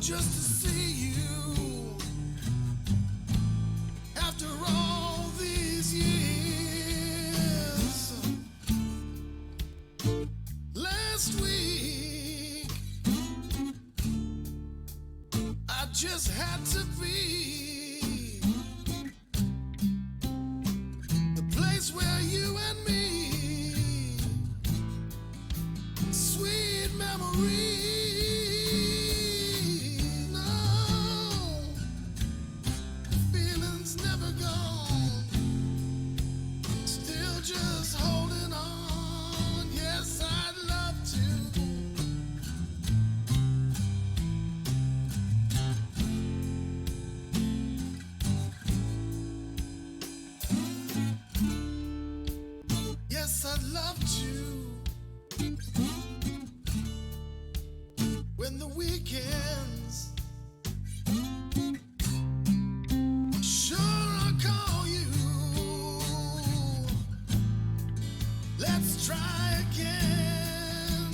just to see you after all these years. Last week I just had to be the place where you and me, sweet memories. Just holding on, yes, I'd love to. Yes, I'd love to. When the weekends, sure I'll call you. Let's try again.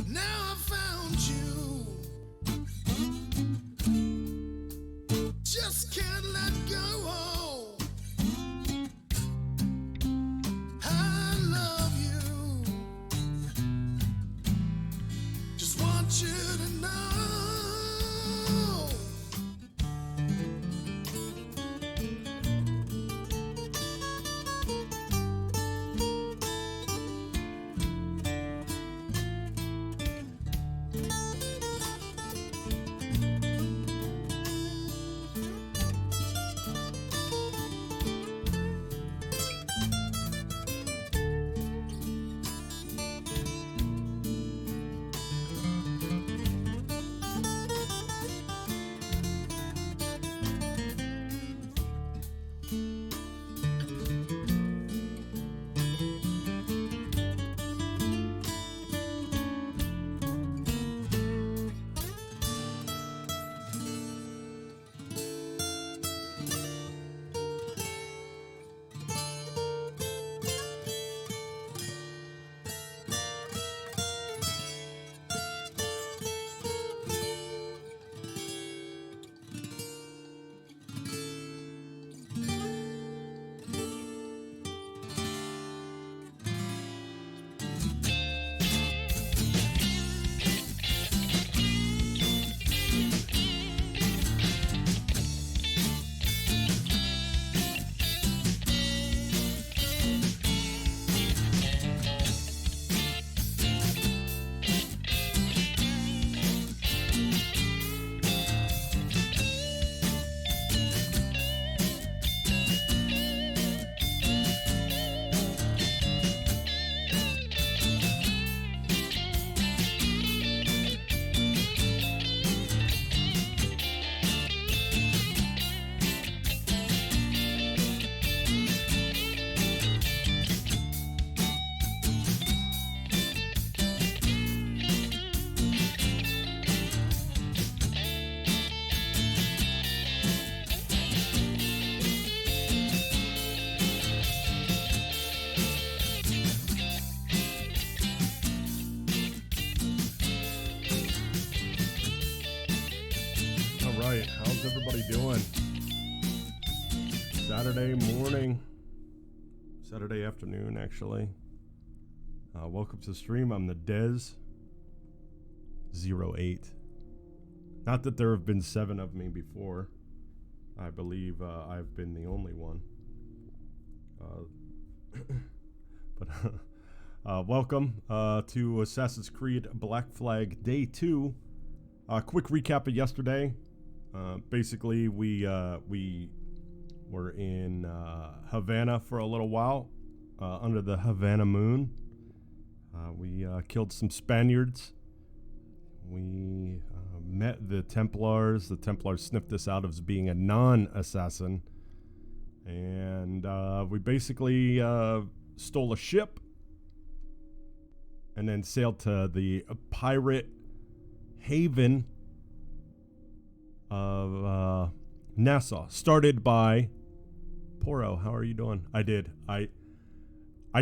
Now I found you. Just can't let go. I love you. Just want you to know. How's everybody doing? Saturday morning, Saturday afternoon, actually. Welcome to the stream. I'm the Dez08. Not that there have been 7 of me before. I believe I've been the only one. But welcome to Assassin's Creed Black Flag Day 2. Quick recap of yesterday. Basically, we were in Havana for a little while, under the Havana moon. We killed some Spaniards. We met the Templars. The Templars sniffed us out as being a non-assassin. And we basically stole a ship and then sailed to the pirate haven of Nassau, started by Poro. How are you doing? I did. I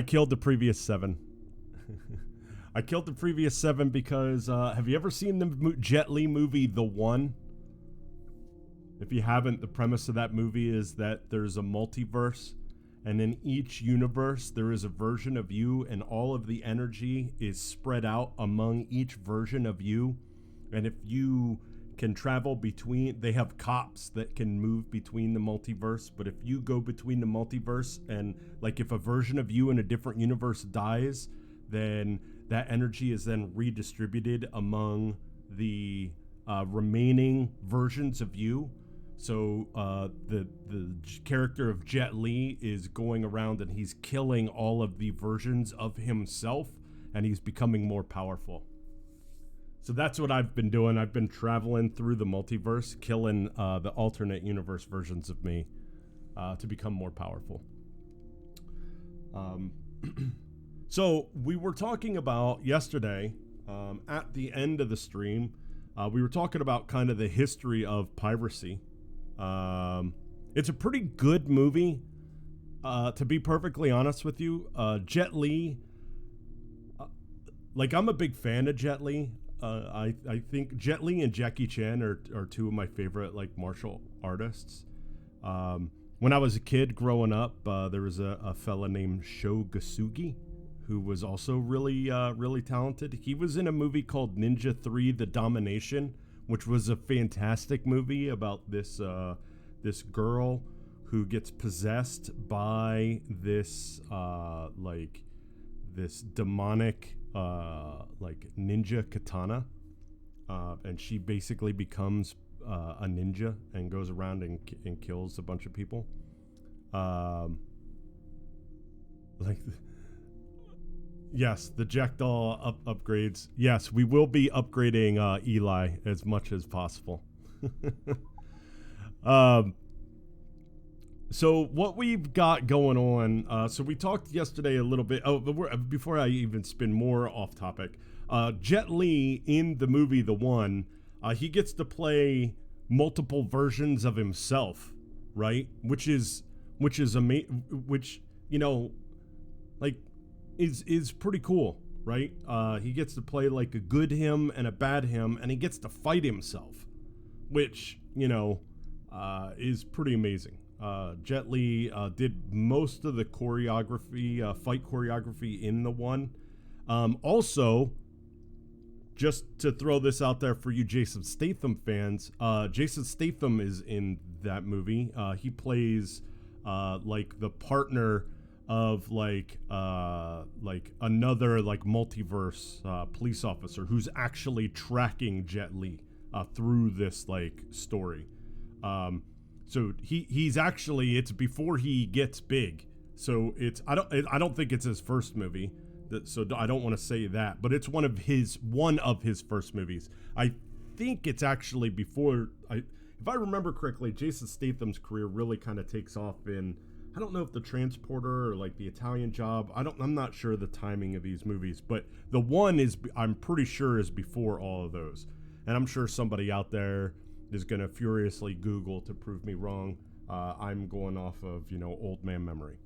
killed the previous 7. I killed the previous 7 because have you ever seen the Jet Li movie The One? If you haven't, the premise of that movie is that there's a multiverse, and in each universe there is a version of you, and all of the energy is spread out among each version of you. And if you can travel between, they have cops that can move between the multiverse, but if you go between the multiverse, and like if a version of you in a different universe dies, then that energy is then redistributed among the remaining versions of you. So the character of Jet Li is going around and he's killing all of the versions of himself, and he's becoming more powerful. So that's what I've been doing. I've been traveling through the multiverse, killing the alternate universe versions of me to become more powerful. So we were talking about yesterday at the end of the stream, we were talking about kind of the history of piracy. It's a pretty good movie, to be perfectly honest with you. Jet Li, like I'm a big fan of Jet Li. I think Jet Li and Jackie Chan are 2 of my favorite like martial artists. When I was a kid growing up, there was a fella named Sho Gasugi who was also really talented. He was in a movie called Ninja 3: The Domination, which was a fantastic movie about this girl who gets possessed by this this demonic like ninja katana, and she basically becomes a ninja and goes around and kills a bunch of people. Yes, the Jackdaw upgrades. Yes, we will be upgrading Eli as much as possible. So what we've got going on, so we talked yesterday a little bit, before I even spin more off topic, Jet Li in the movie The One, he gets to play multiple versions of himself, right? Which is amazing, which, you know, like, is pretty cool, right? He gets to play like a good him and a bad him, and he gets to fight himself, which, you know, is pretty amazing. Jet Li did most of the choreography, fight choreography in The One. Also, just to throw this out there for you Jason Statham fans, Jason Statham is in that movie. He plays like the partner of like another like multiverse police officer who's actually tracking Jet Li through this like story. So he's actually, it's before he gets big. So it's I don't think it's his first movie. So I don't want to say that, but it's one of his first movies. I think it's actually before. If I remember correctly, Jason Statham's career really kind of takes off in, I don't know if The Transporter or like The Italian Job. I'm not sure the timing of these movies, but The One is, I'm pretty sure, is before all of those. And I'm sure somebody out there is going to furiously Google to prove me wrong. I'm going off of, you know, old man memory.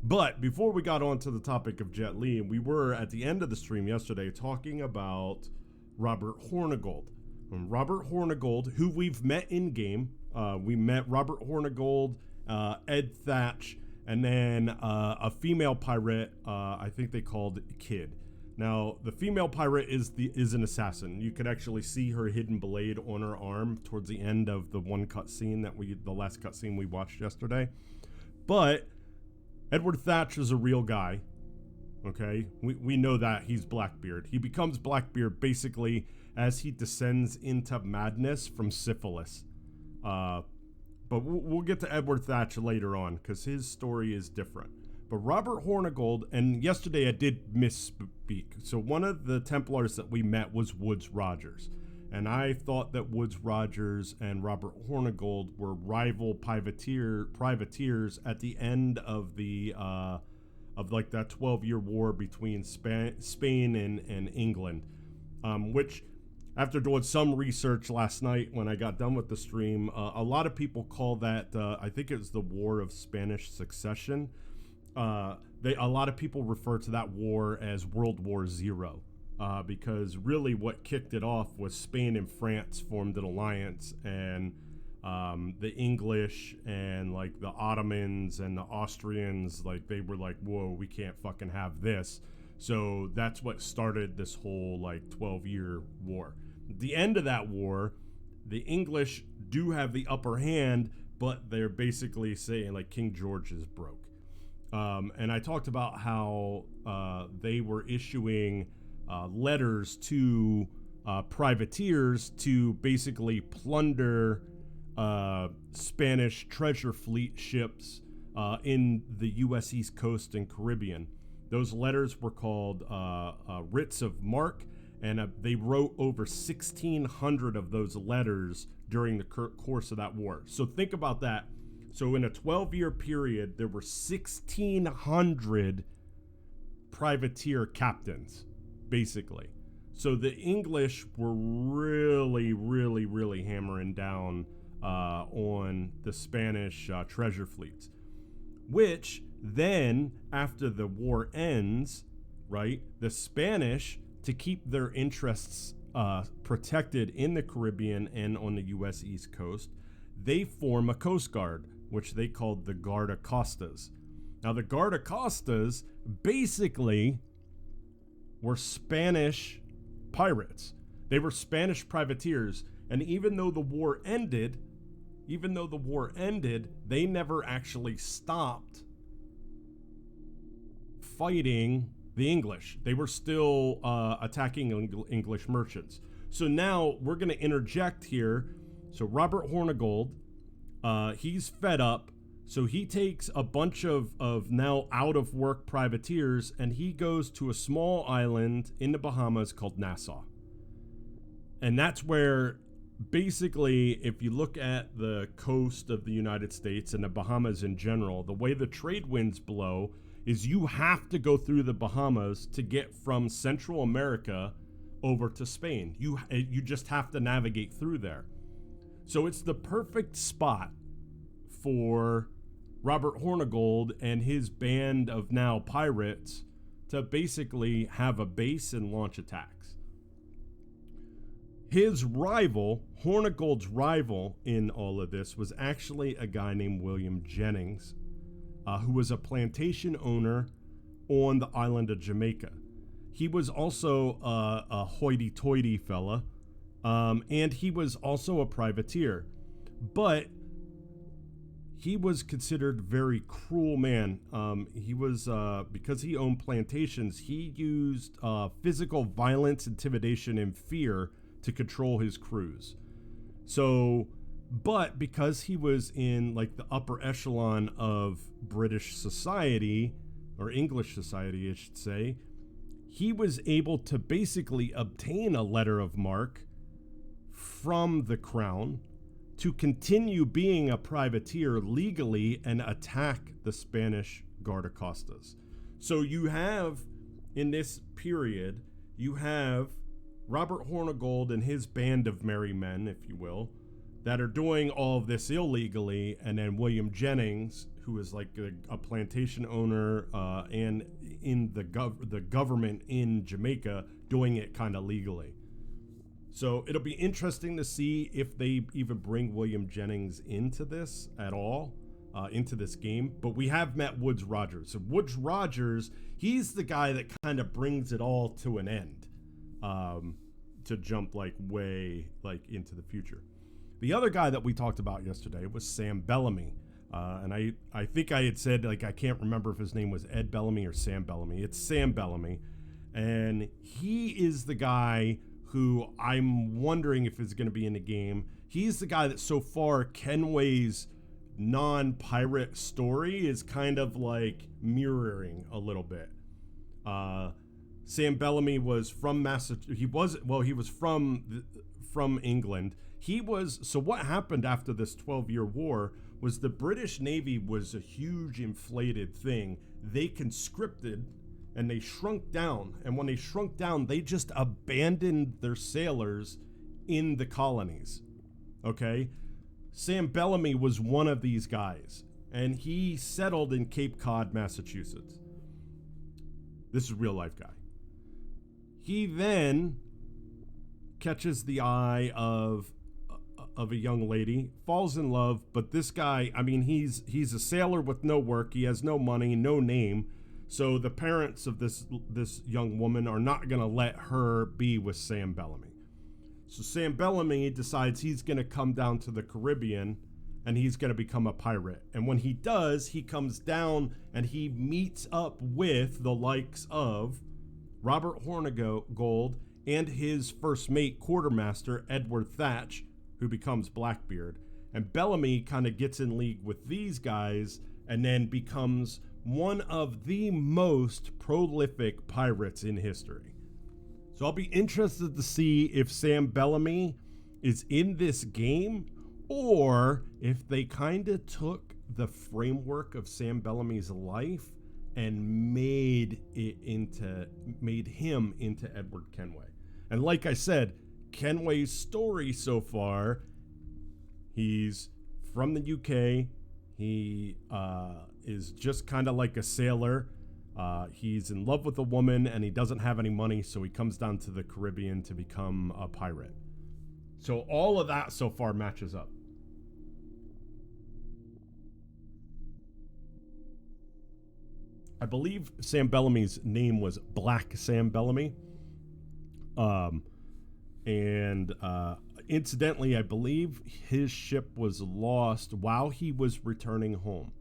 But before we got on to the topic of Jet Li, we were at the end of the stream yesterday talking about Robert Hornigold. Robert Hornigold, who we've met in game. We met Robert Hornigold, Ed Thatch, and then a female pirate, I think they called Kid. Now, the female pirate is an assassin. You could actually see her hidden blade on her arm towards the end of the one cutscene the last cutscene we watched yesterday. But Edward Thatch is a real guy. Okay, we know that he's Blackbeard. He becomes Blackbeard basically as he descends into madness from syphilis. But we'll get to Edward Thatch later on because his story is different. But Robert Hornigold, and yesterday I did misspeak. So one of the Templars that we met was Woodes Rogers. And I thought that Woodes Rogers and Robert Hornigold were rival privateers at the end of the of like that 12-year war between Spain and England, which, after doing some research last night when I got done with the stream, a lot of people call that, I think it's the War of Spanish Succession. a lot of people refer to that war as World War Zero, because really what kicked it off was Spain and France formed an alliance, and the English and like the Ottomans and the Austrians, like they were like, whoa, we can't fucking have this. So that's what started this whole like 12-year war. At the end of that war, the English do have the upper hand, but they're basically saying like King George is broke. And I talked about how they were issuing letters to privateers to basically plunder Spanish treasure fleet ships in the U.S. East Coast and Caribbean. Those letters were called writs of marque, and they wrote over 1,600 of those letters during the course of that war. So think about that. So in a 12-year period, there were 1,600 privateer captains, basically. So the English were really, really, really hammering down on the Spanish treasure fleets, which then, after the war ends, right, the Spanish, to keep their interests protected in the Caribbean and on the U.S. East Coast, they form a Coast Guard, which they called the Guardacostas. Now, the Guardacostas basically were Spanish pirates. They were Spanish privateers, and even though the war ended, they never actually stopped fighting the English. They were still attacking English merchants. So now we're going to interject here. So Robert Hornigold, he's fed up. So he takes a bunch of now out of work privateers, and he goes to a small island in the Bahamas called Nassau. And that's where basically, if you look at the coast of the United States and the Bahamas in general, the way the trade winds blow is you have to go through the Bahamas to get from Central America over to Spain. You just have to navigate through there. So it's the perfect spot for Robert Hornigold and his band of now pirates to basically have a base and launch attacks. His rival, Hornigold's rival in all of this, was actually a guy named William Jennings, who was a plantation owner on the island of Jamaica. He was also a hoity-toity fella, and he was also a privateer. But he was considered a very cruel man. He was, because he owned plantations, he used physical violence, intimidation, and fear to control his crews. So, but because he was in like the upper echelon of British society, or English society, I should say, he was able to basically obtain a letter of marque from the crown to continue being a privateer legally and attack the Spanish Guardacostas. So you have, in this period, you have Robert Hornigold and his band of merry men, if you will, that are doing all of this illegally, and then William Jennings, who is like a plantation owner and in the government in Jamaica, doing it kind of legally. So it'll be interesting to see if they even bring William Jennings into this at all, into this game. But we have met Woodes Rogers. So Woodes Rogers, he's the guy that kind of brings it all to an end, to jump like way like into the future. The other guy that we talked about yesterday was Sam Bellamy. And I think I had said, like, I can't remember if his name was Ed Bellamy or Sam Bellamy. It's Sam Bellamy. And he is the guy who I'm wondering if is going to be in the game. He's the guy that so far Kenway's non-pirate story is kind of like mirroring a little bit. Sam Bellamy was from Massachusetts. He was from England. So what happened after this 12-year war was the British Navy was a huge inflated thing. They conscripted and they shrunk down. And when they shrunk down, they just abandoned their sailors in the colonies. Okay? Sam Bellamy was one of these guys. And he settled in Cape Cod, Massachusetts. This is a real life guy. He then catches the eye of a young lady, falls in love, but this guy, I mean, he's a sailor with no work, he has no money, no name, so the parents of this young woman are not going to let her be with Sam Bellamy. So Sam Bellamy decides he's going to come down to the Caribbean and he's going to become a pirate. And when he does, he comes down and he meets up with the likes of Robert Hornigold and his first mate, quartermaster Edward Thatch, who becomes Blackbeard. And Bellamy kind of gets in league with these guys and then becomes one of the most prolific pirates in history. So I'll be interested to see if Sam Bellamy is in this game or if they kind of took the framework of Sam Bellamy's life and made him into Edward Kenway. And like I said, Kenway's story so far, he's from the UK. He is just kind of like a sailor. He's in love with a woman and he doesn't have any money, so he comes down to the Caribbean to become a pirate. So all of that so far matches up. I believe Sam Bellamy's name was Black Sam Bellamy. Incidentally, I believe his ship was lost while he was returning home.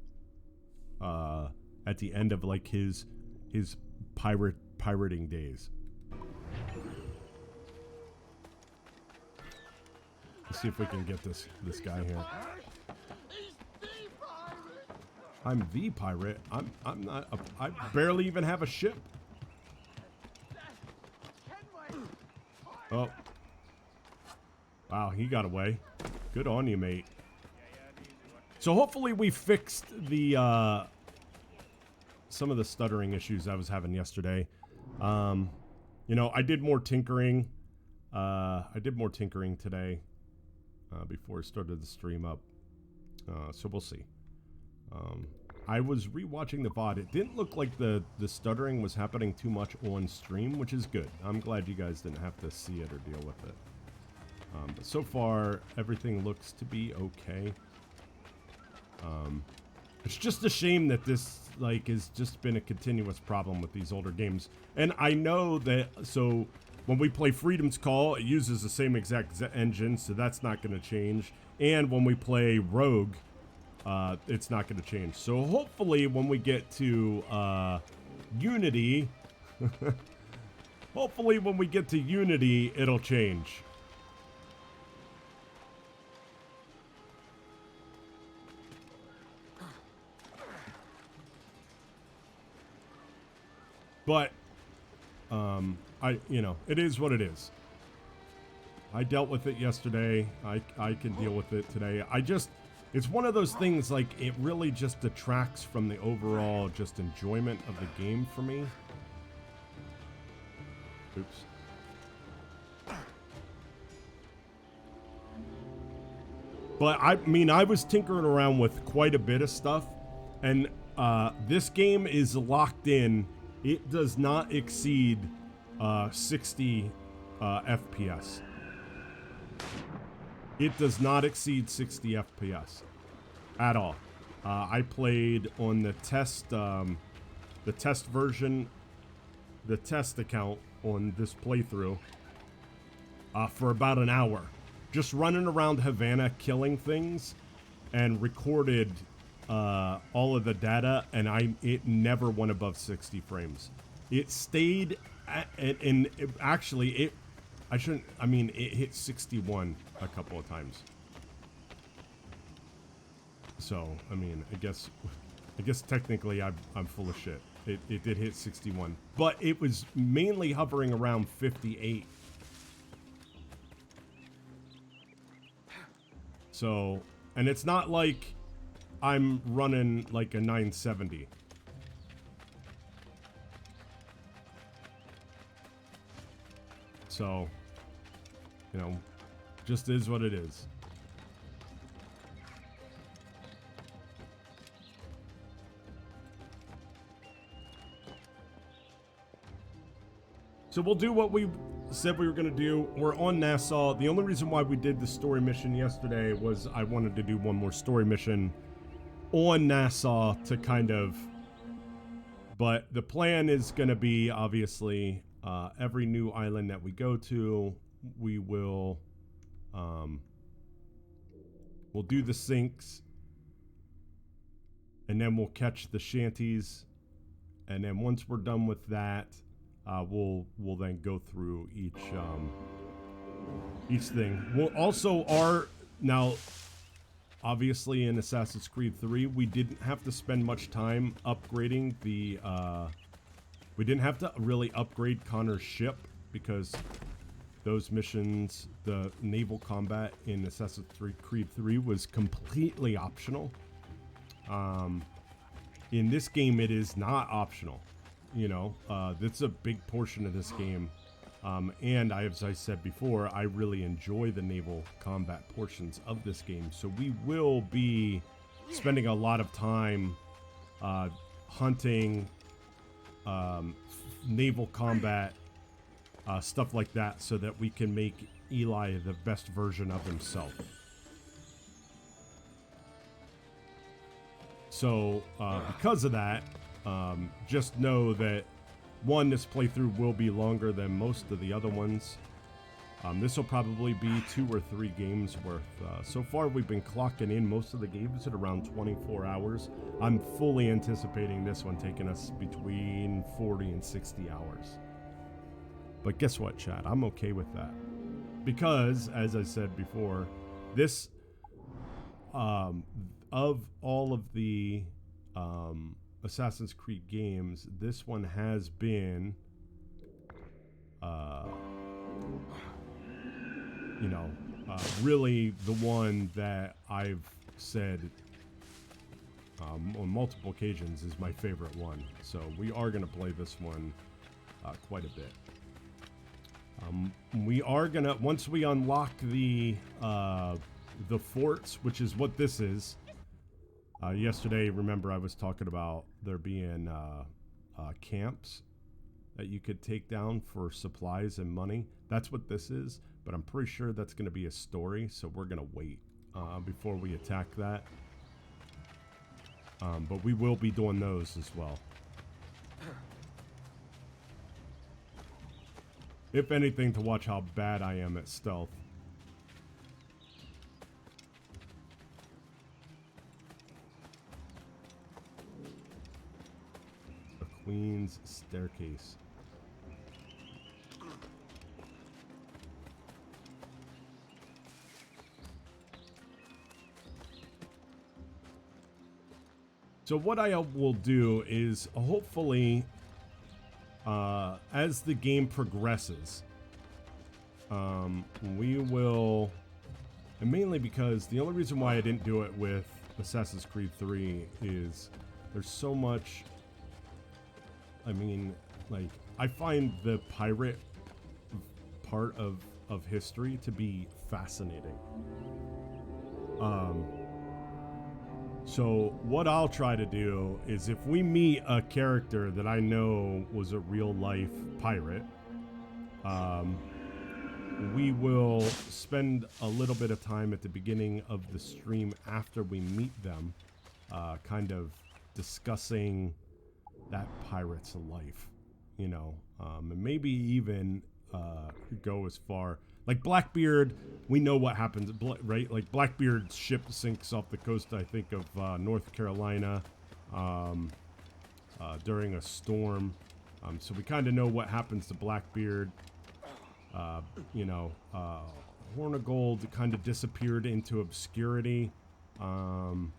At the end of like his pirating days. Let's see if we can get this guy here. I'm the pirate. I'm not. I barely even have a ship. Oh. Wow, he got away. Good on you, mate. So hopefully we fixed the some of the stuttering issues I was having yesterday. You know, I did more tinkering. I did more tinkering today before I started the stream up. So we'll see. I was rewatching the VOD. It didn't look like the stuttering was happening too much on stream, which is good. I'm glad you guys didn't have to see it or deal with it. But so far, everything looks to be okay. It's just a shame that this like has just been a continuous problem with these older games. And I know that, so when we play Freedom's Call, it uses the same exact engine, so that's not going to change. And when we play Rogue, it's not going to change. So hopefully when we get to Unity, hopefully when we get to Unity, it'll change. But, it is what it is. I dealt with it yesterday. I can deal with it today. It's one of those things, like, it really just detracts from the overall just enjoyment of the game for me. Oops. But, I mean, I was tinkering around with quite a bit of stuff, and this game is locked in. It does not exceed 60 FPS. It does not exceed 60 FPS at all. I played on the test version, the test account on this playthrough for about an hour, just running around Havana killing things, and recorded all of the data, and it never went above 60 frames. It stayed at, and it hit 61 a couple of times. So, I mean, I guess technically I'm full of shit. It did hit 61, but it was mainly hovering around 58. So, and it's not like I'm running like a 970. So, just is what it is. So we'll do what we said we were going to do. We're on Nassau. The only reason why we did the story mission yesterday was I wanted to do one more story mission on Nassau to kind of... But the plan is going to be, obviously, every new island that we go to, we will... we'll do the sinks. And then we'll catch the shanties. And then once we're done with that... we'll then go through each thing. We'll also now, obviously in Assassin's Creed 3, we didn't have to spend much time upgrading the, we didn't have to really upgrade Connor's ship because those missions, the naval combat in Assassin's Creed 3 was completely optional. In this game, it is not optional. You know, that's a big portion of this game. And as I said before, I really enjoy the naval combat portions of this game. So we will be spending a lot of time hunting, naval combat, stuff like that, so that we can make Eli the best version of himself. So because of that, just know that, one, this playthrough will be longer than most of the other ones. This will probably be 2 or 3 games worth. So far, we've been clocking in most of the games at around 24 hours. I'm fully anticipating this one taking us between 40 and 60 hours. But guess what, chat? I'm okay with that. Because, as I said before, this, of all of the Assassin's Creed games, this one has been, really the one that I've said on multiple occasions is my favorite one. So we are going to play this one quite a bit. We are going to, once we unlock the forts, which is what this is. Yesterday, remember, I was talking about there being camps that you could take down for supplies and money. That's what this is, but I'm pretty sure that's going to be a story, so we're going to wait before we attack that. But we will be doing those as well. If anything, to watch how bad I am at stealth. Queen's Staircase. So what I will do is hopefully, as the game progresses, we will, and mainly because the only reason why I didn't do it with Assassin's Creed 3 is there's so much. I mean, like, I find the pirate part of history to be fascinating. So what I'll try to do is, if we meet a character that I know was a real life pirate, we will spend a little bit of time at the beginning of the stream after we meet them, kind of discussing that pirate's life, you know, and maybe even go as far, like Blackbeard. We know what happens, right? Like Blackbeard's ship sinks off the coast, I think, of North Carolina during a storm. So we kind of know what happens to Blackbeard. Hornigold kind of disappeared into obscurity, and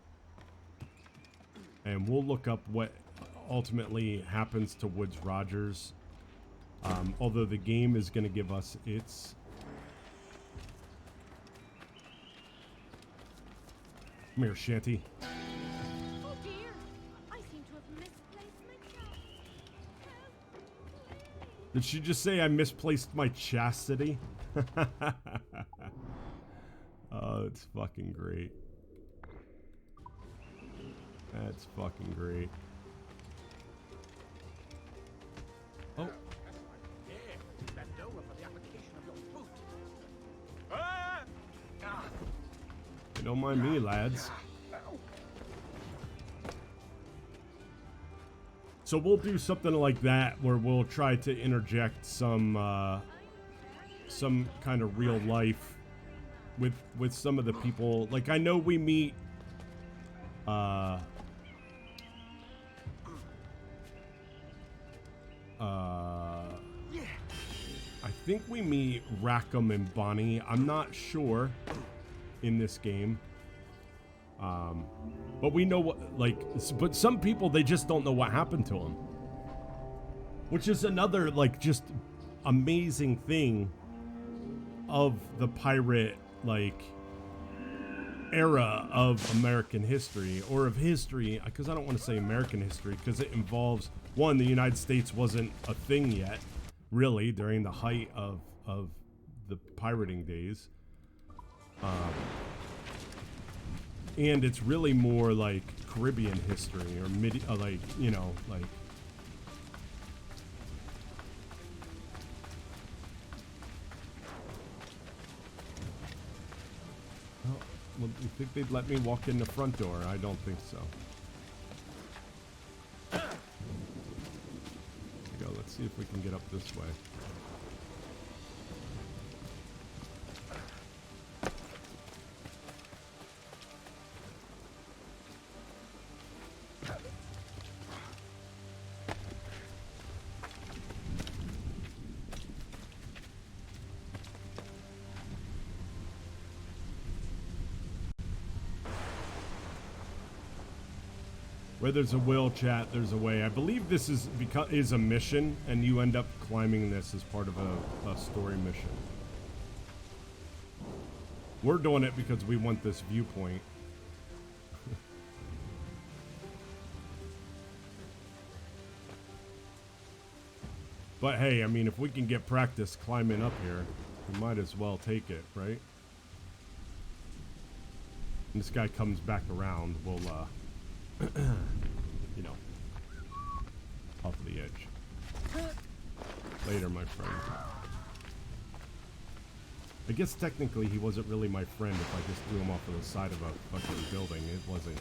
we'll look up what ultimately happens to Woodes Rogers, although the game is going to give us its... Come here, Shanty. Oh dear, I seem to have misplaced my chastity. Did she just say I misplaced my chastity? Oh, it's fucking great. That's fucking great. Oh. Don't mind me, lads. So we'll do something like that where we'll try to interject some kind of real life with some of the people. Like, I know we meet I think we meet Rackham and Bonnie. I'm not sure in this game. But we know what, like, but some people, they just don't know what happened to them. Which is another, like, just amazing thing of the pirate, like, era of American history, or of history, because I don't want to say American history, because it involves, one, the United States wasn't a thing yet, really, during the height of the pirating days. And it's really more like Caribbean history, or like, you know, like. Well, you think they'd let me walk in the front door? I don't think so. There we go. Let's see if we can get up this way. Where there's a will, chat, there's a way. I believe this is a mission, and you end up climbing this as part of a story mission. We're doing it because we want this viewpoint. But hey, I mean, if we can get practice climbing up here, we might as well take it, right? And this guy comes back around, we'll, you know, off the edge. Later, my friend. I guess technically he wasn't really my friend if I just threw him off of the side of a fucking building. It wasn't.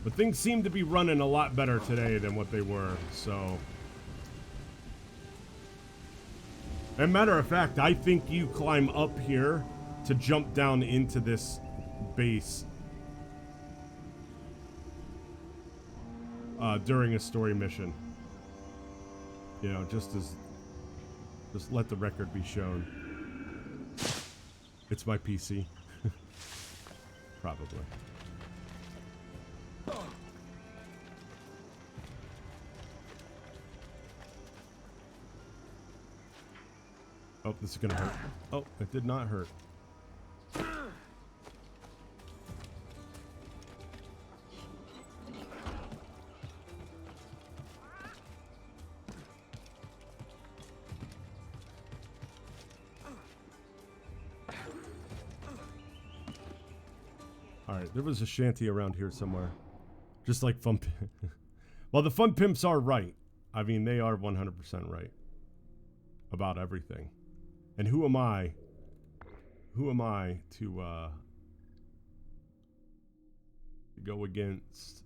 But things seem to be running a lot better today than what they were, so. And matter of fact, I think you climb up here to jump down into this base during a story mission. You know, just let the record be shown. It's my PC. Probably. Oh, this is gonna hurt. Oh, it did not hurt. Alright, there was a shanty around here somewhere. Just like Fun Pimp. Well, the Fun Pimps are right. I mean, they are 100% right. About everything. And who am I? Who am I to go against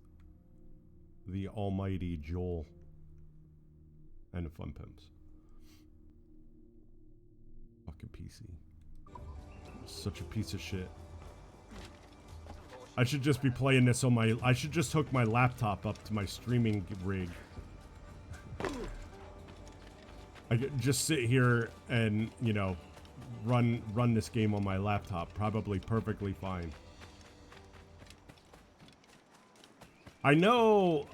the almighty Joel and the Fun Pimps? Fucking PC. Such a piece of shit. I should just be playing this on my... I should just hook my laptop up to my streaming rig. I could just sit here and, you know, run this game on my laptop. Probably perfectly fine. I know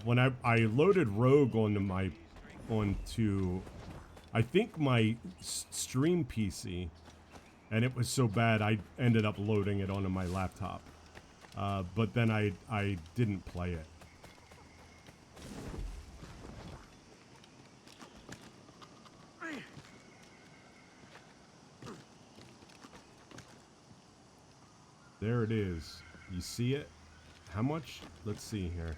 when I loaded Rogue onto I think my stream PC, and it was so bad I ended up loading it onto my laptop. But then I didn't play it. There it is. You see it? How much? Let's see here.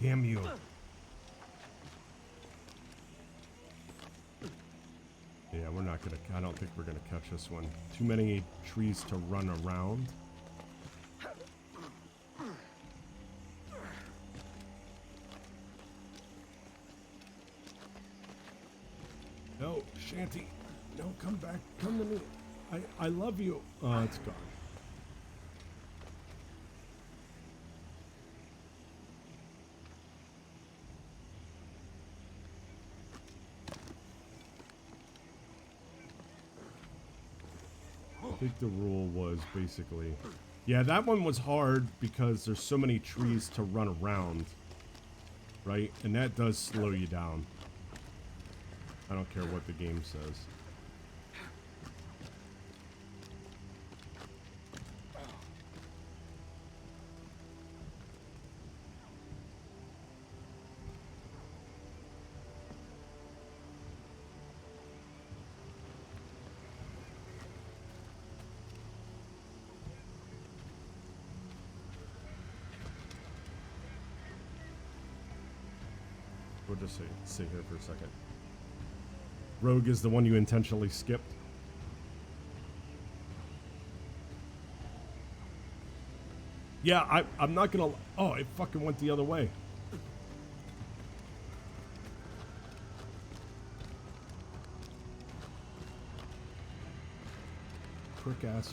Damn you. Yeah, we're not gonna, I don't think we're gonna catch this one. Too many trees to run around. No, Shanty. No, come back. Come to me. I love you. Oh, it's gone. I think the rule was basically... Yeah, that one was hard because there's so many trees to run around. Right? And that does slow you down. I don't care what the game says. We'll just sit here for a second. Rogue is the one you intentionally skipped. Yeah, I'm not gonna... Oh, it fucking went the other way. Prick ass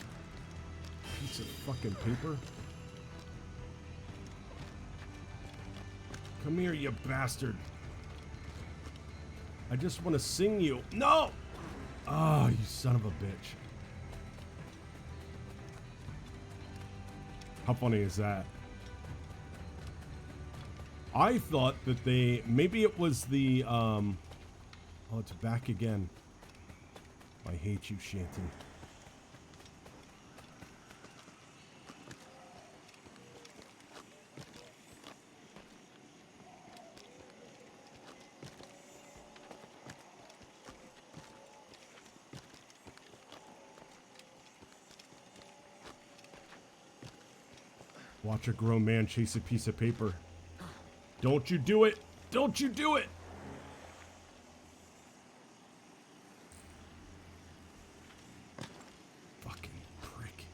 piece of fucking paper. Come here, you bastard. I just want to sing you. No! Oh, you son of a bitch. How funny is that? I thought that they... Maybe it was the... Oh, it's back again. I hate you, Shanty. Watch a grown man chase a piece of paper. Don't you do it! Don't you do it! Fucking prick.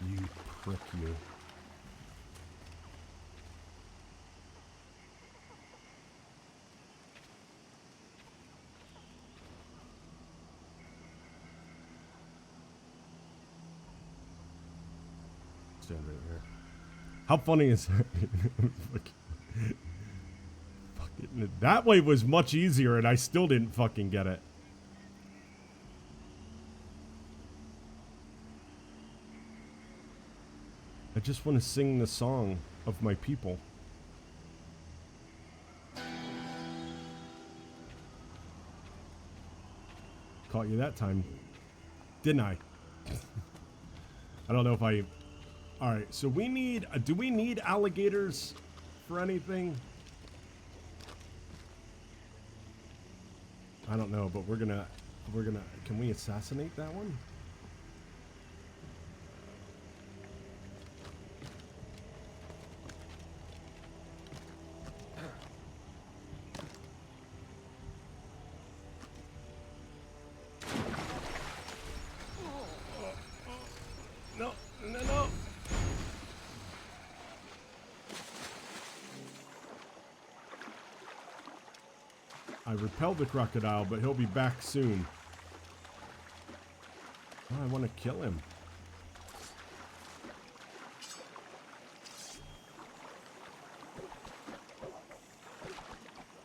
You prick, you. Stand right here. How funny is that? Fucking, that way was much easier and I still didn't fucking get it. I just want to sing the song of my people. Caught you that time, didn't I? I don't know if I... Alright, so we need... do we need alligators for anything? I don't know, but we're gonna... Can we assassinate that one? No, no, no. I repelled the crocodile, but he'll be back soon. Oh, I want to kill him.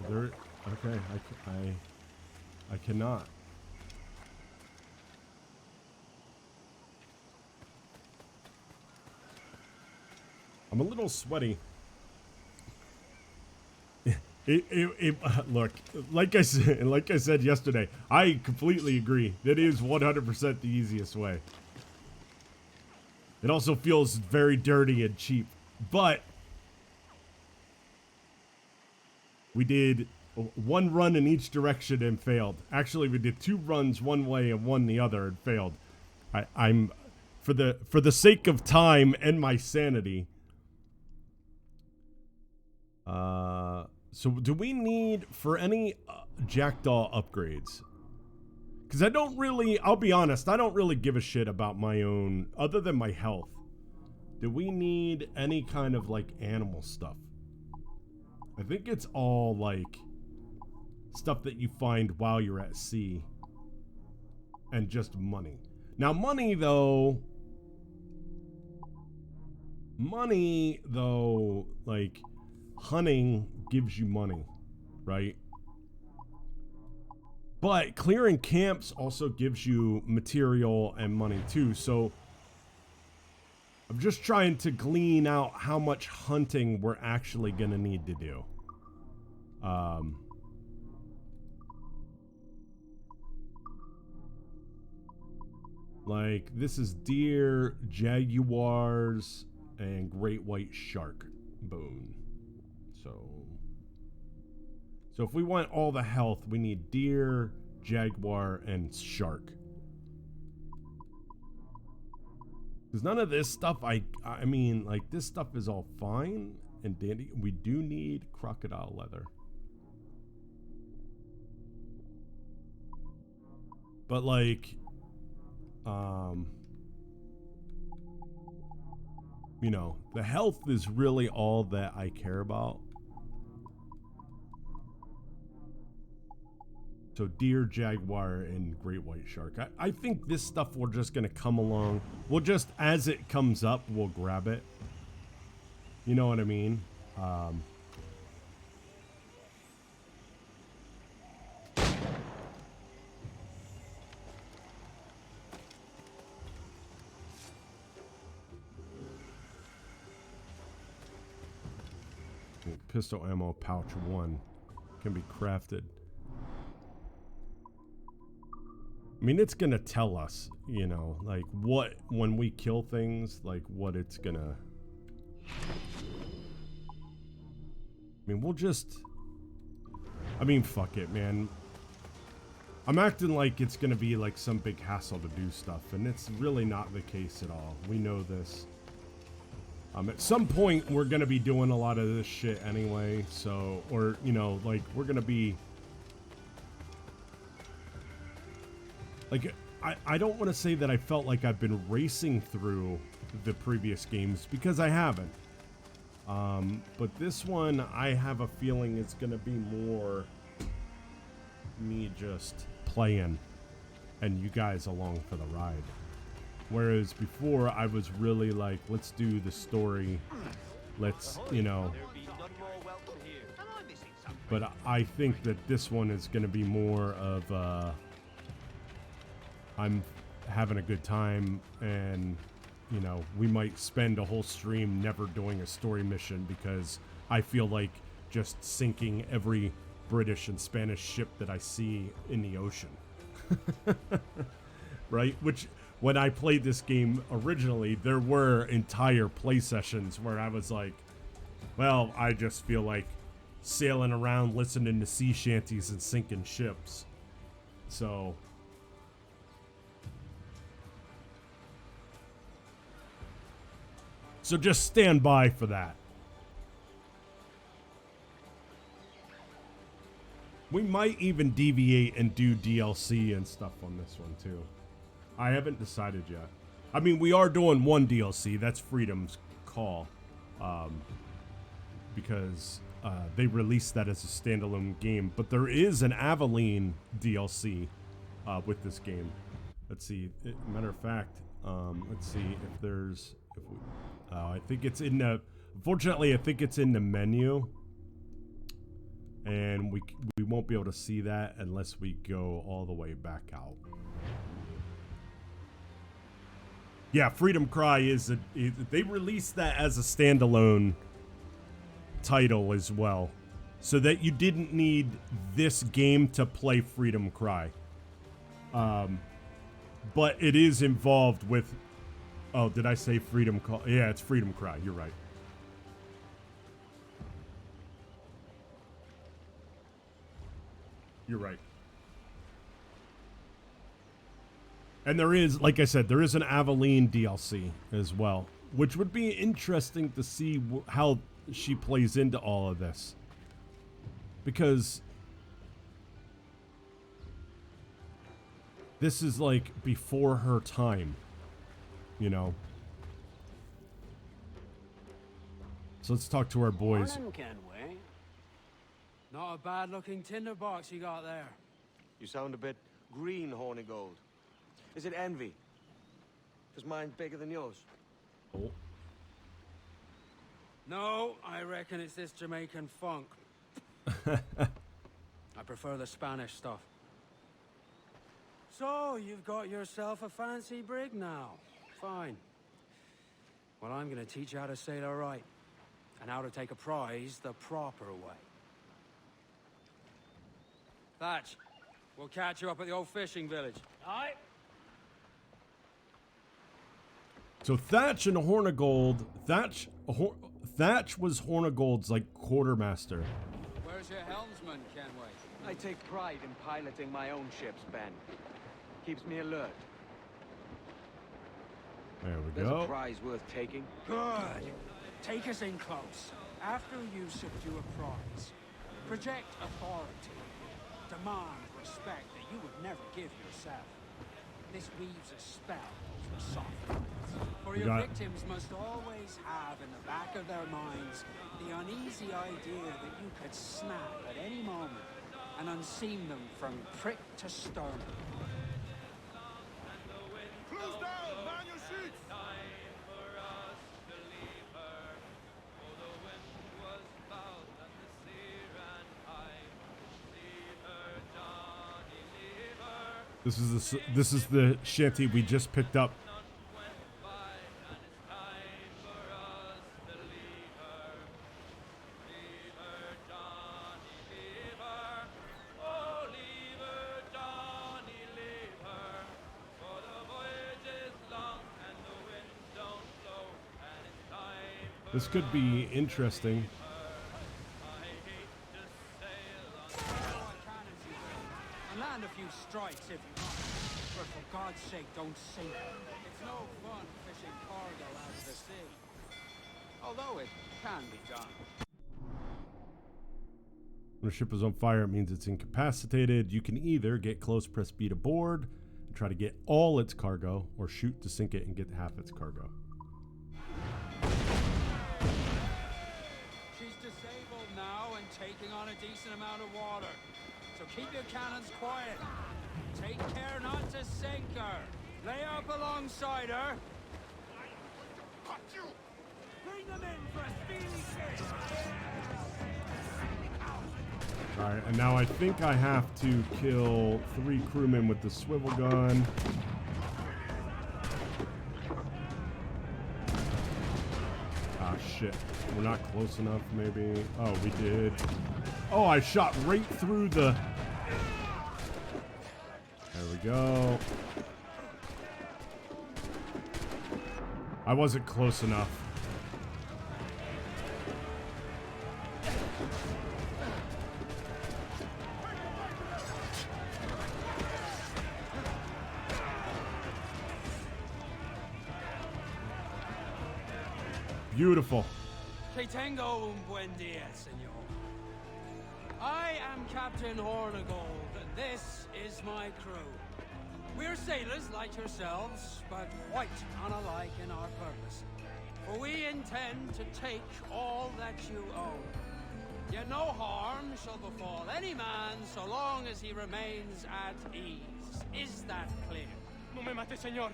There, okay, I cannot. I'm a little sweaty. Look, like I said yesterday, I completely agree. That is 100% the easiest way. It also feels very dirty and cheap, but we did one run in each direction and failed. Actually, we did 2 runs one way and one the other and failed. I'm for the sake of time and my sanity. So do we need for any Jackdaw upgrades? Because I don't really, I'll be honest, I don't really give a shit about my own, other than my health. Do we need any kind of like animal stuff? I think it's all like stuff that you find while you're at sea. And just money. Now money though, like hunting gives you money, right? But clearing camps also gives you material and money too. So I'm just trying to glean out how much hunting we're actually gonna need to do. Like this is deer, jaguars, and great white shark. Boom. So if we want all the health, we need deer, jaguar, and shark. Because none of this stuff, I mean, like, this stuff is all fine and dandy. We do need crocodile leather. But, like, you know, the health is really all that I care about. So deer, jaguar, and great white shark. I think this stuff we're just gonna come along. We'll just, as it comes up, we'll grab it. You know what I mean? Pistol ammo pouch 1 can be crafted. I mean, it's gonna tell us, you know, like what, when we kill things, like what it's gonna... I mean, we'll just... I mean, fuck it, man. I'm acting like it's gonna be like some big hassle to do stuff, and it's really not the case at all. We know this. At some point, we're gonna be doing a lot of this shit anyway, so, or, you know, like, we're gonna be... Like, I don't want to say that I felt like I've been racing through the previous games, because I haven't. But this one, I have a feeling it's going to be more me just playing and you guys along for the ride. Whereas before, I was really like, let's do the story. Let's, you know. But I think that this one is going to be more of I'm having a good time, and you know, we might spend a whole stream never doing a story mission because I feel like just sinking every British and Spanish ship that I see in the ocean. Right? Which, when I played this game originally, there were entire play sessions where I was like, well, I just feel like sailing around listening to sea shanties and sinking ships. So... So just stand by for that. We might even deviate and do DLC and stuff on this one too. I haven't decided yet. I mean, we are doing one DLC. That's Freedom's Call. Because they released that as a standalone game. But there is an Aveline DLC with this game. Let's see. Matter of fact, let's see if there's... I think it's in the... Unfortunately, I think it's in the menu. And we won't be able to see that unless we go all the way back out. Yeah, Freedom Cry is a... They released that as a standalone title as well. so that you didn't need this game to play Freedom Cry. But it is involved with... Oh, did I say Freedom Call? Yeah, it's Freedom Cry. You're right. You're right. And there is, like I said, there is an Aveline DLC as well, which would be interesting to see how she plays into all of this. Because this is like before her time, you know. So let's talk to our boys. Morning, Kenway. Not a bad-looking tinderbox you got there. You sound a bit green, Hornigold. Is it envy? Because mine's bigger than yours. Oh. No, I reckon it's this Jamaican funk. I prefer the Spanish stuff. So, you've got yourself a fancy brig now. Fine. Well, I'm gonna teach you how to sail her right. And how to take a prize the proper way. Thatch, we'll catch you up at the old fishing village. Aye. So Thatch and Hornigold, Thatch was Hornigold's like quartermaster. Where's your helmsman, Kenway? I take pride in piloting my own ships, Ben. Keeps me alert. There we There's go. a prize worth taking. Good. Take us in close. After you subdue a prize, project authority. Demand respect that you would never give yourself. This weaves a spell over soft minds. For You your got it. victims must always have in the back of their minds the uneasy idea that you could snap at any moment and unseam them from prick to sternum. Close down! Man your sheets! This is the shanty we just picked up. This could be interesting. And land a few strikes if you want. But for God's sake, don't sink it. It's no fun fishing cargo out of the sea. Although it can be done. When a ship is on fire, it means it's incapacitated. You can either get close, press B to board, and try to get all its cargo, or shoot to sink it and get half its cargo. She's disabled now and taking on a decent amount of water. So keep your cannons quiet. Take care not to sink her. Lay up alongside her. Cut you! Bring them in for a speedy fish. Alright, and now I think I have to kill 3 crewmen with the swivel gun. Ah, shit. We're not close enough, maybe. Oh, we did. Oh, I shot right through the... There we go. I wasn't close enough. Beautiful. Que tengo un buen día, señor. I am Captain Hornigold, and this is my crew. We're sailors like yourselves, but quite unalike in our purpose. For we intend to take all that you own. Yet no harm shall befall any man so long as he remains at ease. Is that clear? No me mate, señor.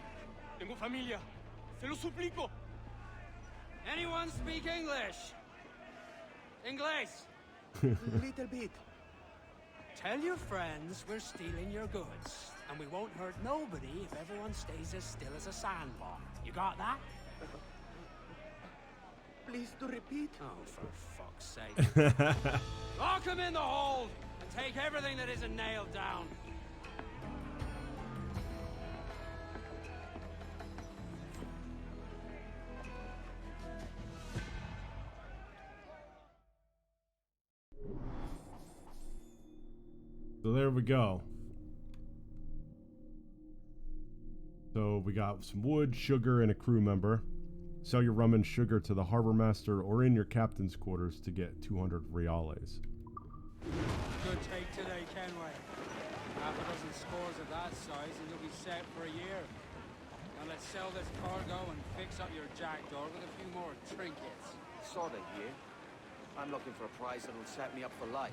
Tengo familia. Se lo suplico. Anyone speak English? Inglés? Little bit. Tell your friends we're stealing your goods, and we won't hurt nobody if everyone stays as still as a sandbar. You got that? Please to repeat. Oh, for fuck's sake. Lock him in the hold and take everything that isn't nailed down. So there we go. So we got some wood, sugar, and a crew member. Sell your rum and sugar to the harbor master or in your captain's quarters to get 200 reales. Good take today, Kenway. Half a dozen scores of that size and you'll be set for a year. Now let's sell this cargo and fix up your jackdaw with a few more trinkets. Sort of, yeah. I'm looking for a prize that'll set me up for life.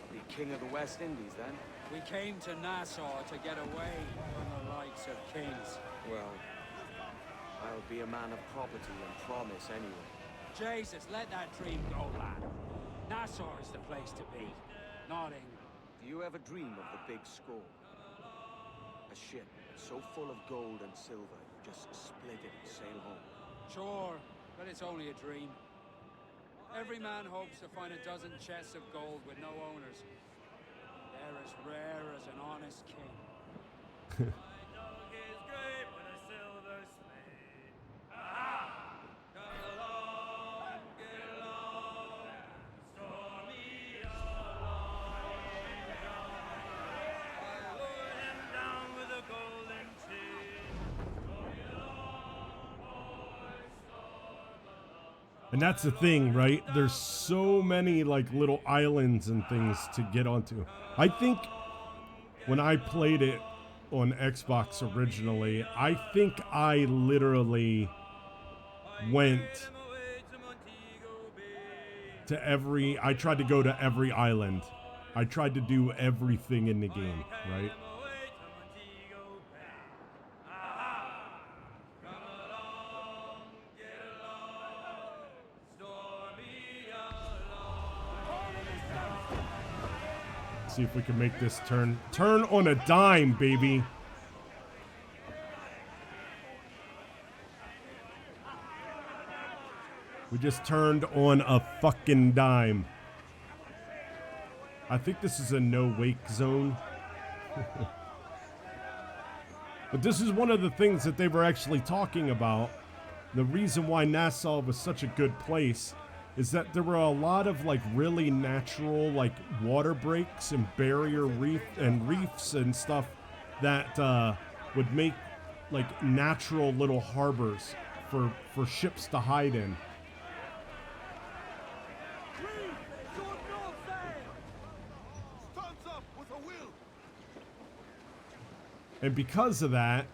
I'll be king of the West Indies then. We came to Nassau to get away from the likes of kings. Well, I'll be a man of property and promise anyway. Jesus, let that dream go, lad. Nassau is the place to be, not England. Do you ever dream of the big score? A ship so full of gold and silver, just split it and sail home. Sure, but it's only a dream. Every man hopes to find a dozen chests of gold with no owners. They're as rare as an honest king. And that's the thing, right? There's so many like little islands and things to get onto. I think when I played it on Xbox originally, I think I literally went to I tried to go to every island. I tried to do everything in the game, right? See if we can make this turn on a dime, baby. We just turned on a fucking dime. I think this is a no wake zone. But this is one of the things that they were actually talking about. The reason why Nassau was such a good place is that there were a lot of like really natural like water breaks and barrier reefs and stuff that would make like natural little harbors for ships to hide in. Stands up with a will. And because of that,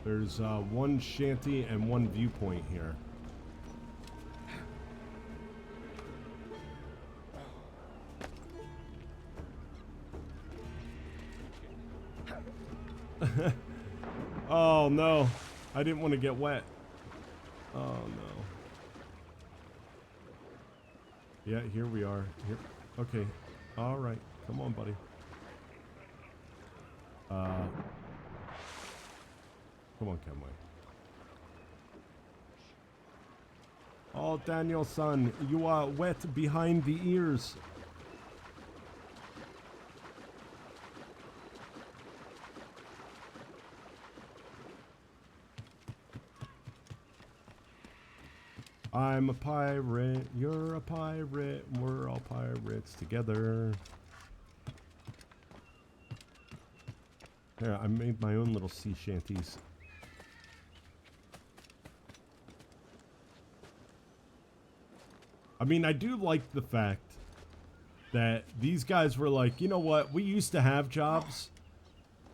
there's one shanty and one viewpoint here. Oh no, I didn't want to get wet. Oh no. Yeah, here we are. Here. Okay. All right. Come on, buddy. Come on, Kenway. Oh, Daniel-san, you are wet behind the ears. I'm a pirate, you're a pirate, we're all pirates together. Yeah, I made my own little sea shanties. I mean, I do like the fact that these guys were like, you know what, we used to have jobs.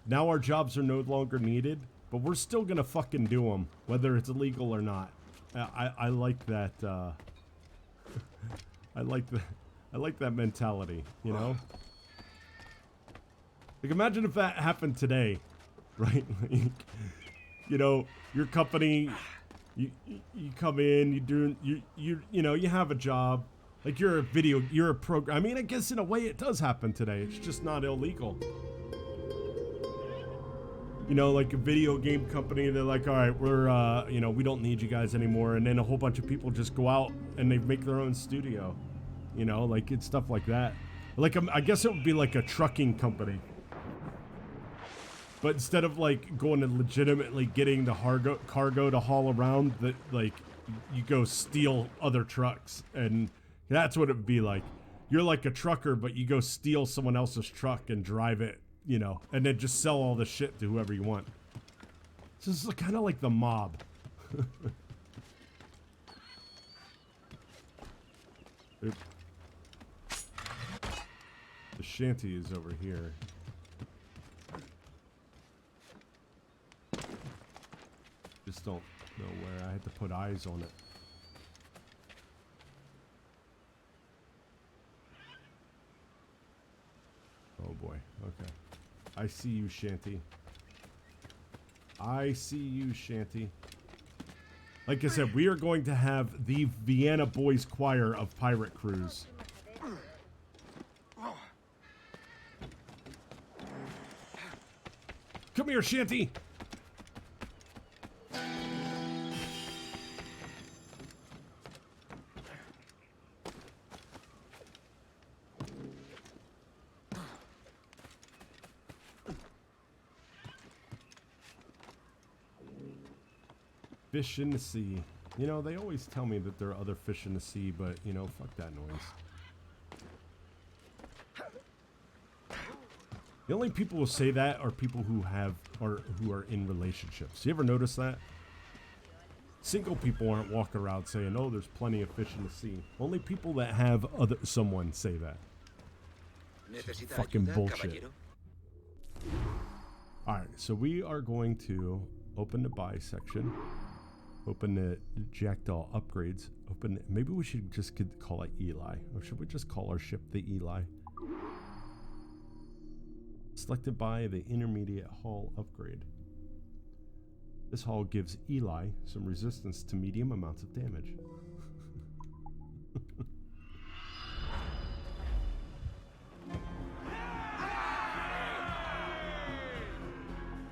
Now our jobs are no longer needed, but we're still gonna fucking do them, whether it's illegal or not. I like that, I like that mentality, you know? Like, imagine if that happened today, right? Like, you know, your company, you come in, you know, you have a job, Like you're a program. I mean, I guess in a way it does happen today. It's just not illegal. You know, like a video game company, they're like, all right, we're, you know, we don't need you guys anymore. And then a whole bunch of people just go out and they make their own studio. You know, like it's stuff like that. Like, I guess it would be like a trucking company. But instead of like going and legitimately getting the cargo to haul around, that like you go steal other trucks, and that's what it would be like. You're like a trucker, but you go steal someone else's truck and drive it, you know, and then just sell all the shit to whoever you want. So it's kind of like the mob. The shanty is over here. Just don't know where. I had to put eyes on it. Oh boy. Okay. I see you, Shanty. I see you, Shanty. Like I said, we are going to have the Vienna Boys Choir of pirate crews. Come here, Shanty! Fish in the sea. You know, they always tell me that there are other fish in the sea, but, you know, fuck that noise. The only people who say that are people who who are in relationships. You ever notice that? Single people aren't walking around saying, "Oh, there's plenty of fish in the sea." Only people that have someone say that. Fucking bullshit. All right, so we are going to open the buy section, open the Jackdaw upgrades, open. Maybe we should just call it Eli, or should we just call our ship the Eli? Selected by the intermediate hull upgrade. This hull gives Eli some resistance to medium amounts of damage.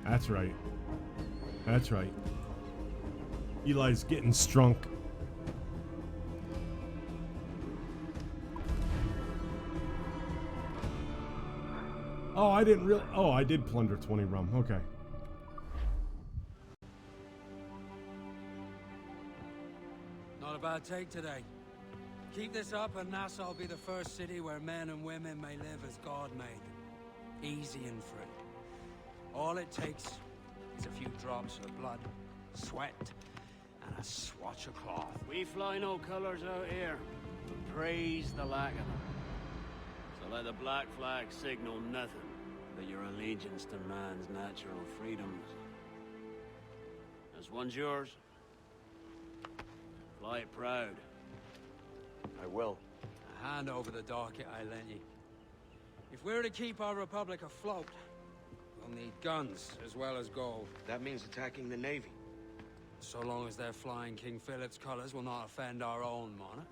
That's right. That's right. Eli's getting strunk. Oh, I didn't really. Oh, I did plunder 20 rum. Okay. Not a bad take today. Keep this up and Nassau will be the first city where men and women may live as God made them. Easy and free. All it takes is a few drops of blood, sweat, and a swatch of cloth. We fly no colors out here, but praise the lack of them. So let the black flag signal nothing but your allegiance to man's natural freedoms. This one's yours. Fly it proud. I will. A hand over the docket I lent you. If we're to keep our republic afloat, we'll need guns as well as gold. That means attacking the Navy. So long as they're flying King Philip's colors will not offend our own monarch.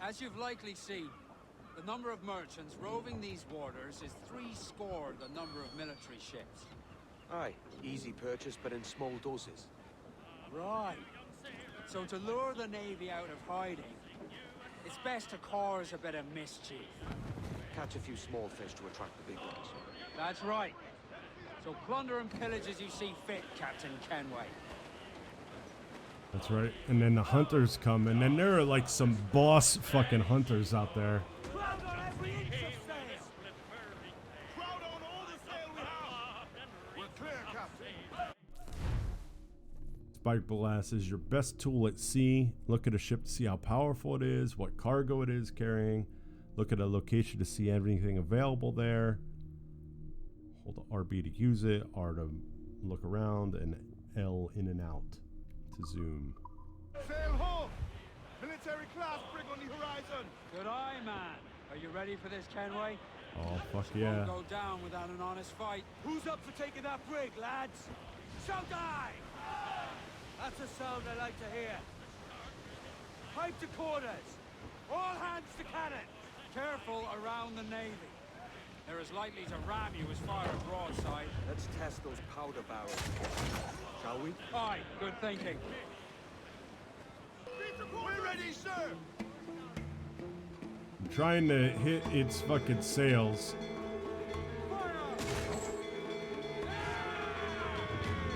As you've likely seen, the number of merchants roving these waters is 70 the number of military ships. Aye, easy purchase, but in small doses. Right. So to lure the Navy out of hiding, it's best to cause a bit of mischief. Catch a few small fish to attract the big ones. That's right. So plunder and pillage as you see fit, Captain Kenway. That's right. And then the hunters come, and then there are like some boss fucking hunters out there. Crowd on every inch of sail! Crowd on all the sail we have! We're clear, Captain. Spike blast is your best tool at sea. Look at a ship to see how powerful it is, what cargo it is carrying. Look at a location to see everything available there. Hold the RB to use it, R to look around, and L in and out to zoom. Sail ho! Military class brig on the horizon! Good eye, man. Are you ready for this, Kenway? Oh, fuck yeah. Won't go down without an honest fight. Who's up for taking that brig, lads? So die! That's a sound I like to hear. Pipe to quarters. All hands to cannon. Careful around the navy. They're as likely to ram you as fire a broadside. Let's test those powder barrels. Shall we? Aye, good thinking. We're ready, sir! I'm trying to hit its fucking sails.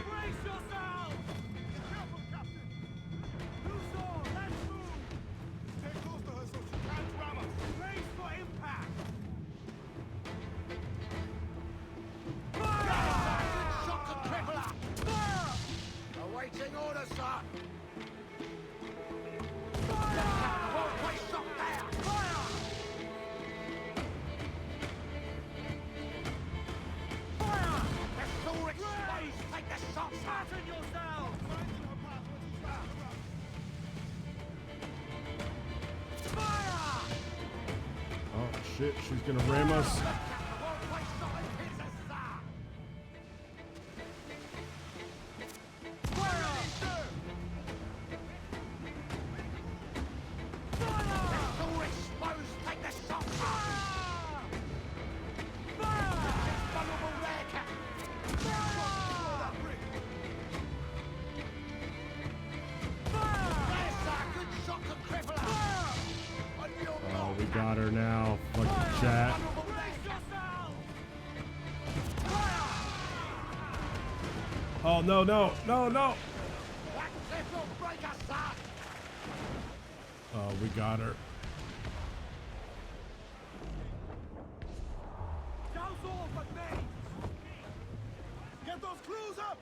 Brace yourselves! Careful, Captain! Loose all, let's move! Stay close to her so she can't ram us. Brace for impact! Fire! Shock and crippler! Fire! Awaiting orders, sir! Fire! Won't waste shot there! Fire! Fire! They're so exposed! Take the shots! Pattern yourselves! Fire! Oh shit, she's gonna ram us. Won't waste shot and pieces, sir! Fire! Fire! They're so exposed! Take the shots! Fire! Fire! It's vulnerable there, Captain! Fire! Fire! Good shot to cripple her! On your Oh, we got her now. Fucking chat. Brace yourself! Oh no, no, no, no. That cliff will break us, sir! Oh, we got her. Douse all but mains! Get those crews up!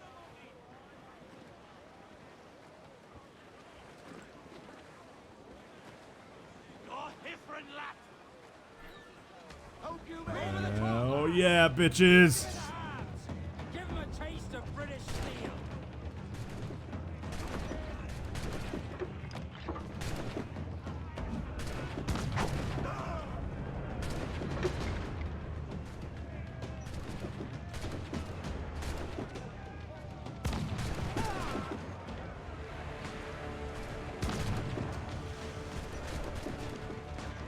You're different, lad! Hope you may Oh yeah, bitches. Give them a taste of British steel.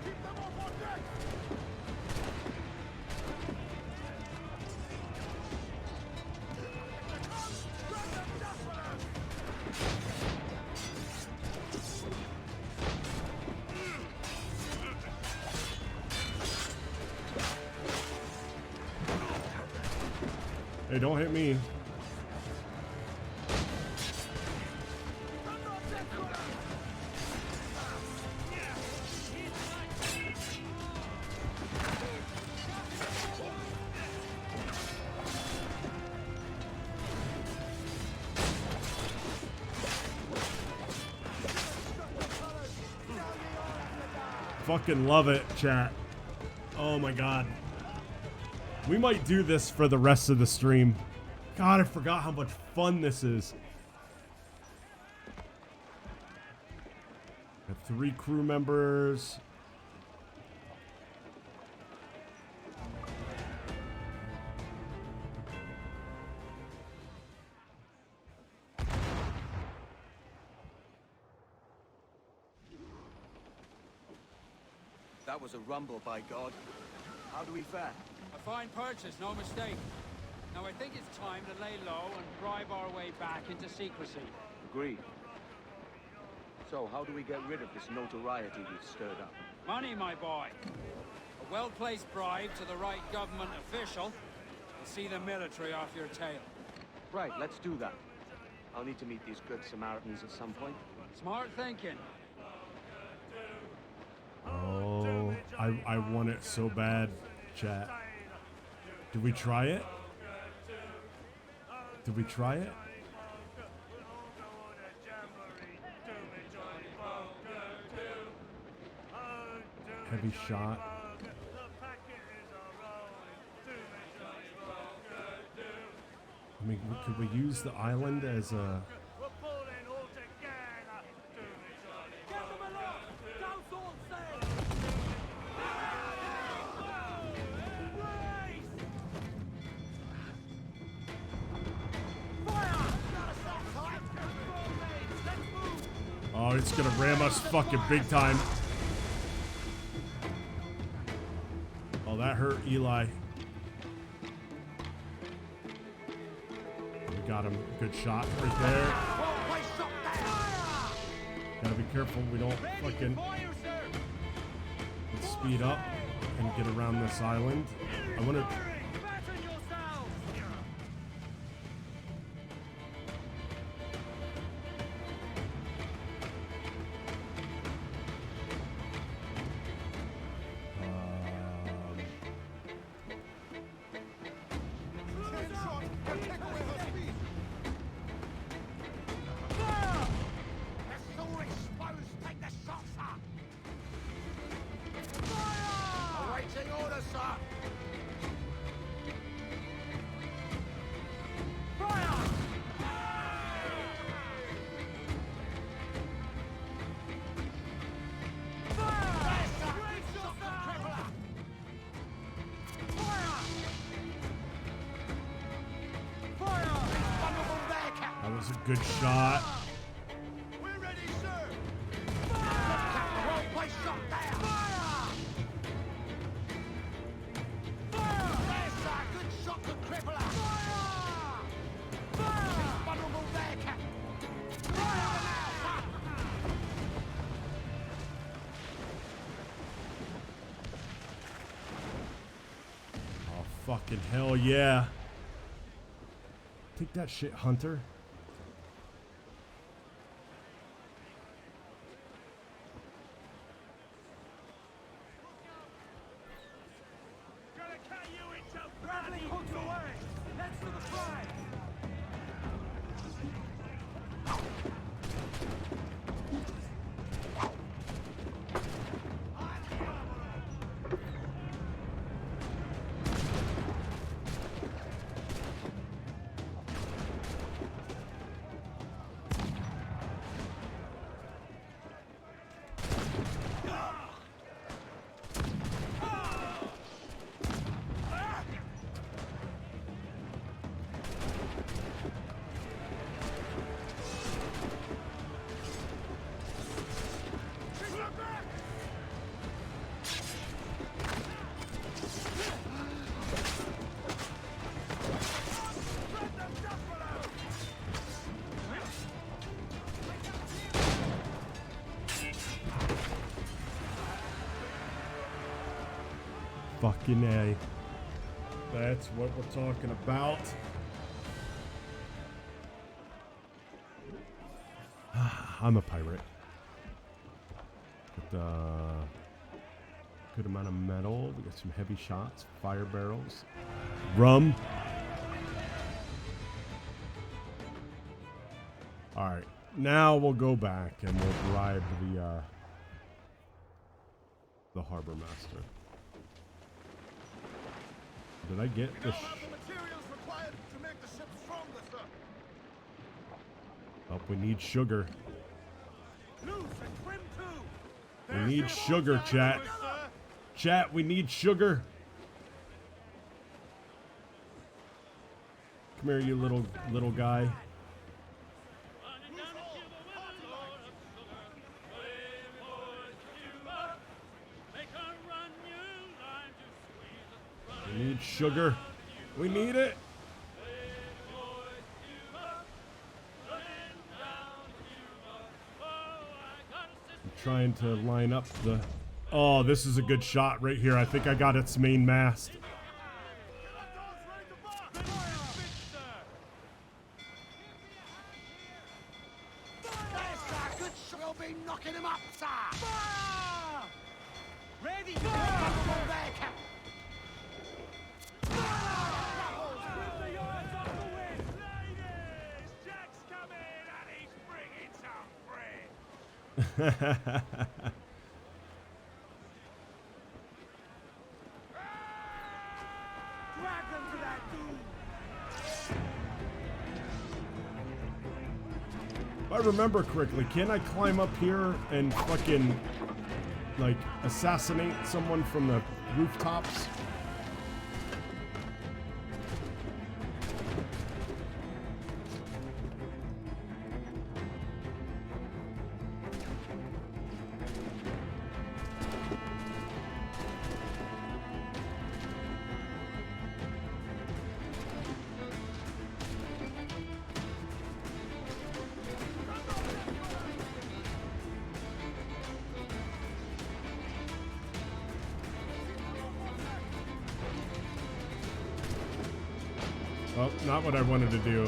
keep them off on deck! Grab them dusters! Hey, don't hit me. Fucking love it, chat. Oh my god. We might do this for the rest of the stream. God, I forgot how much fun this is. Have 3 crew members. That was a rumble, by God. How do we fare? A fine purchase, no mistake. Now I think it's time to lay low and bribe our way back into secrecy. Agreed. So, how do we get rid of this notoriety we've stirred up? Money, my boy. A well-placed bribe to the right government official will see the military off your tail. Right, let's do that. I'll need to meet these good Samaritans at some point. Smart thinking. Oh, I want it so bad, chat. Did we try it? Did we try it? Heavy shot. I mean, could we use the island as a... We're pulling all together! Get them aloft! Douse all sail! Oh, it's gonna ram us fucking big time. Oh, that hurt Eli. We got him. Good shot right there. Gotta be careful we don't fucking speed up and get around this island. I wanna... That was a good shot. We're ready, sir. Fire! Shot there. Fire! Fire! There's a good shot to cripple us. Fire! Fire! Vulnerable there, Captain. Fire now, Oh, fucking hell yeah. Take that shit, Hunter. Bradley hooks away. Let's to the flag. Fucking A. That's what we're talking about. I'm a pirate. With good amount of metal. We got some heavy shots, fire barrels, rum. All right, now we'll go back and we'll bribe the harbor master. Did I get the? Materials required to make the ship stronger, sir. Oh, we need sugar. Loose and trim too. We need sugar, chat. Chat, we need sugar. Come here, you little guy. We need sugar. We need it. I'm trying to line up the... Oh, this is a good shot right here. I think I got its main mast. We'll be knocking him up, sir. Fire! Ready? Fire! There, Captain. If I remember correctly, can I climb up here and fucking, like, assassinate someone from the rooftops? Oh, not what I wanted to do.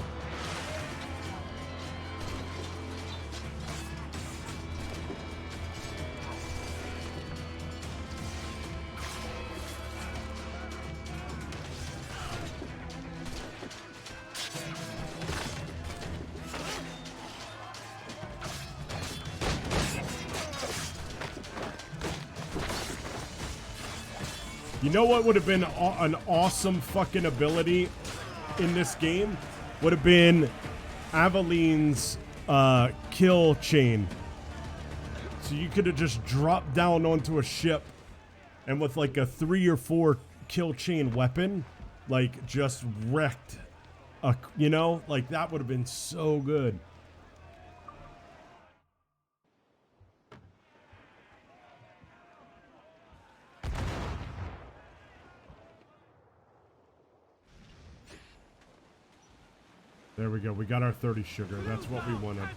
You know what would have been an awesome fucking ability in this game? Would have been Aveline's kill chain. So you could have just dropped down onto a ship and with like a 3 or 4 kill chain weapon, like just wrecked you know, like that would have been so good. There we go. We got our 30 sugar. That's what we wanted.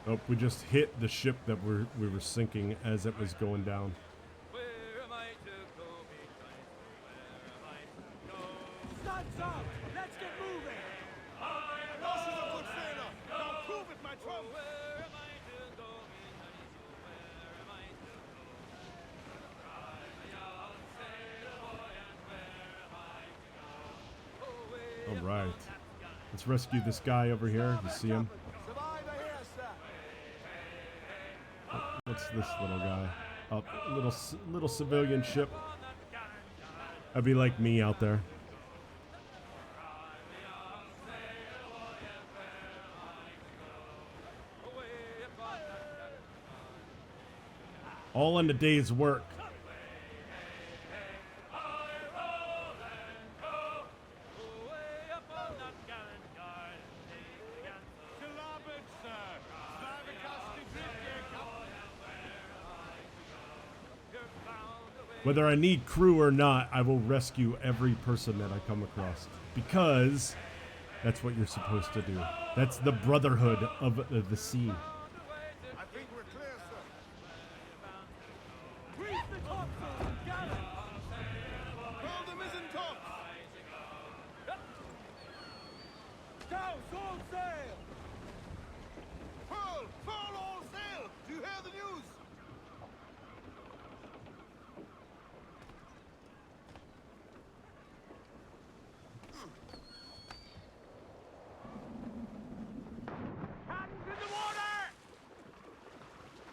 Oh, we just hit the ship that we were sinking as it was going down. Stands up! Let's get moving! This is a good sailor! Now prove it, my trump! All right. Let's rescue this guy over here. You see him? Oh, what's this little guy? Oh, little civilian ship. That'd be like me out there. All in a day's work. Whether I need crew or not, I will rescue every person that I come across. Because that's what you're supposed to do. That's the brotherhood of the sea. I think we're clear, sir. Grease the topsail, gallant! Roll the mizzen top! Douse all sail! Furl all sail! Do you hear the news?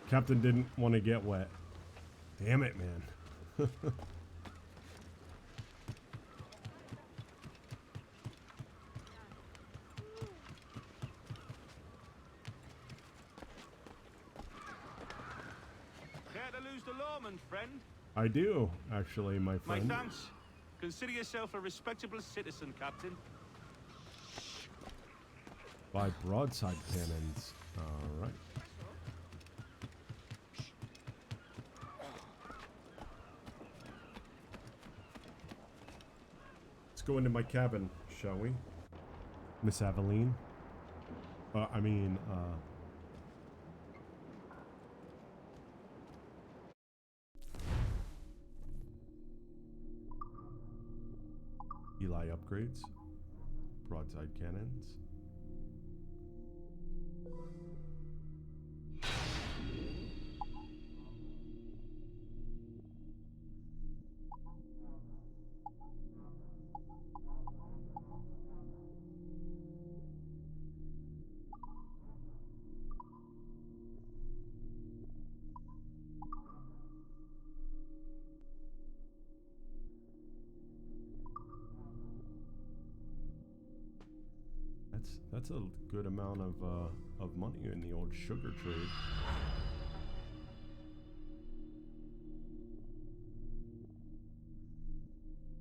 Captain didn't want to get wet. Damn it, man. Care to lose the lawman, friend? I do, actually, my My friend. thanks. Consider yourself a respectable citizen, Captain. By broadside cannons. All right. Let's go into my cabin, shall we? Miss Aveline? Eli upgrades. Broadside cannons. That's a good amount of money in the old sugar trade.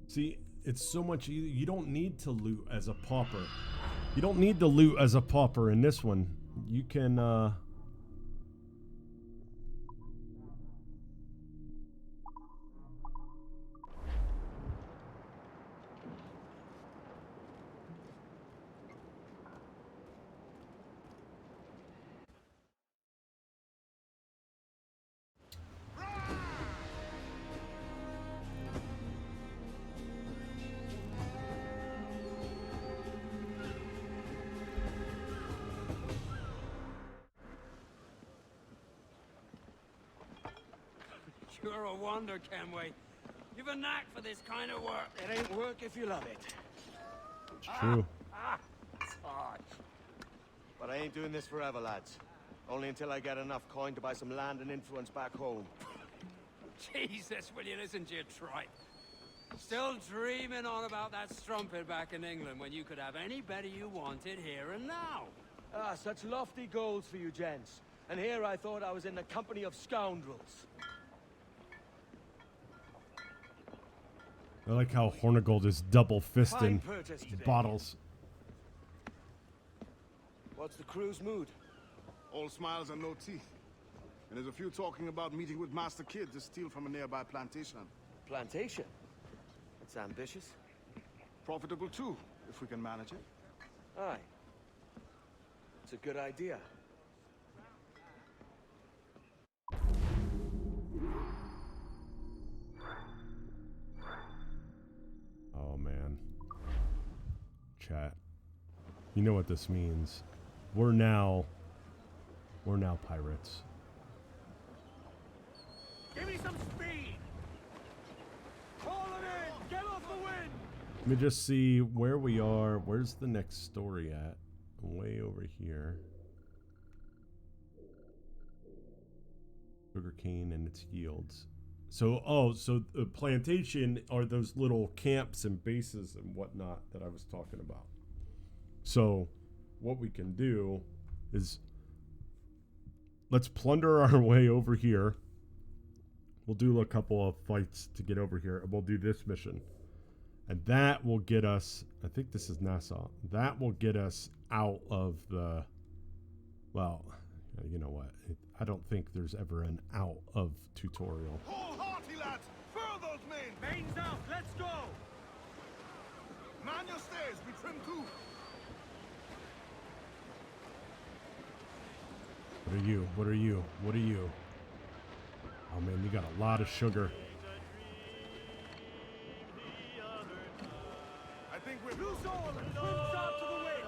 See, it's so much easier. You don't need to loot as a pauper. You don't need to loot as a pauper in this one. You can You're a wonder, Kenway. You've a knack for this kind of work. It ain't work if you love it. It's true. It's hard. But I ain't doing this forever, lads. Only until I get enough coin to buy some land and influence back home. Jesus, will you listen to your tripe? Still dreaming on about that strumpet back in England when you could have any better you wanted here and now. Ah, such lofty goals for you gents. And here I thought I was in the company of scoundrels. I like how Hornigold is double fisting Fine purchase today. bottles. What's the crew's mood? All smiles and no teeth. And there's a few talking about meeting with Master Kid to steal from a nearby plantation. Plantation? It's ambitious. Profitable too, if we can manage it. Aye. It's a good idea. Oh man. Chat. You know what this means. We're now pirates. Give me some speed! Haul it in! Get off the wind! Let me just see where we are. Where's the next story at? Way over here. Sugarcane and its yields. So, so the plantation are those little camps and bases and whatnot that I was talking about. So, what we can do is let's plunder our way over here. We'll do a couple of fights to get over here, and we'll do this mission. And that will get us, I think this is Nassau, that will get us out of the, well, you know what, I don't think there's ever an out of tutorial. Hold hearty, lads! Furl those men! Mains out! Let's go! Man your stairs, we trim too! What are you? What are you? What are you? Oh man, you got a lot of sugar. I think we're... Loose all and twins out to the wind!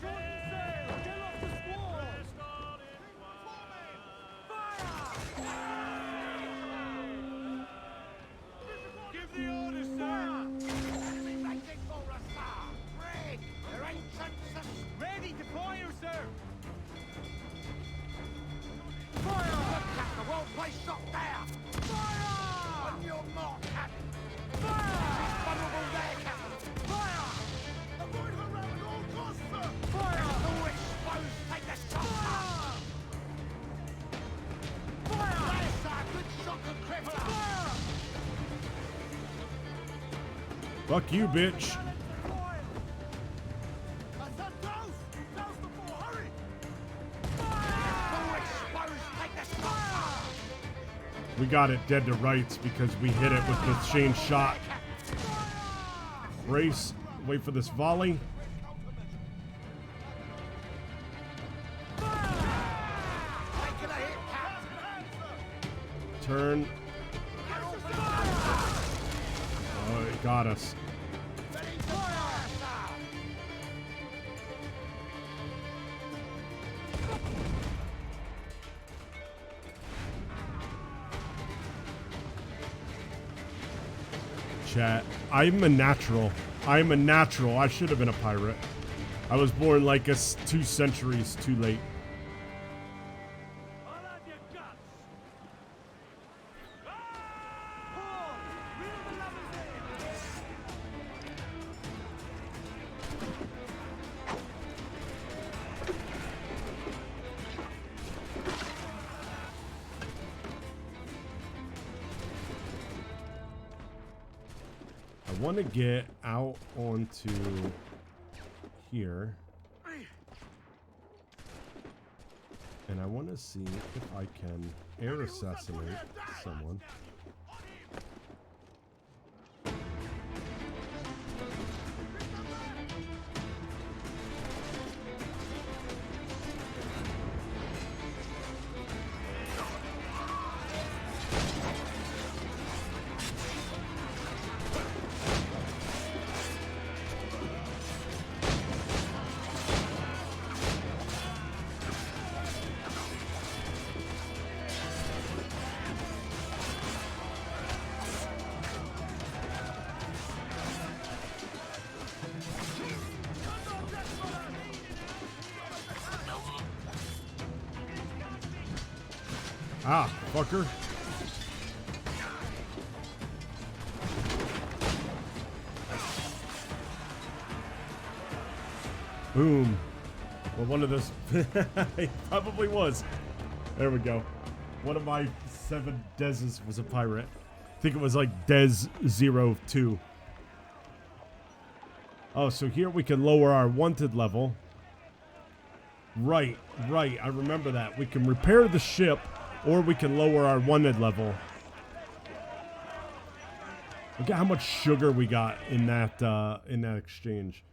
Shorten sail! Get off the squall! Give the order, sir! Ready, deploy sir! Fire! The world place shot there! Fire! On your mark, Captain! Fire! She's vulnerable there, Captain! Fire! Avoid her round at all costs, sir! Fire! All exposed, take the shot! Fire! Fire! Yes, sir! Good shot could cripple her! Fire! Fuck you, bitch. We got it dead to rights because we hit it with the chain shot. Brace, wait for this volley. Turn. Oh, it got us. Chat. I'm a natural. I'm a natural. I should have been a pirate. I was born like 2 centuries too late. I'll have your guts! Paul! Reel the lovers in! I want to get out onto here. And I want to see if I can air assassinate someone. Ah, fucker. Boom. Well, one of those... It probably was. There we go. One of my 7 Dez's was a pirate. I think it was like Dez 02. Oh, so here we can lower our wanted level. Right. I remember that. We can repair the ship, or we can lower our wanted level. Look at how much sugar we got in that exchange.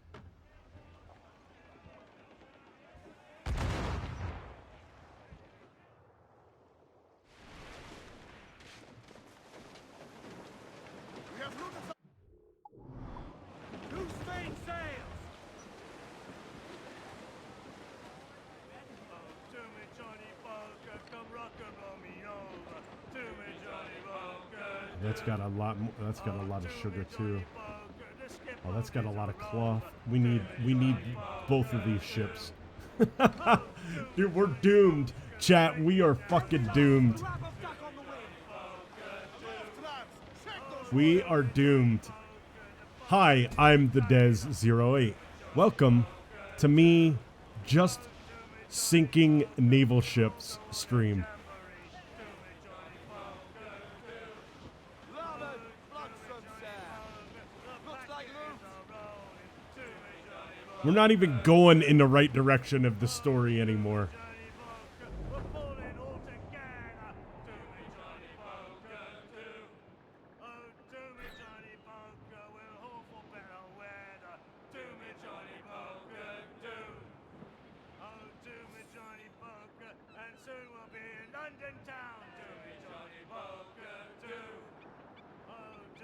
That's got a lot of sugar too. Oh, that's got a lot of cloth. We need both of these ships. Dude, we're doomed. Chat, we are fucking doomed. We are doomed. Hi, I'm the Dez08. Welcome to me just sinking naval ships stream. We're not even going in the right direction of the story anymore.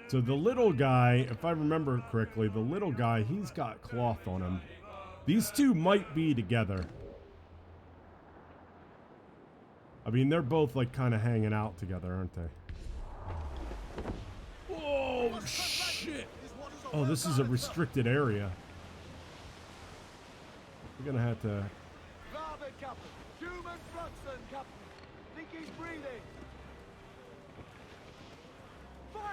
So the little guy, if I remember correctly, the little guy, he's got cloth on him. These two might be together. I mean, they're both like kind of hanging out together, aren't they? Oh, shit. Oh, this is a restricted area. We're gonna have to... Human Fluxon, Captain. Think he's breathing. Fire!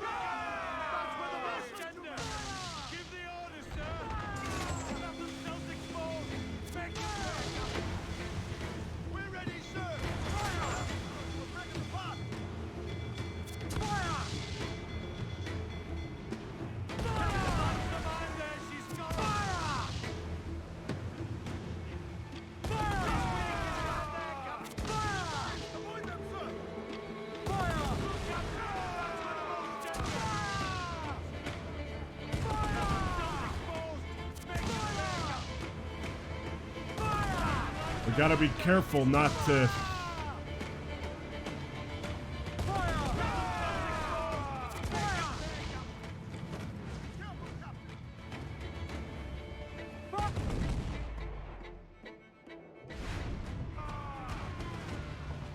That's where the rest give the order, sir! Have the cells exposed! Make it work, Captain! We're ready, sir! Fire! We're bringing the pot! Fire! Fire! There, she's gone! Fire! Fire! Fire! Avoid them, sir! Fire! We gotta be careful not to...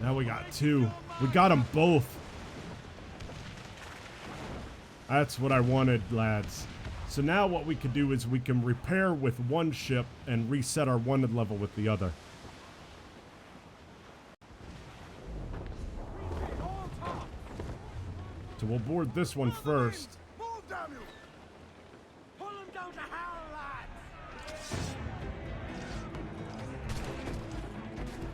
Now we got 2. We got them both. That's what I wanted, lads. So now what we can do is we can repair with one ship and reset our wanted level with the other. So we'll board this one first. Move, damn you! Pull him down to hell, lads!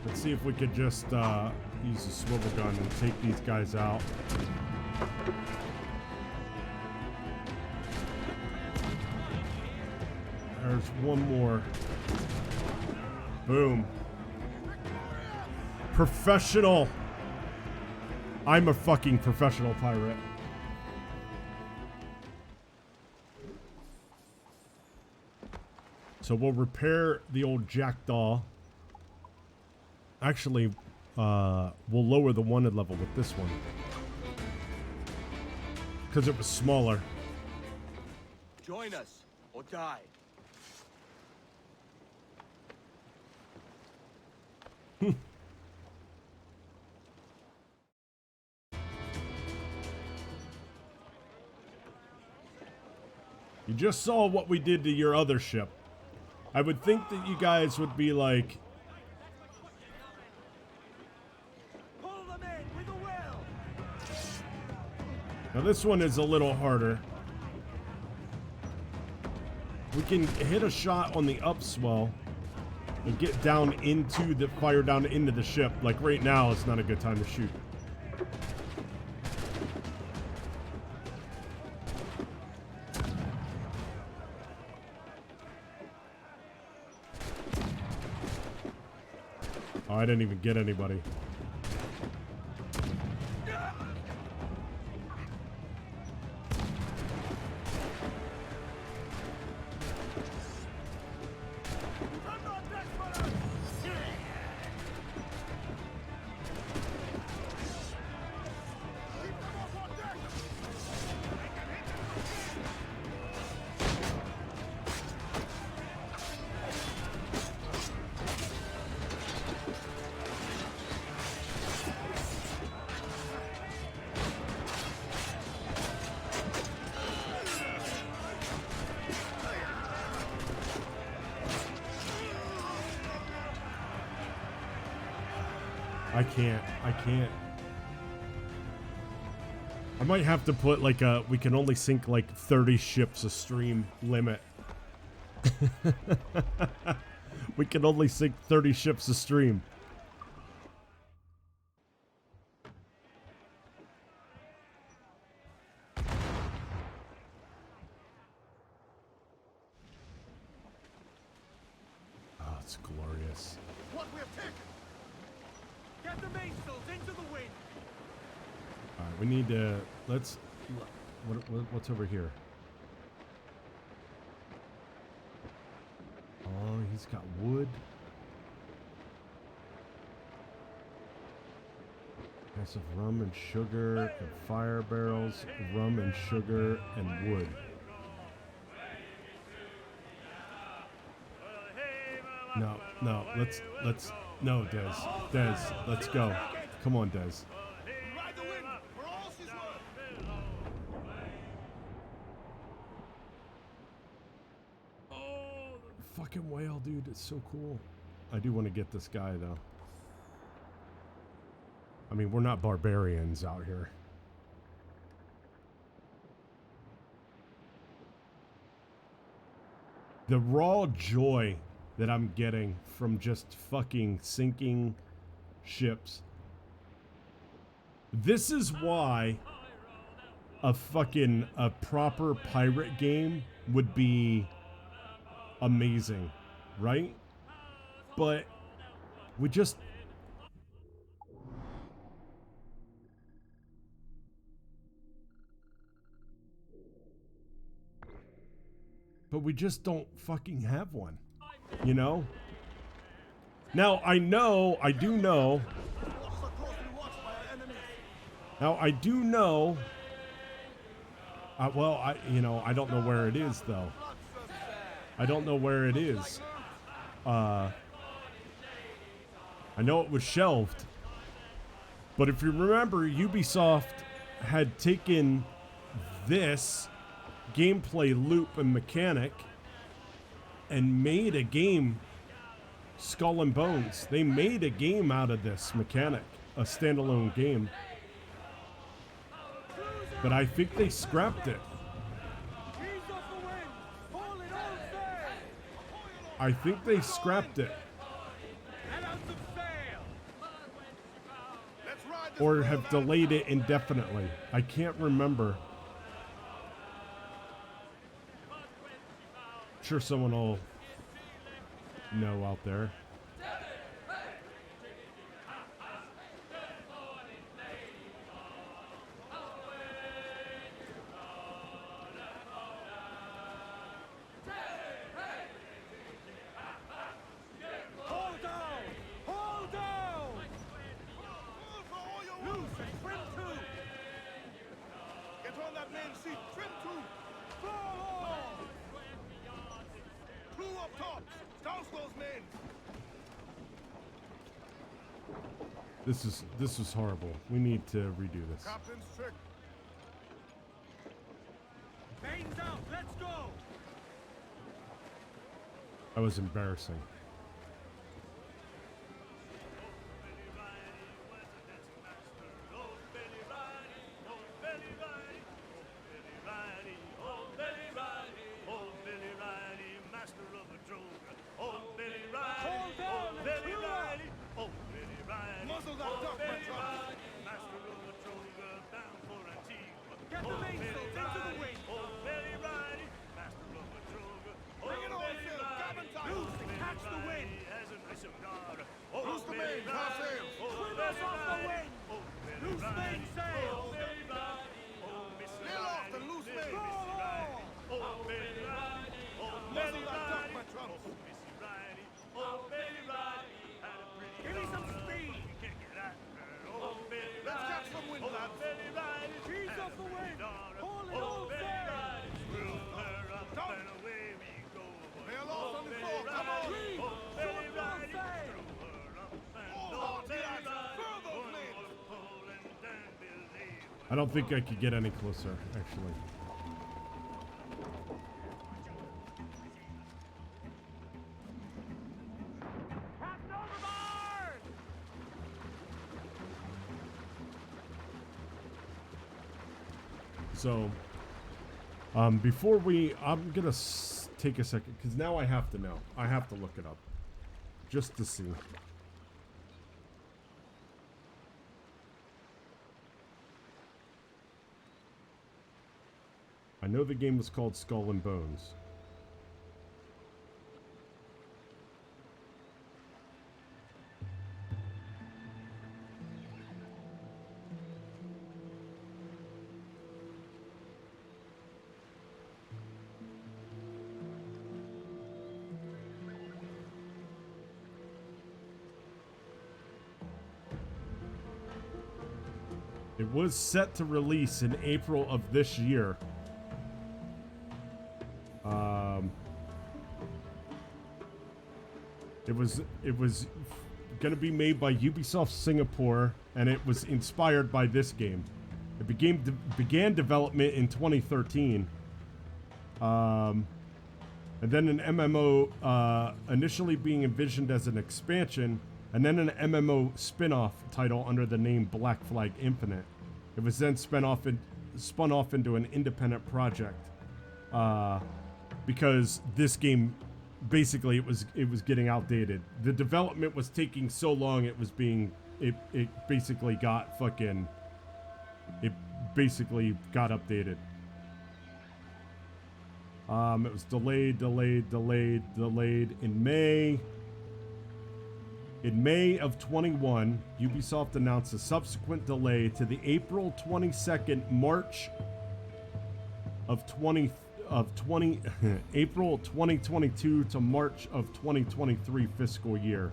Let's see if we could just use a swivel gun and take these guys out. There's one more. Boom. Professional. I'm a fucking professional pirate. So we'll repair the old Jackdaw. Actually, we'll lower the wanted level with this one. Because it was smaller. Join us, or die. You just saw what we did to your other ship. I would think that you guys would be like, Come in with a will. Now this one is a little harder. We can hit a shot on the upswell and get down into the fire down into the ship. Like right now, it's not a good time to shoot. Oh, I didn't even get anybody. I can't. I might have to put like a, we can only sink like 30 ships a stream limit. We can only sink 30 ships a stream. Oh, it's glorious. What we have taken. Get the mainsails into the wind. All right, we need to, let's, what's over here? Oh, he's got wood. Cask of rum and sugar and fire barrels, rum and sugar and wood. No, let's, no, Des, let's go. Come on, Des. Ride the wind for all she's worth. Oh, the fucking whale, dude, it's so cool. I do want to get this guy, though. I mean, we're not barbarians out here. The raw joy that I'm getting from just fucking sinking ships. This is why a proper pirate game would be amazing, right? But we just, don't fucking have one, you know? Now, I do know. Now, I do know. Well, I don't know where it is, though. I don't know where it is. I know it was shelved. But if you remember, Ubisoft had taken this gameplay loop and mechanic and made a game, Skull and Bones. They made a game out of this mechanic, a standalone game. But I think they scrapped it. I think they scrapped it. Or have delayed it indefinitely. I can't remember. Sure someone will know out there. Hold down! Hold down! Loose and trim to! Get on that main seat, trim to! Fall on! Two up top! Douse those men! This is horrible. We need to redo this. Captain's trick. Mains out, let's go! That was embarrassing. I don't think I could get any closer, actually. So, before I'm gonna take a second, because now I have to know. I have to look it up. Just to see. I know the game was called Skull and Bones. It was set to release in April of this year. It was going to be made by Ubisoft Singapore, and it was inspired by this game. It began development in 2013. And then an MMO initially being envisioned as an expansion, and then an MMO spin-off title under the name Black Flag Infinite. It was then spun off into an independent project because this game, basically, it was getting outdated. The development was taking so long, it basically got updated. It was delayed in May. In May of 21, Ubisoft announced a subsequent delay to the April 22nd, March of April 2022 to March of 2023 fiscal year.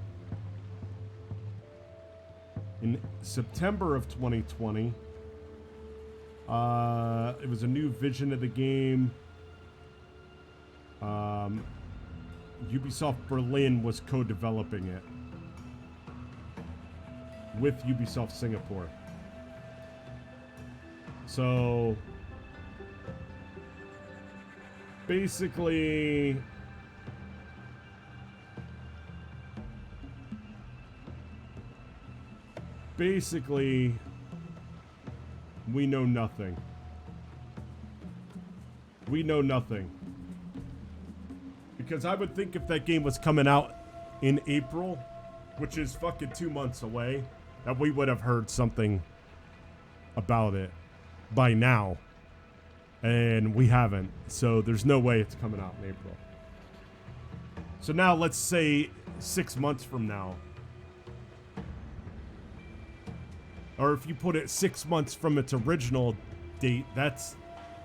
In September of 2020, it was a new vision of the game. Ubisoft Berlin was co-developing it with Ubisoft Singapore. So basically we know nothing. We know nothing. Because I would think if that game was coming out in April, which is fucking 2 months away, that we would have heard something about it by now. And we haven't. So there's no way it's coming out in April. So now let's say 6 months from now. Or if you put it 6 months from its original date, that's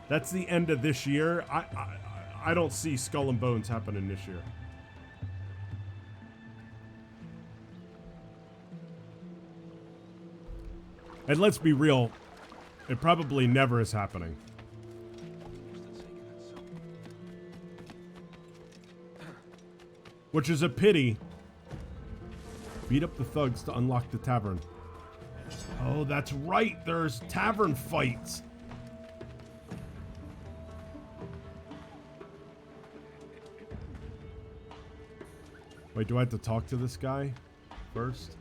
the end of this year. I don't see Skull and Bones happening this year. And let's be real, it probably never is happening. Which is a pity. Beat up the thugs to unlock the tavern. Oh, that's right, there's tavern fights. Wait, do I have to talk to this guy first?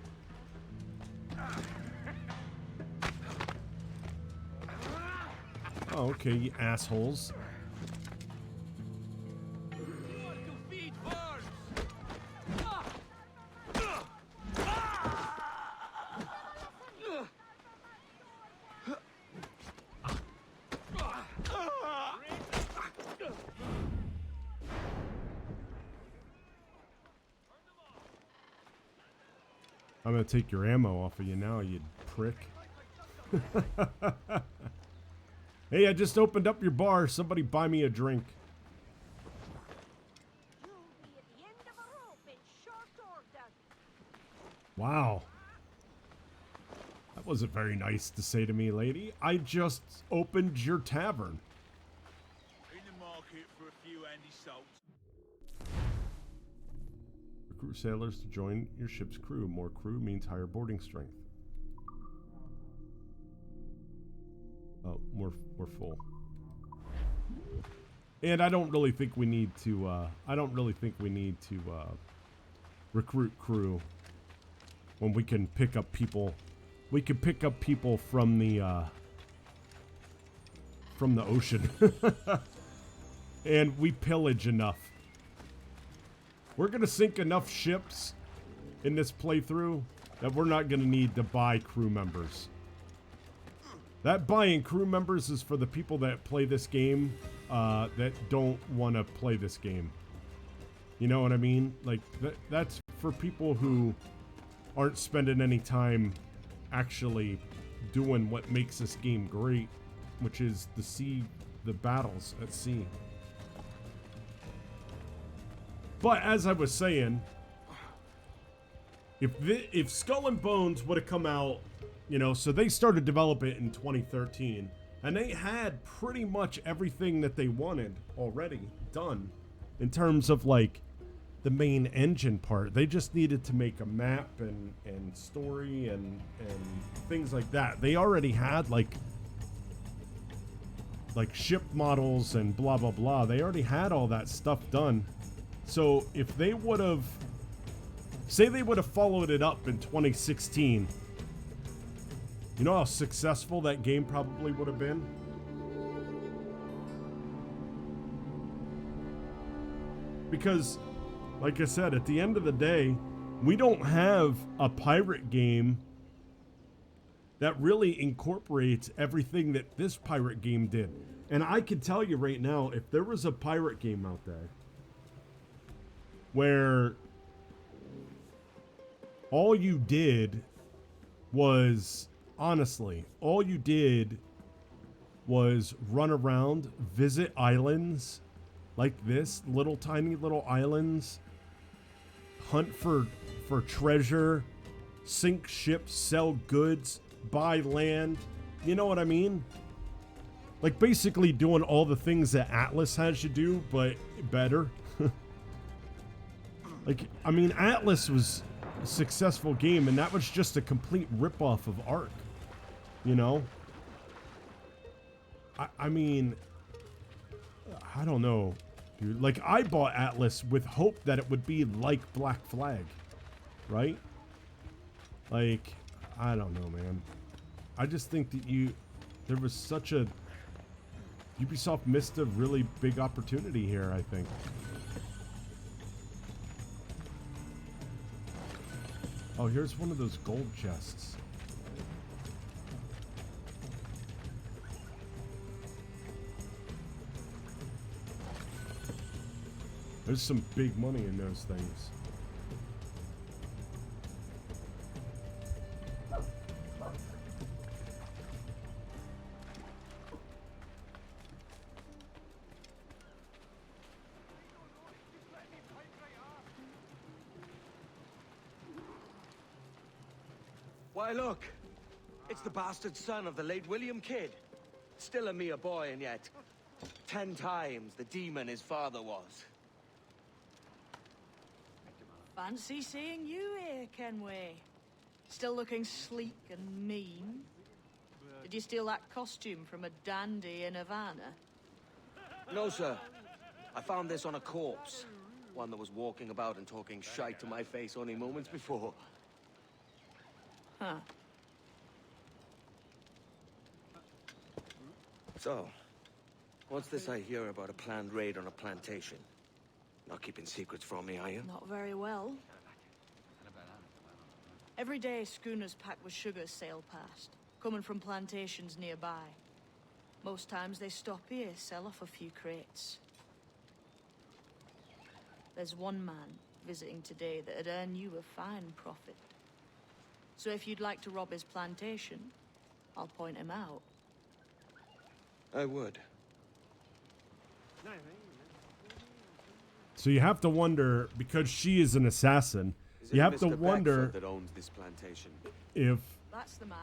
Oh, okay, you assholes. I'm gonna take your ammo off of you now, you prick. Hey, I just opened up your bar. Somebody buy me a drink. You'll be at the end of a rope in short order. Wow. That wasn't very nice to say to me, lady. I just opened your tavern. In the market for a few handy salts. Recruit sailors to join your ship's crew. More crew means higher boarding strength. we're full. And I don't really think we need to. Recruit crew when we can pick up people. We can pick up people from the ocean, and we pillage enough. We're gonna sink enough ships in this playthrough that we're not gonna need to buy crew members. That buying crew members is for the people that play this game that don't want to play this game. You know what I mean? Like, that's for people who aren't spending any time actually doing what makes this game great, which is the battles at sea. But as I was saying, if Skull and Bones would have come out, you know, so they started developing it in 2013, and they had pretty much everything that they wanted already done in terms of, like, the main engine part. They just needed to make a map and story and things like that. They already had like ship models and blah blah blah. They already had all that stuff done. So if they would have, say they would have followed it up in 2016, you know how successful that game probably would have been? Because, like I said, at the end of the day, we don't have a pirate game that really incorporates everything that this pirate game did. And I can tell you right now, if there was a pirate game out there where all you did was, honestly, all you did was run around, visit islands like this, little tiny little islands, hunt for treasure, sink ships, sell goods, buy land. You know what I mean? Like, basically doing all the things that Atlas has you do, but better. Like, I mean, Atlas was a successful game, and that was just a complete ripoff of Ark. You know? I mean, I don't know, dude. Like, I bought Atlas with hope that it would be like Black Flag, right? Like, I don't know, man. I just think that there was such a, Ubisoft missed a really big opportunity here, I think. Oh, here's one of those gold chests. There's some big money in those things. Why, look. It's the bastard son of the late William Kidd. Still a mere boy, and yet 10 times the demon his father was. Fancy seeing you here, Kenway. Still looking sleek and mean. Did you steal that costume from a dandy in Havana? No, sir. I found this on a corpse. One that was walking about and talking shite to my face only moments before. Huh. So, what's this I hear about a planned raid on a plantation? Not keeping secrets from me, are you? Not very well. Every day, schooners packed with sugar sail past, coming from plantations nearby. Most times they stop here, sell off a few crates. There's one man visiting today that'd earn you a fine profit. So if you'd like to rob his plantation, I'll point him out. I would. So you have to wonder, because she is an assassin, you have to wonder that owns this plantation. if That's the man.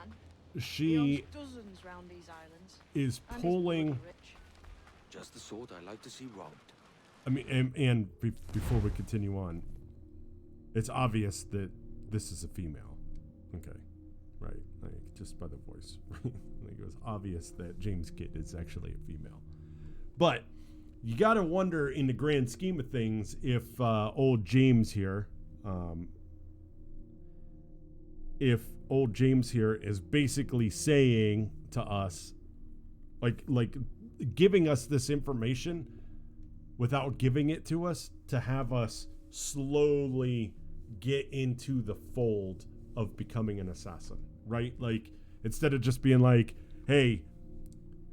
she Dozens round these islands. is And he's pulling. bloody rich. Just the sort I like to see robbed. I mean, before we continue on, it's obvious that this is a female. Okay. right? Like just by the voice, right? Like it was obvious that James Kidd is actually a female. But you got to wonder, in the grand scheme of things, if old James here, is basically saying to us, like giving us this information without giving it to us, to have us slowly get into the fold of becoming an assassin, right? Like, instead of just being like, hey,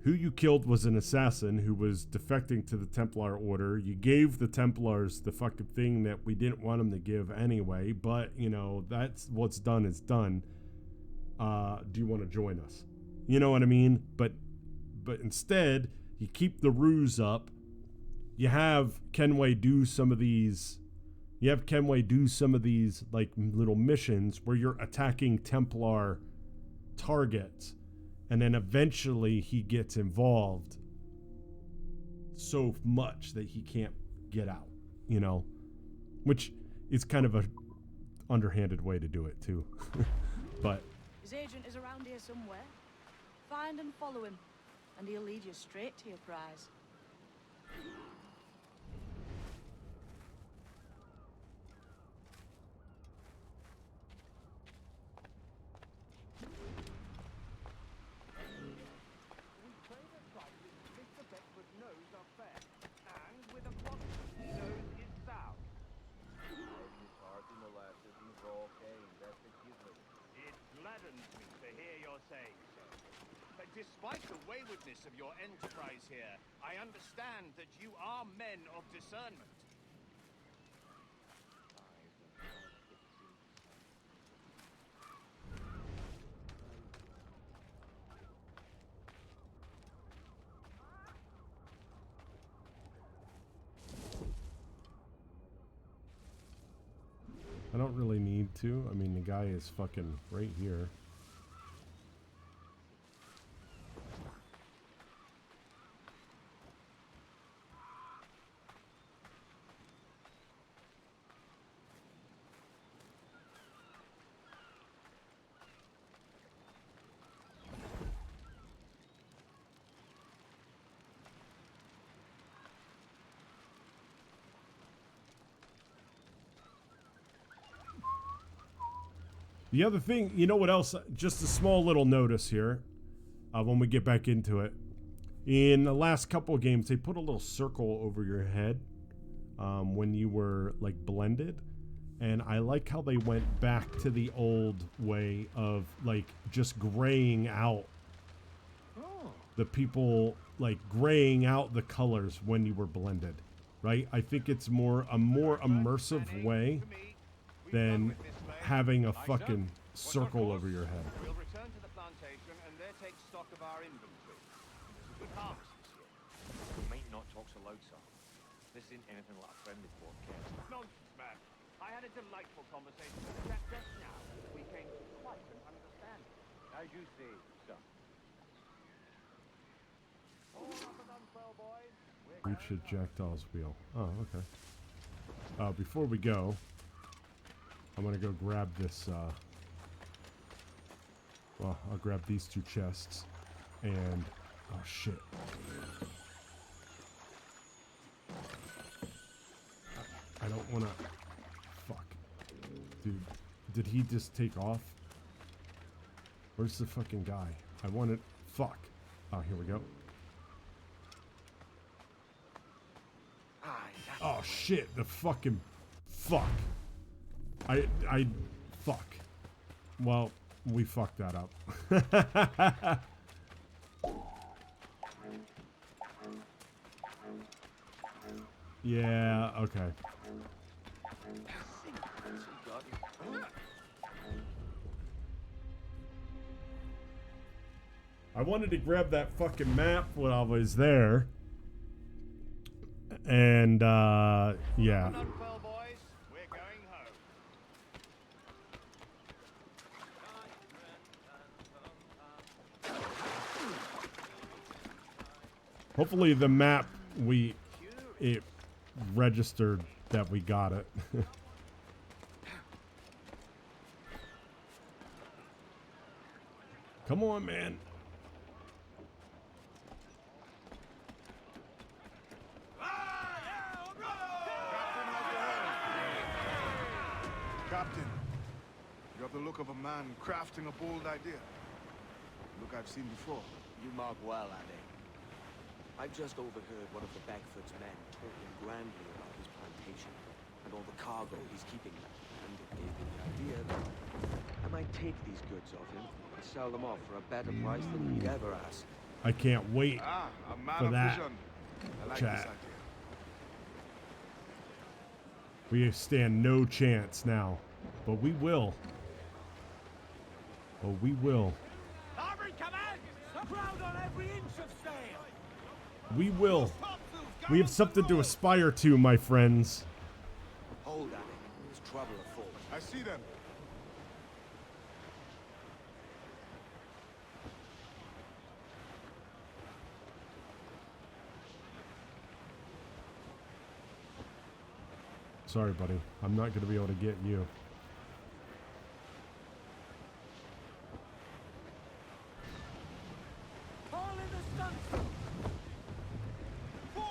who you killed was an assassin who was defecting to the Templar Order. You gave the Templars the fucking thing that we didn't want them to give anyway, but, you know, that's what's done is done. Do you want to join us? You know what I mean? But instead, you keep the ruse up. You have Kenway do some of these... like, little missions where you're attacking Templar targets. And then eventually he gets involved so much that he can't get out, you know? Which is kind of a underhanded way to do it, too. But... His agent is around here somewhere. Find and follow him, and he'll lead you straight to your prize. Despite the waywardness of your enterprise here, I understand that you are men of discernment. I don't really need to. I mean, the guy is fucking right here. The other thing, you know what else? Just a small little notice here when we get back into it. In the last couple of games, they put a little circle over your head when you were, like, blended. And I like how they went back to the old way of, like, just graying out the people, like, graying out the colors when you were blended, right? I think it's a more immersive way than having a fucking circle over your head. We'll return to the plantation and there take stock of our inventory. Good harvest this year. You might not talk so loud, sir. This isn't anything like a friendly podcast. Nonsense, man. I had a delightful conversation with the chap just now. We came to quite an understanding. As you say, sir. Reach a Jackdaw's wheel. Oh, okay. Before we go, I'm gonna go grab this, well, I'll grab these two chests, and, oh shit. I don't wanna, fuck. Dude, did he just take off? Where's the fucking guy? I wanted, fuck. Oh, here we go. Oh shit, the fucking, fuck. Fuck. Well, we fucked that up. Yeah, okay. I wanted to grab that fucking map when I was there. And, yeah. Hopefully the map, it registered that we got it. Come on, man. Captain, you have the look of a man crafting a bold idea. Look I've seen before. You mark well, Addy. I've just overheard one of the Beckford's men talking grandly about his plantation and all the cargo he's keeping there. And it gave me the idea that I might take these goods off him and sell them off for a better price than he'd ever ask. I can't wait A man for of that. vision. I like Chat. this idea. We stand no chance now, but we will. But we will. Armory command! Proud on every inch of sail! We will. We have something to aspire to, my friends. Hold, Addy. There's trouble afoot. I see them. Sorry, buddy. I'm not going to be able to get you. All in the stunsail! 4!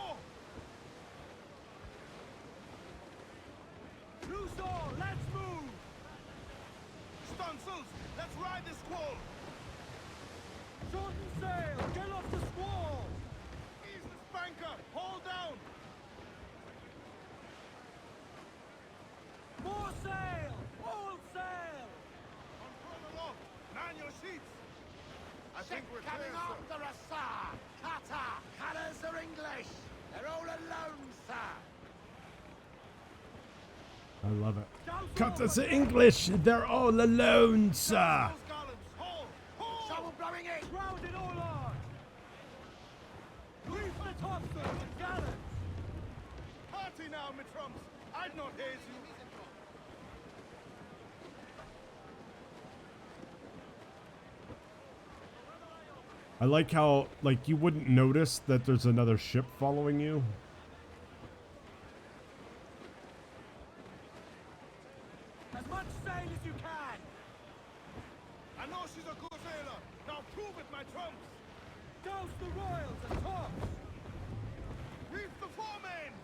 Loose all, let's move! Stunsails, let's ride this squall. Shorten sail, get off the squall! Ease the spanker, hold down. More sail! All sail! Control aloft, man your sheets. I think we're clear, coming sir. after us, sir! Cutter! Cutters are English! They're all alone, sir! I love it. Cut us English. They're all alone, sir. Those gallants, haul, haul. Shovel blowing in! Round it all on! Reef the topsail and gallants! Party now, my trumps. I'd not haze you. I like how, like, you wouldn't notice that there's another ship following you. As much sail as you can! I know she's a good sailor. Now prove it, my trumps. Douse the royals and tops! Reef the foremains.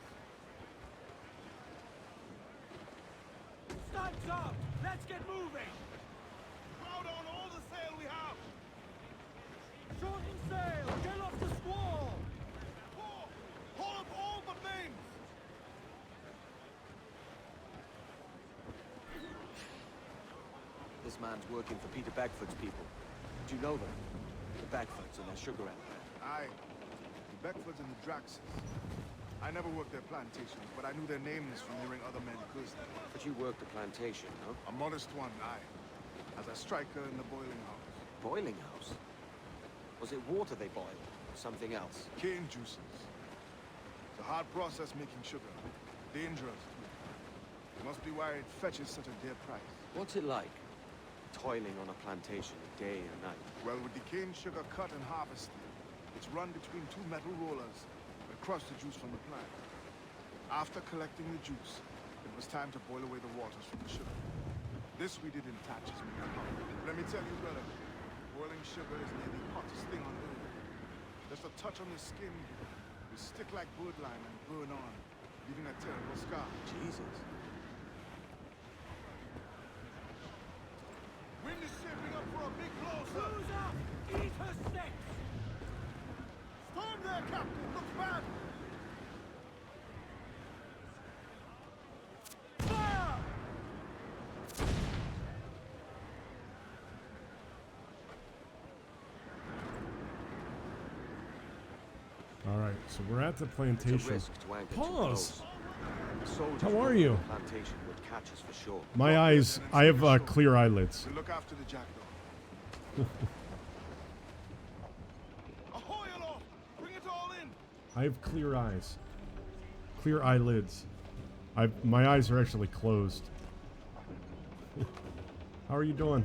Stunts up! Let's get moving! Crowd on all the sail we have. Shorten sail! Get off the squall! Haul, haul up all but names. This man's working for Peter Beckford's people. Do you know them? The Beckfords and their sugar empire. Aye, the Beckfords and the Draxes. I never worked their plantations, but I knew their names from hearing other men curse them. But you worked the plantation, no? A modest one, aye. As a striker in the boiling house. Boiling house? Was it water they boiled? Or something else? Cane juices. It's a hard process making sugar. Dangerous, too. You must be why it fetches such a dear price. What's it like? Toiling on a plantation day and night. Well, with the cane sugar cut and harvested, it's run between two metal rollers that crush the juice from the plant. After collecting the juice, it was time to boil away the waters from the sugar. This we did in tatches, Let me tell you, brother, boiling sugar is near the hottest thing on earth. Just a touch on the skin will stick like birdlime and burn on, leaving a terrible scar. Jesus. Wind is shaping up for a big blow, sir. Cruise up! Eat her six! Storm there, Captain! Looks bad! Fire! All right, so we're at the It's a plantation. risk to anchor too Pause. close. Soldiers How are working you? on the plantation would catch us for sure. My eyes, I have clear eyelids. We look after the jackdaw. Ahoy aloft! Bring it all in! I have clear eyes. Clear eyelids. My eyes are actually closed. How are you doing?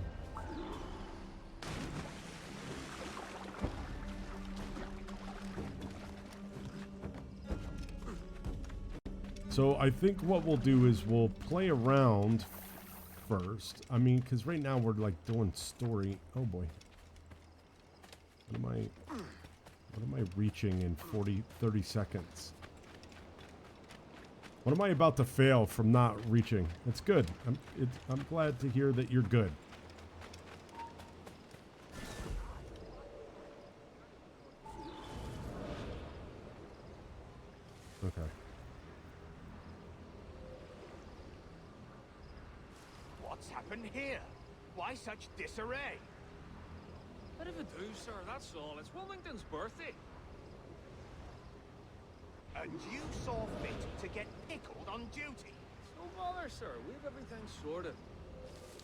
So I think what we'll do is we'll play around first. I mean, because right now we're like doing story. Oh boy. What am I reaching in 30 seconds? What am I about to fail from not reaching? It's good. I'm glad to hear that you're good. Okay. What's happened here? Why such disarray? Bit of a do, sir, that's all. It's Wilmington's birthday. And you saw fit to get pickled on duty? No bother, sir. We have everything sorted.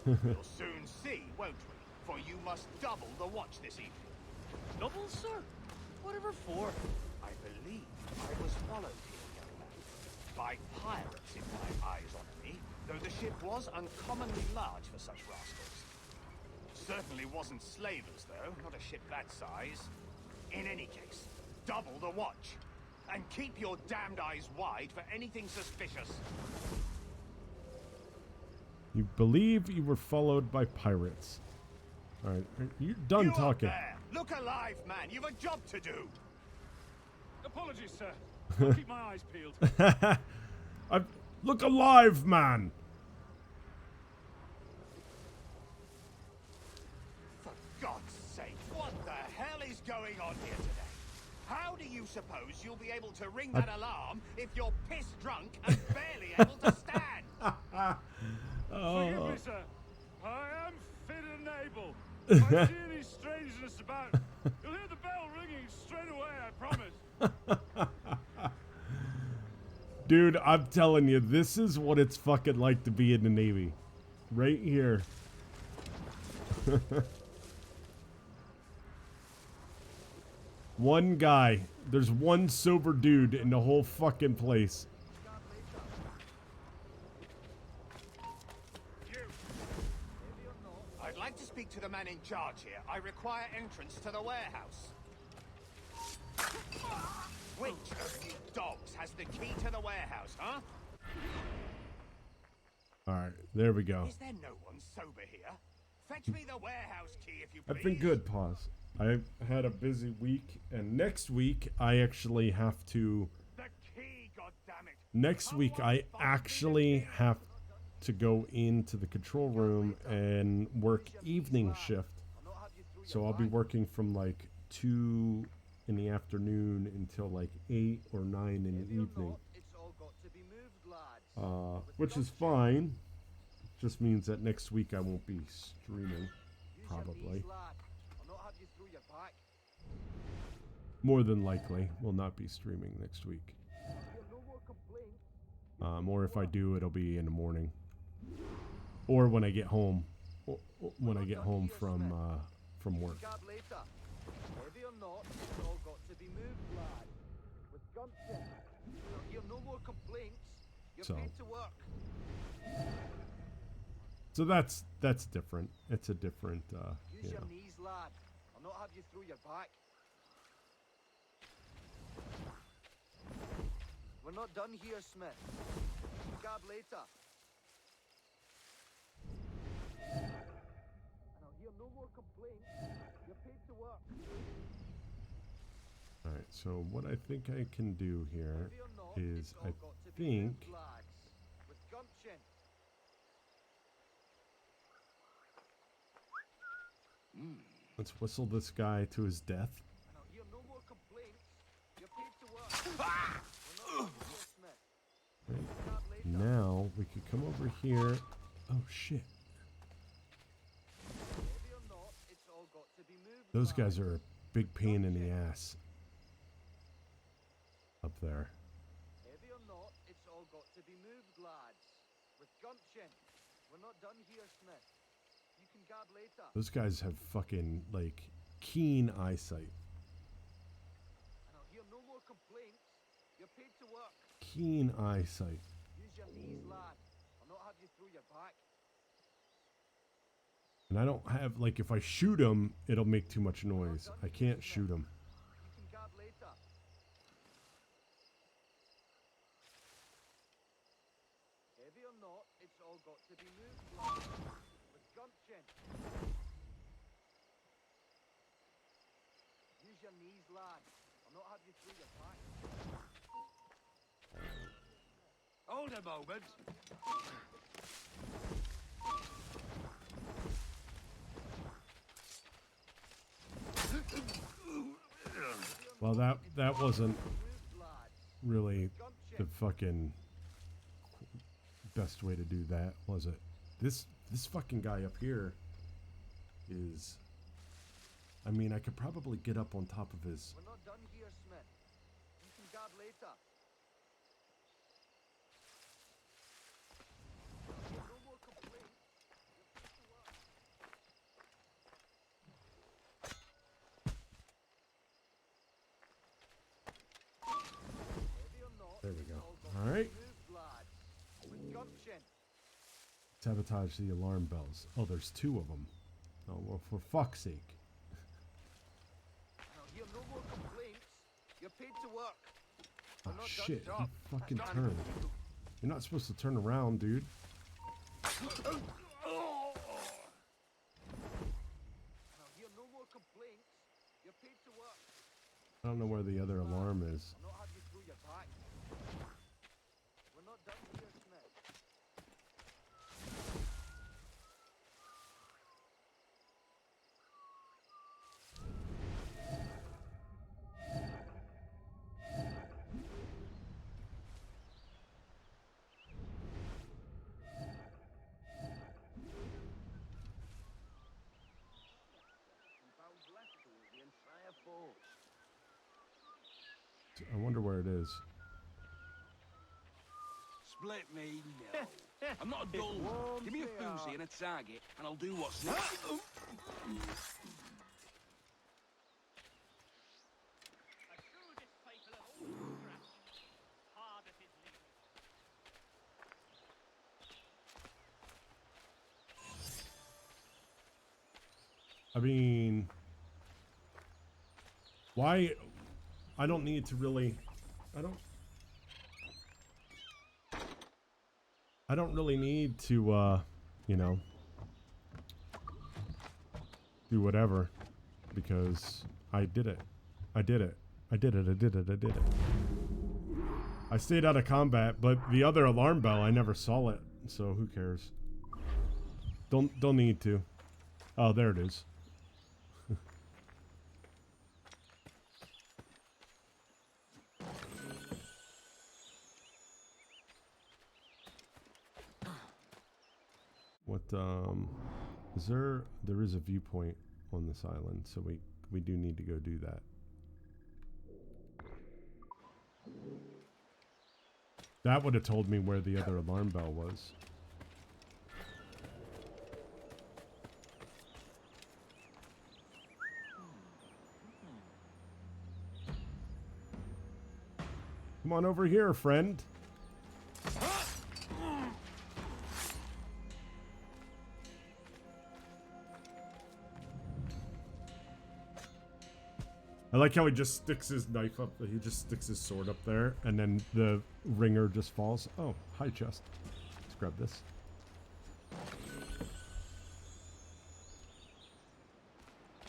We'll soon see, won't we? For you must double the watch this evening. Double, sir? Whatever for? I believe I was followed here, young man. By pirates, if my eyes honour me, though the ship was uncommonly large for such rascals. Certainly wasn't slavers, though, not a ship that size. In any case, double the watch. And keep your damned eyes wide for anything suspicious. You believe you were followed by pirates. Alright, you're done You talking. Up there. Look alive, man. You've a job to do. Apologies, sir. I'll keep my eyes peeled. Look alive, man! For God's sake, what the hell is going on here today? How do you suppose you'll be able to ring that alarm if you're piss drunk and barely able to stand? Forgive me, sir. I am fit and able. If I see any strangeness about, you'll hear the bell ringing straight away, I promise. Dude, I'm telling you, this is what it's fucking like to be in the Navy. Right here. One guy. There's one sober dude in the whole fucking place. I'd like to speak to the man in charge here. I require entrance to the warehouse. Which of you dogs has the key to the warehouse, huh? Alright, there we go. Is there no one sober here? Fetch me the warehouse key if you please. I've been good, pause. I've had a busy week, and next week I actually have to... The key, goddammit! Next week I actually have to go into the control room and work evening shift. So I'll be working from like 2 in the afternoon until like 8 or 9 in the evening. Which is fine. Just means that next week I won't be streaming, probably. More than likely, will not be streaming next week. Or if I do, it'll be in the morning. Or when I get home. When I get home from work. Heavy or not, it's all got to be moved, lad. With gumption, you'll hear no more complaints. You're paid to work. So that's different. It's a different, Use your knees, lad. I'll not have you through your back. We're not done here, Smith. Gab later. And I'll hear no more complaints. You're paid to work. Alright, so what I think I can do here is I think... With gumption. Let's whistle this guy to his death. And I'll hear no more complaints. You're paid to work. We're not done here, Smith. Right. Now we could come over here. Oh shit. Heavy or not, it's all got to be moved. Those guys are a big pain in the ass. Up there. Heavy or not, it's all got to be moved, lads. With gumption. We're not done here, Smith. You can gab later. Those guys have fucking, like, keen eyesight. And I'll hear no more complaints. You're paid to work. Keen eyesight. Use your knees, lad. I'll not have you through your back. And I don't have, like, if I shoot him, it'll make too much noise. I can't shoot him. You can gab later. Heavy or not, it's all got to be moved, lads. With gumption. Ease your knees, lad. I'll not have you through your back. Hold a moment. Well, that wasn't really the fucking best way to do that, was it? This fucking guy up here is... I mean, I could probably get up on top of his... We're not done here, Smith. You can guard later. No more complaints. You're fit to work. Heavy or not, There we go. all got All right. moved, lads. With gumption. Sabotage the alarm bells. Oh, there's 2 of them. Oh, well, for fuck's sake. Now here, no more complaints. You're paid to work. Oh, We're not done shit. He job. fucking turned. You're not supposed to turn around, dude. Now here, no more complaints. You're paid to work. I don't know where the other alarm is. I'll not have you through your back. We're not done here, Smith. I wonder where it is. Split me, no. I'm not a dull one. Give me a foozy and a target, and I'll do what's right. I mean... Why... I don't need to really... I don't really need to, you know... do whatever. Because I did it. I did it. I did it. I did it. I did it. I stayed out of combat, but the other alarm bell, I never saw it. So who cares? Don't need to. Oh, there it is. What, is there is a viewpoint on this island, so we do need to go do that. That would have told me where the other alarm bell was. Come on over here, friend. I like how he just sticks his knife up. He just sticks his sword up there, and then the ringer just falls. Oh, hi, chest. Let's grab this.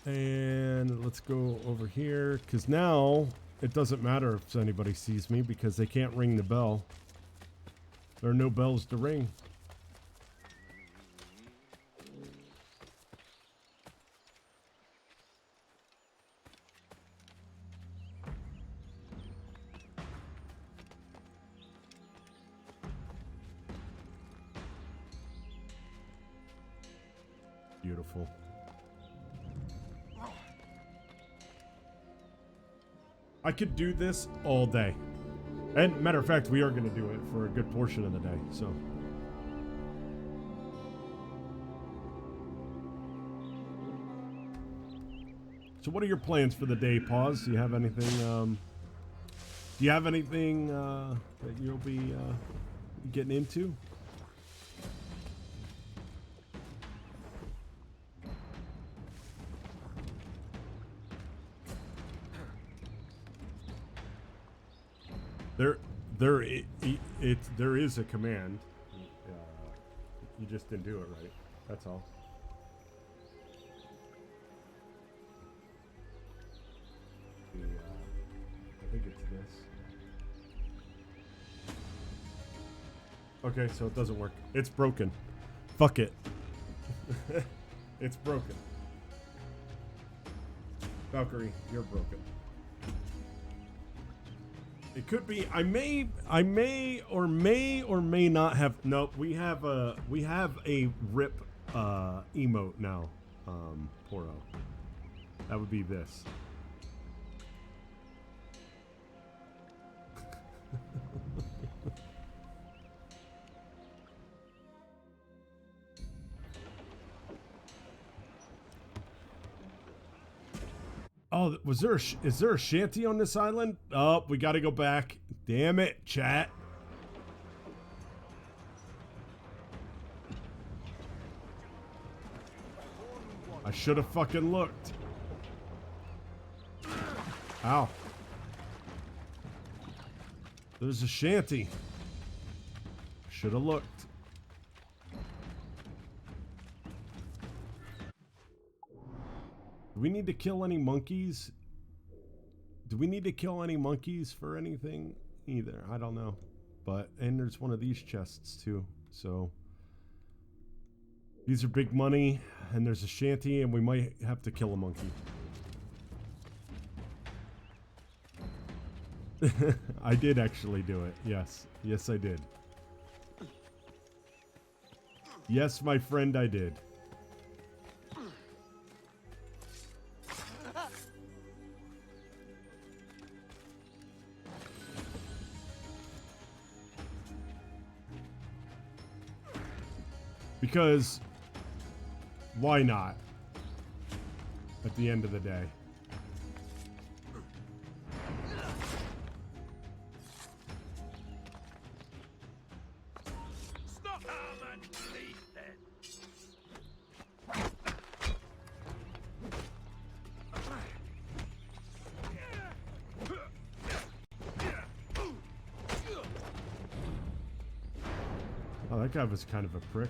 And let's go over here, because now it doesn't matter if anybody sees me, because they can't ring the bell. There are no bells to ring. Beautiful. I could do this all day. And matter of fact, we are going to do it for a good portion of the day, so. So what are your plans for the day, Pause? Do you have anything, that you'll be, getting into? There is a command. You just didn't do it right. That's all. make it to this. Okay, so it doesn't work. It's broken. Fuck it. It's broken. Valkyrie, you're broken. It could be. I may or may not have. Nope. We have a rip emote now. Poro. That would be this. Oh, was there? Is there a shanty on this island? Oh, we got to go back. Damn it, chat. I should have fucking looked. Ow. There's a shanty. Should have looked. Do we need to kill any monkeys? Do we need to kill any monkeys for anything either? I don't know. But, and there's one of these chests too. So, these are big money. And there's a shanty and we might have to kill a monkey. I did actually do it. Yes. Yes, I did. Yes, my friend, I did. Because why not? At the end of the day. Stop arm and leave then. Oh, that guy was kind of a prick.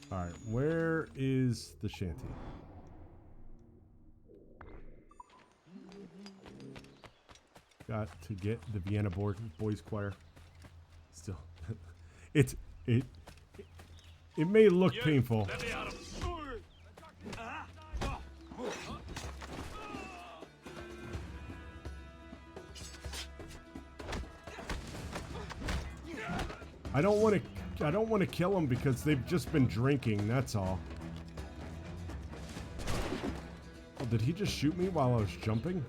Alright, where is the shanty? Got to get the Vienna Boys Choir. Still. it may look painful. I don't want to kill them because they've just been drinking, that's all. Oh, did he just shoot me while I was jumping?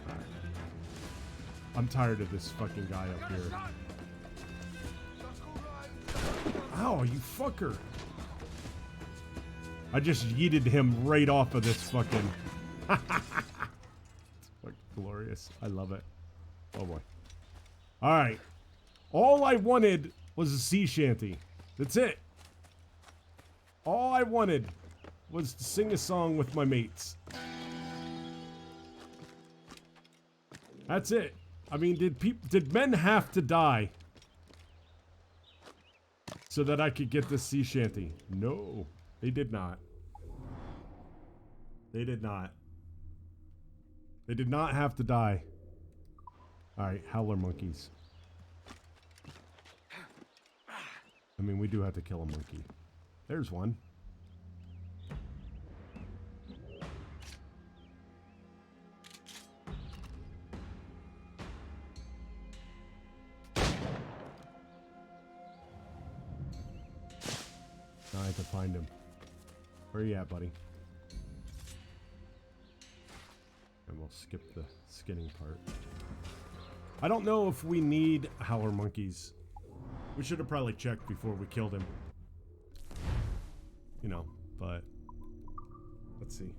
Right. I'm tired of this fucking guy up here. Ow, you fucker. I just yeeted him right off of this fucking... It's fucking glorious. I love it. Oh boy. Alright. All I wanted was a sea shanty. That's it. All I wanted was to sing a song with my mates. That's it. I mean, did men have to die so that I could get this sea shanty? No, they did not. They did not. They did not have to die. Alright, howler monkeys. I mean, we do have to kill a monkey. There's one. Now I have to find him. Where are you at, buddy? And we'll skip the skinning part. I don't know if we need howler monkeys. We should have probably checked before we killed him. You know, but... Let's see.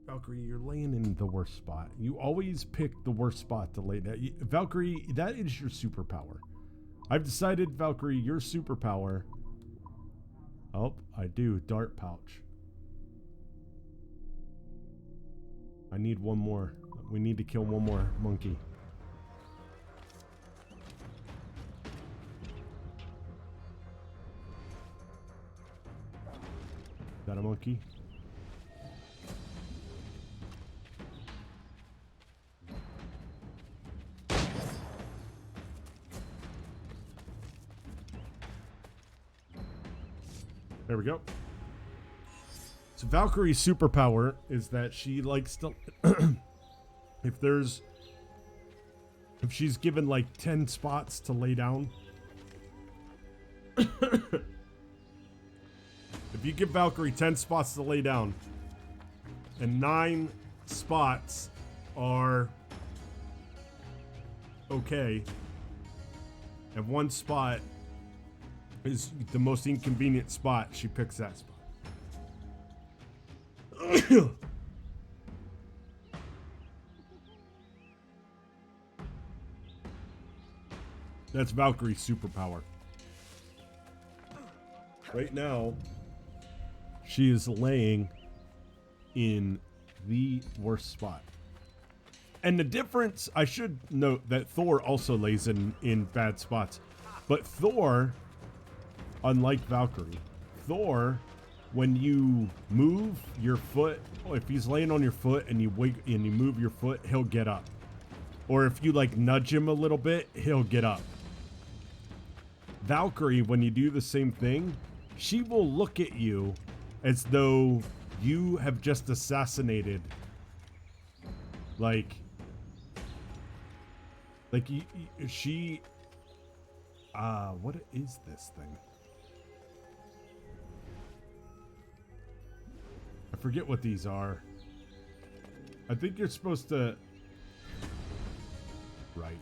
Valkyrie, you're laying in the worst spot. You always pick the worst spot to lay down. Valkyrie, that is your superpower. I've decided, Valkyrie, your superpower... Oh, I do. Dart pouch. I need one more. We need to kill one more monkey. that a monkey? There we go. So Valkyrie's superpower is that she likes to if she's given like 10 spots to lay down. If you give Valkyrie 10 spots to lay down and 9 spots are okay and 1 spot is the most inconvenient spot, she picks that spot. That's Valkyrie's superpower. Right now, she is laying in the worst spot. And the difference, I should note that Thor also lays in bad spots. But Thor, unlike Valkyrie, Thor, when you move your foot, if he's laying on your foot and you move your foot, he'll get up. Or if you like nudge him a little bit, he'll get up. Valkyrie, when you do the same thing, she will look at you as though you have just assassinated. What is this thing? I forget what these are. I think you're supposed to... Right.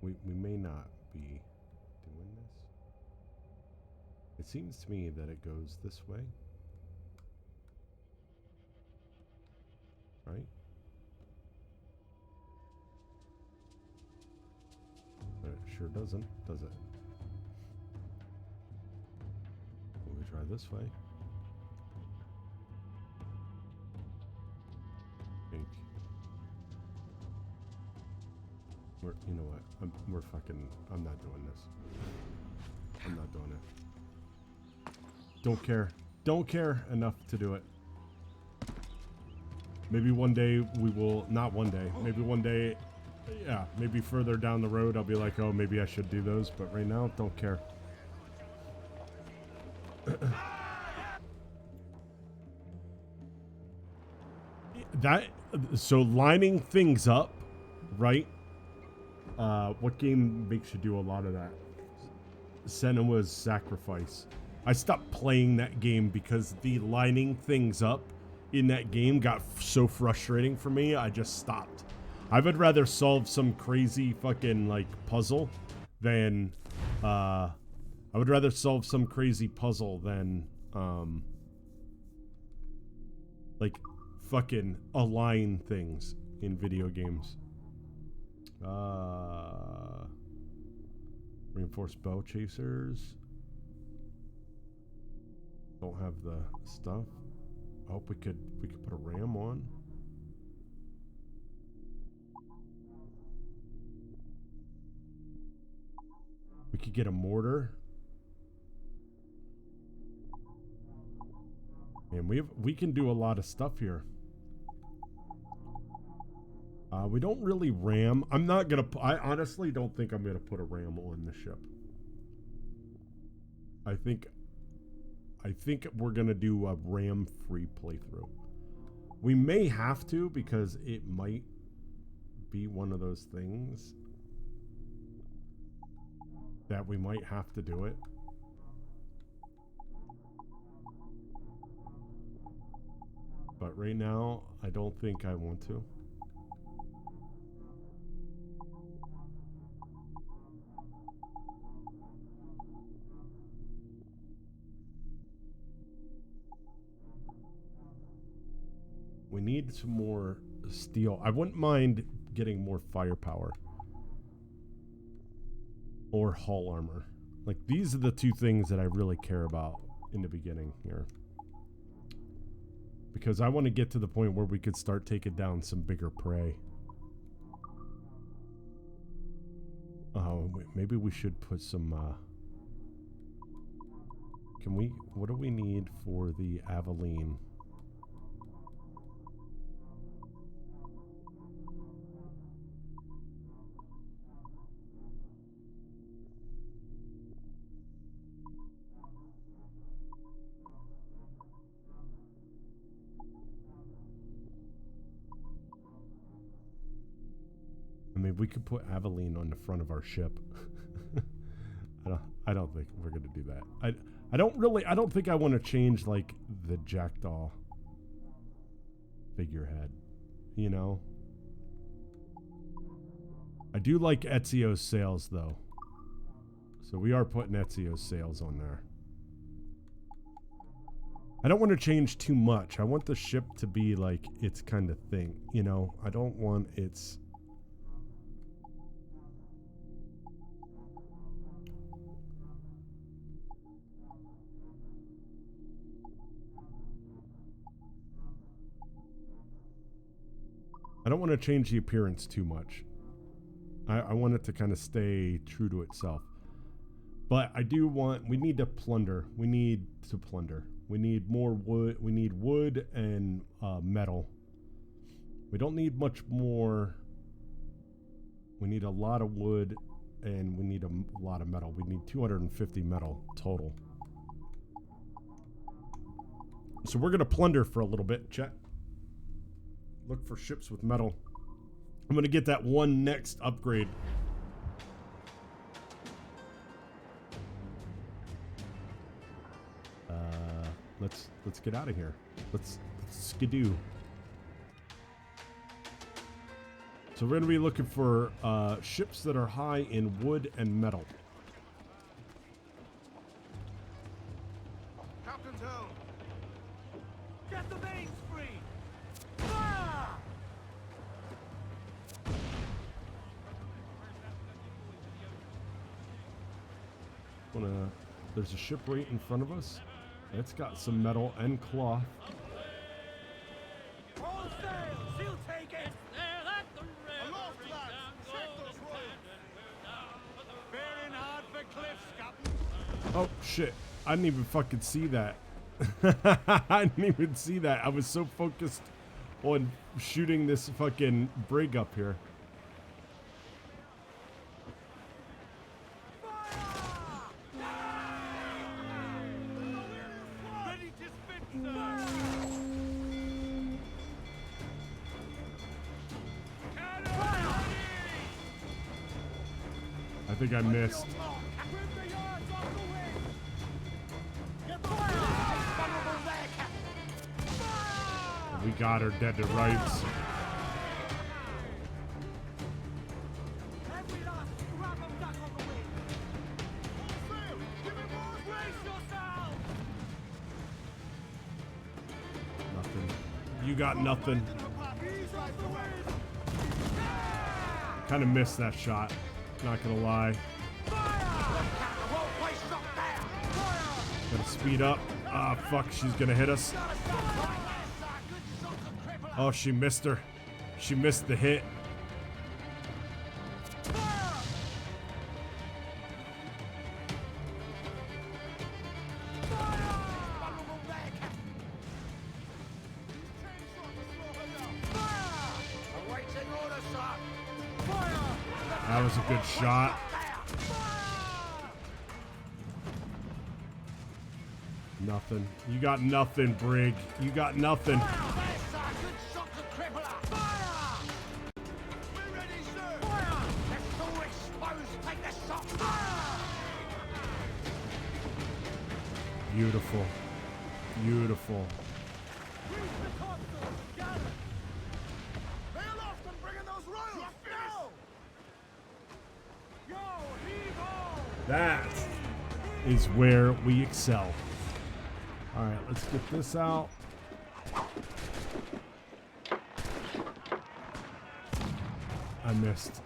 We may not be doing this. It seems to me that it goes this way. Right? But it sure doesn't, does it? Will we try this way? You know what? I'm not doing this. I'm not doing it. Don't care. Don't care enough to do it. Maybe one day we will, not one day, maybe one day, yeah, maybe further down the road I'll be like, oh, maybe I should do those, but right now, don't care. So lining things up, right? What game makes you do a lot of that? Senua's Sacrifice. I stopped playing that game because the lining things up in that game got so frustrating for me, I just stopped. I would rather solve some crazy fucking, like, puzzle than, I would rather solve some crazy puzzle than, like, fucking align things in video games. Reinforced bow chasers. Don't have the stuff. I hope we could put a ram on. We could get a mortar. And we can do a lot of stuff here. We don't really ram. I'm not gonna. I honestly don't think I'm gonna put a ram on the ship. I think we're gonna do a ram-free playthrough. We may have to, because it might be one of those things that we might have to do it. But right now, I don't think I want to. We need some more steel. I wouldn't mind getting more firepower. Or hull armor. Like, these are the two things that I really care about in the beginning here. Because I want to get to the point where we could start taking down some bigger prey. Oh, maybe we should put some, can we, what do we need for the Aveline? I mean, we could put Aveline on the front of our ship. I don't think we're gonna do that. I don't think I want to change like the Jackdaw figurehead. You know? I do like Ezio's sails though. So we are putting Ezio's sails on there. I don't want to change too much. I want the ship to be like its kind of thing, you know? I don't want its... I don't want to change the appearance too much. I want it to kind of stay true to itself. But I do want... We need to plunder. We need to plunder. We need more wood. We need wood and metal. We don't need much more. We need a lot of wood and we need a lot of metal. We need 250 metal total. So we're going to plunder for a little bit, chat. Look for ships with metal. I'm going to get that one next upgrade. Let's get out of here. Let's skidoo. So we're going to be looking for ships that are high in wood and metal. Captain's helm. Get the mains free. Fire! There's a ship right in front of us. It's got some metal and cloth. All sails, he'll take it. Aloft, lads. Check those roads. Bearing hard for cliffs, Captain. Oh shit! I didn't even fucking see that. I didn't even see that. I was so focused on shooting this fucking brig up here. I think I missed. We got her dead to rights. Nothing. You got nothing. Kind of missed that shot. Not gonna lie. Gotta speed up. Ah, fuck, she's gonna hit us. Oh, she missed her. She missed the hit. That was a good shot. Nothing. You got nothing, Brig. You got nothing. beautiful. Beautiful. Reach the console. Got it. Bail off from bringing those royals. Now. Yo, heave ho. That is where we excel. All right, let's get this out. I missed.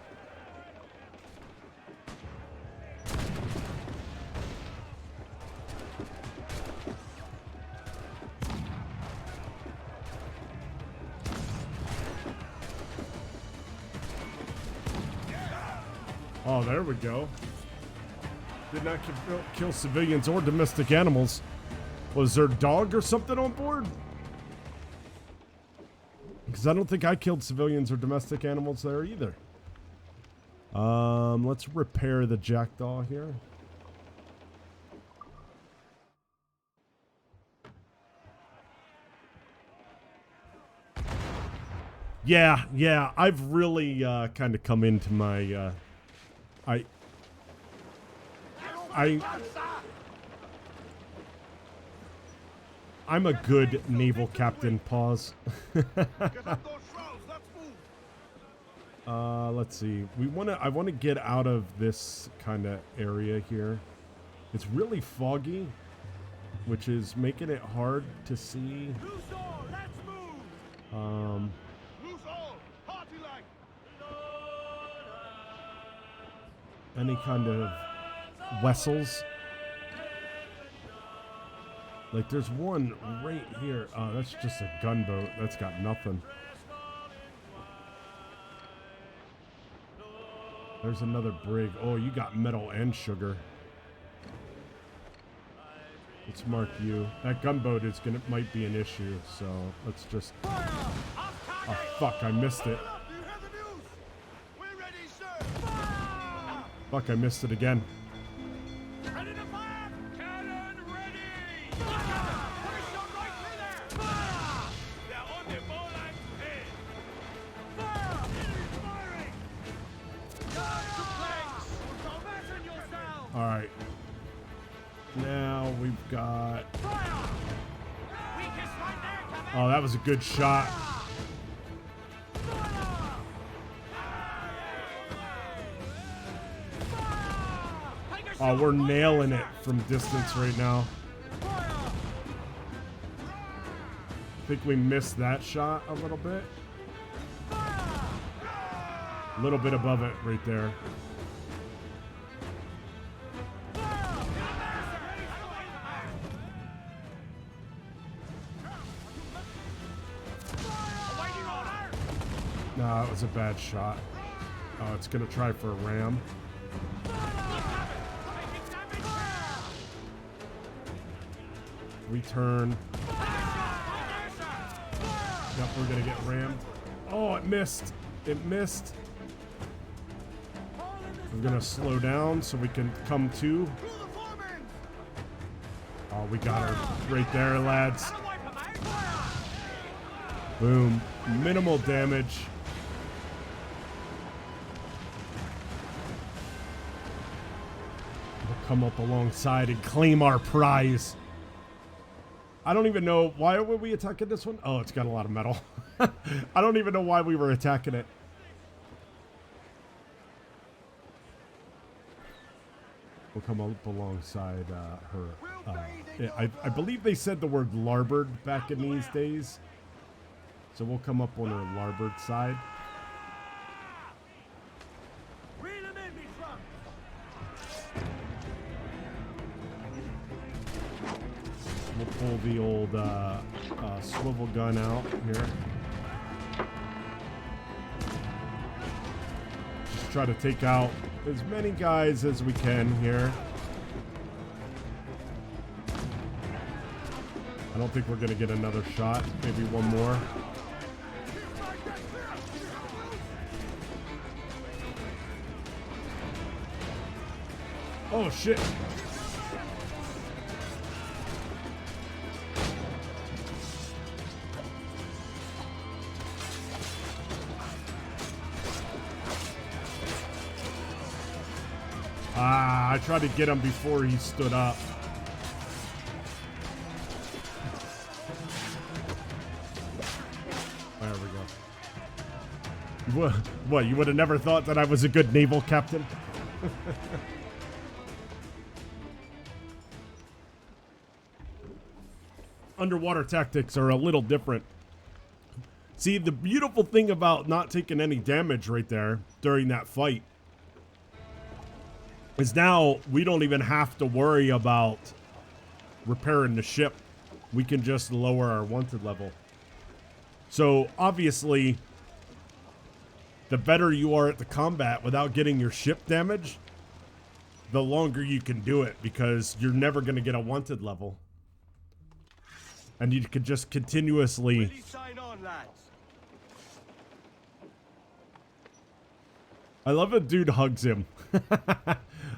Oh, there we go. Did not kill civilians or domestic animals. Was there a dog or something on board? Because I don't think I killed civilians or domestic animals there either. Let's repair the jackdaw here. Yeah, I've really kind of come into my I'm a good naval captain. Pause. Let's see. I want to get out of this kind of area here. It's really foggy, which is making it hard to see. Any kind of vessels. Like there's one right here. Oh, that's just a gunboat. That's got nothing. There's another brig. Oh, you got metal and sugar. Let's mark you. That gunboat is might be an issue, so let's just. Oh fuck! I missed it. Fuck! I missed it again. Alright. Now we've got... Oh, that was a good shot. Oh, we're nailing it from distance right now. I think we missed that shot a little bit. A little bit above it right there. No, it was a bad shot. Oh, it's gonna try for a ram. Return. Yep, we're gonna get rammed. Oh, it missed. It missed. We're gonna slow down so we can come to. Oh, we got her right there, lads. Boom. Minimal damage. We'll come up alongside and claim our prize. I don't even know, why were we attacking this one? Oh, it's got a lot of metal. I don't even know why we were attacking it. We'll come up alongside her. I believe they said the word larboard back in these days. So we'll come up on her larboard side. We'll pull the old swivel gun out here. Just try to take out as many guys as we can here. I don't think we're going to get another shot. Maybe one more. Oh, shit. I tried to get him before he stood up. What, you would have never thought that I was a good naval captain? Underwater tactics are a little different. See, the beautiful thing about not taking any damage right there during that fight is now we don't even have to worry about repairing the ship. We can just lower our wanted level. So obviously, the better you are at the combat without getting your ship damaged, the longer you can do it, because you're never going to get a wanted level. And you could just continuously... Sign on, lads. I love a dude hugs him.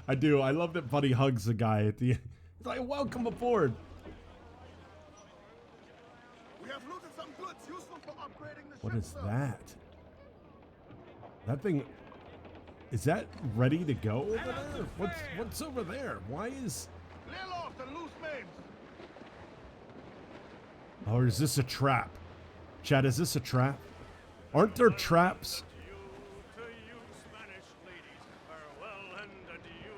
I do. I love that Buddy hugs the guy at the end. He's like, welcome aboard. We have looted some goods useful for upgrading the What ship, is sir. that? That thing... Is that ready to go over there? What's over there? Why is... Lay off the loose maims. Or is this a trap? Chad, is this a trap? Aren't there traps? To you, Spanish ladies, farewell and adieu.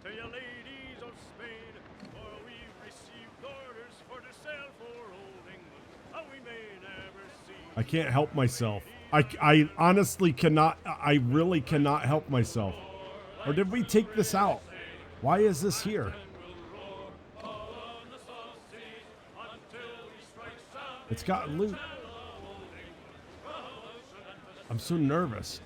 To you, ladies of Spain, for we've received orders for to sail for old England, how we may never see. I can't help myself. I honestly cannot. I really cannot help myself. Or did we take this out? Why is this here? It's got loot. I'm so nervous.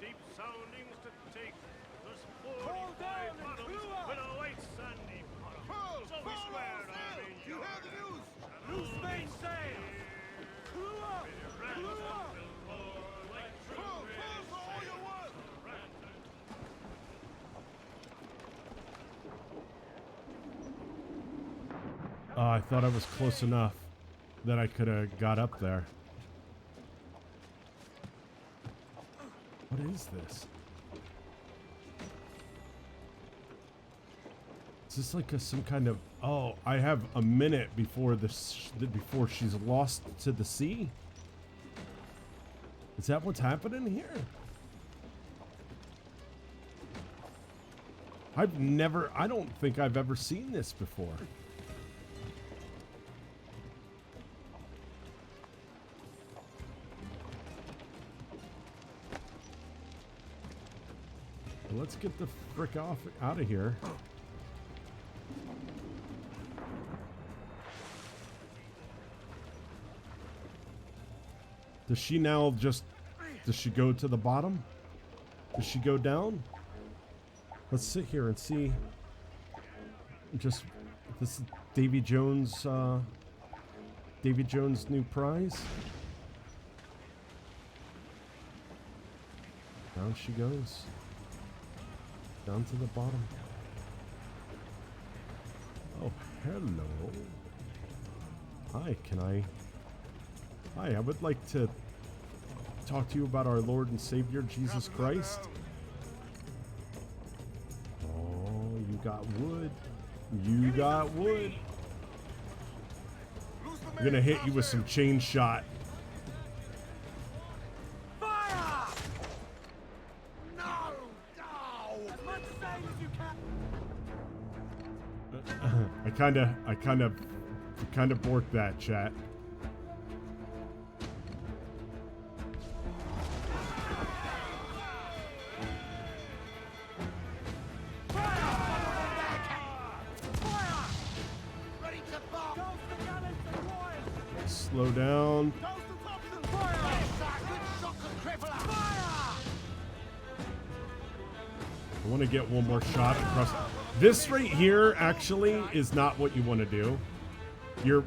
Deep soundings to take. There's 45 bottoms with a white sandy bottom. So we squared our main You heard the news? Loose main sail. Pull up! Pull up! Pull for all your worth! I thought I was close enough that I could have got up there. What is this? Is this like some kind of... Oh, I have a minute before before she's lost to the sea? Is that what's happening here? I don't think I've ever seen this before. Let's get the frick out of here. Does she now just... Does she go to the bottom? Does she go down? Let's sit here and see. Just... This is Davy Jones' new prize. Down she goes. Down to the bottom. Oh, hello. Hi, Hi, I would like to talk to you about our Lord and Savior, Jesus Christ. Oh, you got wood. You got wood. I'm gonna hit you with some chain shot. I kind of borked that, chat. Slow down. I want to get one more shot across. This right here actually is not what you want to do. You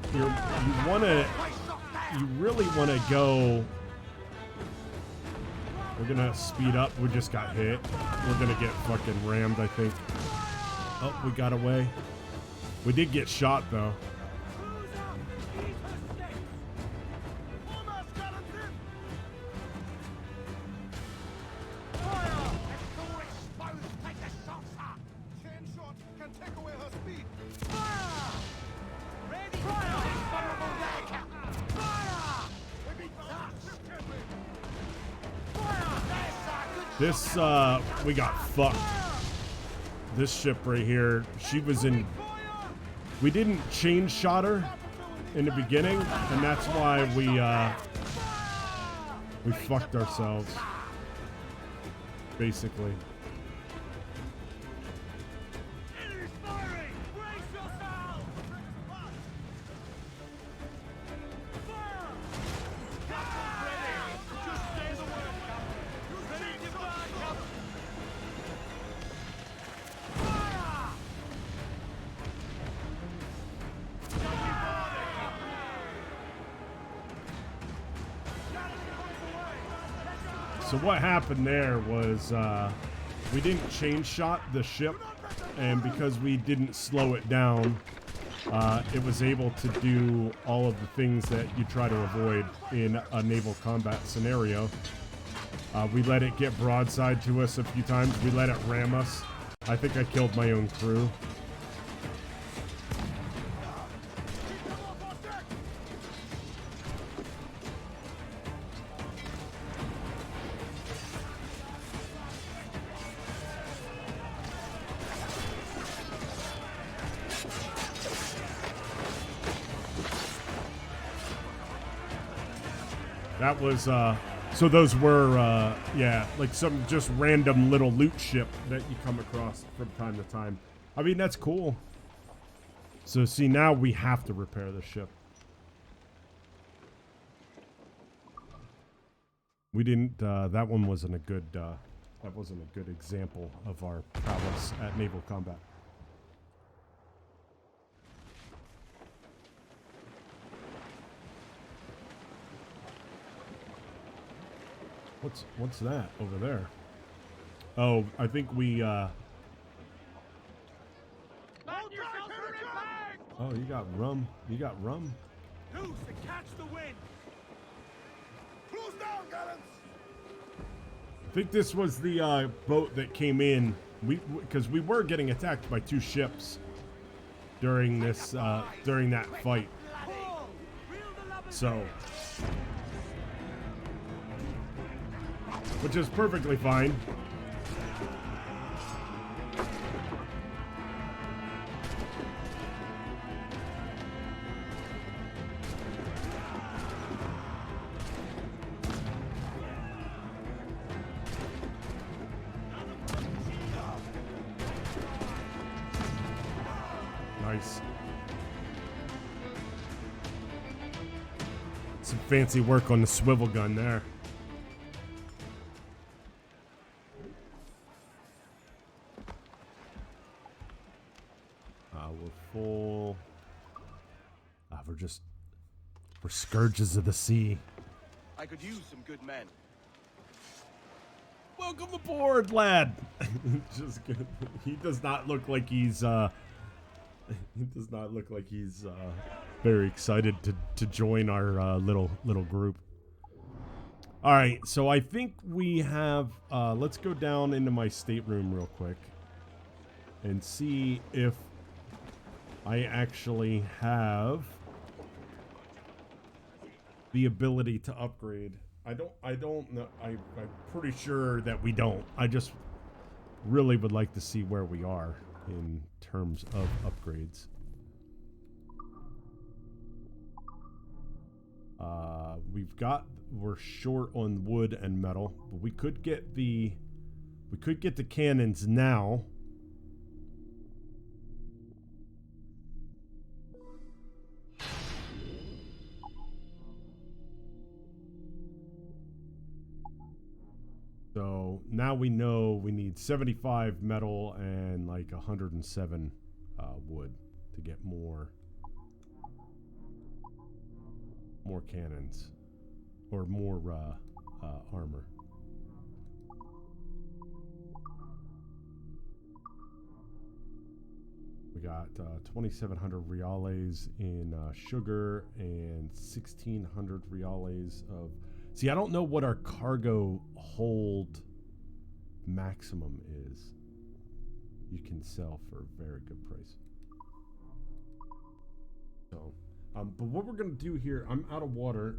really want to go. We're gonna speed up. We just got hit. We're gonna get fucking rammed, I think. Oh, we got away. We did get shot though. This, we got fucked. This ship right here, she was in... We didn't chain shot her in the beginning, and that's why we fucked ourselves. Basically. So what happened there was we didn't chain shot the ship, and because we didn't slow it down, it was able to do all of the things that you try to avoid in a naval combat scenario. We let it get broadside to us a few times. We let it ram us. I think I killed my own crew. That was, so those were, yeah, like some just random little loot ship that you come across from time to time. I mean, that's cool. So see, now we have to repair the ship. We didn't, that one wasn't a good, that wasn't a good example of our prowess at naval combat. What's that over there? Oh, I think we, oh, you got rum. You got rum? Loose and catch the wind. Close down, gallants. I think this was the boat that came in. Because we were getting attacked by two ships during this during that fight. So, which is perfectly fine. Nice. Some fancy work on the swivel gun there. We're full. We're scourges of the sea. I could use some good men. Welcome aboard, lad. Just good. He does not look like he's he does not look like he's very excited to join our little group. All right, so I think we have let's go down into my stateroom real quick and see if I actually have the ability to upgrade. I don't know. I'm pretty sure that we don't. I just really would like to see where we are in terms of upgrades. We're short on wood and metal, but we could get the cannons now. So now we know we need 75 metal and like 107 wood to get more cannons or more armor. We got 2,700 reales in sugar and 1,600 reales of... See, I don't know what our cargo hold maximum is. You can sell for a very good price. So, but what we're going to do here, I'm out of water.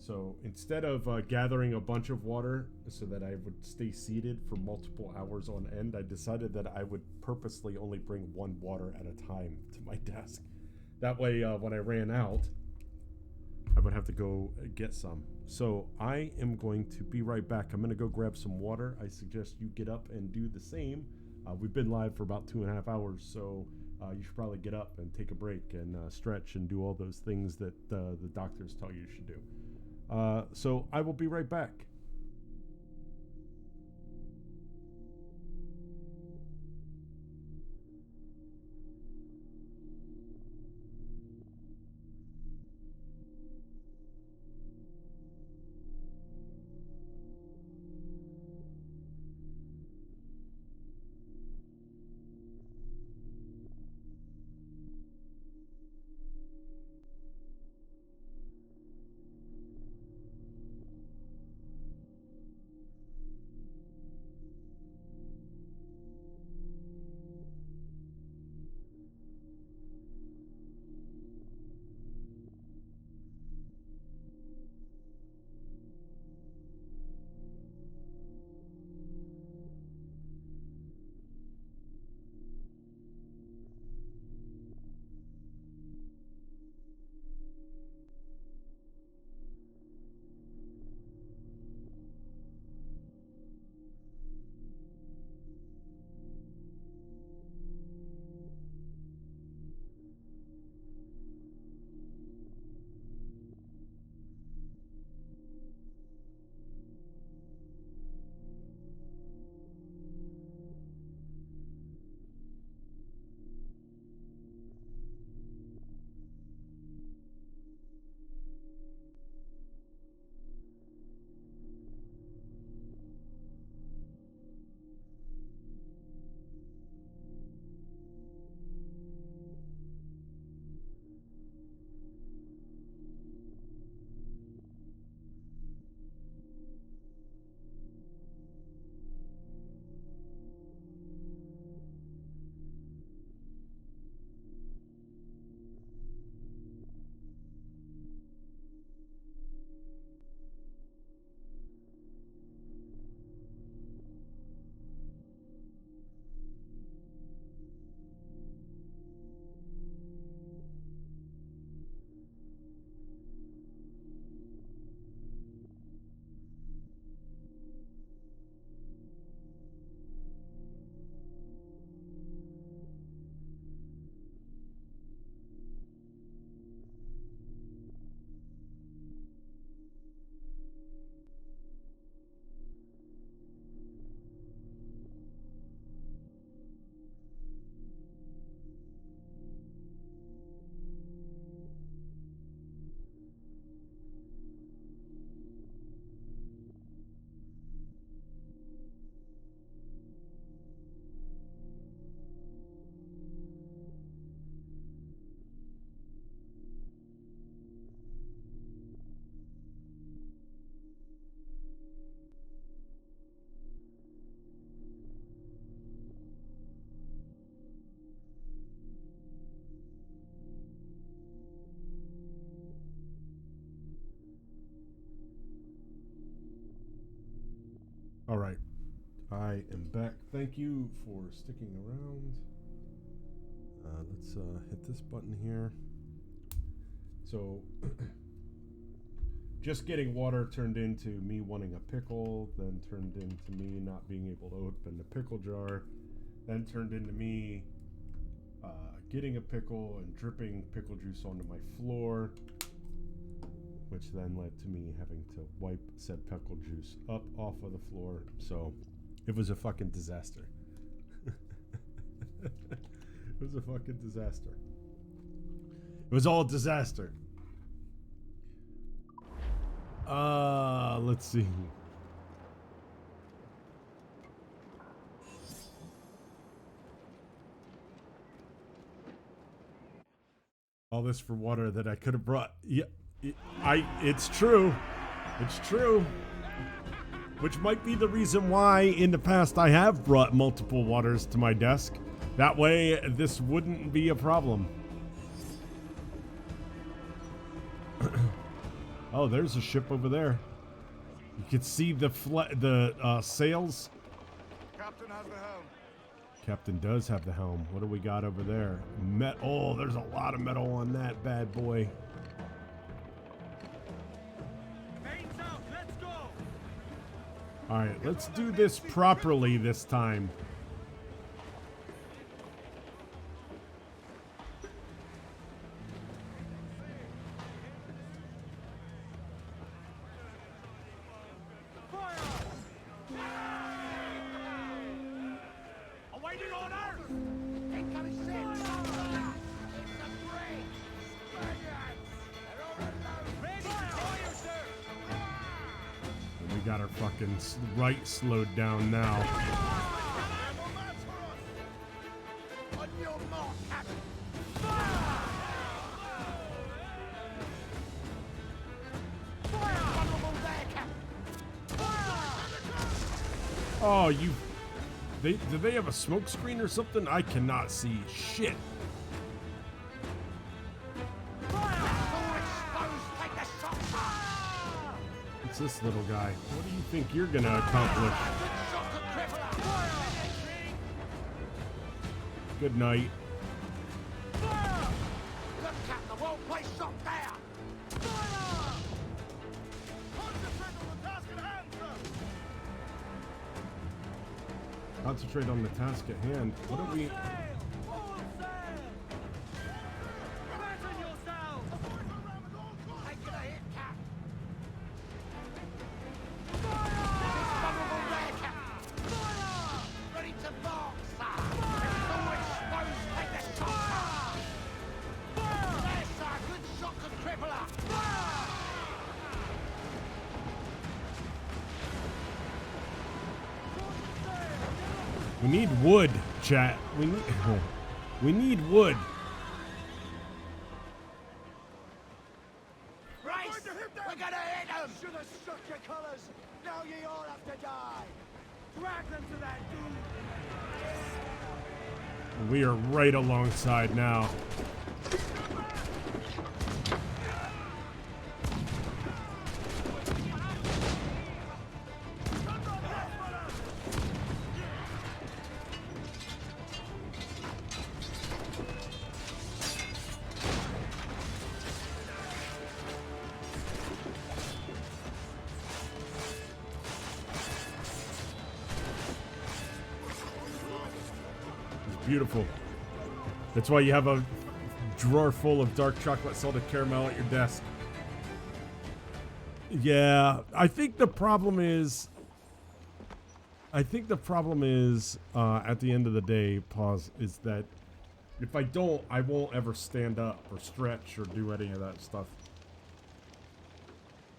So instead of gathering a bunch of water so that I would stay seated for multiple hours on end, I decided that I would purposely only bring one water at a time to my desk. That way, when I ran out, I would have to go get some. So I am going to be right back. I'm going to go grab some water. I suggest you get up and do the same. We've been live for about 2.5 hours, so you should probably get up and take a break and stretch and do all those things that the doctors tell you should do. So I will be right back. All right, I am back. Thank you for sticking around. Let's hit this button here. So, just getting water turned into me wanting a pickle, then turned into me not being able to open the pickle jar, then turned into me getting a pickle and dripping pickle juice onto my floor, which then led to me having to wipe said pickle juice up off of the floor. So it was a fucking disaster. It was a fucking disaster. It was all a disaster. Let's see. All this for water that I could have brought. Yeah. It's true. It's true. Which might be the reason why in the past I have brought multiple waters to my desk. That way this wouldn't be a problem. Oh, there's a ship over there. You can see the sails. Captain has the helm. Captain does have the helm. What do we got over there? Oh, there's a lot of metal on that bad boy. Mains out, let's go! All right, let's do this properly this time. Awaiting orders! Incoming ship! It's a break! Spaniards! They're all alone! Ready to fire, sir! And we got our fucking right slowed down now. On your mark, Captain! Vulnerable there, Captain! Oh, you... do they have a smoke screen or something? I cannot see shit. What's this little guy? What do you think you're gonna accomplish? Good night. Look, Captain, the whole place shot there! Concentrate on the task at hand. What are we... Taking a hit, Cap! Vulnerable there, Captain! Ready to mark, sir! It's all exposed, take the shot! There, sir! Good shot to cripple her! We need wood, chat. We need wood. Race! We're gonna hit them! Should have struck your colours! Now ye all have to die! Drag them to that dude! We are right alongside now. Beautiful. That's why you have a drawer full of dark chocolate salted caramel at your desk. Yeah, I think the problem is at the end of the day, pause, is that if I don't, I won't ever stand up or stretch or do any of that stuff.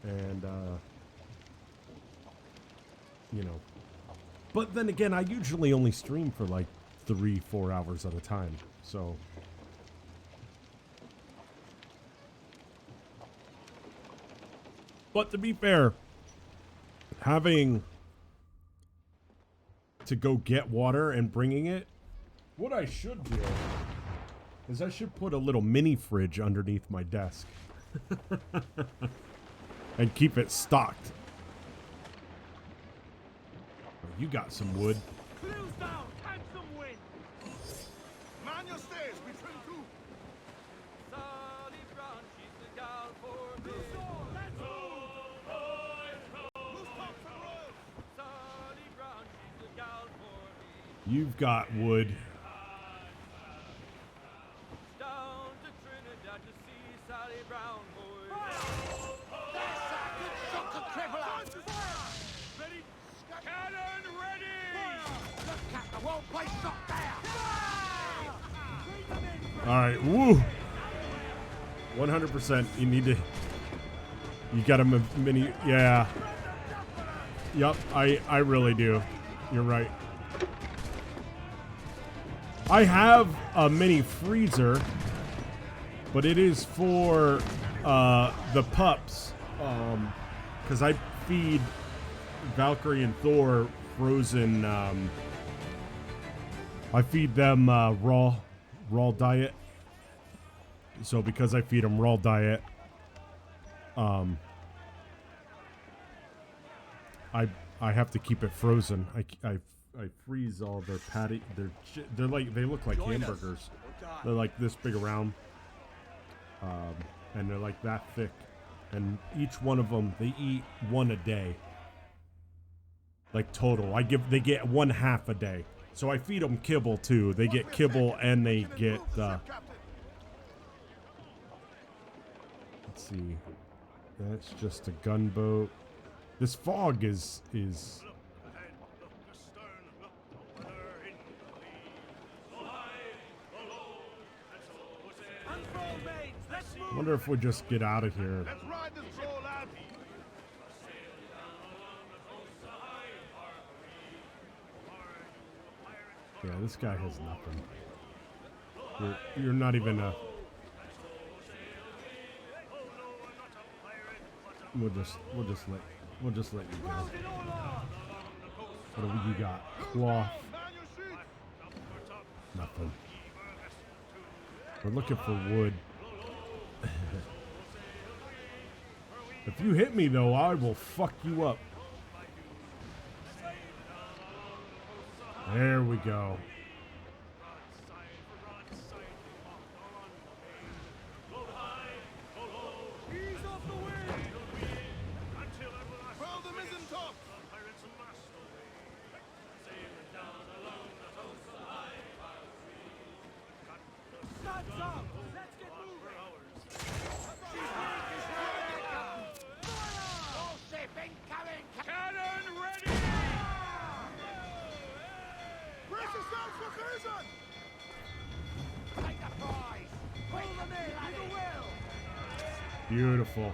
And, you know. But then again, I usually only stream for like 3-4 hours at a time, so but to be fair, having to go get water and bringing it, what I should do is I should put a little mini fridge underneath my desk and keep it stocked. Oh, you got some wood. Clues down, catch some wind! Man your stays, we trim too. You've got wood. Down to Trinidad to see Sally Brown, boy. That's a good shot to cripple her. Ready? Cannon ready! Look, Captain, the whole place shot there! All right, woo. 100%. You need to. You got a mini. Yeah. Yup. I really do. You're right. I have a mini freezer, but it is for the pups, because I feed Valkyrie and Thor frozen. I feed them raw diet. So because I feed them raw diet, I have to keep it frozen. I freeze all their patty. They're like, they look like hamburgers. They're like this big around, and they're like that thick. And each one of them, they eat one a day. Like total, they get 1/2 a day. So I feed them kibble too. They get kibble and they get. Let's see, that's just a gunboat. This fog is. I wonder if we just get out of here. Let's ride this troll out. Yeah, this guy has nothing. You're not even a. We'll just let you go. What do you got? Cloth. Nothing. We're looking for wood. If you hit me though, I will fuck you up. There we go. Beautiful.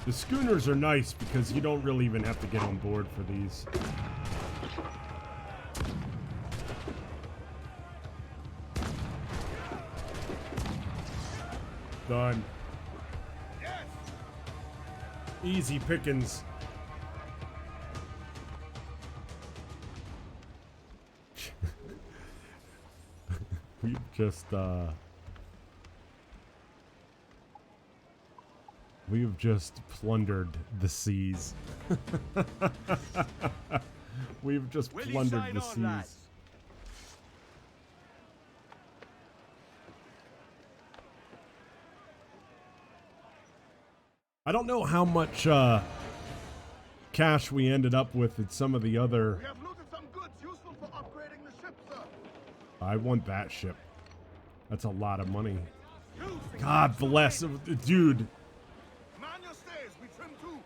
The schooners are nice because you don't really even have to get on board for these. Done. Easy pickings. We've just plundered the seas. We've just plundered the seas. I don't know how much cash we ended up with in some of the other. We have looted some goods useful for upgrading the ship, sir. I want that ship. That's a lot of money. God bless, dude. Man your stays, we trim too.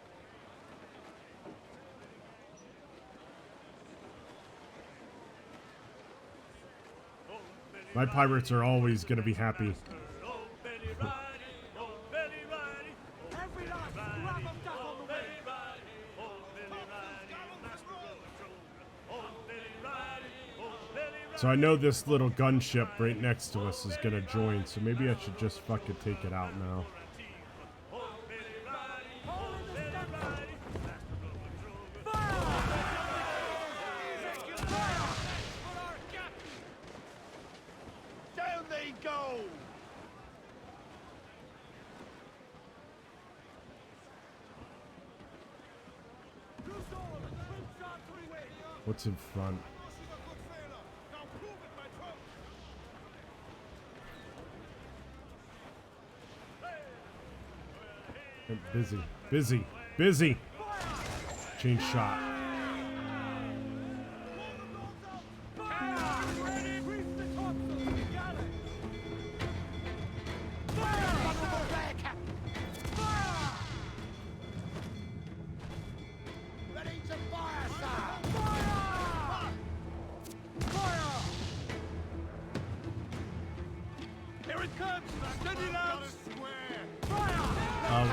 My pirates are always going to be happy. So I know this little gunship right next to us is gonna join, so maybe I should just fucking take it out now. Down they go. What's in front? Busy, busy, busy. Change shot.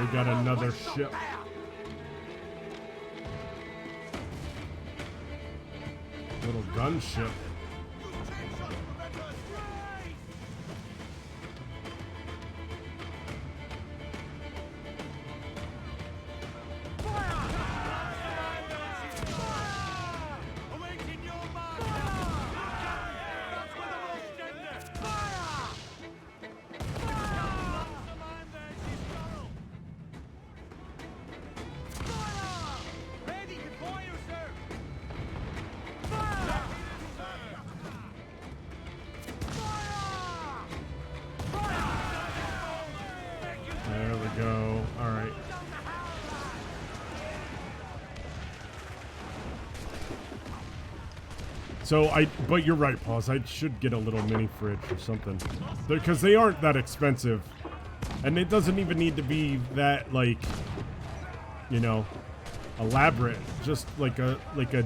We got another ship. Little gunship. go. All right. So but you're right, Paws. I should get a little mini fridge or something, because they aren't that expensive, and it doesn't even need to be that, like, you know, elaborate. Just like a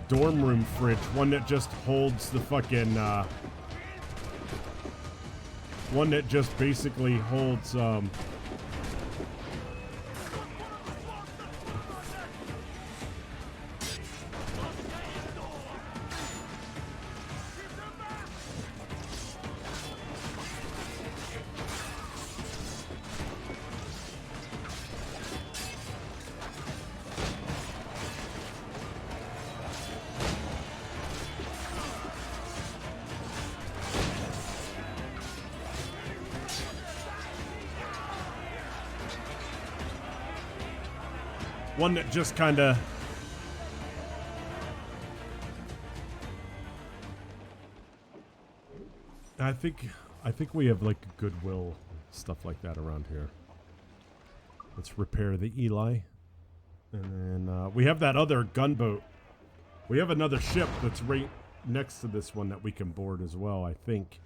dorm room fridge, one that just holds the fucking one that just basically holds one that just kind of I think we have like Goodwill stuff like that around here. Let's repair the Eli, and then we have that other gunboat. We have another ship that's right next to this one that we can board as well, I think.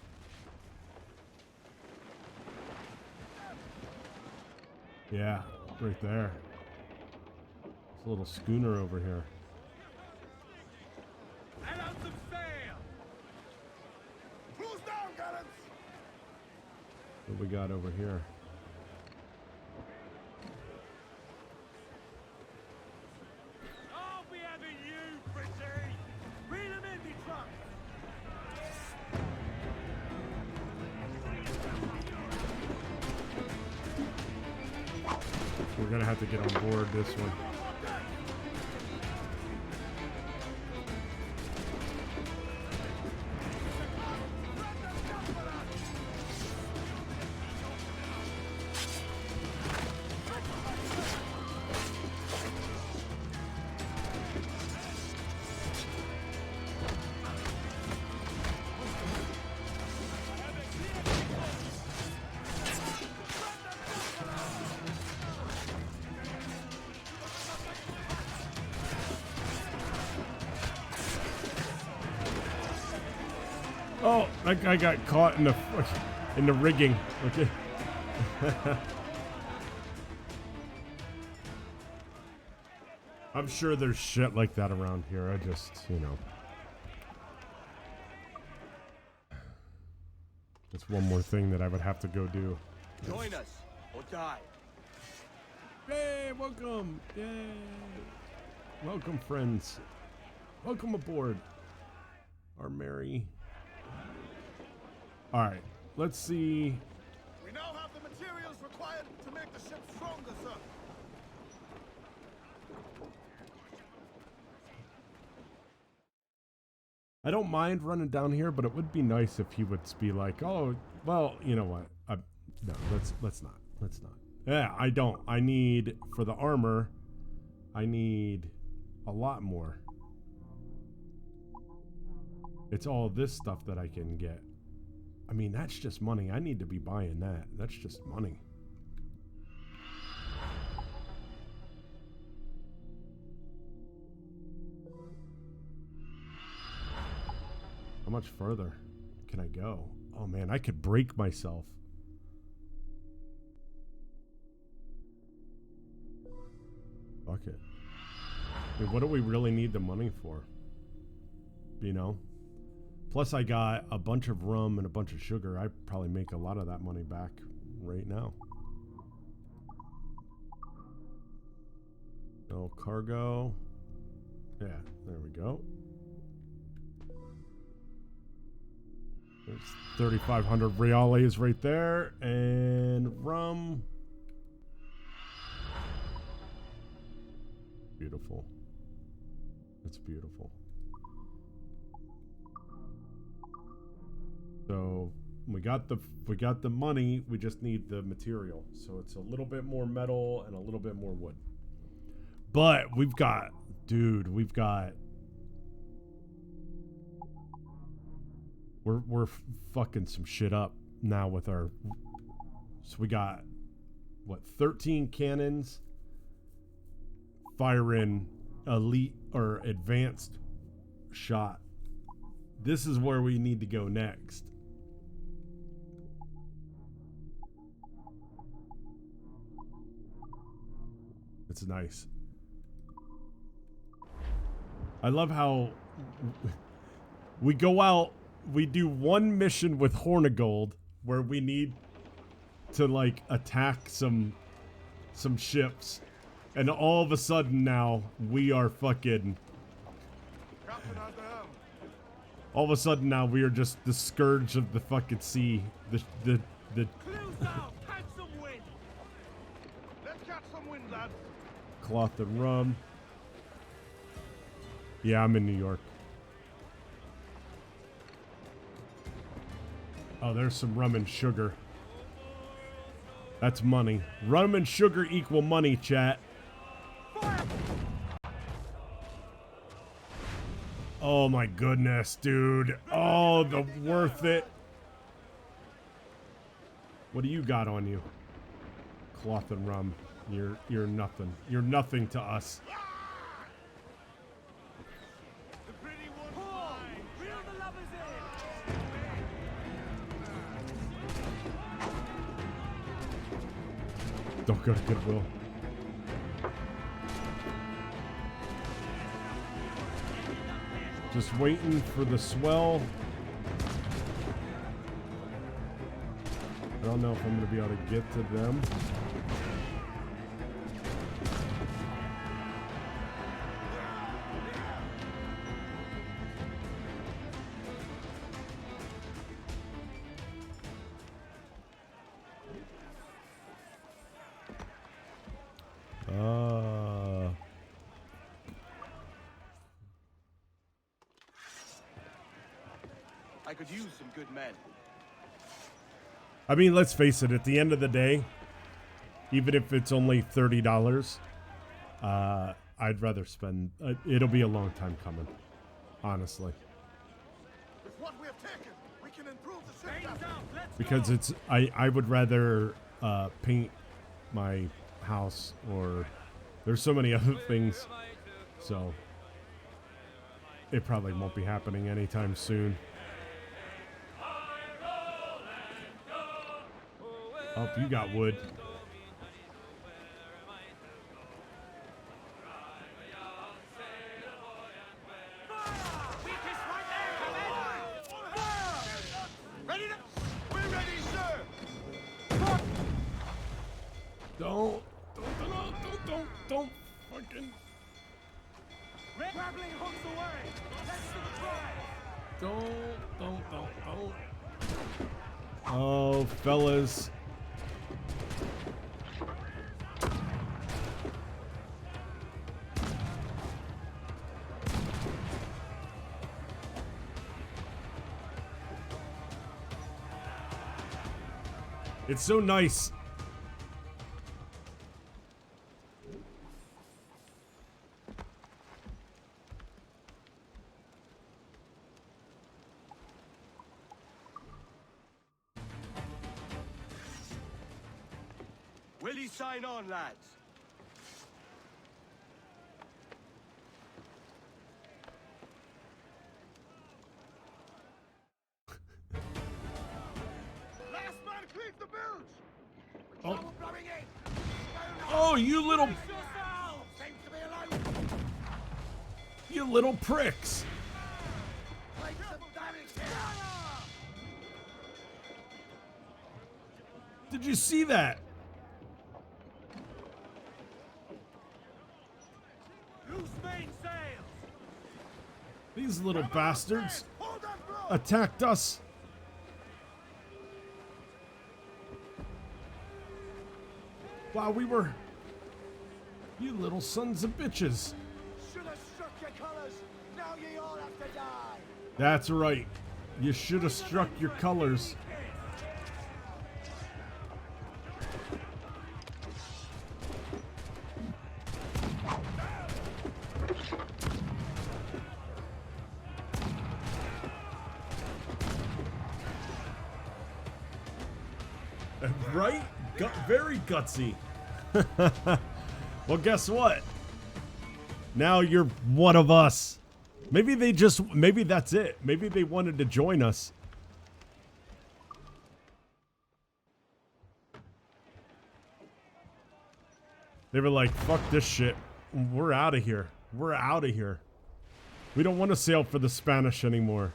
Yeah, right there. It's a little schooner over here. What we got over here? I'll be having you, pretty. Reel 'em in, me truck. We're gonna have to get on board this one. Oh, that guy got caught in the rigging. Okay. I'm sure there's shit like that around here. I just, you know. It's one more thing that I would have to go do. Join us or die. Hey, welcome. Yay. Welcome, friends. Welcome aboard our merry. All right, let's see. We now have the materials required to make the ship stronger, sir. I don't mind running down here, but it would be nice if he would be like, "Oh, well, you know what? No, let's not. Yeah, I don't. I need for the armor. I need a lot more. It's all this stuff that I can get. I mean, that's just money. I need to be buying that. That's just money. How much further can I go? Oh man, I could break myself. Fuck it. I mean, what do we really need the money for? You know? Plus I got a bunch of rum and a bunch of sugar. I probably make a lot of that money back right now. No cargo. Yeah, there we go. There's 3,500 reales right there. And rum. Beautiful. It's beautiful. So we got the money, we just need the material. So it's a little bit more metal and a little bit more wood. But we've got, dude, we're fucking some shit up now with our, so we got what, 13 cannons firing elite or advanced shot. This is where we need to go next. It's nice. I love how we go out, we do one mission with Hornigold where we need to like attack some ships, and all of a sudden now we are fucking all of a sudden now we are just the scourge of the fucking sea. The Clues out! Catch some wind! Let's catch some wind, lads. cloth and rum. Yeah, I'm in New York. Oh, there's some rum and sugar. That's money. Rum and sugar equal money, chat. Oh my goodness, dude. Oh, the worth it. What do you got on you? Cloth and rum. You're nothing. You're nothing to us. The pretty one's mine! Reel the lovers in! Don't go to Goodwill. Just waiting for the swell. I don't know if I'm going to be able to get to them. I could use some good men. I mean, let's face it, at the end of the day, even if it's only $30, I'd rather spend, it'll be a long time coming, honestly. With what we have taken, we can improve the ship. Because it's, I would rather paint my house, or there's so many other things, so it probably won't be happening anytime soon. Oh, you got wood. Ready to... We're ready, sir! Don't fucking... Grappling hooks away! Let's to the prize! Don't. Oh, fellas. It's so nice. Will you sign on, lads? Last man cleave the bilge! Oh. Trouble blowing in! Oh, you little... Seems to be alone! You little pricks. Make some damage here! Did you see that? Loose mainsails! These little bastards attacked us. While we were... You little sons of bitches. Should have struck your colors! Now ye all have to die! That's right. You should have struck your colors. Right? very gutsy. Well, guess what? Now you're one of us. Maybe that's it. Maybe they wanted to join us. They were like, fuck this shit. We're out of here. We're out of here. We don't want to sail for the Spanish anymore.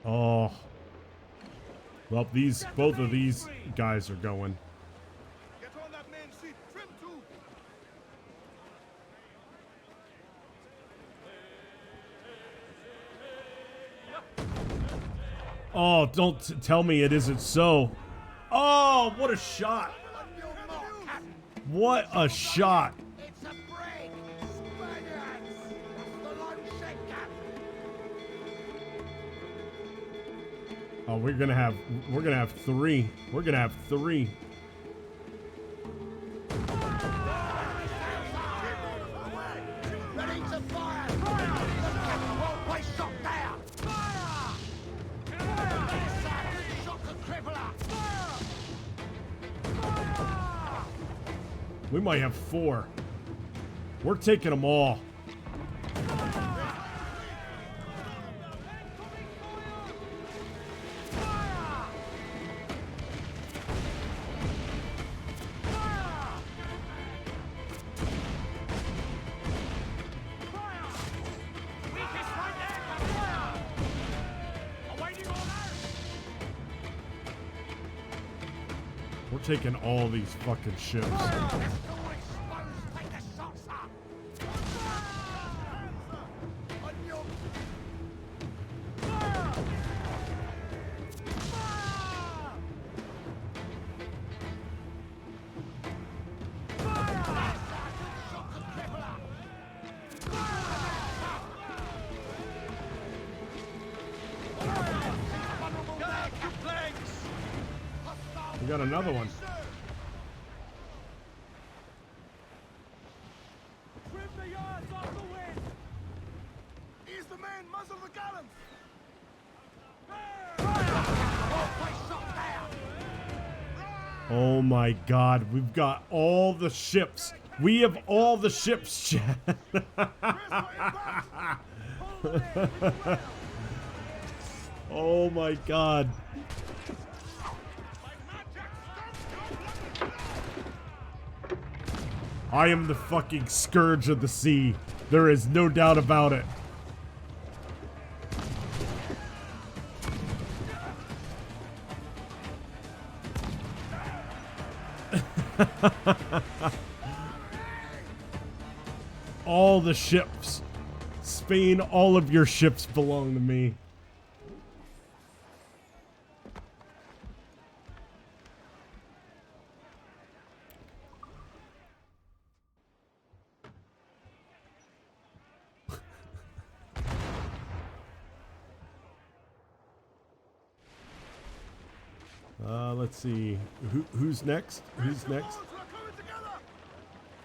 Oh. Well, both of these guys are going. Get on that main seat. Trim too. Oh, don't tell me it isn't so. Oh, what a shot. What a shot. It's a break! Spaniards! The long shake, Captain! Oh, we're gonna have three. We're gonna have three. Ready to fire! Fire! The captain won't play shot there! Fire! Fire! Shot the crippler! Fire! Fire! We might have four. We're taking them all. We're taking all these fucking ships. We got another one. Trim the yards off the wind! Ease the main, muzzle the gallants! Oh my god, we've got all the ships. We have all the ships, Chad. Oh my god. I am the fucking scourge of the sea. There is no doubt about it. All the ships. Spain, all of your ships belong to me. Let's see. Who's next? Who's next?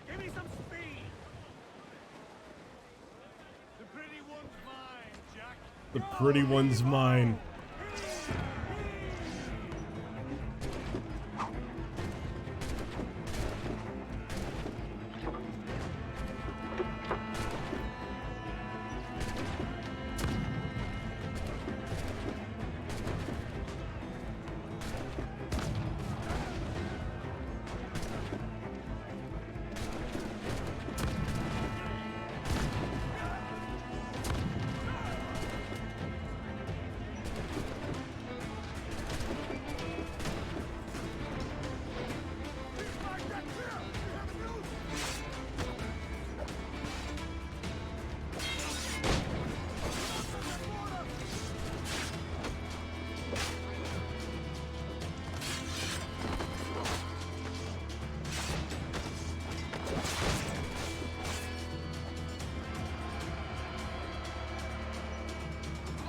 Give me some speed. The pretty one's mine, Jack. The pretty one's mine.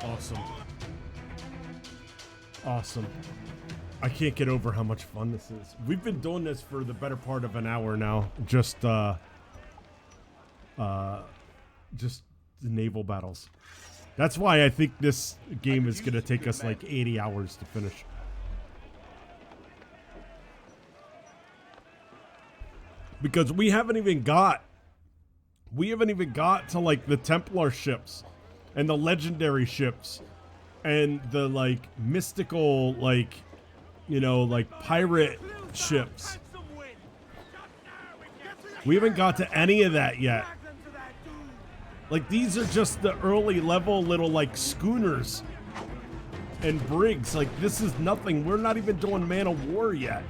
Awesome. Awesome. I can't get over how much fun this is. We've been doing this for the better part of an hour now. Just the naval battles. That's why I think this game is gonna take us like 80 hours to finish. because we haven't even got to like the Templar ships and the legendary ships and the like mystical, like, you know, like pirate ships. We haven't got to any of that yet. Like, these are just the early level little like schooners and brigs. Like, this is nothing. We're not even doing Man of War yet.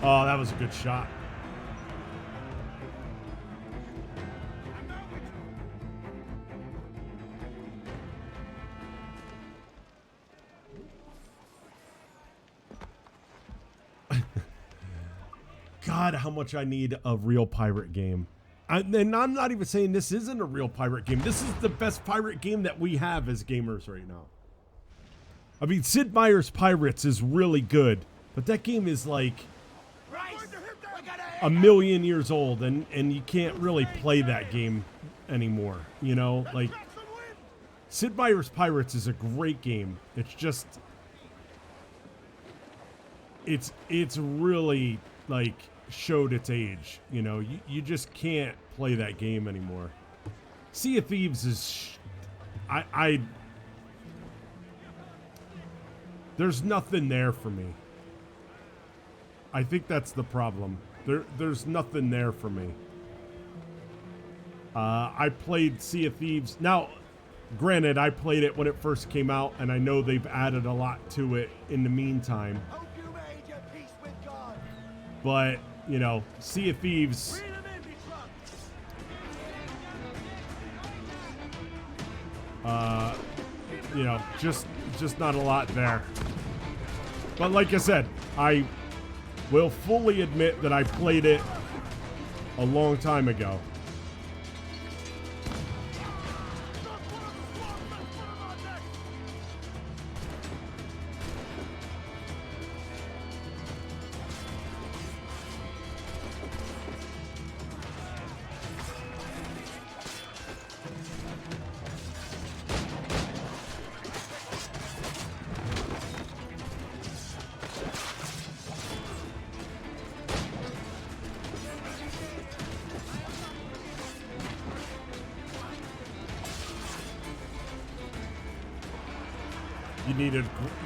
Oh, that was a good shot. God, how much I need a real pirate game. And I'm not even saying this isn't a real pirate game. This is the best pirate game that we have as gamers right now. I mean, Sid Meier's Pirates is really good, but that game is like a million years old, and you can't really play that game anymore, you know? Like, Sid Meier's Pirates is a great game. It's just... It's really, like, showed its age, you know? You just can't play that game anymore. Sea of Thieves is... There's nothing there for me. I think that's the problem. There's nothing there for me. I played Sea of Thieves. Now, granted, I played it when it first came out, and I know they've added a lot to it in the meantime. But, you know, Sea of Thieves... you know, just not a lot there. But like I said, I will fully admit that I played it a long time ago.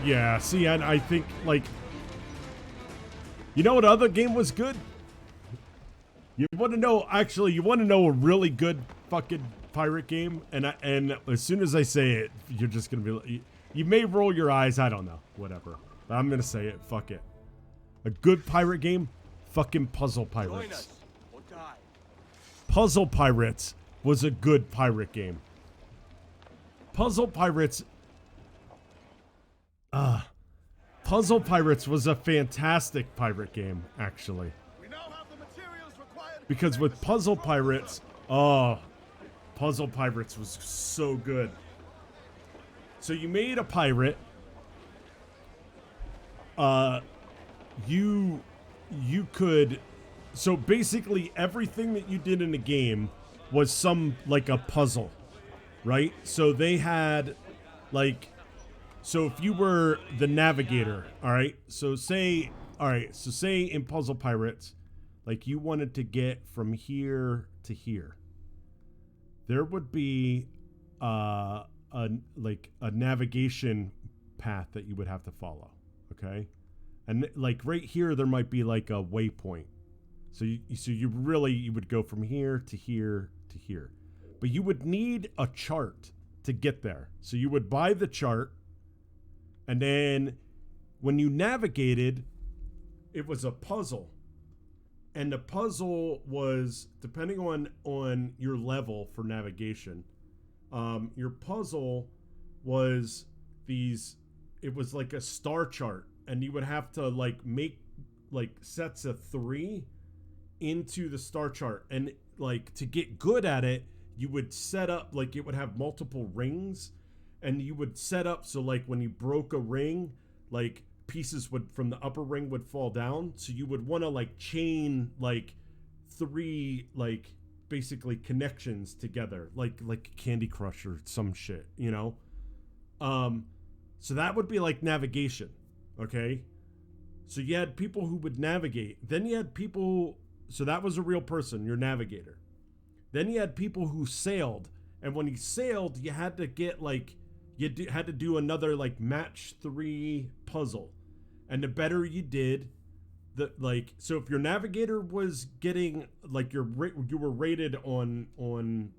Yeah, see, I think, like, you know what other game was good? You want to know, actually, you want to know a really good fucking pirate game? And as soon as I say it, you're just going to be, you may roll your eyes, I don't know, whatever. But I'm going to say it, fuck it. A good pirate game? Fucking Puzzle Pirates. Puzzle Pirates was a good pirate game. Puzzle Pirates... Puzzle Pirates was a fantastic pirate game, actually. Because with Puzzle Pirates, Puzzle Pirates was so good. So you made a pirate. You could, so basically everything that you did in the game was like a puzzle, right? So they had, like, so if you were the navigator, all right? So say in Puzzle Pirates, like, you wanted to get from here to here. There would be a navigation path that you would have to follow, okay? And like right here, there might be like a waypoint. So you would go from here to here to here. But you would need a chart to get there. So you would buy the chart. And then when you navigated, it was a puzzle. And the puzzle was, depending on your level for navigation, your puzzle was it was like a star chart. And you would have to like make like sets of 3 into the star chart. And like to get good at it, you would set up, like it would have multiple rings. And you would set up so like when you broke a ring, like pieces from the upper ring would fall down. So you would want to like chain like 3 like basically connections together, like Candy Crush or some shit, you know? So that would be like navigation, okay? So you had people who would navigate. Then you had people, so that was a real person, your navigator. Then you had people who sailed, and when you sailed, you had to get like, had to do another like match 3 puzzle. And the better you did, so if your navigator was getting like you were rated on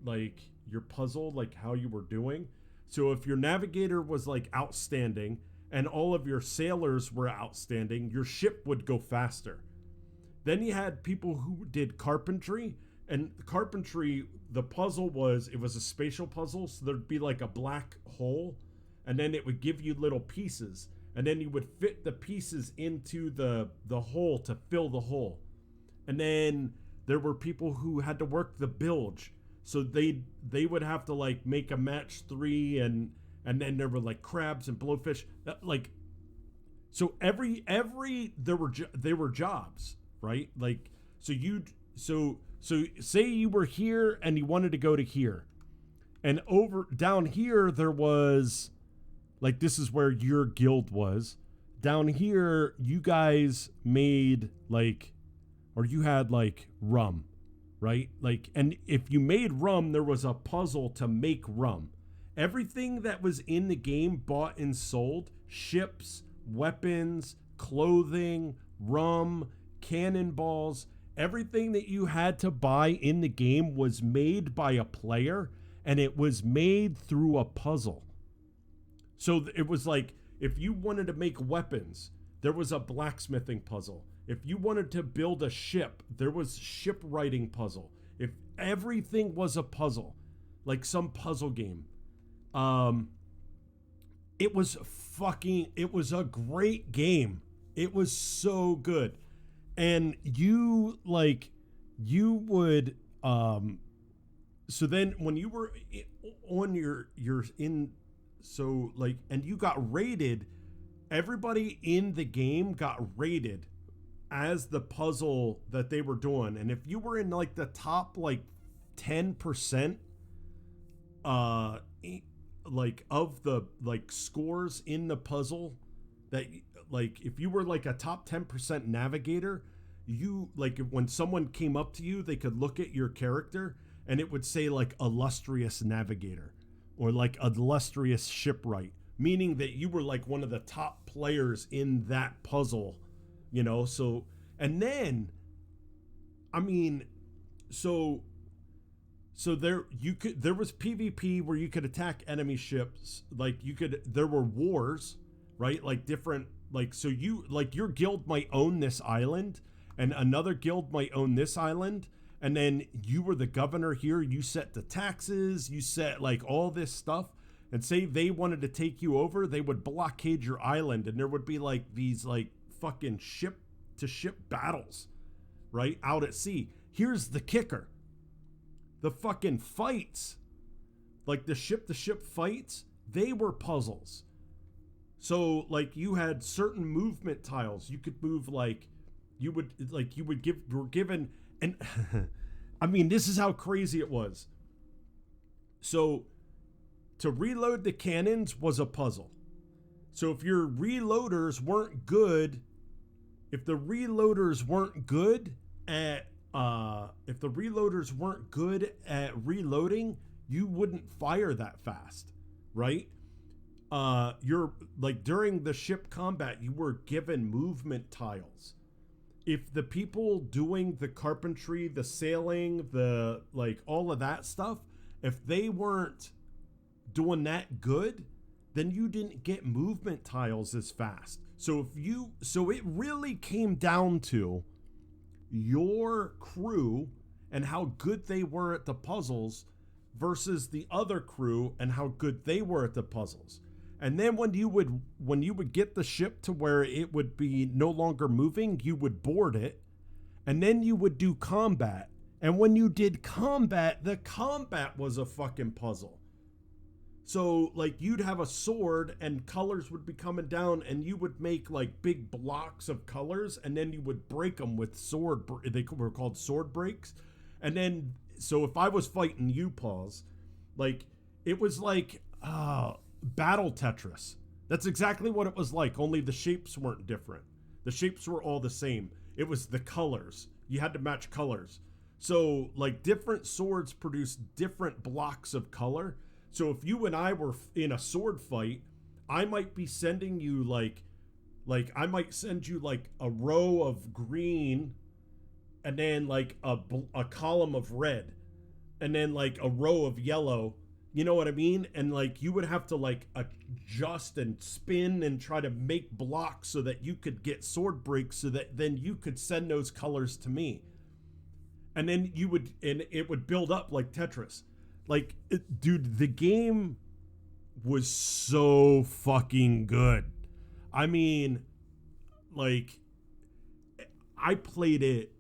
like your puzzle, like how you were doing. So if your navigator was like outstanding and all of your sailors were outstanding, your ship would go faster. Then you had people who did carpentry, and carpentry, the puzzle was, it was a spatial puzzle. So there'd be like a black hole, and then it would give you little pieces, and then you would fit the pieces into the hole to fill the hole. And then there were people who had to work the bilge. So they would have to like make a match 3, and then there were like crabs and blowfish, like, so every there were jobs, right? Like, so say you were here and you wanted to go to here, and over down here there was like, this is where your guild was. Down here you guys made like, or you had like rum, right? Like, and if you made rum, there was a puzzle to make rum. Everything that was in the game bought and sold, ships, weapons, clothing, rum, cannonballs, everything that you had to buy in the game was made by a player, and it was made through a puzzle. So it was like, if you wanted to make weapons, there was a blacksmithing puzzle. If you wanted to build a ship, there was shipwriting puzzle. If everything was a puzzle, like some puzzle game. It was a great game. It was so good. And you would, so then when you were on and you got rated, everybody in the game got rated as the puzzle that they were doing. And if you were in like the top like 10%, like of the like scores in the puzzle, that like if you were like a top 10% navigator, you like, when someone came up to you, they could look at your character and it would say like illustrious navigator or like illustrious shipwright, meaning that you were like one of the top players in that puzzle, you know? So, and then, I mean, so there was PvP where you could attack enemy ships. Like there were wars, right? Like different, like, so you, like your guild might own this island and another guild might own this island. And then you were the governor here. You set the taxes, you set like all this stuff, and say they wanted to take you over, they would blockade your island, and there would be like these like fucking ship to ship battles, right? Out at sea. Here's the kicker. The fucking fights, like the ship to ship fights, they were puzzles. So like you had certain movement tiles. You could move like, you were given, and I mean, this is how crazy it was. So to reload the cannons was a puzzle. So if your reloaders weren't good, if the reloaders weren't good at reloading, you wouldn't fire that fast, right? You're like, during the ship combat, you were given movement tiles. If the people doing the carpentry, the sailing, the like all of that stuff, if they weren't doing that good, then you didn't get movement tiles as fast. So it really came down to your crew and how good they were at the puzzles versus the other crew and how good they were at the puzzles. And then when you would get the ship to where it would be no longer moving, you would board it, and then you would do combat. And when you did combat, the combat was a fucking puzzle. So like you'd have a sword and colors would be coming down, and you would make like big blocks of colors, and then you would break them with they were called sword breaks. And then, so if I was fighting you, Paws, like it was like, Battle Tetris. That's exactly what it was like, only the shapes weren't different. The shapes were all the same. It was the colors. You had to match colors. So, like, different swords produce different blocks of color. So if you and I were in a sword fight, I might be sending you, like I might send you, like, a row of green, and then, like, a column of red, and then, like, a row of yellow. You know what I mean? And, like, you would have to, like, adjust and spin and try to make blocks so that you could get sword breaks, so that then you could send those colors to me. And then it would build up like Tetris. Like, dude, the game was so fucking good. I mean, like, I played it.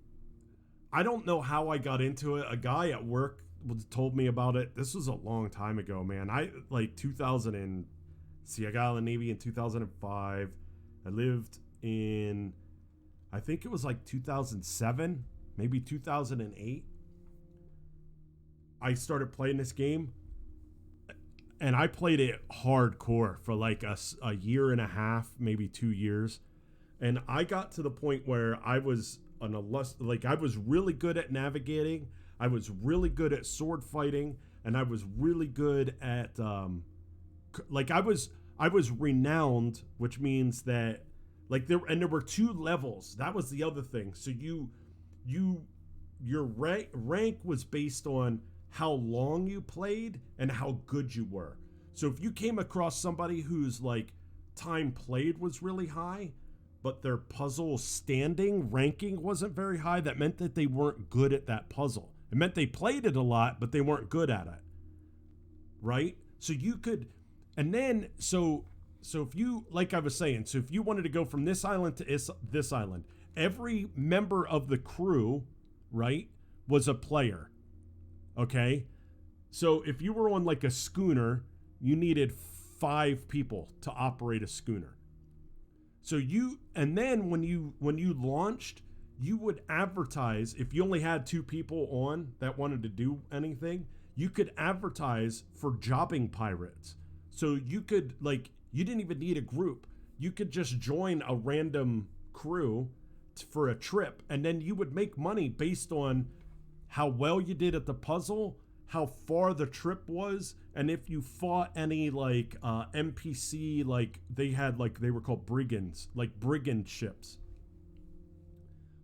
I don't know how I got into it. A guy at work told me about it. This was a long time ago, man. I got out of the Navy in 2005. I lived in, I think it was like 2007, maybe 2008. I started playing this game, and I played it hardcore for like a year and a half, maybe 2 years. And I got to the point where I was I was really good at navigating. I was really good at sword fighting, and I was really good at I was renowned, which means that there were 2 levels. That was the other thing. So your rank was based on how long you played and how good you were. So if you came across somebody whose like time played was really high, but their puzzle standing ranking wasn't very high, that meant that they weren't good at that puzzle. It meant they played it a lot, but they weren't good at it. Right? So you could, and then, so if you, like I was saying, so if you wanted to go from this island to this island, every member of the crew, right, was a player. Okay? So if you were on like a schooner, you needed 5 people to operate a schooner. So and then when you launched, you would advertise, if you only had 2 people on that wanted to do anything, you could advertise for jobbing pirates. So you could, like, you didn't even need a group. You could just join a random crew for a trip, and then you would make money based on how well you did at the puzzle, how far the trip was, and if you fought any like NPC, like they were called brigands, like brigand ships.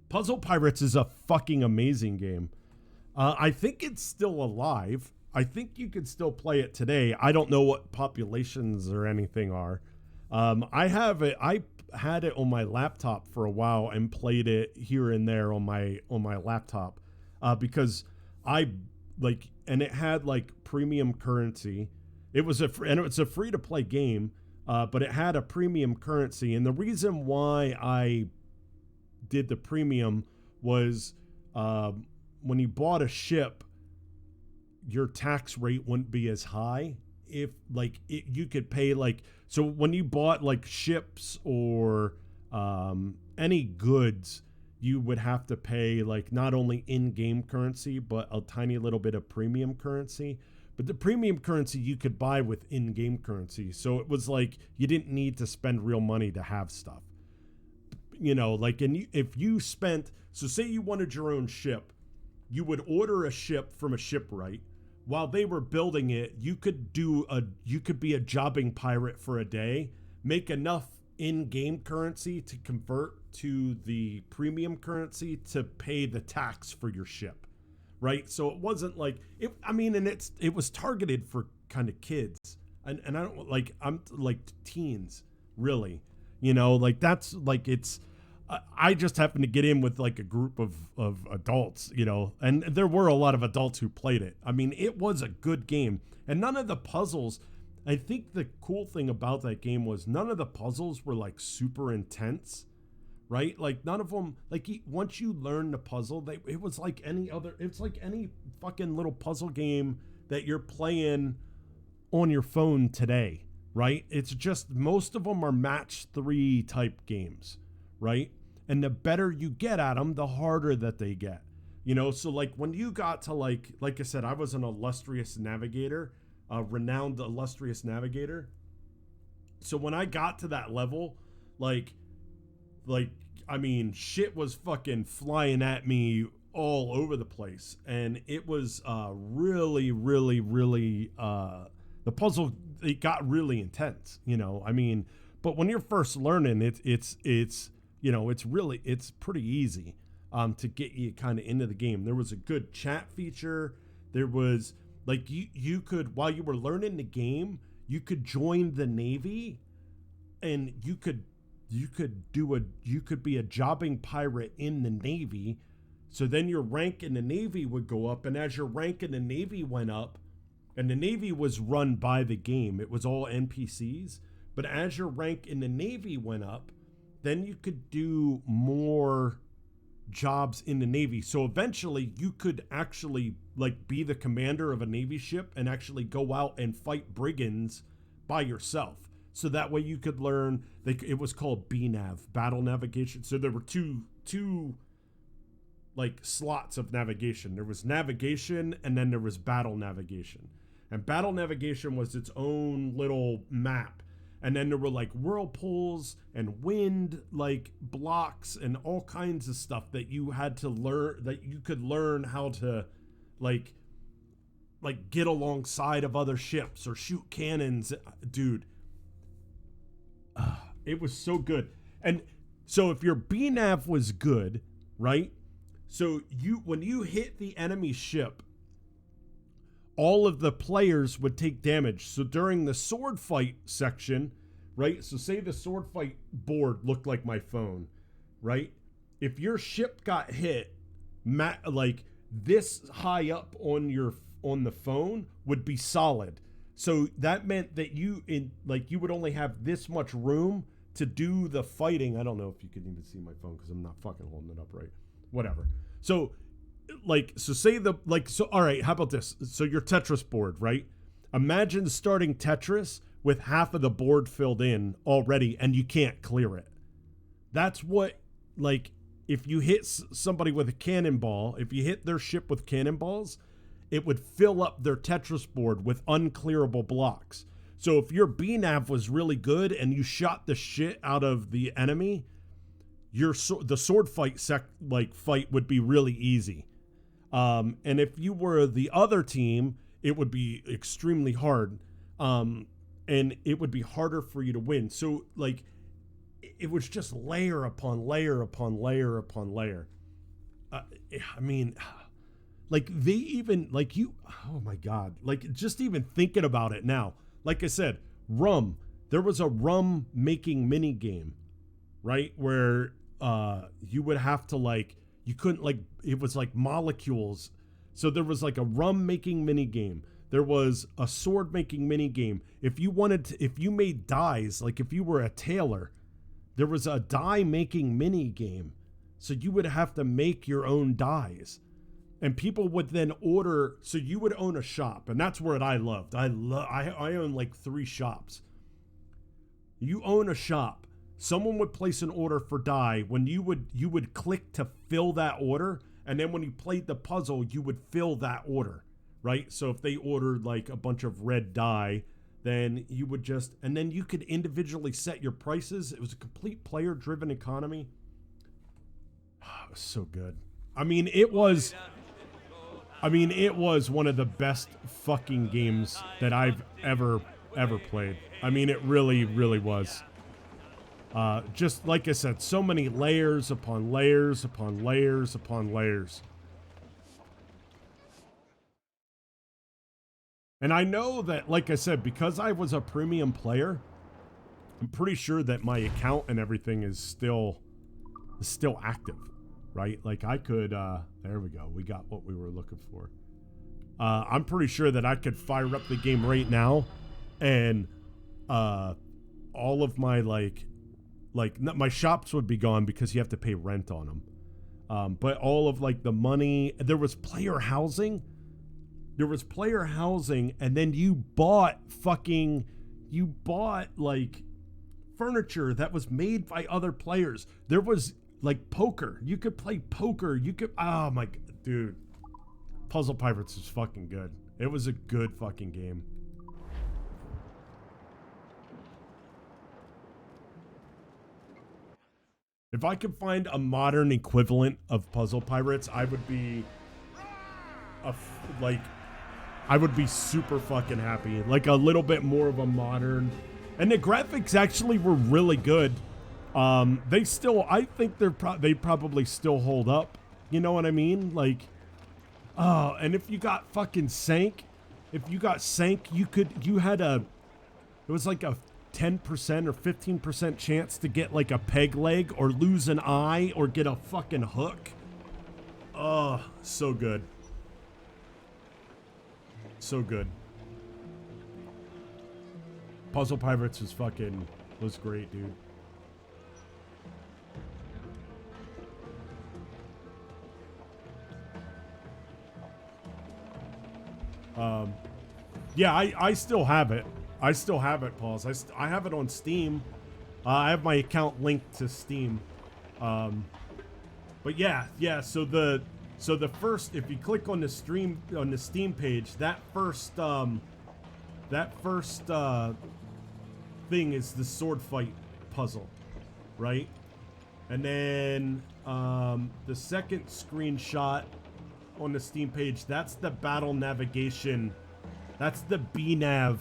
Puzzle Pirates is a fucking amazing game. I think it's still alive. I think you could still play it today. I don't know what populations or anything are. I had it on my laptop for a while and played it here and there on my laptop because and it had like premium currency. It's a free to play game, but it had a premium currency. And the reason why I did the premium was when you bought a ship, your tax rate wouldn't be as high. If you could pay so when you bought like ships or any goods, you would have to pay like not only in-game currency, but a tiny little bit of premium currency. But the premium currency you could buy with in-game currency. So it was like you didn't need to spend real money to have stuff. You know, like, if you spent, so say you wanted your own ship, you would order a ship from a shipwright. While they were building it, you could be a jobbing pirate for a day, make enough in-game currency to convert to the premium currency to pay the tax for your ship, right? So it wasn't like it. I mean, and it was targeted for kind of kids, and I don't like I'm like teens, really, you know, like that's like it's. I just happened to get in with like a group of adults, you know, and there were a lot of adults who played it. I mean, it was a good game, and none of the puzzles. I think the cool thing about that game was none of the puzzles were like super intense, right? Like none of them, like once you learn the puzzle, it was like any other, it's like any fucking little puzzle game that you're playing on your phone today, right? It's just, most of them are match 3 type games, right? And the better you get at them, the harder that they get, you know? So like when you got to like I said, I was an illustrious navigator, a renowned illustrious navigator. So when I got to that level, like, I mean, shit was fucking flying at me all over the place. And it was really, really, really, the puzzle, it got really intense, you know? I mean, but when you're first learning, it's you know, it's pretty easy to get you kind of into the game. There was a good chat feature. There was, like, you could, while you were learning the game, you could join the Navy, and you could be a jobbing pirate in the Navy. So then your rank in the Navy would go up, and as your rank in the Navy went up, and the Navy was run by the game, it was all NPCs, but as your rank in the Navy went up, then you could do more jobs in the Navy. So eventually you could actually, like, be the commander of a Navy ship and actually go out and fight brigands by yourself. So that way you could learn, it was called BNAV, battle navigation. So there were two like slots of navigation. There was navigation, and then there was battle navigation. And battle navigation was its own little map. And then there were like whirlpools and wind like blocks and all kinds of stuff that you had to learn, that you could learn how to like get alongside of other ships or shoot cannons. Dude, it was so good. And so if your BNAV was good, right? So when you hit the enemy ship, all of the players would take damage. So during the sword fight section, right? So say the sword fight board looked like my phone, right? If your ship got hit, like this high up on the phone would be solid. So that meant that you would only have this much room to do the fighting. I don't know if you can even see my phone because I'm not fucking holding it up right. Whatever. So all right, how about this? So your Tetris board, right? Imagine starting Tetris with half of the board filled in already and you can't clear it. That's what, like, if you hit somebody with a cannonball, if you hit their ship with cannonballs, it would fill up their Tetris board with unclearable blocks. So if your BNAV was really good and you shot the shit out of the enemy, the sword fight fight would be really easy. And if you were the other team, it would be extremely hard. And it would be harder for you to win. So like, it was just layer upon layer upon layer upon layer. I mean, like they even like you, oh my God, like just even thinking about it now, like I said, rum, there was a rum making mini game, right? Where, you would have to you couldn't it was like molecules. So there was like a rum making mini game. There was a sword making mini game. If you made dyes, like if you were a tailor, there was a dye making mini game. So you would have to make your own dyes. And people would then order, so you would own a shop, and that's what I loved. I own like 3 shops. You own a shop. Someone would place an order for dye. When you would click to fill that order, and then when you played the puzzle, you would fill that order, right? So if they ordered like a bunch of red dye, then you would and then you could individually set your prices. It was a complete player-driven economy. Oh, it was so good. I mean, it was one of the best fucking games that I've ever played. I mean, it really, really was. Just like I said, so many layers upon layers upon layers upon layers. And I know that, like I said, because I was a premium player, I'm pretty sure that my account and everything is still active, right? Like I could, there we go. We got what we were looking for. I'm pretty sure that I could fire up the game right now and, all of my my shops would be gone because you have to pay rent on them. But all of the money, there was player housing. And then you bought furniture that was made by other players. There was poker. You could play poker. Oh my God, dude. Puzzle Pirates was fucking good. It was a good fucking game. If I could find a modern equivalent of Puzzle Pirates, I would be I would be super fucking happy. Like a little bit more of a modern, and the graphics actually were really good. They still, I think they probably still hold up. You know what I mean? Like, oh, and if you got fucking sank, it was like a 10% or 15% chance to get like a peg leg or lose an eye or get a fucking hook. Oh, so good. So good. Puzzle Pirates was great, dude. Yeah, I still have it. I still have it, Pauls. I have it on Steam. I have my account linked to Steam. But yeah. So the first, if you click on the Steam page, that first thing is the sword fight puzzle, right? And then the second screenshot on the Steam page, that's the battle navigation. That's the BNav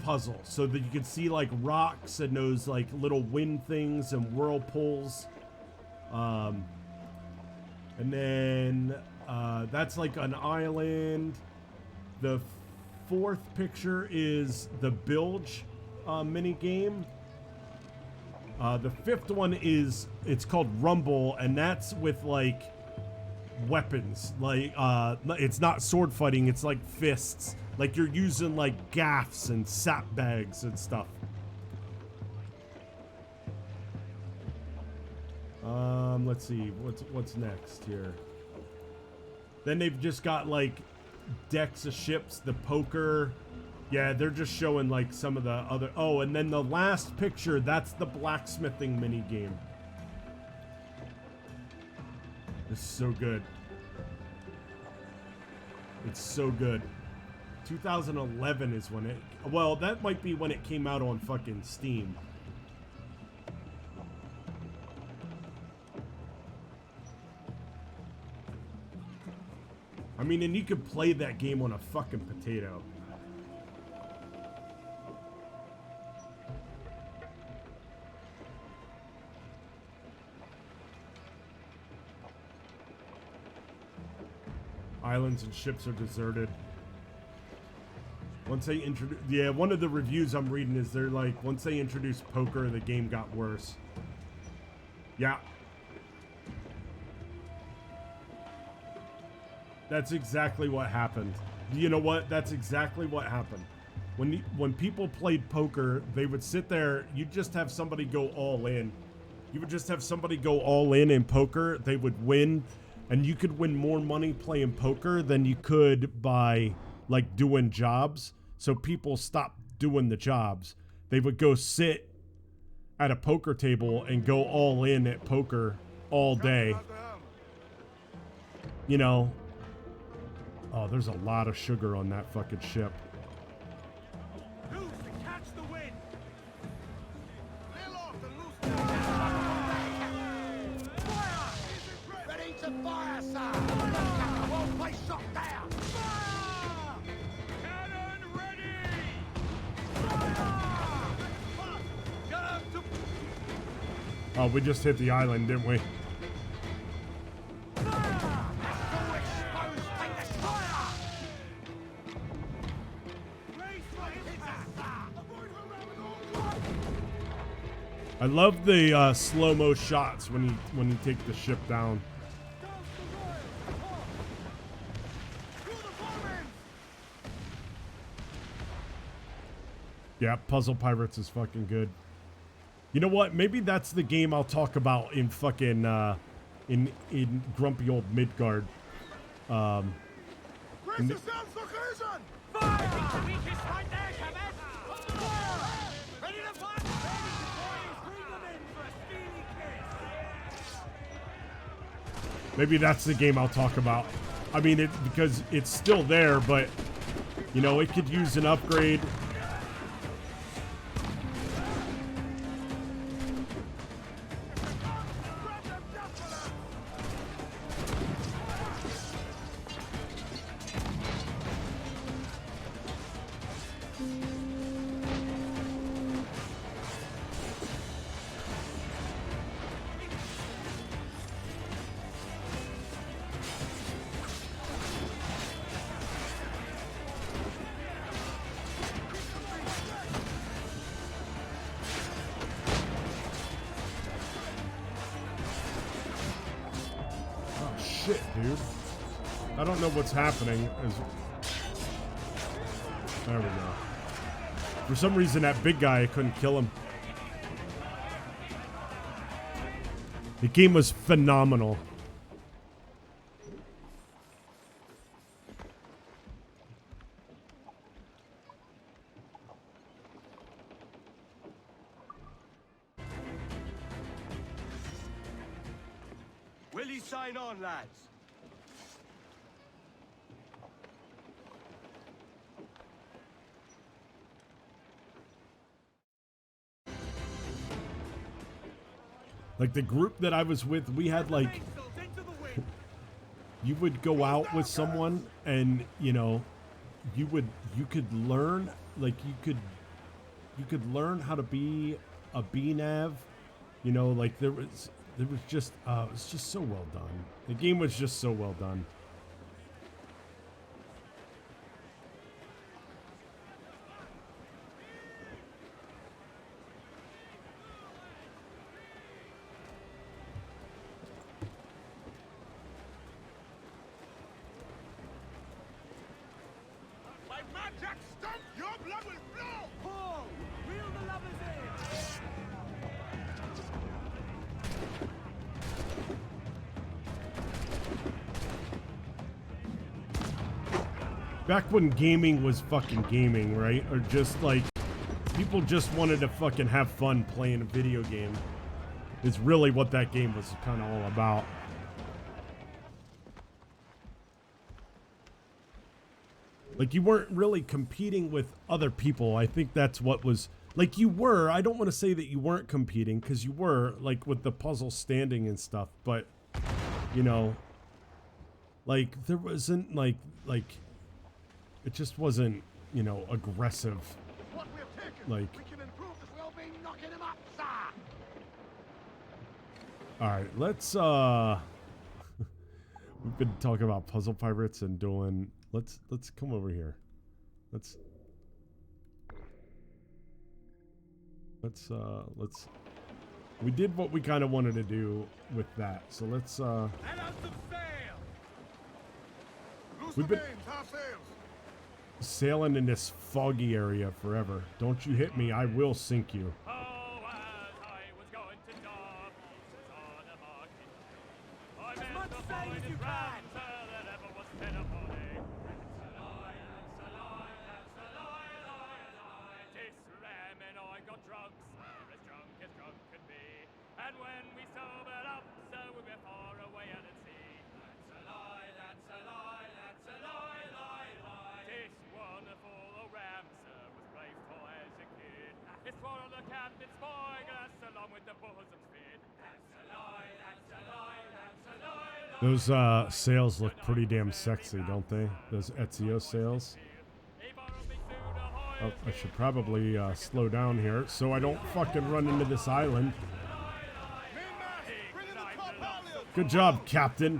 puzzle, so that you can see like rocks and those like little wind things and whirlpools. And then that's like an island. The fourth picture is the bilge mini game. The fifth one it's called Rumble, and that's with like weapons. Like it's not sword fighting, it's like fists. Like you're using like gaffs and sap bags and stuff. Let's see what's next here. Then they've just got like decks of ships, the poker. Yeah, they're just showing like some of the other. Oh, and then the last picture, that's the blacksmithing mini game. It's so good. It's so good. 2011 is when it... Well, that might be when it came out on fucking Steam. I mean, and you could play that game on a fucking potato. Islands and ships are deserted. Once they introduce... Yeah, one of the reviews I'm reading is they're like, once they introduced poker, the game got worse. Yeah. That's exactly what happened. You know what? That's exactly what happened. When people played poker, they would sit there, you'd just have somebody go all in. You would just have somebody go all in poker. They would win, and you could win more money playing poker than you could by like doing jobs. So people stopped doing the jobs. They would go sit at a poker table and go all in at poker all day. You know. Oh, there's a lot of sugar on that fucking ship. Loose and catch the wind. Sail off and loose the fire! Ready to fire, sir! Fire! Well placed shot down! Fire! Cannon ready! Fire! Get up to... Oh, we just hit the island, didn't we? I love the slow-mo shots when you take the ship down. Yeah, Puzzle Pirates is fucking good. You know what? Maybe that's the game I'll talk about in fucking in grumpy old Midgard. Brace yourselves for collision! Fire! Weakest right there, Kevin! Fire! Ready to fire! Bring them in for a steely kiss! Maybe that's the game I'll talk about. I mean, because it's still there, but you know, it could use an upgrade. Shit, dude. I don't know what's happening. There we go. For some reason, that big guy, I couldn't kill him. The game was phenomenal. Will you sign on, lads? Like the group that I was with, we had like, you would go out with someone and, you know, you could learn, like you could learn how to be a BNAV, you know, like there was just, it was just so well done. The game was just so well done. My magic stump, your blood will flow! Pull! Reel the lovers Back when gaming was fucking gaming, right? Or just like, people just wanted to fucking have fun playing a video game. It's really what that game was kind of all about. Like, you weren't really competing with other people. I think that's what was... Like, you were. I don't want to say that you weren't competing, because you were, like, with the puzzle standing and stuff. But, you know, like, there wasn't, like... It just wasn't, you know, aggressive. What we've taken, Like... we can improve this. We'll be knocking him up, sir! Alright, let's, we've been talking about Puzzle Pirates and doing... Let's come over here. Let's... We did what we kind of wanted to do with that, so let's, we've been sailing in this foggy area forever. Don't you hit me, I will sink you. Those sails look pretty damn sexy, don't they? Those Ezio sails. Oh, I should probably slow down here so I don't fucking run into this island. Good job, Captain.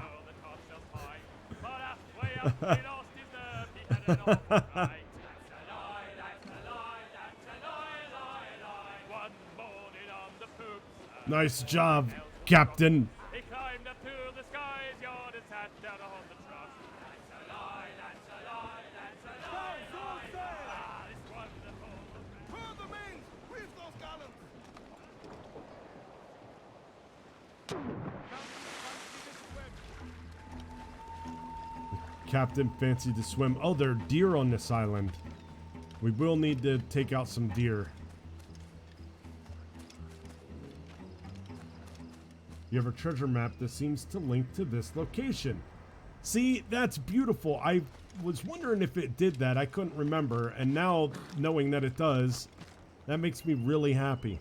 Nice job, Captain. Captain fancied to swim. Oh, there are deer on this island. We will need to take out some deer. You have a treasure map that seems to link to this location. See, that's beautiful. I was wondering if it did that. I couldn't remember. And now, knowing that it does, that makes me really happy.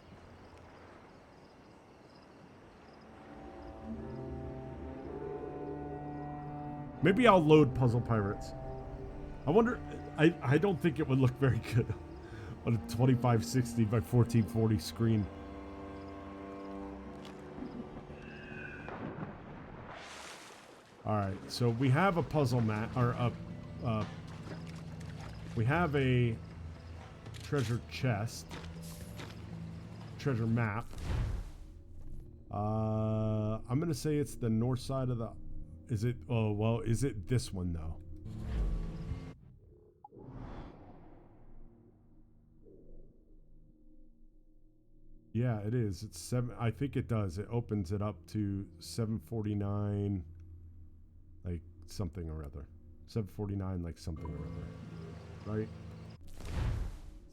Maybe I'll load Puzzle Pirates. I wonder... I don't think it would look very good on a 2560 by 1440 screen. All right, so we have a puzzle map, or we have a treasure chest, treasure map. I'm gonna say it's the north side of the. Is it? Oh well, is it this one though? Yeah, it is. It's 7. I think it does. It opens it up to 749, like something or other. 749, like something or other. Right?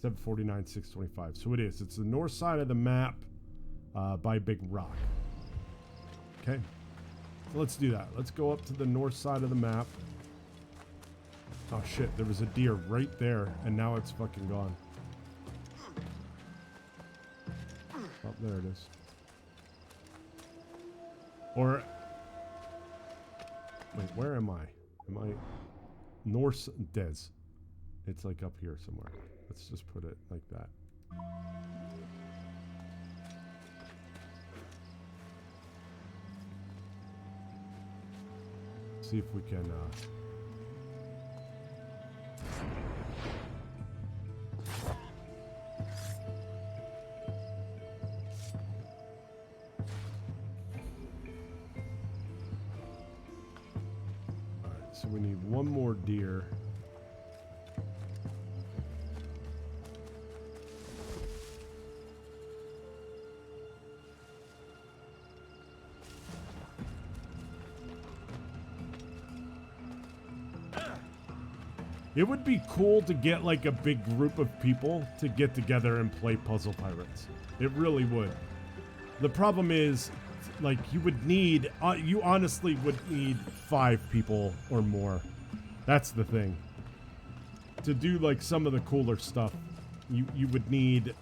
749, 625. So it is. It's the north side of the map by Big Rock. Okay. So let's do that. Let's go up to the north side of the map. Oh shit, there was a deer right there, and now it's fucking gone. Oh, there it is. Or... wait, where am I? Am I... North Des. It's like up here somewhere. Let's just put it like that. See if we can, Alright, so we need one more deer. It would be cool to get like a big group of people to get together and play Puzzle Pirates. It really would. The problem is, like, you would need, you honestly would need 5 people or more. That's the thing. To do like some of the cooler stuff, you would need,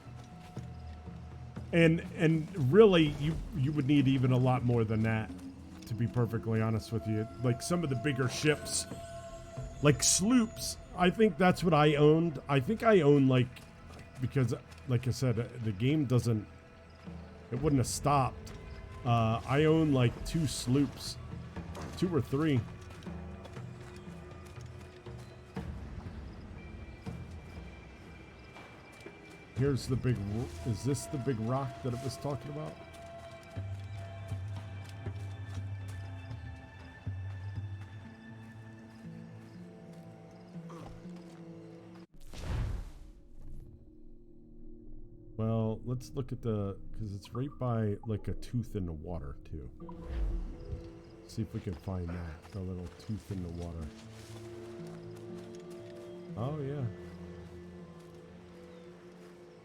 and really you would need even a lot more than that, to be perfectly honest with you. Like some of the bigger ships, like sloops. I think that's what I owned. I think I own like, because like I said, the game doesn't, it wouldn't have stopped. I own like 2 sloops, 2 or 3. Here's the big, is this the big rock that it was talking about? Well, let's look at the, because it's right by like a tooth in the water too. See if we can find that, the little tooth in the water. Oh yeah.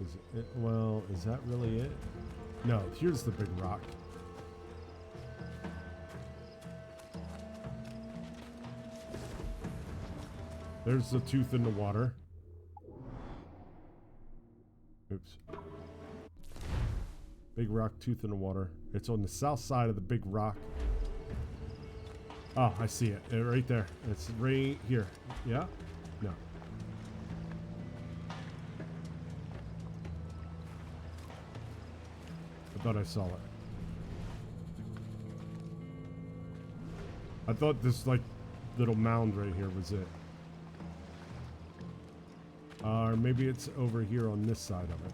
Is it, well, is that really it? No, here's the big rock. There's the tooth in the water. Oops. Big rock, tooth in the water. It's on the south side of the big rock. Oh, I see it. Right there. It's right here. Yeah? No. I thought I saw it. I thought this like little mound right here was it. Or maybe it's over here on this side of it.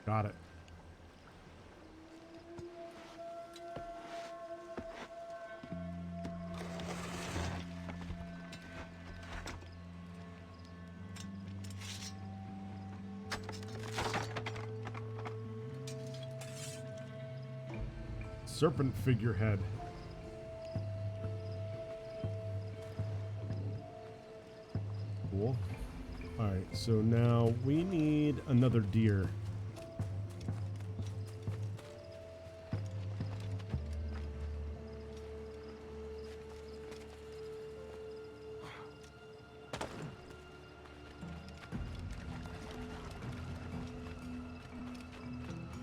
Got it. Serpent figurehead. Cool. Alright, so now we need another deer.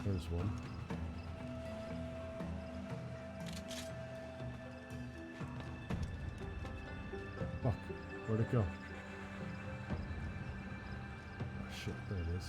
There's one. Where'd it go? Oh, shit, there it is.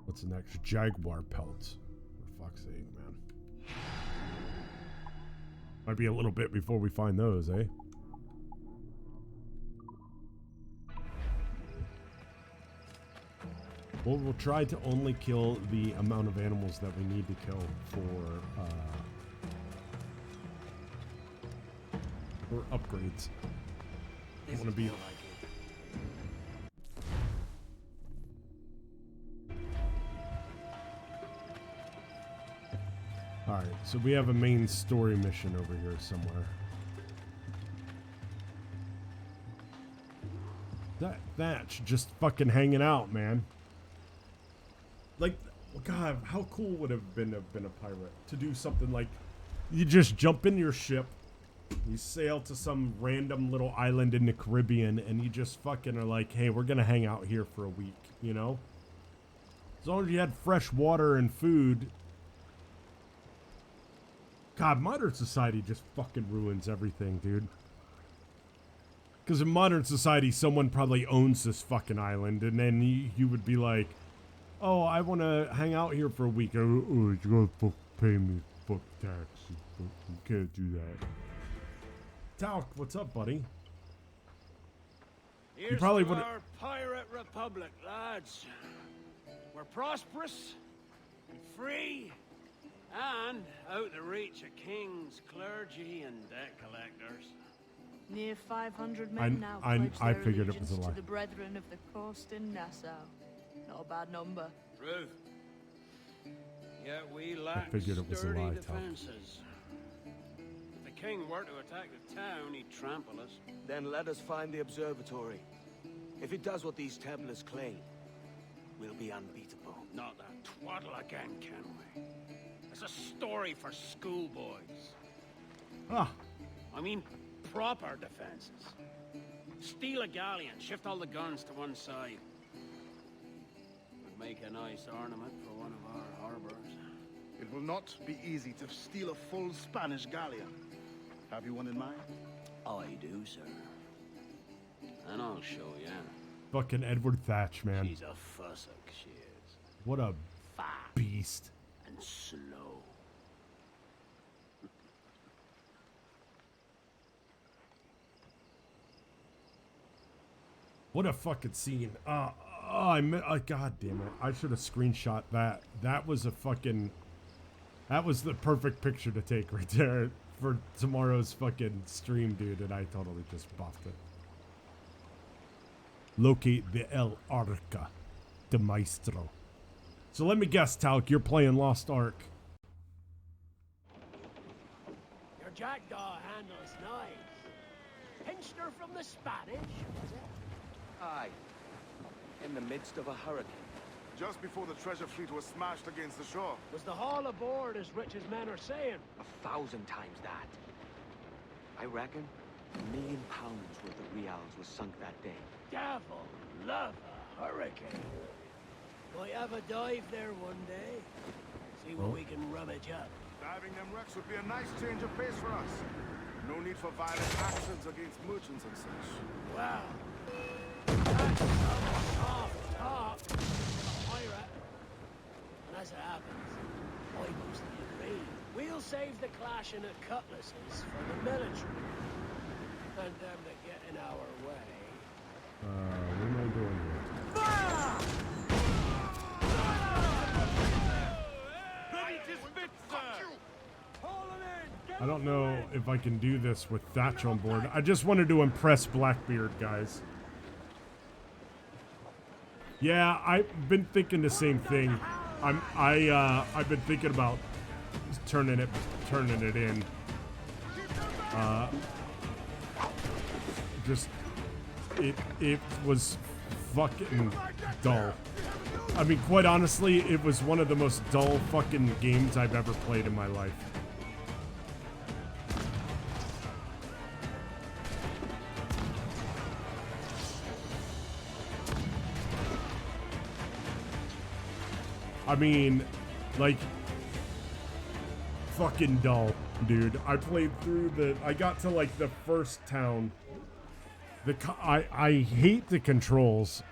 What's the next? Jaguar pelts. For fuck's sake, man. Might be a little bit before we find those, eh? Well, we'll try to only kill the amount of animals that we need to kill for upgrades. I want to be... Alright, so we have a main story mission over here somewhere. That Thatch just fucking hanging out, man. Like, God, how cool would it have been a pirate to do something like you just jump in your ship, you sail to some random little island in the Caribbean, and you just fucking are like, hey, we're gonna hang out here for a week, you know? As long as you had fresh water and food. God, modern society just fucking ruins everything, dude. Because in modern society, someone probably owns this fucking island, and then you would be like, oh, I want to hang out here for a week. Oh, you're going to pay me fuck taxes. You can't do that. Talc, what's up, buddy? Here's probably to would've- our pirate republic, lads. We're prosperous and free, and out the reach of kings, clergy, and debt collectors. Near 500 men now I pledge their figured it was a allegiance lie. to the Brethren of the Coast in Nassau. Not a bad number. True. Yet we lack figured it was a sturdy lie, Tom. defenses. If the king were to attack the town, he'd trample us. Then let us find the observatory. If it does what these Templars claim, we'll be unbeatable. Not that twaddle again, can we? It's a story for schoolboys. Ah. I mean, proper defenses. Steal a galleon, shift all the guns to one side. Would make a nice ornament for one of our harbors. It will not be easy to steal a full Spanish galleon. Have you one in mind? I do, sir. And I'll show you. Fucking Edward Thatch, man. She's a fussock, she is. What a Fast beast. and slow. What a fucking scene. God damn it. I should have screenshot that. That was a fucking... That was the perfect picture to take right there for tomorrow's fucking stream, dude, and I totally just buffed it. Locate the El Arca de Maestro. So let me guess, Talc, you're playing Lost Ark. Your jackdaw handle is nice. Pinched her from the Spanish, was it? Aye. In the midst of a hurricane. Just before the treasure fleet was smashed against the shore. Was the haul aboard as rich as men are saying? 1,000 times that. I reckon £1 million worth of reals was sunk that day. Devil love a hurricane. Might have a dive there one day. See what we can rummage up. Diving them wrecks would be a nice change of pace for us. No need for violent actions against merchants and such. Wow. That's some soft talk from a pirate. And as it happens, I mostly agree. We'll save the clashing of cutlasses for the military. And them that get in our way. What am I doing here? I don't know if I can do this with Thatch on board. I just wanted to impress Blackbeard, guys. Yeah, I've been thinking the same thing. I've been thinking about turning it in. Just it was fucking dull. I mean, quite honestly, it was one of the most dull fucking games I've ever played in my life. I mean, like, fucking dull, dude. I played through I got to like the first town. I hate the controls.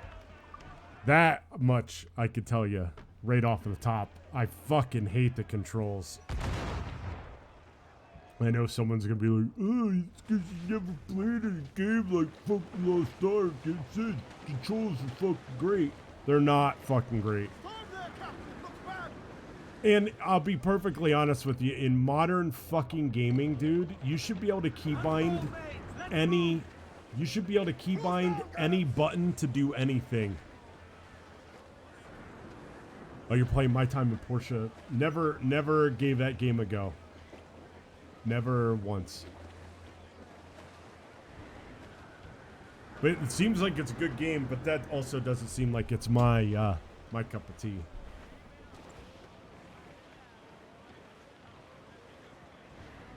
That much I could tell you right off of the top. I fucking hate the controls. I know someone's gonna be like, oh, it's because you never played a game like fucking Lost Ark. It says controls are fucking great. They're not fucking great. And I'll be perfectly honest with you, in modern fucking gaming, dude, you should be able to keybind any button to do anything. Oh, you're playing My Time in Portia. Never gave that game a go. Never once. But it seems like it's a good game, but that also doesn't seem like it's my my cup of tea.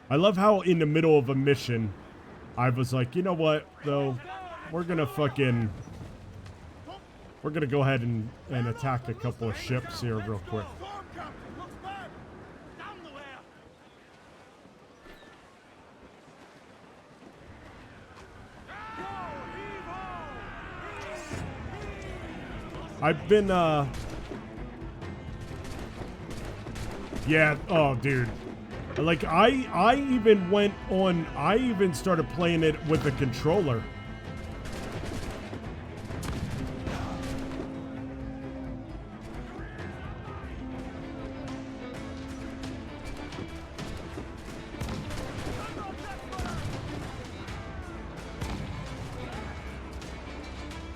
I love how in the middle of a mission, I was like, you know what, though, we're gonna go ahead and attack a couple of ships here real quick. I've been, yeah, oh, dude. Like, I even started playing it with a controller.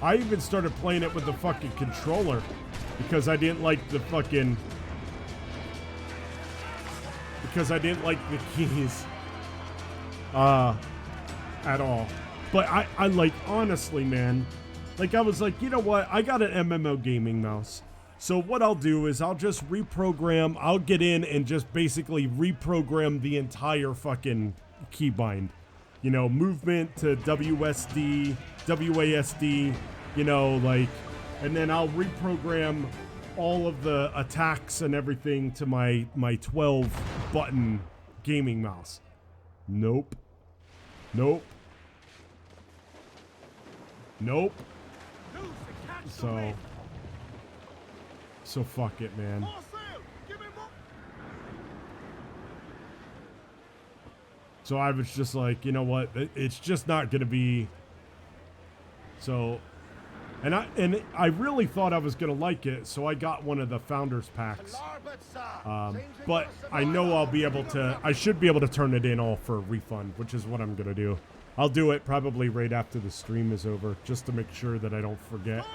I even started playing it with the fucking controller because I didn't like the fucking... Because I didn't like the keys at all. But I like, honestly, man, like I was like, you know what? I got an MMO gaming mouse. So what I'll do is I'll just reprogram, I'll get in and just basically reprogram the entire fucking keybind. You know, movement to WSD, WASD, you know, like, and then I'll reprogram all of the attacks and everything to my 12 button gaming mouse. Nope. Nope. Nope. So fuck it, man. So I was just like, you know what? It's just not gonna be. So, and I really thought I was gonna like it, so I got one of the founders packs. But I know I'll be able to. I should be able to turn it in all for a refund, which is what I'm gonna do. I'll do it probably right after the stream is over, just to make sure that I don't forget.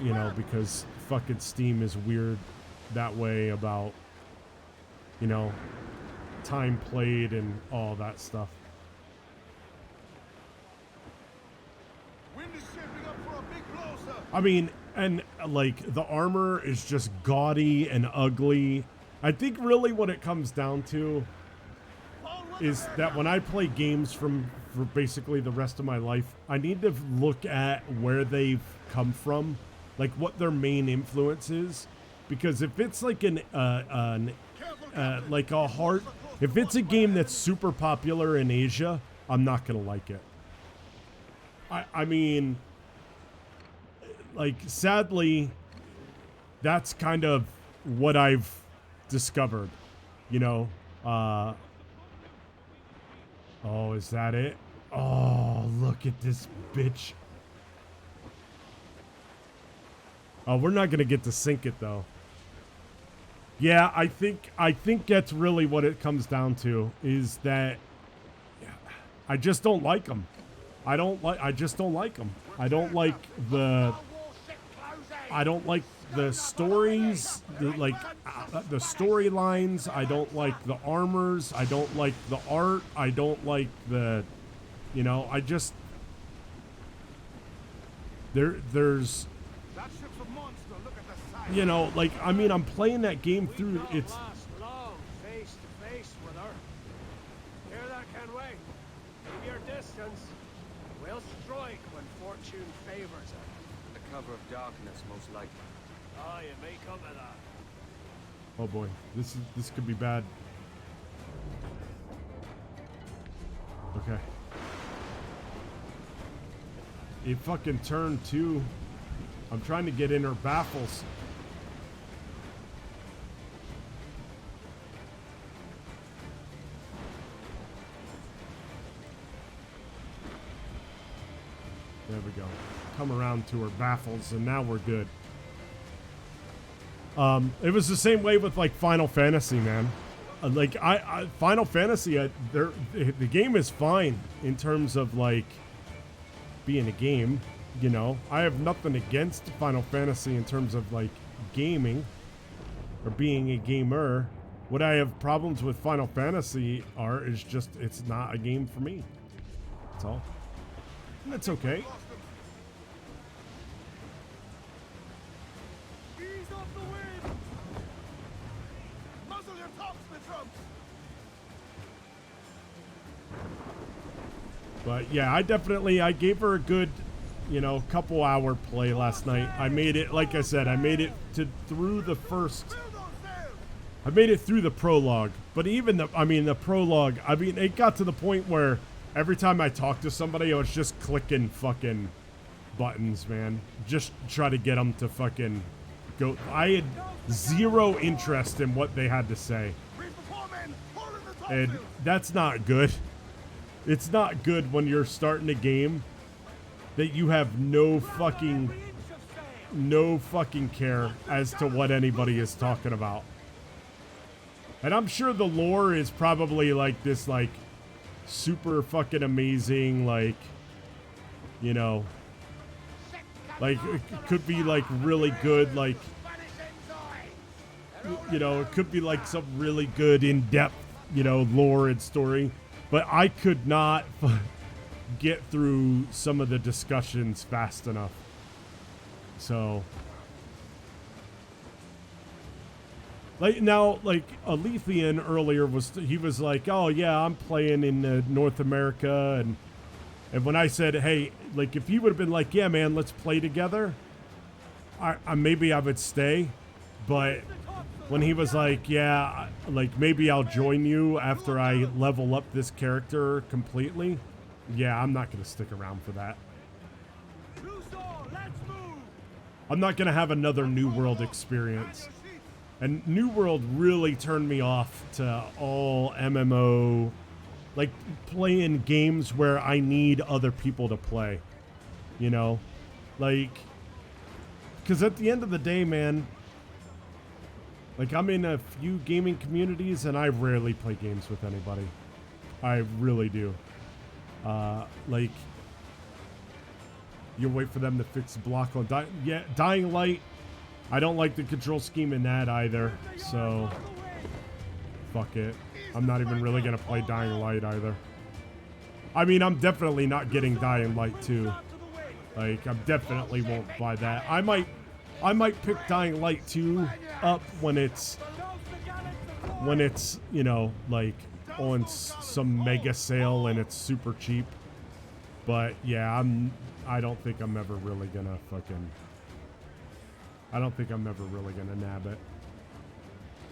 You know, because fucking Steam is weird that way about, you know, time played and all that stuff. I mean, and like the armor is just gaudy and ugly. I think really what it comes down to is that when I play games for basically the rest of my life, I need to look at where they've come from, like what their main influence is. Because if it's like if it's a game that's super popular in Asia, I'm not gonna like it. I mean, like, sadly, that's kind of what I've discovered, you know. Oh, is that it? Oh, look at this bitch. Oh, we're not gonna get to sink it though. Yeah, I think that's really what it comes down to, is that I just don't like them. I just don't like them. I don't like the stories, the storylines. I don't like the armors. I don't like the art. I don't like the, you know, there's, That ship's a monster. Look at the size. you know, like, I mean, I'm playing that game through. Not It's last long face to face with her. Hear that, Kenway? Keep your distance. We'll strike when fortune favors her. The cover of darkness, most likely. Ah, you may come to that. oh boy, this could be bad. Okay. It fucking turned too. I'm trying to get in her baffles. There we go. Come around to her baffles, and now we're good. It was the same way with like Final Fantasy, man. Like Final Fantasy, the game is fine in terms of like being a game. You know, I have nothing against Final Fantasy in terms of like gaming or being a gamer. What I have problems with Final Fantasy is just it's not a game for me. That's all. And that's okay. Ease off the wind. Muzzle your tops, Mithrums. But yeah, I gave her a good, you know, couple hour play last night. I made it, like I said, I made it through the first. I made it through the prologue, but even the prologue, I mean, it got to the point where every time I talked to somebody, I was just clicking fucking buttons, man. Just try to get them to fucking go. I had zero interest in what they had to say. And that's not good. It's not good when you're starting a game that you have no fucking care as to what anybody is talking about. And I'm sure the lore is probably like this, like, super fucking amazing, like, you know, like, it could be, like, really good, like, you know, it could be, like, some really good, in-depth, you know, lore and story. But I could not get through some of the discussions fast enough. So... like now, like Alethian earlier was like, oh yeah, I'm playing in North America, and when I said, hey, like if you would have been like, yeah man, let's play together, I maybe I would stay, but when he was like, yeah, like maybe I'll join you after I level up this character completely, yeah, I'm not gonna stick around for that. I'm not gonna have another New World experience. And New World really turned me off to all MMO, like playing games where I need other people to play, you know? Like, because at the end of the day, man, like I'm in a few gaming communities and I rarely play games with anybody. I really do. Like, you wait for them to fix the block on Dying Light. I don't like the control scheme in that either, so fuck it. I'm not even really gonna play Dying Light either. I mean, I'm definitely not getting Dying Light 2. Like, I definitely won't buy that. I might pick Dying Light 2 up when it's, you know, like on some mega sale and it's super cheap. But yeah, I don't think I'm ever really gonna nab it.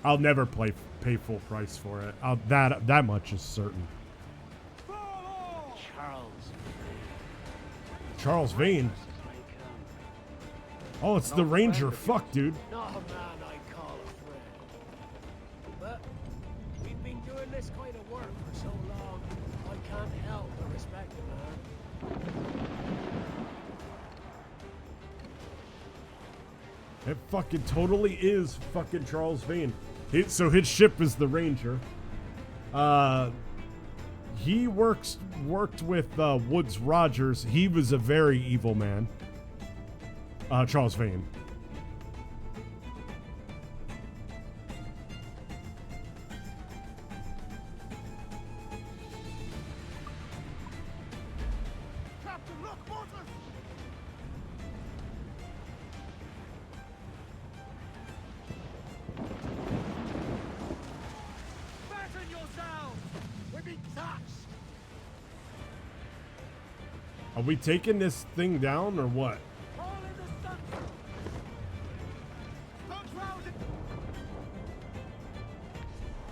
I'll never pay full price for it. That much is certain. Charles Vane. Oh, it's the Ranger. Fuck, dude. Not a man I call a friend. But we've been doing this kind of work for so long, I can't help but respect the man. It fucking totally is fucking Charles Vane. So his ship is the Ranger. He worked with Woodes Rogers. He was a very evil man. Charles Vane. Captain, look, mortars! Are we taking this thing down or what? All in the sun. Don't rouse it.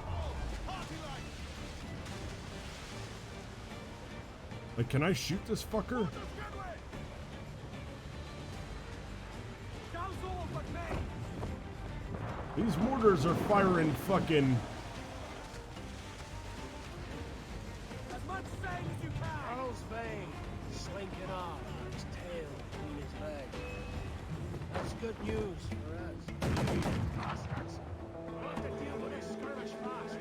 Oh, party light. Like, can I shoot this fucker? Down's all but me. These mortars are firing fucking... As much sail as you can. Earl's vein slinking off, his tail between his legs. That's good news for us. Bastards. We'll have to deal with this skirmish fast.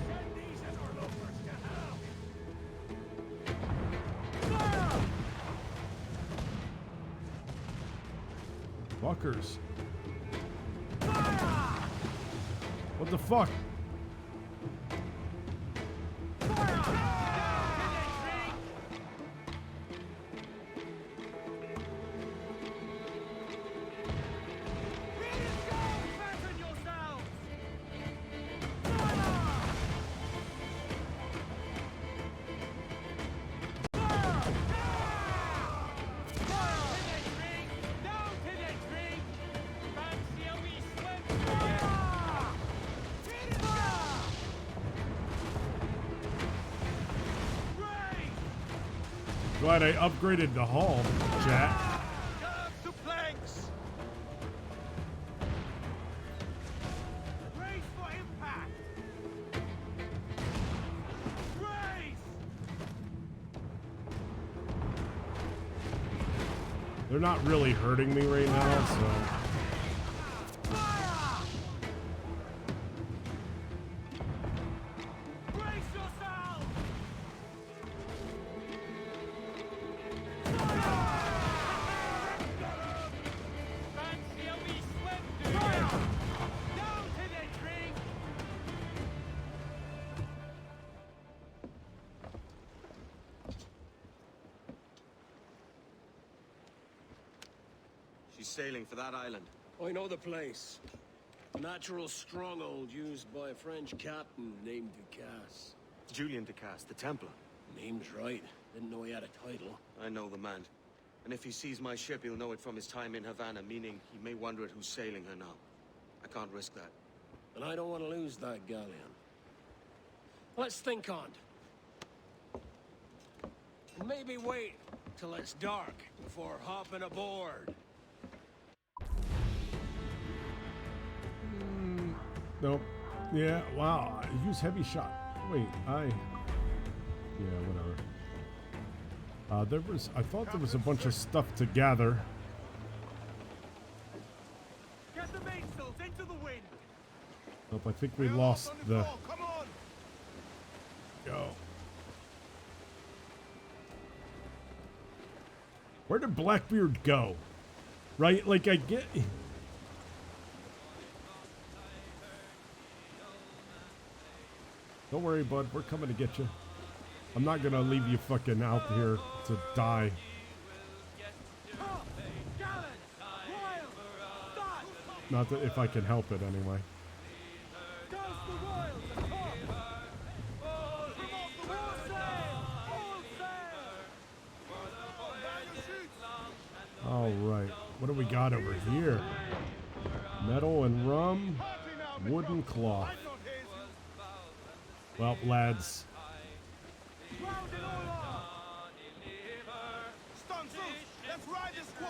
Send these interlopers to hell. Fuckers. What the fuck? Glad I upgraded the hull, chat. To planks. Race for impact. Race. They're not really hurting me right now, so... She's sailing for that island. I know the place. A natural stronghold used by a French captain named Ducasse. Julian Ducasse, the Templar. Name's right. Didn't know he had a title. I know the man. And if he sees my ship, he'll know it from his time in Havana, meaning he may wonder at who's sailing her now. I can't risk that. And I don't want to lose that galleon. Let's think on it. And maybe wait till it's dark before hopping aboard. Nope. Yeah, wow. I use heavy shot. Wait, yeah, whatever. I thought there was a bunch of stuff to gather. Get the mainsails into the wind. Nope, I think we lost the... Come on. Go. Where did Blackbeard go? Right? Like, I get... Don't worry, bud. We're coming to get you. I'm not gonna leave you fucking out here to die. Not that if I can help it anyway. All right. What do we got over here? Metal and rum, wooden cloth. Well, lads. Let's ride this quote.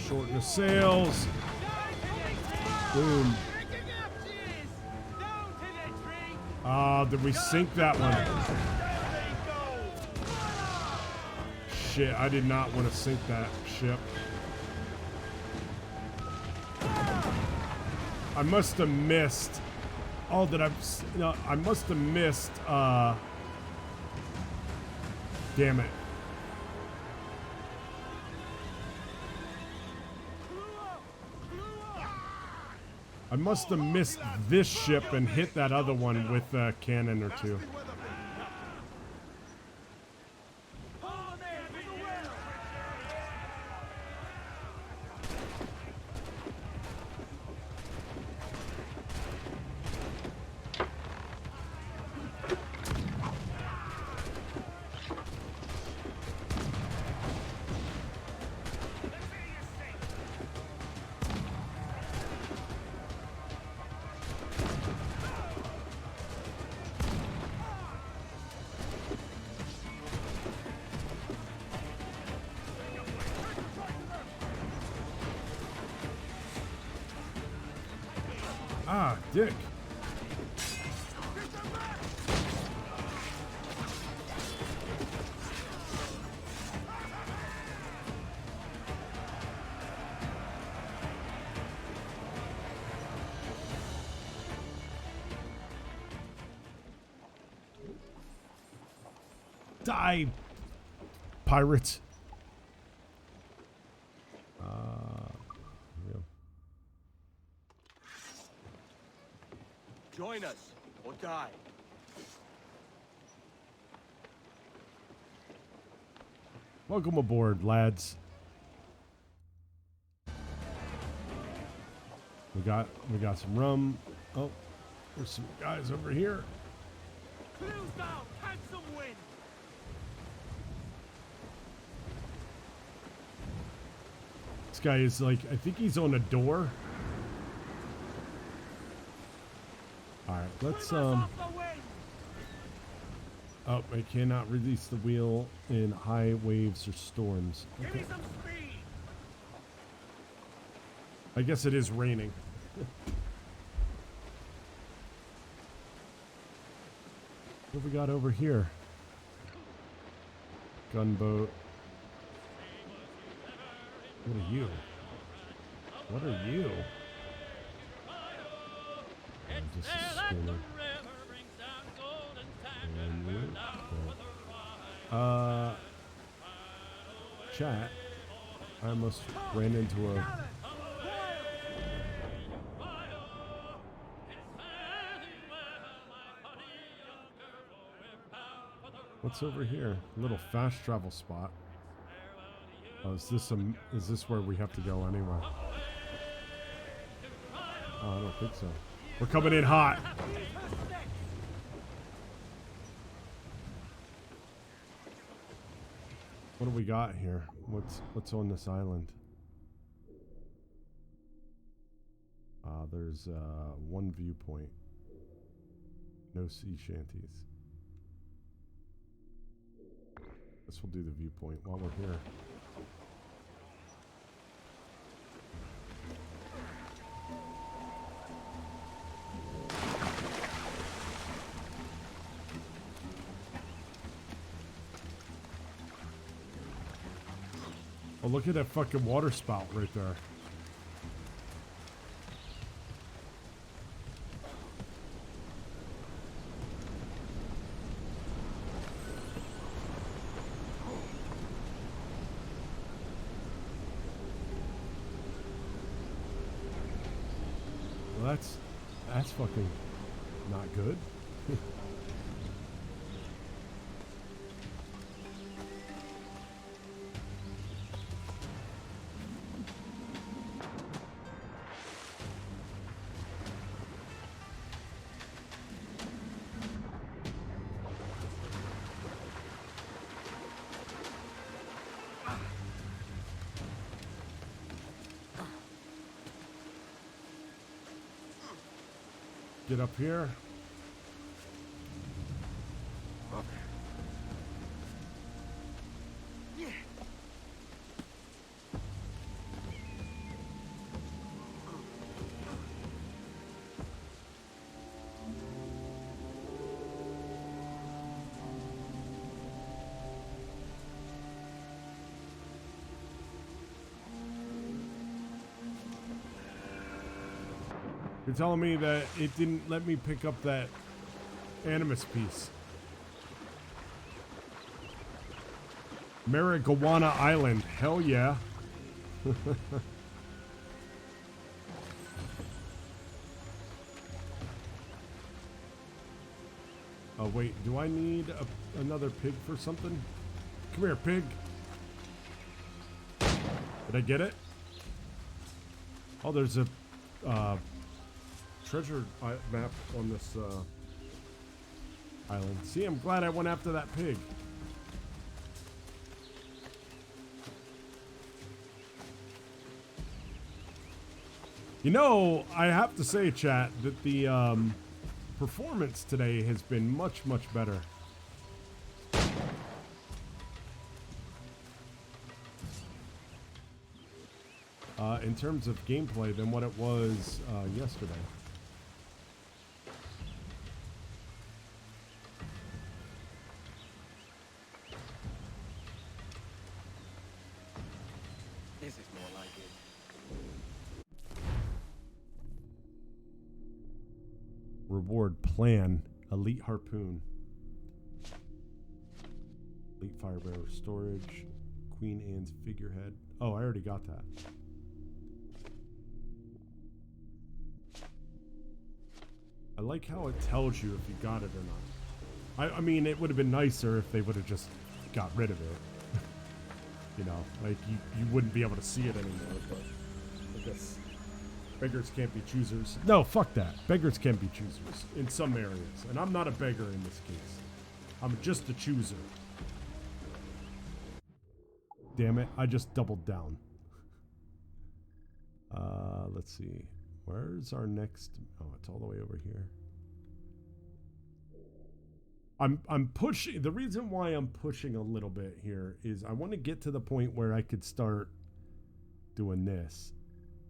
Shorten the sails. Boom. Did we sink that one? Shit, I did not want to sink that ship. I must have missed. Oh, no, I must have missed, damn it. I must have missed this ship and hit that other one with a cannon or two. Ah, dick. Die, pirates. Yeah. Join us, or die. Welcome aboard, lads. We got some rum. Oh, there's some guys over here. Clews down, catch some wind. This guy is like, I think he's on a door. All right, let's Oh, I cannot release the wheel in high waves or storms. Give Okay. me some speed. I guess it is raining. What have we got over here? Gunboat. What are you? What are you? Just a schooner. And you? Okay. Chat. I almost ran into a... What's over here? A little fast travel spot. Oh, is this where we have to go anyway? Oh, I don't think so. We're coming in hot. What do we got here? What's on this island? There's one viewpoint. No sea shanties. Guess we'll do the viewpoint while we're here. Oh, look at that fucking water spout right there. Well, that's fucking not good. Get up here. You're telling me that it didn't let me pick up that Animus piece. Marijuana Island. Hell yeah. Oh, wait. Do I need another pig for something? Come here, pig. Did I get it? Oh, there's a treasure map on this island. See, I'm glad I went after that pig. You know, I have to say, chat, that the performance today has been much, much better. In terms of gameplay than what it was yesterday. This is more like it. Reward plan. Elite harpoon. Elite firebearer storage. Queen Anne's figurehead. Oh, I already got that. I like how it tells you if you got it or not. I mean, it would have been nicer if they would have just got rid of it. You know, like you wouldn't be able to see it anymore, but I guess beggars can't be choosers. No, fuck that. Beggars can be choosers in some areas. And I'm not a beggar in this case. I'm just a chooser. Damn it, I just doubled down. Let's see. Where's our next? Oh, it's all the way over here. I'm pushing. The reason why I'm pushing a little bit here is I want to get to the point where I could start doing this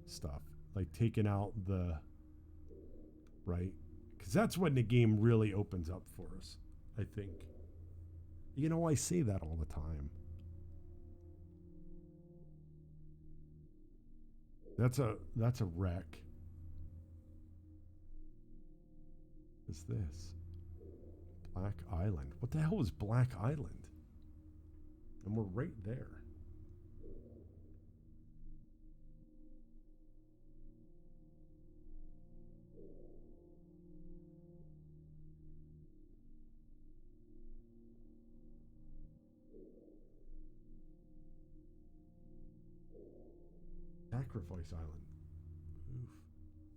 stuff, like taking out the right, because that's when the game really opens up for us. I think. You know, I say that all the time. That's a wreck. What's this? Black Island. What the hell is Black Island? And we're right there. Sacrifice Island. Oof.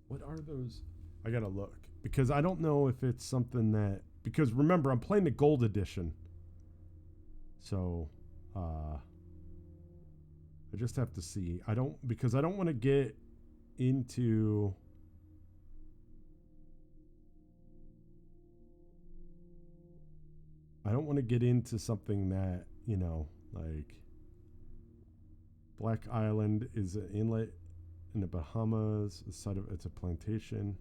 What are those? I gotta look. Because I don't know if it's something that... Because remember, I'm playing the gold edition. So, I just have to see. Because I don't want to get into... I don't want to get into something that, you know, like... Black Island is an inlet in the Bahamas. The site of it's a plantation.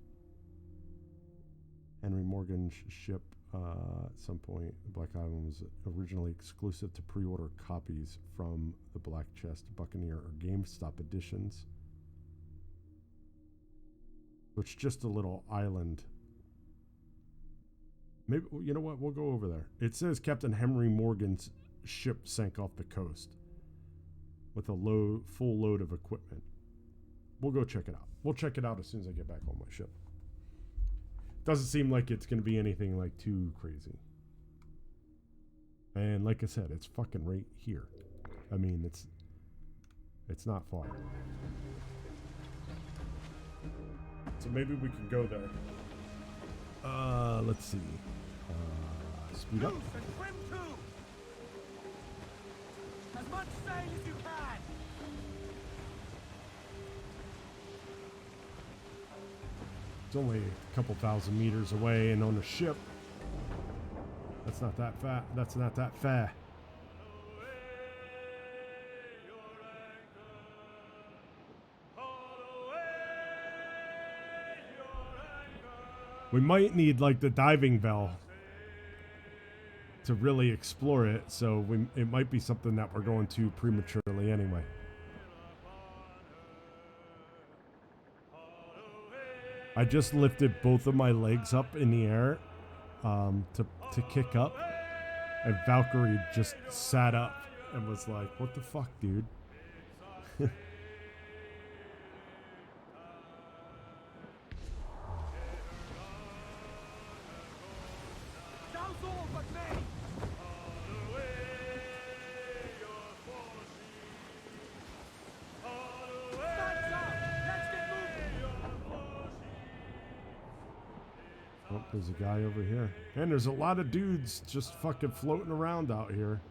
Henry Morgan's ship at some point. The Black Island was originally exclusive to pre-order copies from the Black Chest, Buccaneer, or GameStop editions. So it's just a little island. Maybe, you know what? We'll go over there. It says Captain Henry Morgan's ship sank off the coast with a full load of equipment. We'll go check it out. We'll check it out as soon as I get back on my ship. Doesn't seem like it's going to be anything like too crazy. And like I said, it's fucking right here. I mean, it's not far. So maybe we can go there. Let's see. Speed up. As much sail as you can! It's only a couple thousand meters away and on a ship. That's not that fat. That's not that fair. We might need like the diving bell to really explore it, so it might be something that we're going to prematurely anyway. I just lifted both of my legs up in the air to kick up, and Valkyrie just sat up and was like, "What the fuck, dude?" Oh, there's a guy over here. And there's a lot of dudes just fucking floating around out here.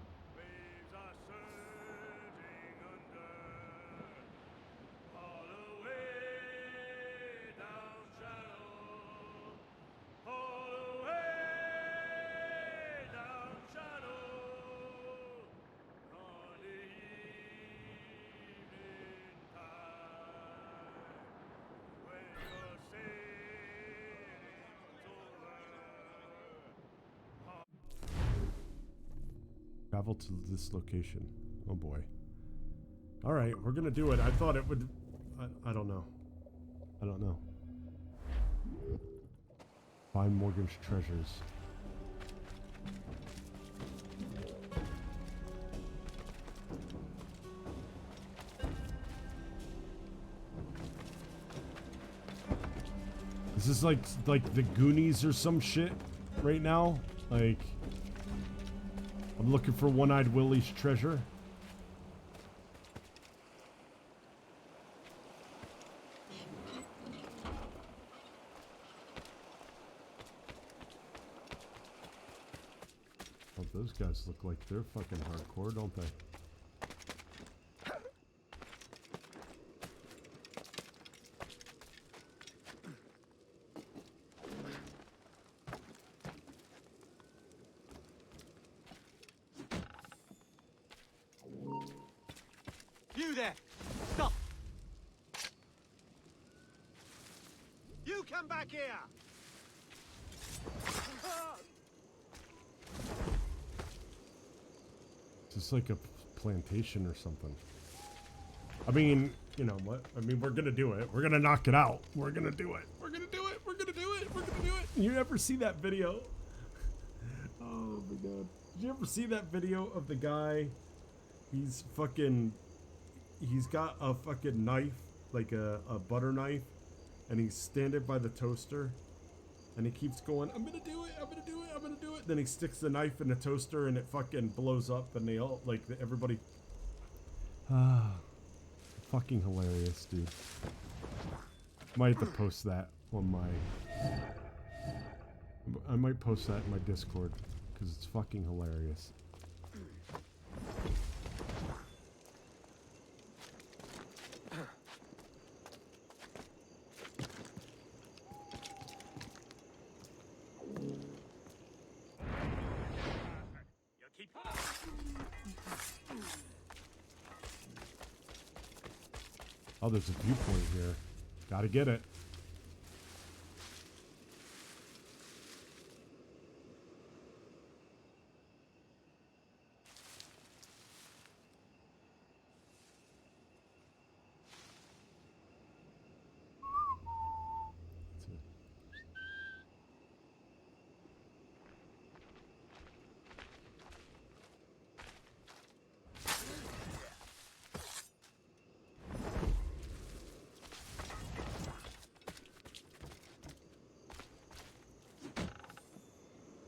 Travel to this location. Oh boy. All right, we're gonna do it. I thought it would. I don't know. I don't know. Find Morgan's treasures. This is like the Goonies or some shit right now. Like, I'm looking for One-Eyed Willie's treasure. Oh, those guys look like they're fucking hardcore, don't they? You there! Stop! You come back here! It's just like a plantation or something. I mean, you know what? I mean, we're gonna do it. We're gonna knock it out. We're gonna do it. We're gonna do it. We're gonna do it. We're gonna do it. You ever see that video? Oh my god. Did you ever see that video of the guy? He's got a fucking knife, like a butter knife, and he's standing by the toaster, and he keeps going, I'm gonna do it, I'm gonna do it, I'm gonna do it. Then he sticks the knife in the toaster, and it fucking blows up, and they all, like, everybody... fucking hilarious, dude. Might have to post that on my... I might post that in my Discord, because it's fucking hilarious. Oh, there's a viewpoint here. Gotta get it.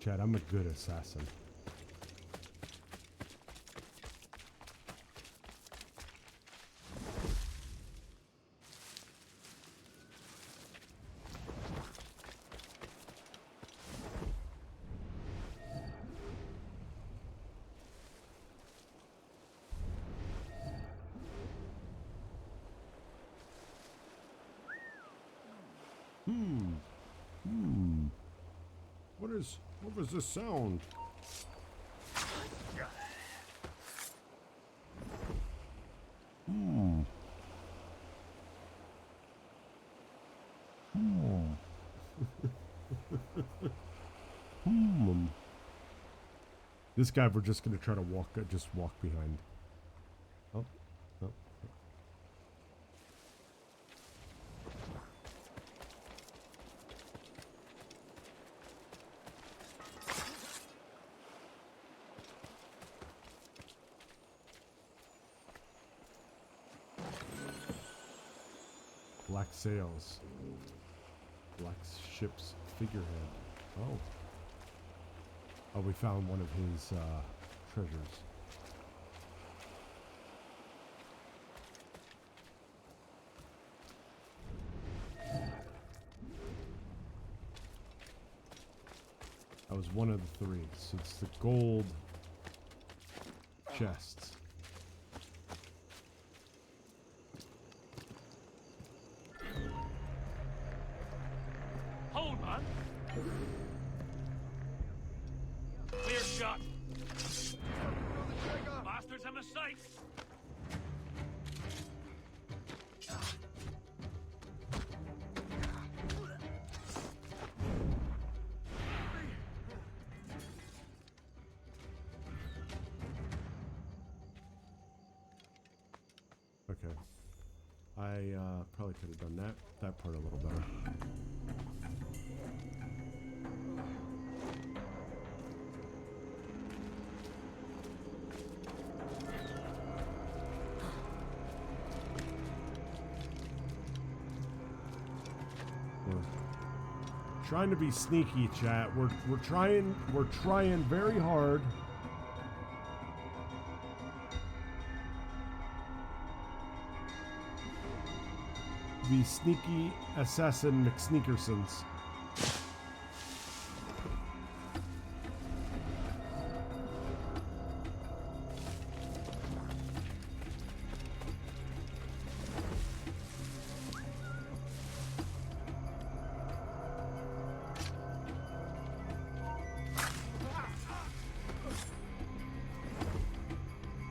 Chad, I'm a good assassin. What was this sound? This guy we're just gonna try to just walk behind. Oh, oh. Black sails. Black ship's figurehead. Oh. Oh, we found one of his treasures. That was one of the three. So it's the gold chests. Hold on! Clear shot! Bastards have a sight! Okay. I probably could have done that part a little better. We're trying to be sneaky, chat. We're trying very hard. The sneaky assassin McSneakersons.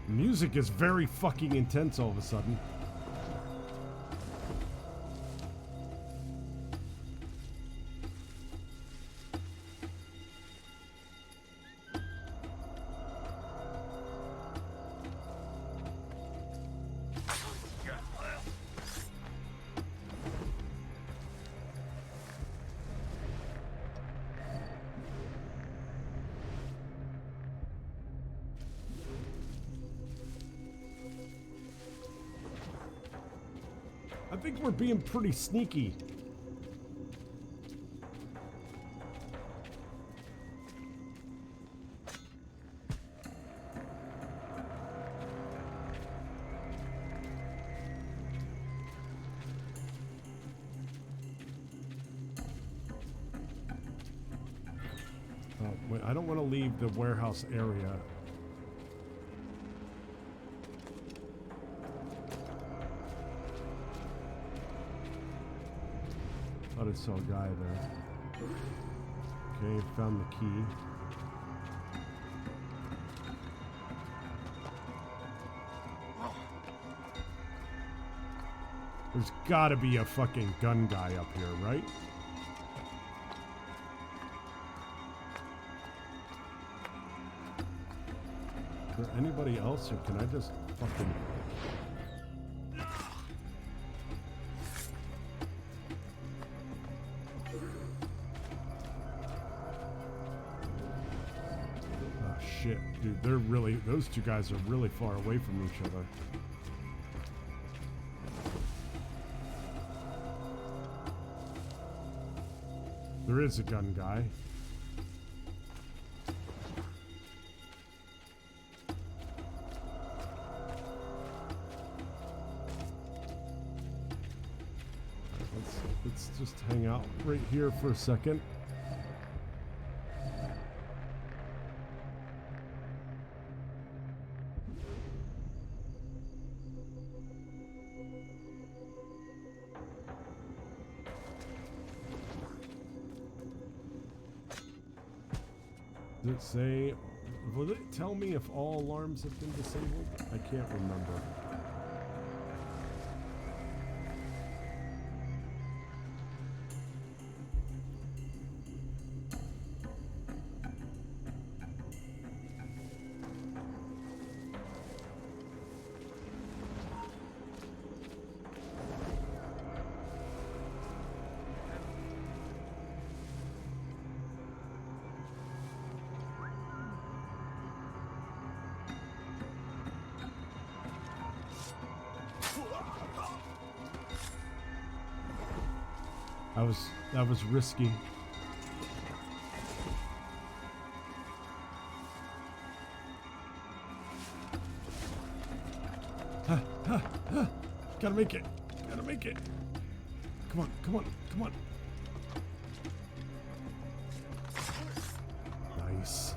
Music is very fucking intense all of a sudden. I think we're being pretty sneaky. Oh, wait, I don't want to leave the warehouse area. I just saw a guy there. Okay, found the key. There's gotta be a fucking gun guy up here, right? Is there anybody else, or can I just fucking... Shit, dude, they're really, those two guys are really far away from each other. There is a gun guy. Let's just hang out right here for a second. Does it say, will it tell me if all alarms have been disabled? I can't remember. That was risky. Gotta make it. Gotta make it. Come on, come on, come on. Nice.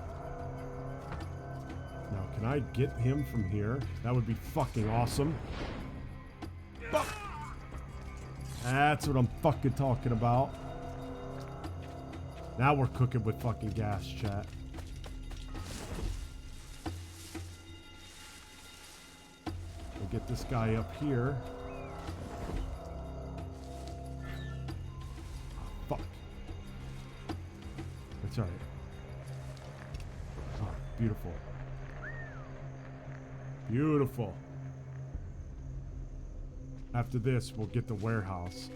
Now, can I get him from here? That would be fucking awesome. That's what I'm fucking talking about. Now we're cooking with fucking gas, chat. We'll get this guy up here. Oh, fuck. That's alright. Oh, beautiful. Beautiful. After this, we'll get the warehouse.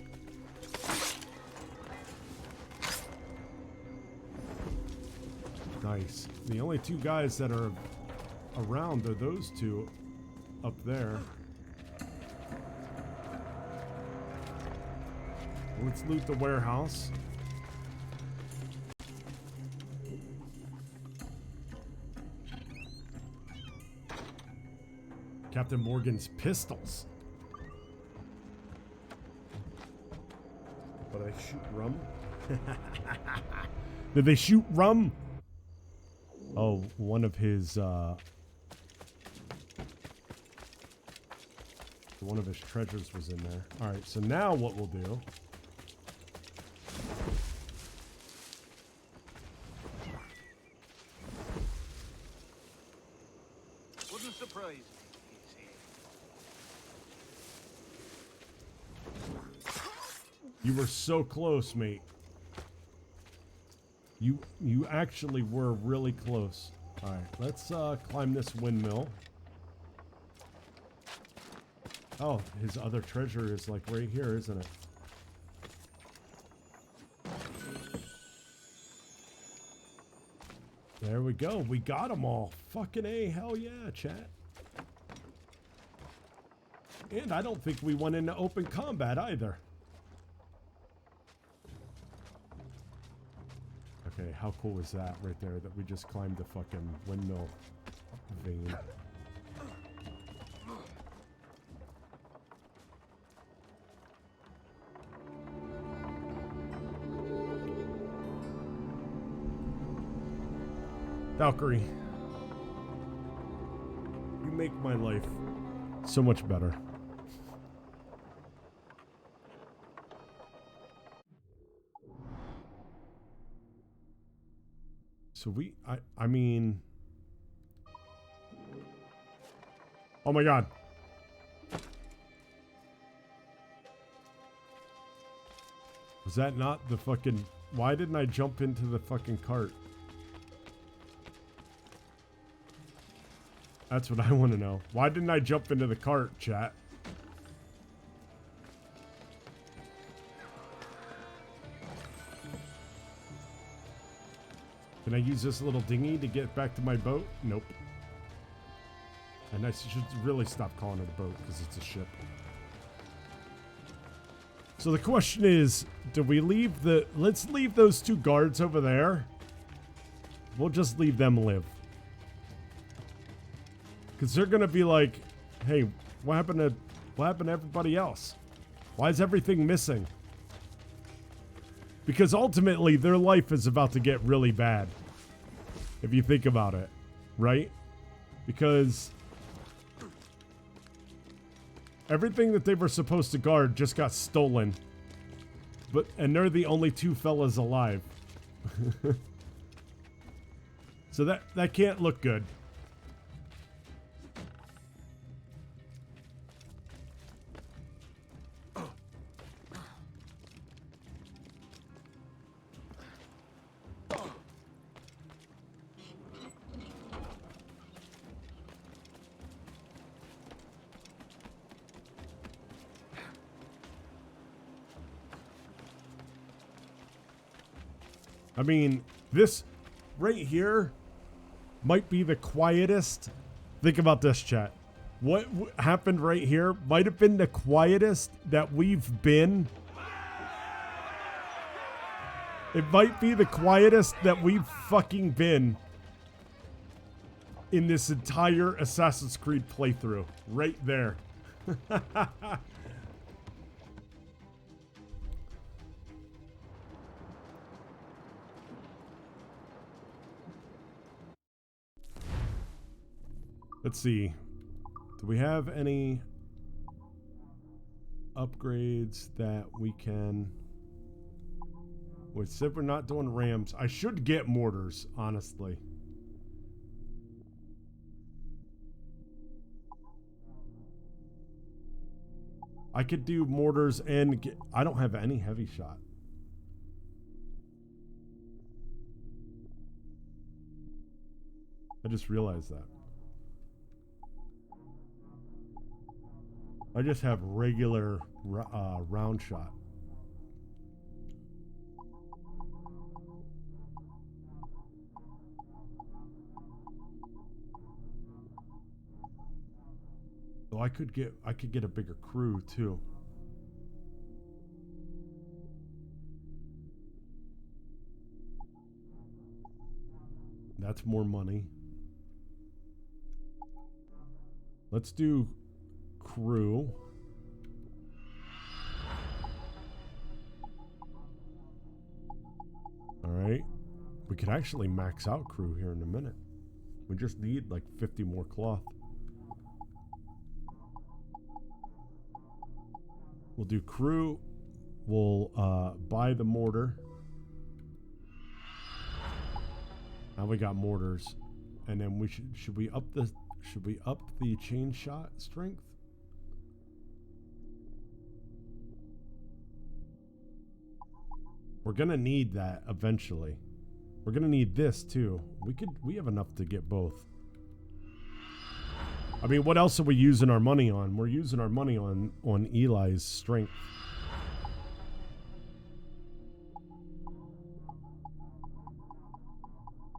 Nice. The only two guys that are around are those two up there. Let's loot the warehouse. Captain Morgan's pistols. But I shoot rum? Did they shoot rum? Oh, one of his treasures was in there. Alright, so now what we'll do. Wouldn't surprise me. You were so close, mate. You actually were really close. Alright, let's climb this windmill. Oh, his other treasure is like right here, isn't it? There we go. We got them all. Fucking A. Hell yeah, chat. And I don't think we went into open combat either. Okay, how cool was that right there that we just climbed the fucking windmill vein? Valkyrie, you make my life so much better. So I mean, oh my God. Was that not the fucking, why didn't I jump into the fucking cart? That's what I want to know. Why didn't I jump into the cart, chat? Can I use this little dinghy to get back to my boat? Nope. And I should really stop calling it a boat because it's a ship. So the question is, do we leave let's leave those two guards over there. We'll just leave them live. Because they're going to be like, hey, what happened to everybody else? Why is everything missing? Because ultimately, their life is about to get really bad. If you think about it, right? Because everything that they were supposed to guard just got stolen. And they're the only two fellas alive. So that can't look good. I mean, this right here might be the quietest. Think about this, chat. What happened right here might have been the quietest that we've been. It might be the quietest that we've fucking been in this entire Assassin's Creed playthrough. Right there. Let's see. Do we have any upgrades that we can... We said we're not doing rams. I should get mortars, honestly. I could do mortars and get... I don't have any heavy shot. I just realized that. I just have regular round shot. So I could get a bigger crew too. That's more money. Let's do crew. All right. We could actually max out crew here in a minute. We just need like 50 more cloth. We'll do crew. We'll buy the mortar. Now we got mortars, and then we should we up the chain shot strength? We're gonna need that eventually. We're gonna need this too. We have enough to get both. I mean, what else are we using our money on? We're using our money on Eli's strength.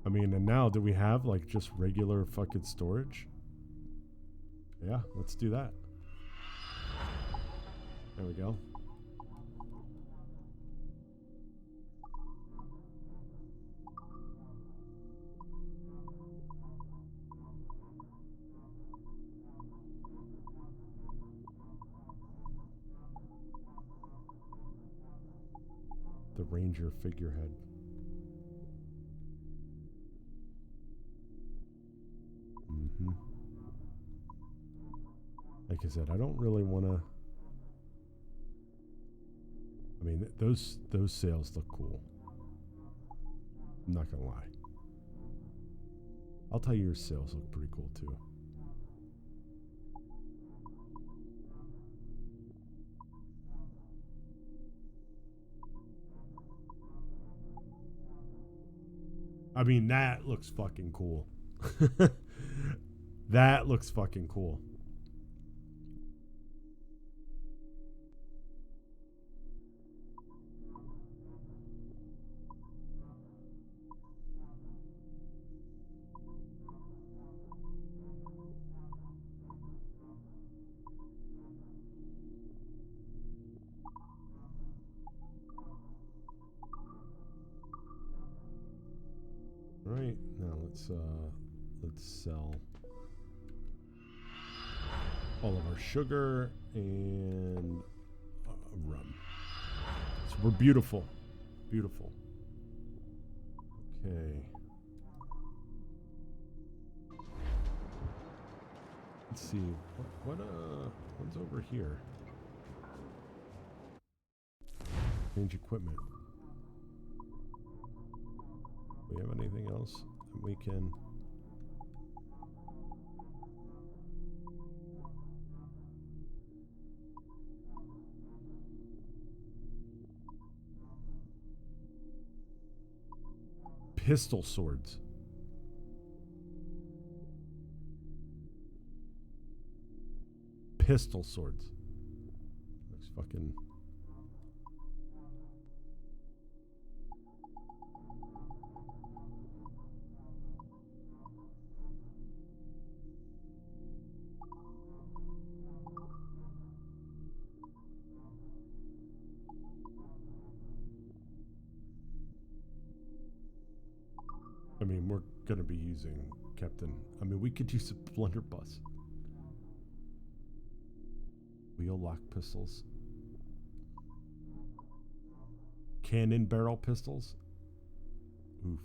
I mean, and now do we have like just regular fucking storage? Yeah, let's do that. There we go. The Ranger figurehead. Like I said, I don't really want to. I mean, those sails look cool. I'm not gonna lie. I'll tell you, your sails look pretty cool too. I mean, that looks fucking cool. That looks fucking cool. Right, now let's sell all of our sugar and rum. So we're beautiful. Beautiful. Okay. Let's see. What's over here? Change equipment. Do we have anything else that we can? Pistol swords. Pistol swords. Looks fucking. I mean, we're gonna be using Captain. I mean, we could use a blunderbuss. Wheel lock pistols. Cannon barrel pistols. Oof.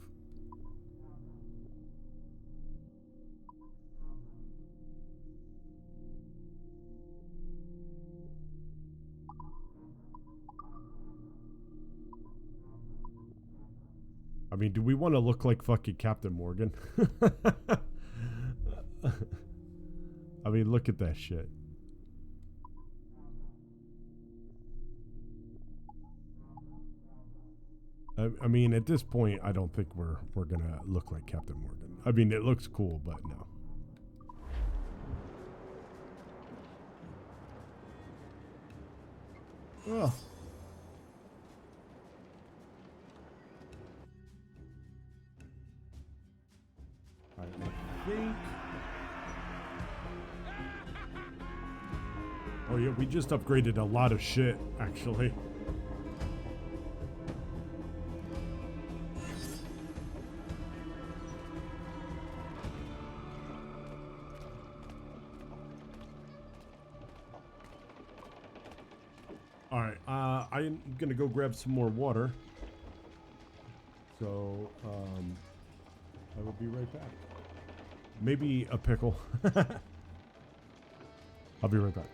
I mean, do we want to look like fucking Captain Morgan? I mean, look at that shit. I mean, at this point, I don't think we're gonna look like Captain Morgan. I mean, it looks cool, but no. Ugh. I think. Oh yeah, we just upgraded a lot of shit, actually. Alright, I'm gonna go grab some more water. So, I will be right back. Maybe a pickle. I'll be right back.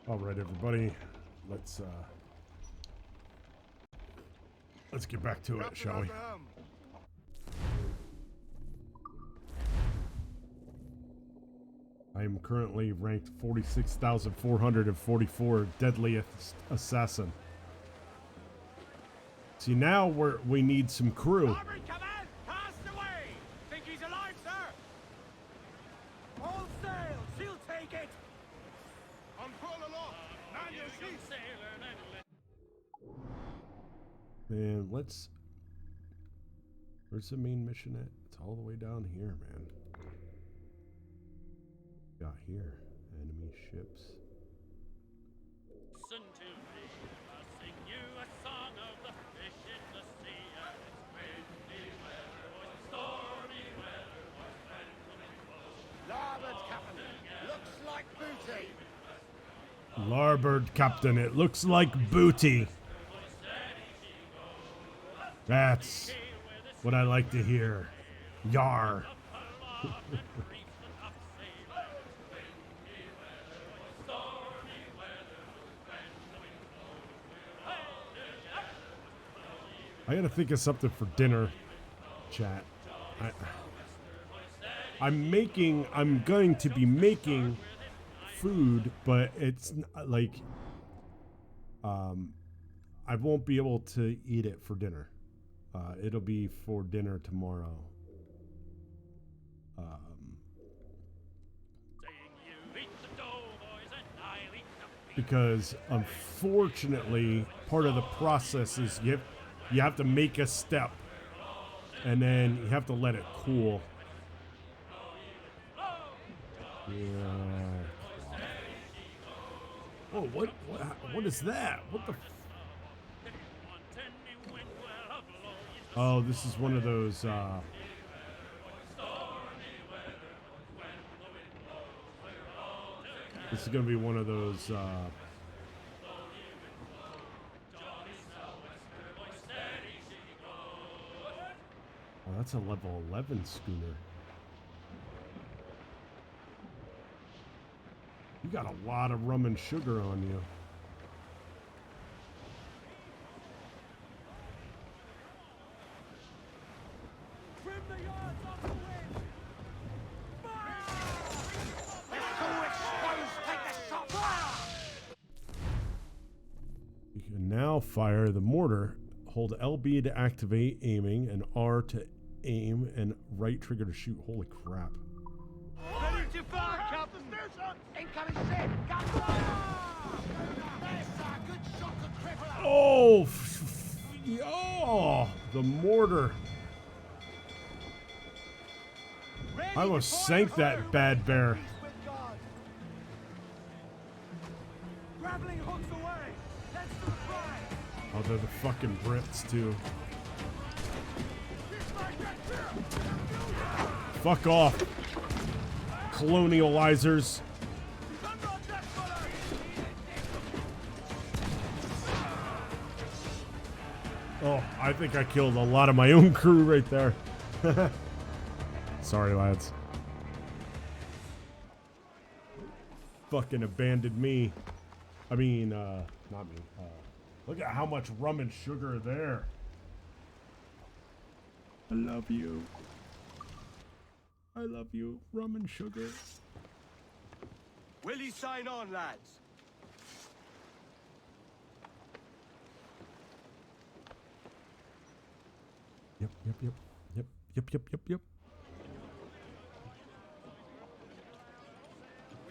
All right, everybody, let's get back to it, shall we? I am currently ranked 46,444 deadliest assassin. See, now we need some crew. Armored command, cast away! Think he's alive, sir? All sail, she'll take it! Unfurl aloft! Man your sheets! Man, let's... Where's the main mission at? It's all the way down here, man. Got here. Enemy ships. Listen to me, I'll sing you a song of the fish in the sea. And it's windy weather, or stormy weather, or pendulum close. Larboard, Captain. Looks like booty. Larboard, Captain. It looks like booty. That's what I like to hear. Yar. I gotta think of something for dinner, chat. I'm going to be making food, but it's like, I won't be able to eat it for dinner. It'll be for dinner tomorrow. Saying you eat the dough, boys, and I'll eat the because unfortunately part of the process is you have to make a step and then you have to let it cool. Yeah. Oh, what is that? What the? Oh, this is one of those. This is gonna be one of those. Oh, that's a level 11 schooner. You got a lot of rum and sugar on you. Trim the yards off the wind! You can now fire the mortar. Hold LB to activate aiming and R to aim and right trigger to shoot. Holy crap. Ready to fire, Captain! Incoming ship! Gun fire! There's a good shot to cripple Oh, oh, the mortar. I almost sank that bad bear. Grappling hooks away! Let's do the fry! Oh, they're the fucking Brits, too. Fuck off. Colonializers. Oh, I think I killed a lot of my own crew right there. Sorry, lads. Fucking abandoned me. I mean, not me. Look at how much rum and sugar there. I love you. I love you, rum and sugar. Will you sign on, lads? Yep. We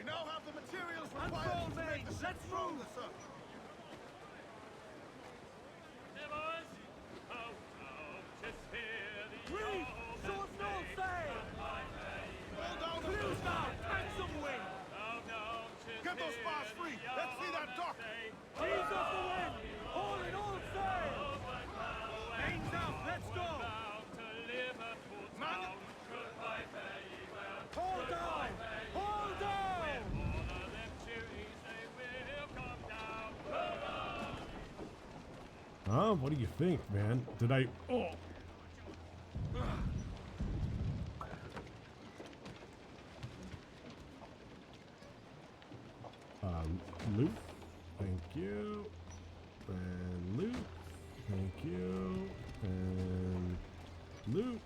now have the materials required to make the ship stronger, sir. Reef! Short north sail! Clear now! Tanks of wind! Get those spars free. Let's see that dock. Ease off the wind! All in all sail! Mains out! Let's go! Man, Hold down! Hold down! Huh? What do you think, man? Did I... Oh! Loot. Thank you. And loot. Thank you. And loot.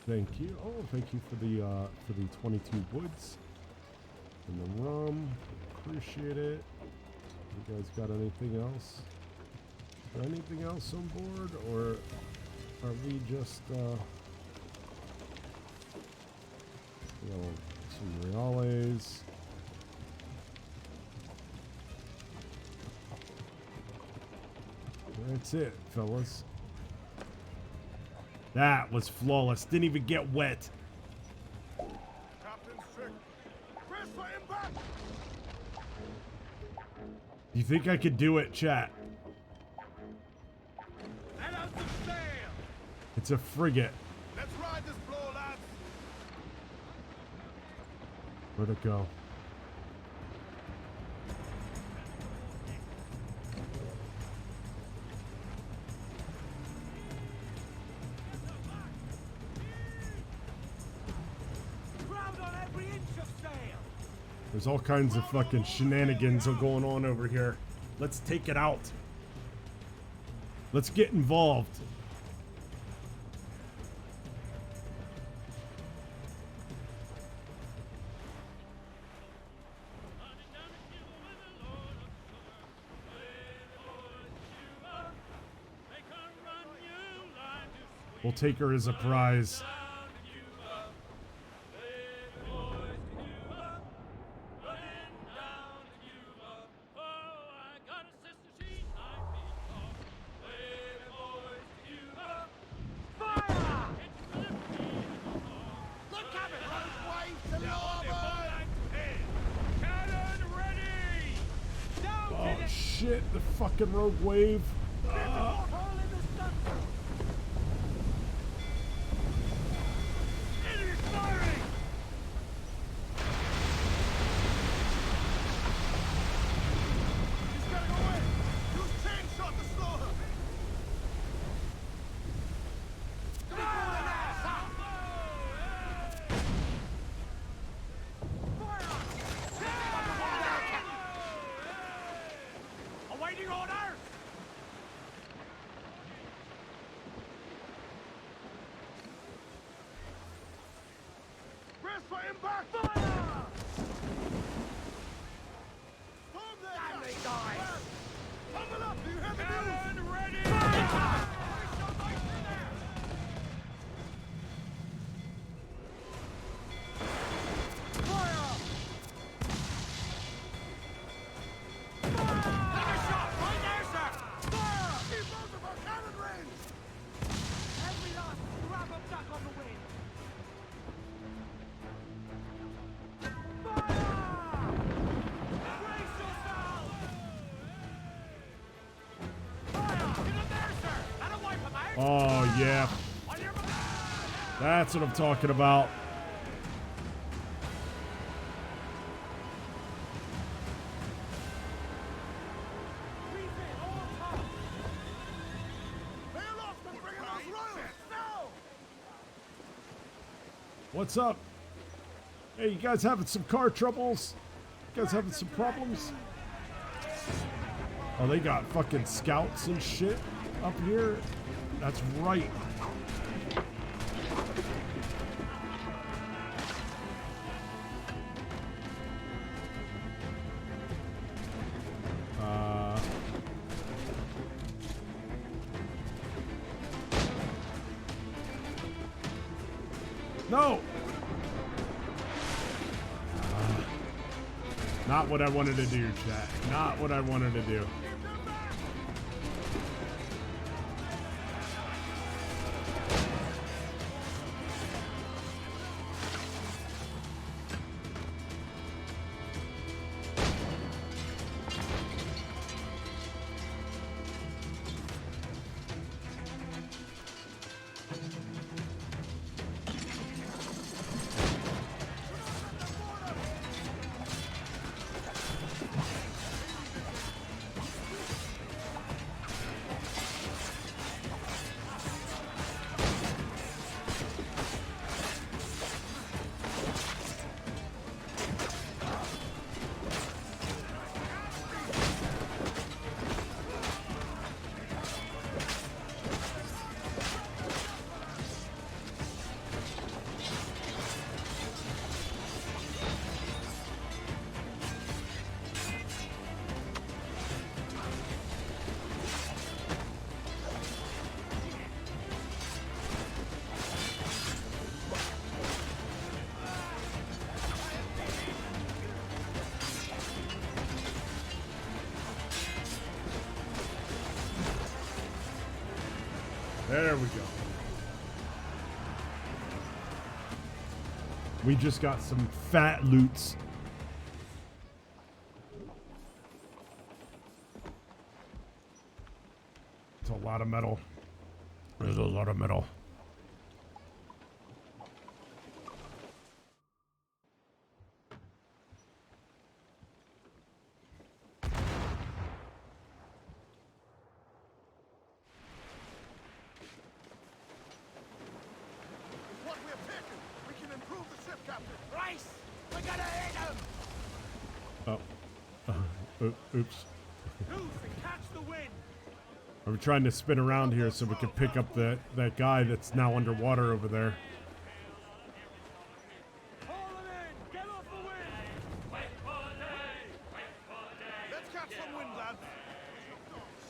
Thank you. Oh, thank you for the 22 woods and the rum. Appreciate it. You guys got anything else? Anything else on board, or are we just you know, some reales? That's it, fellas. That was flawless. Didn't even get wet. Captain Strick. Press for impact. You think I could do it, chat? Let out the sail! It's a frigate. Let's ride this blow, lads. Where'd it go? Crowd on every inch of sail! There's all kinds of fucking shenanigans going on over here. Let's take it out. Let's get involved. We'll take her as a prize. to larboard! Cannon ready! Down Oh to the shit, the fucking rogue wave. hole in the stunsail! Enemy firing! He's getting away! Use chain shot to slow her! Awaiting orders! Brace for impact! Fire! Storm there! Stanley dies! Tumble up! Do you hear the news? Cannon ready! Another shot! Right there, sir! Fire! Keep out of our cannon range! Every last grab them back on the wind! Fire! Brace yourself! Fire! Get him there, sir! That'll wipe him out! Oh yeah. On your mark! That's what I'm talking about. Refit all top! Bail off and bring in those royals! Now! What's up? Hey, you guys having some car troubles? You guys having some problems? Oh, they got fucking scouts and shit up here. That's right. No! Not what I wanted to do, chat. Not what I wanted to do. There we go. We just got some fat loots. It's a lot of metal. There's a lot of metal. What we're picking, we can improve the ship, Captain. Rice! We're gonna hit him! Oops. Move and catch the wind! I'm trying to spin around here so we can pick up that guy that's now underwater over there. Haul him in! Get off the wind! Wait for day! Wait for day! Let's catch some wind, lads.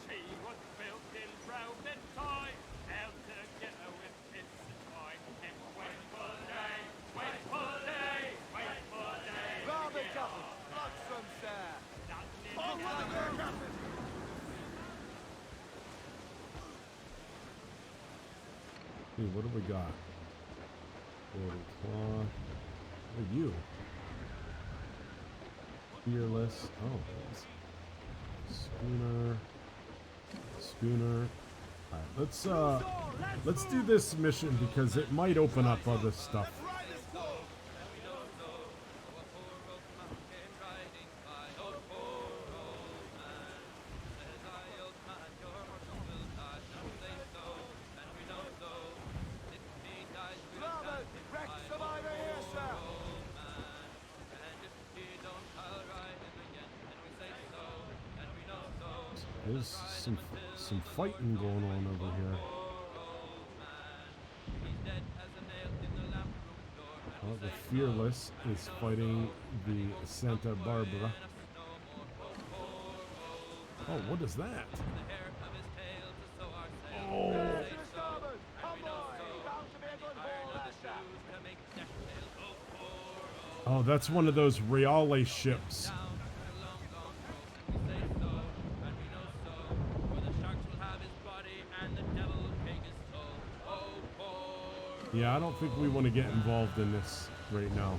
She was built in round and tie, held together with pins and twine. And wait for day, wait for day, wait for day. Garbage up! Blood from sir! All right there, Captain. Hey, what do we got? Golden cloth. What do we you? Fearless. Oh, schooner. Alright, let's do this mission because it might open up other stuff. There's some fighting going on over here. Oh, the Fearless is fighting the Santa Barbara. Oh, what is that? Oh. Oh, that's one of those Reale ships. Yeah, I don't think we want to get involved in this right now.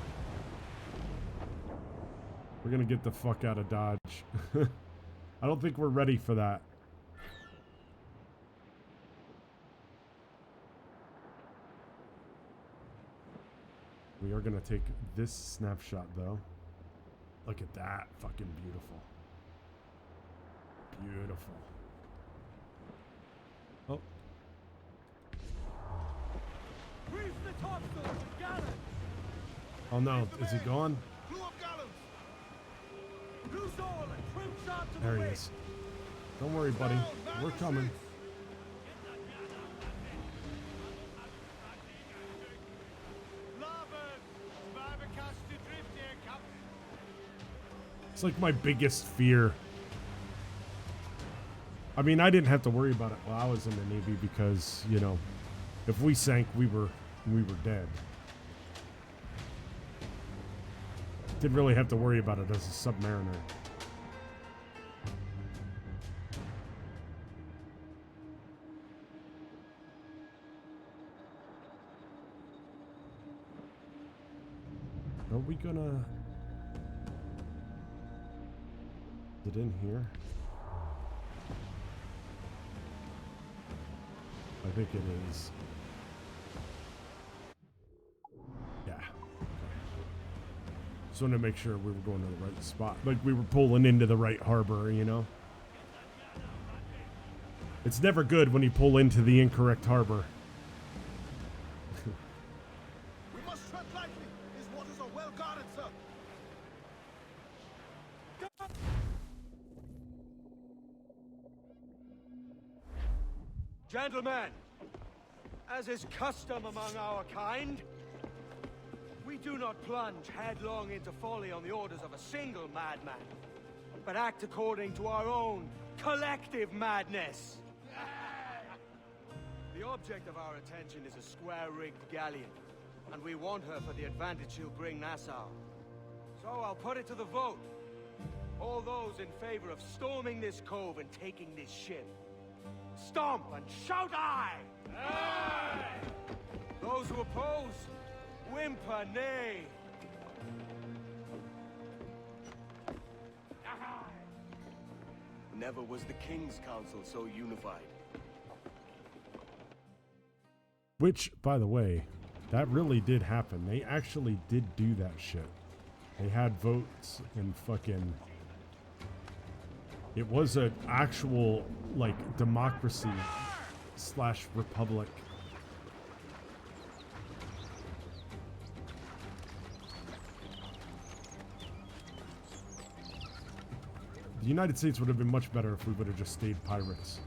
We're gonna get the fuck out of Dodge. I don't think we're ready for that. We are gonna take this snapshot though. Look at that, fucking beautiful. Beautiful. Oh. Oh no, is he gone? There he is. Don't worry, buddy. We're coming. It's like my biggest fear. I mean, I didn't have to worry about it while I was in the Navy because, you know, if we sank, we were dead. Didn't really have to worry about it as a submariner. Are we gonna... Is it in here? I think it is. Yeah. Just wanted to make sure we were going to the right spot. Like we were pulling into the right harbor, you know? It's never good when you pull into the incorrect harbor. We must tread lightly. These waters are well guarded, sir. Gentlemen, as is custom among our kind, we do not plunge headlong into folly on the orders of a single madman, but act according to our own collective madness. The object of our attention is a square-rigged galleon, and we want her for the advantage she'll bring Nassau. So I'll put it to the vote. All those in favor of storming this cove and taking this ship, stomp and shout aye! Aye! Those who oppose, whimper nay. Never was the King's Council so unified. Which, by the way, that really did happen. They actually did do that shit. They had votes and fucking... It was an actual, like, democracy / republic. The United States would have been much better if we would have just stayed pirates.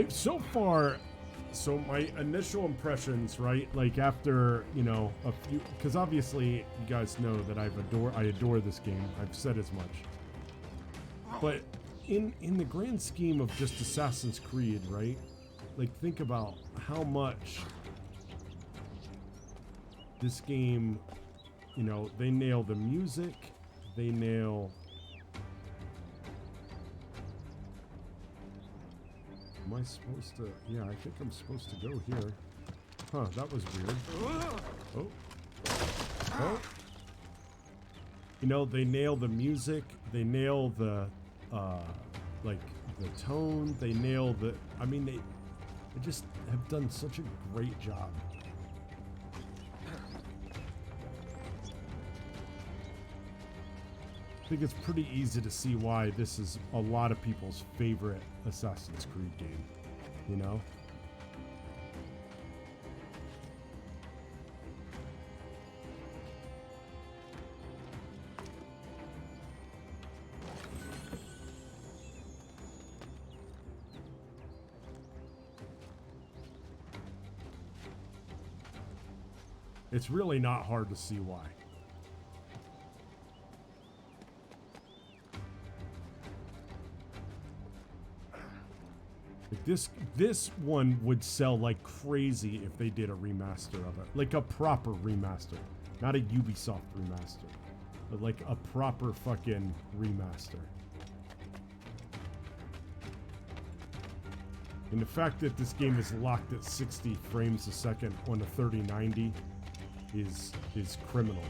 So far, so my initial impressions, right? Like after, you know, a few, because obviously you guys know that I adore this game. I've said as much. But in the grand scheme of just Assassin's Creed, right? Like think about how much this game you know, they nail the music. They nail... Am I supposed to... Yeah, I think I'm supposed to go here. Huh, that was weird. Oh. Oh. You know, they nail the music. They nail the, like, the tone. They nail the... I mean, they just have done such a great job. I think it's pretty easy to see why this is a lot of people's favorite Assassin's Creed game, you know? It's really not hard to see why. This one would sell like crazy if they did a remaster of it. Like a proper remaster. Not a Ubisoft remaster. But like a proper fucking remaster. And the fact that this game is locked at 60 frames a second on a 3090 is criminal.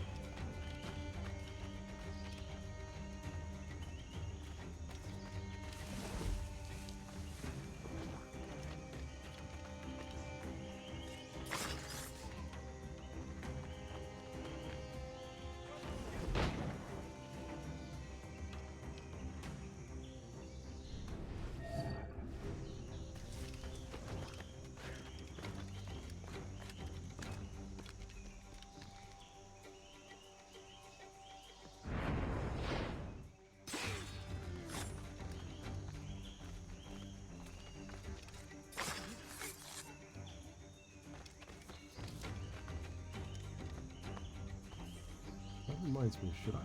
Reminds me, should I?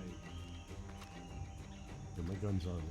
Yeah, my guns are loaded.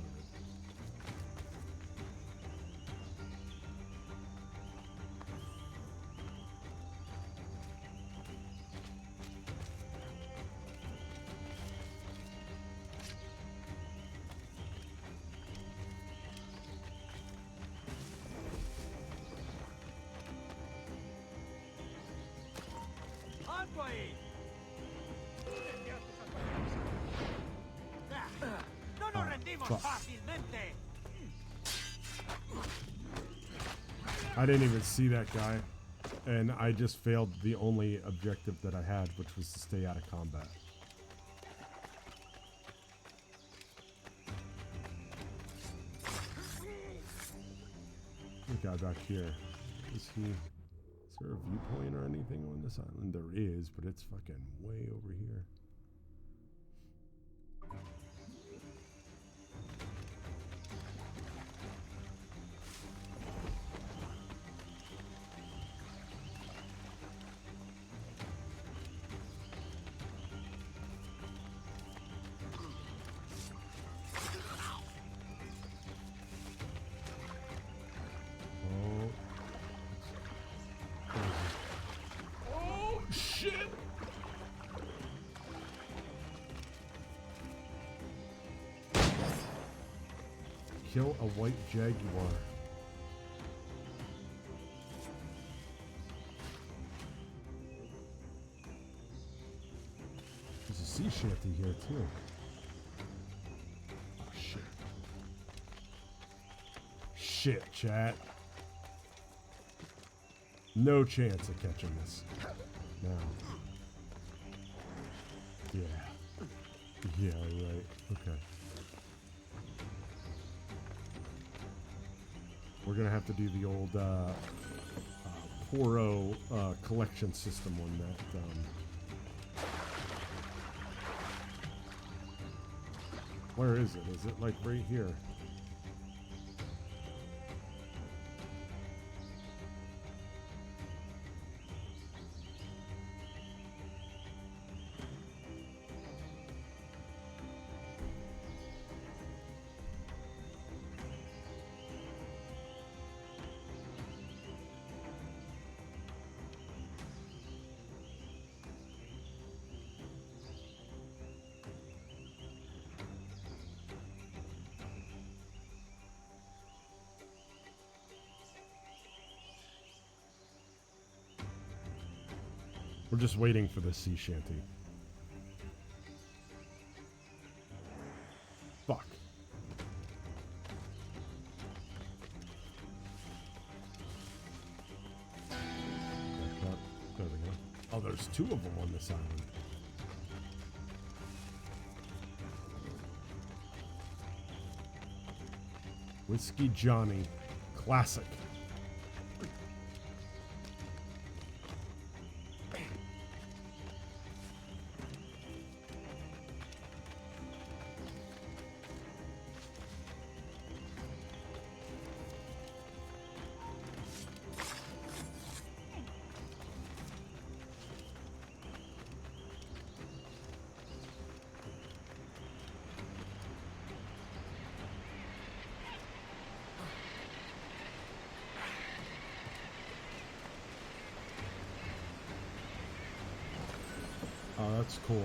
I didn't even see that guy, and I just failed the only objective that I had, which was to stay out of combat. The guy back here, is there a viewpoint or anything on this island? There is, but it's fucking way over here. Kill a white jaguar. There's a sea shanty here too. Oh, shit. Shit, chat. No chance of catching this. Now. Yeah. Yeah, right. Okay. We're gonna have to do the old Poro collection system on that. Where is it? Is it like right here? We're just waiting for the sea shanty. Fuck. There we go. Oh, there's two of them on this island. Whiskey Johnny. Classic. Oh, that's cool.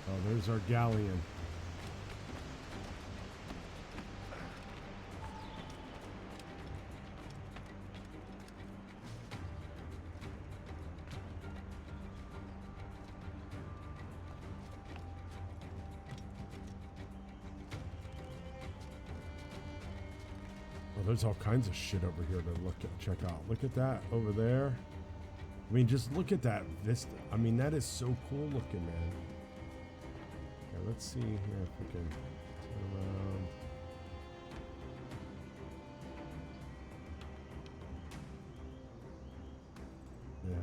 Oh, there's our galleon. Oh, there's all kinds of shit over here to look at, check out. Look at that over there. I mean, just look at that vista. I mean, that is so cool looking, man. Okay, let's see here if we can turn around. Yeah.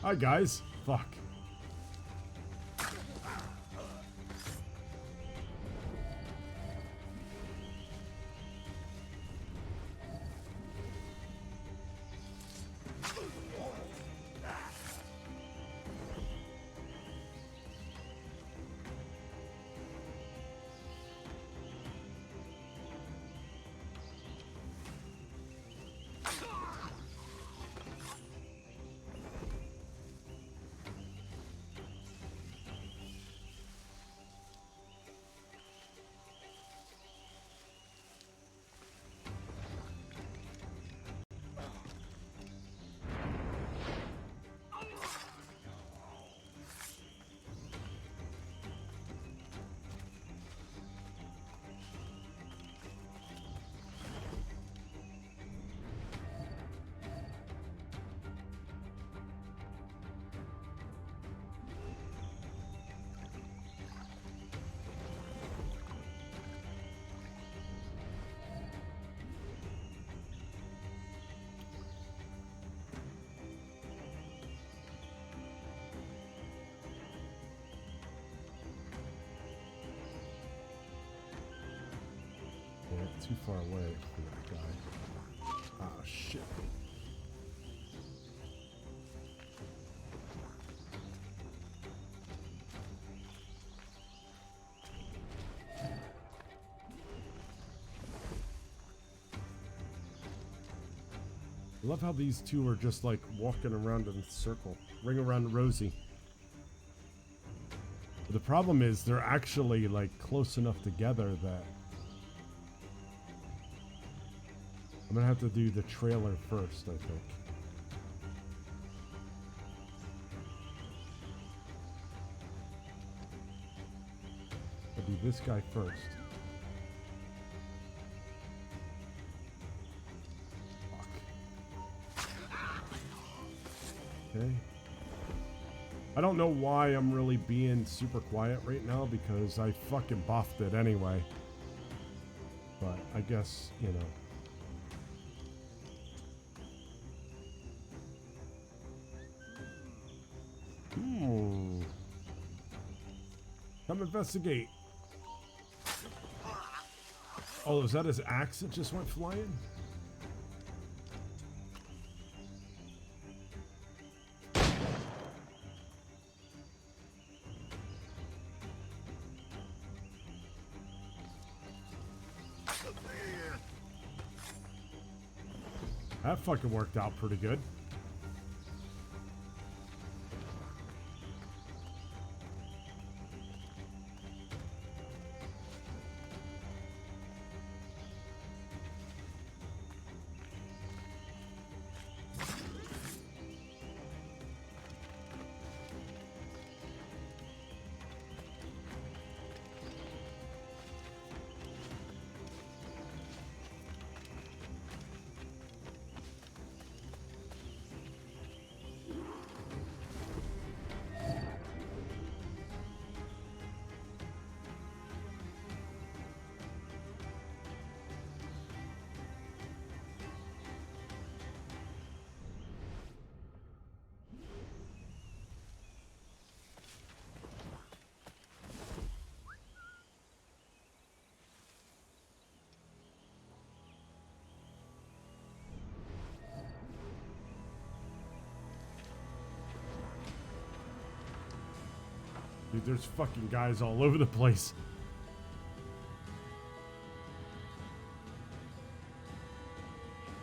Hi guys. Fuck. Too far away for that guy. Ah, shit. I love how these two are just like walking around in a circle. Ring around Rosie. But the problem is they're actually like close enough together that I'm gonna have to do the trailer first, I think. I'll do this guy first. Fuck. Okay. I don't know why I'm really being super quiet right now because I fucking buffed it anyway. But I guess, you know. Come investigate. Oh, is that his axe that just went flying? That fucking worked out pretty good. Dude, there's fucking guys all over the place.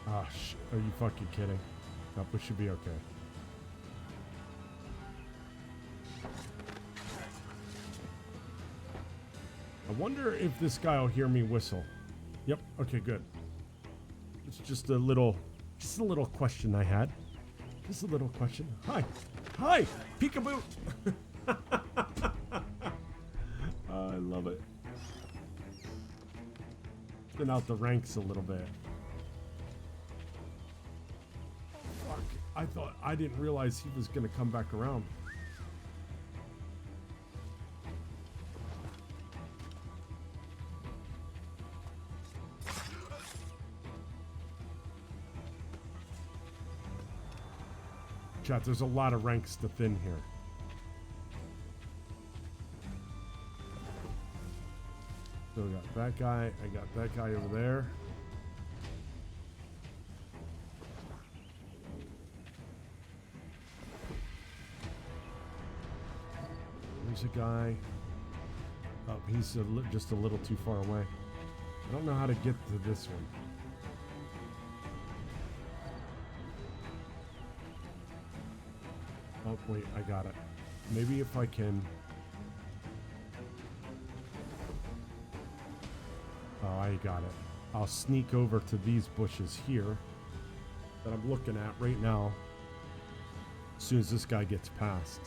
Ah, shit. Are you fucking kidding? Nope, we should be okay. I wonder if this guy will hear me whistle. Yep, okay, good. It's just a little question I had. Just a little question. Hi. Hi! Peekaboo! I love it. Been out the ranks a little bit. Fuck. I didn't realize he was gonna come back around. Chat, there's a lot of ranks to thin here. So we got that guy, I got that guy over there. There's a guy. Oh, he's just a little too far away. I don't know how to get to this one. Oh, wait, I got it. Maybe if I can... Oh, I got it. I'll sneak over to these bushes here that I'm looking at right now as soon as this guy gets past.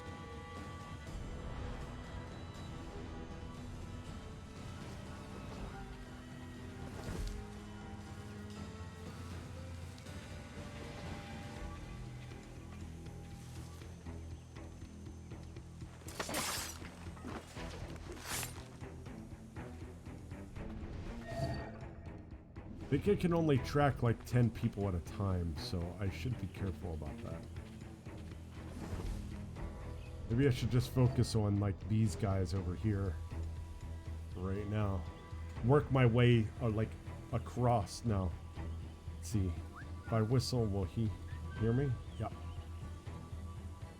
I think I can only track like 10 people at a time, so I should be careful about that. Maybe I should just focus on like these guys over here right now. Work my way like across now. Let's see. If I whistle, will he hear me? Yep.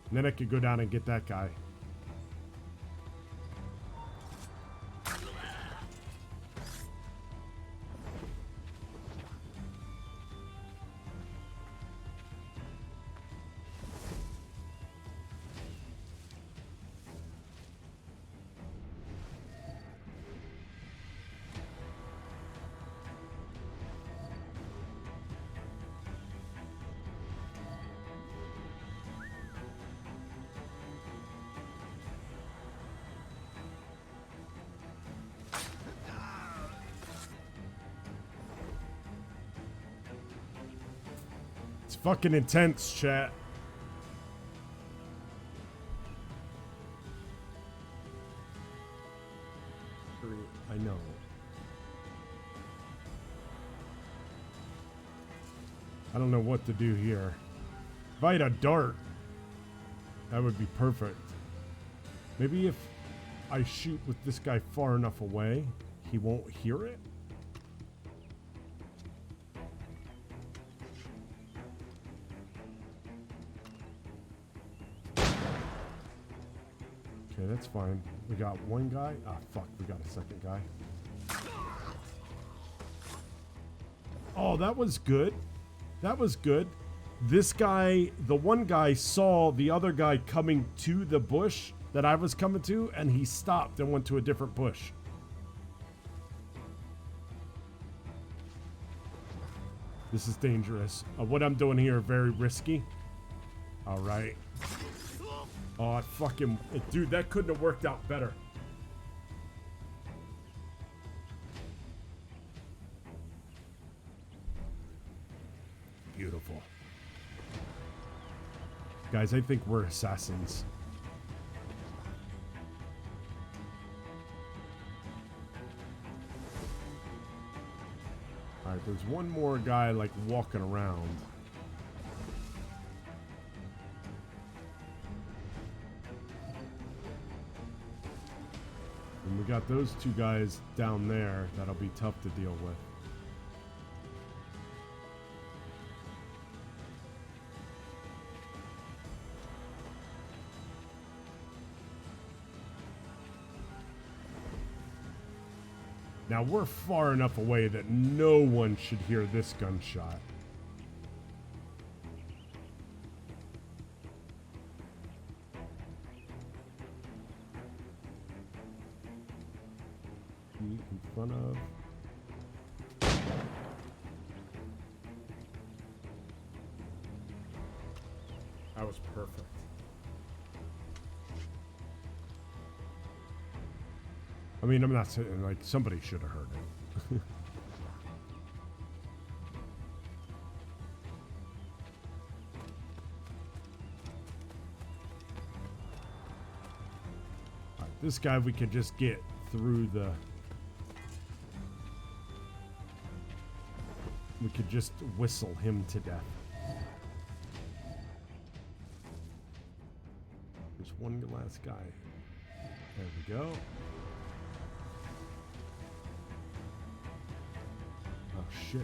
And then I could go down and get that guy. It's fucking intense, chat. I know. I don't know what to do here. If I had a dart, that would be perfect. Maybe if I shoot with this guy far enough away, he won't hear it? Okay, that's fine. We got one guy. Ah, fuck, we got a second guy. Oh, that was good. That was good. This guy, the one guy, saw the other guy coming to the bush that I was coming to, and he stopped and went to a different bush. This is dangerous. What I'm doing here, very risky. All right. Oh, dude, that couldn't have worked out better. Beautiful. Guys, I think we're assassins. Alright, there's one more guy, like, walking around. And we got those two guys down there that'll be tough to deal with. Now we're far enough away that no one should hear this gunshot. In front of. That was perfect. I mean, I'm not saying, like, somebody should have heard it. Alright, this guy we could just get through the... We could just whistle him to death. There's one last guy. There we go. Oh, shit.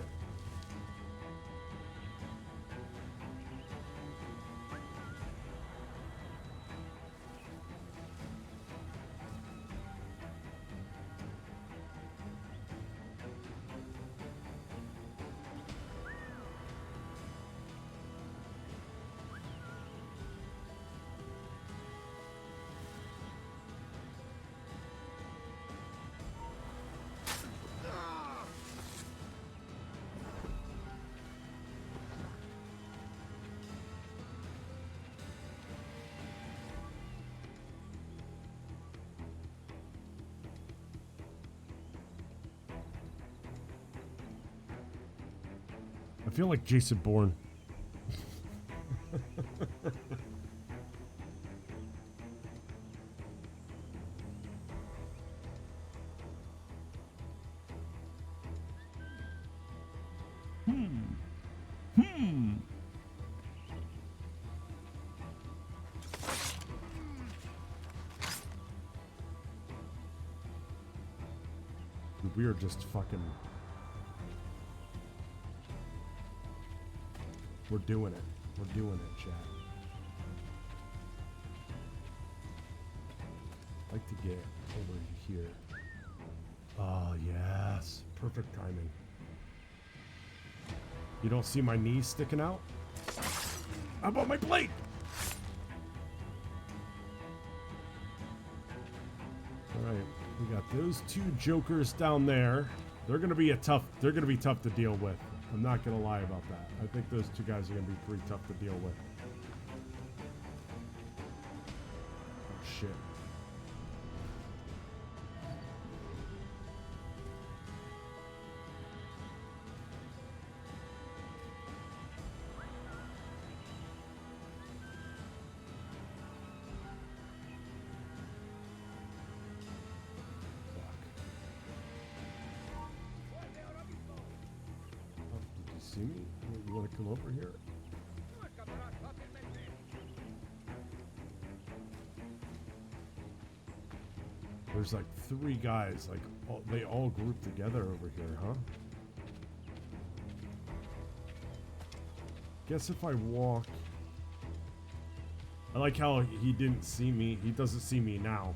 I feel like Jason Bourne. We are just fucking... We're doing it. We're doing it, chat. I'd like to get over here. Oh, yes. Perfect timing. You don't see my knees sticking out? How about my blade? Alright, we got those two jokers down there. They're gonna be tough to deal with. I'm not gonna lie about that. I think those two guys are gonna be pretty tough to deal with. Oh shit. See me? You want to come over here? There's like 3 guys, like they all group together over here, huh? Guess if I walk... I like how he didn't see me. He doesn't see me now.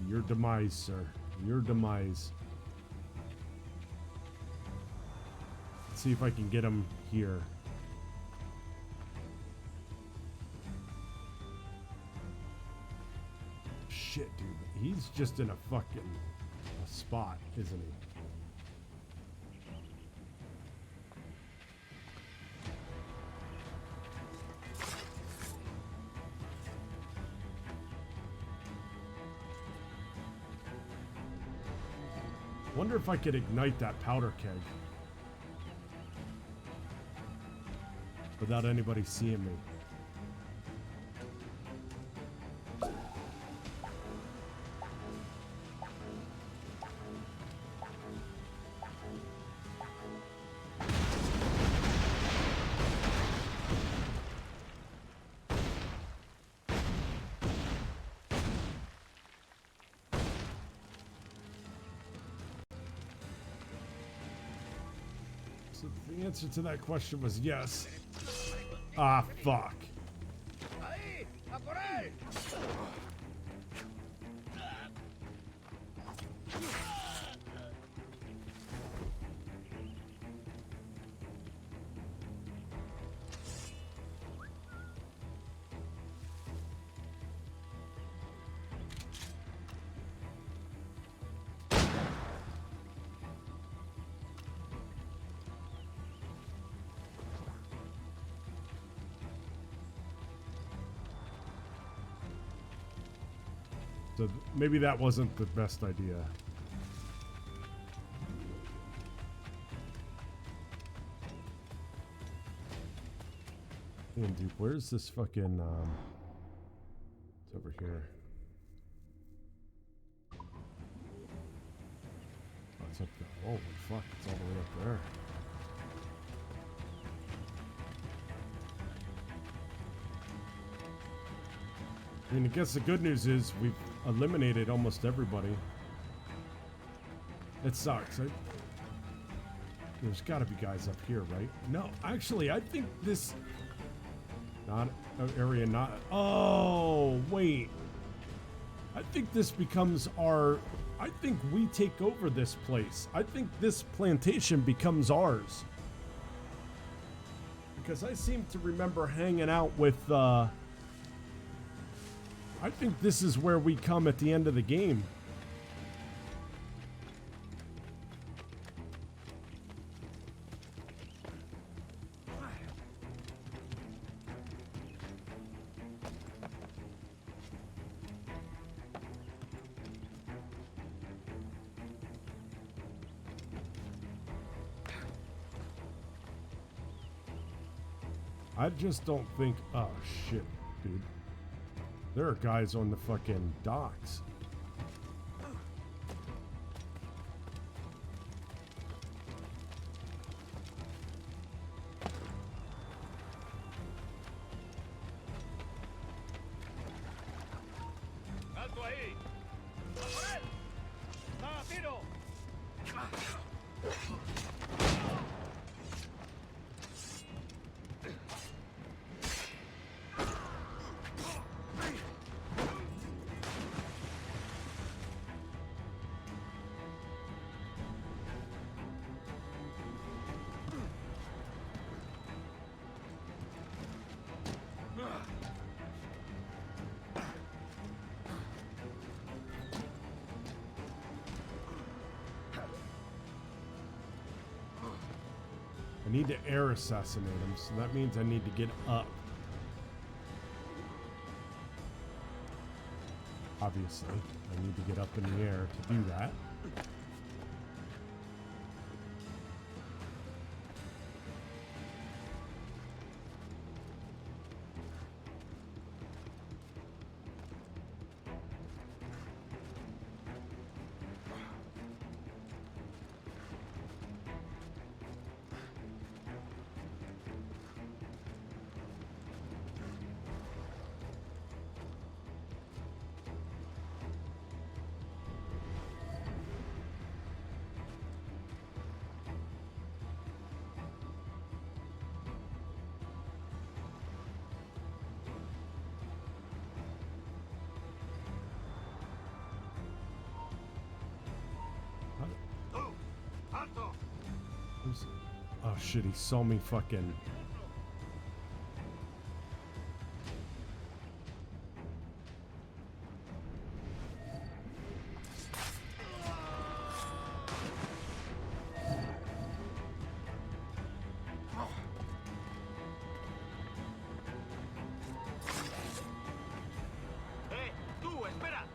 Your demise, sir. Your demise. Let's see if I can get him here. Shit, dude. He's just in a fucking spot, isn't he? Wonder if I could ignite that powder keg without anybody seeing me. So the answer to that question was yes. Ah, fuck. Ahí, a por él. So maybe that wasn't the best idea. Damn, dude, where's this fucking, it's over here. Oh, it's up there. Holy fuck, it's all the way up there. I mean, I guess the good news is we've eliminated almost everybody. It sucks. There's got to be guys up here, right? No, actually, I think this... Not an area, not... Oh, wait. I think this becomes our... I think we take over this place. I think this plantation becomes ours. Because I seem to remember hanging out with... I think this is where we come at the end of the game. I just don't think... Oh, shit, dude. There are guys on the fucking docks. Alto ahí. ¡A por él! ¡No, tiro! I need to air assassinate him, so that means I need to get up. Obviously, I need to get up in the air to do that. Oh shit, he saw me fucking... ¡Tú, espera!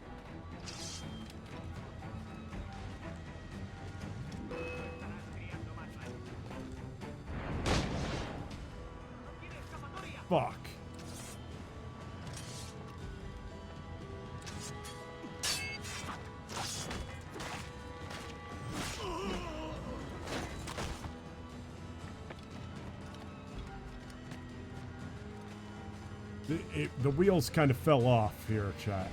Fuck. The wheels kind of fell off here, chat.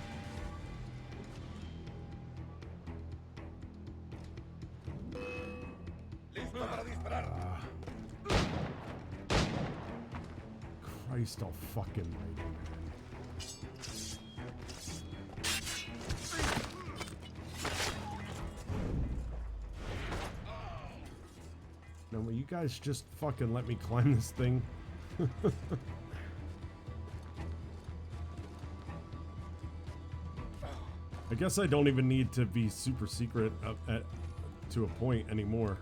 Christ all fucking mighty, man. Now, will you guys just fucking let me climb this thing? I guess I don't even need to be super secret to a point anymore.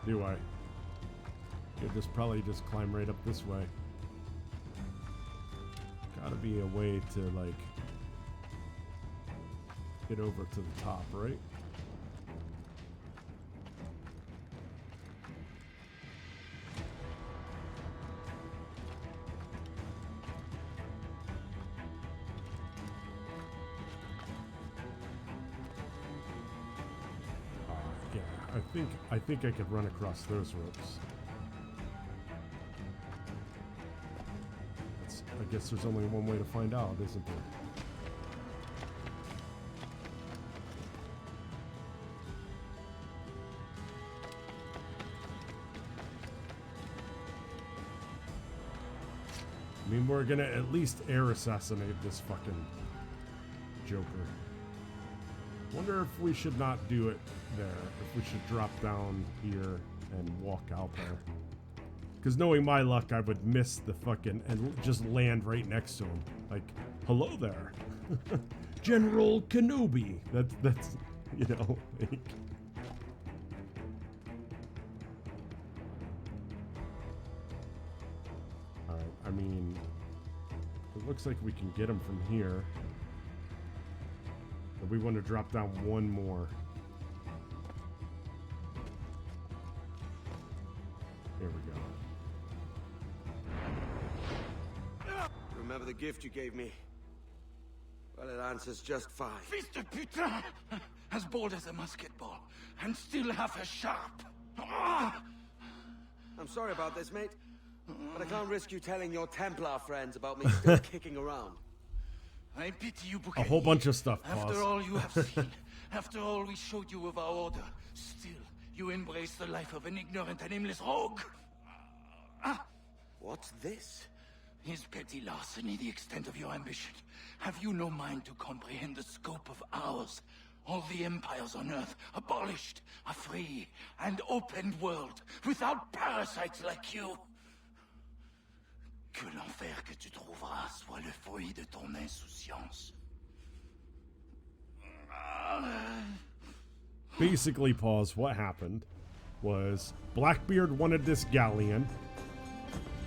Do I? Could just probably just climb right up this way. Gotta be a way to like get over to the top, right? Yeah, I think I could run across those ropes. I guess there's only one way to find out, isn't there? I mean, we're gonna at least air assassinate this fucking Joker. Wonder if we should not do it there. If we should drop down here and walk out there. Because knowing my luck, I would miss the fucking... and just land right next to him. Like, hello there. General Kenobi. That's, you know, like... Alright, I mean... it looks like we can get him from here. But we want to drop down one more. Here we go. Remember the gift you gave me? Well, it answers just fine. Fils de putain! As bold as a musket ball, and still half as sharp. Ah! I'm sorry about this, mate. But I can't risk you telling your Templar friends about me still kicking around. I pity you, A Bouquet. whole bunch of stuff, After boss. all you have seen, after all we showed you of our order, still you embrace the life of an ignorant and aimless rogue. What's this? Is petty larceny the extent of your ambition? Have you no mind to comprehend the scope of ours? All the empires on Earth abolished, a free and open world, without parasites like you. Que l'enfer que tu trouveras soit le fruit de ton insouciance. Basically, pause. What happened was Blackbeard wanted this galleon.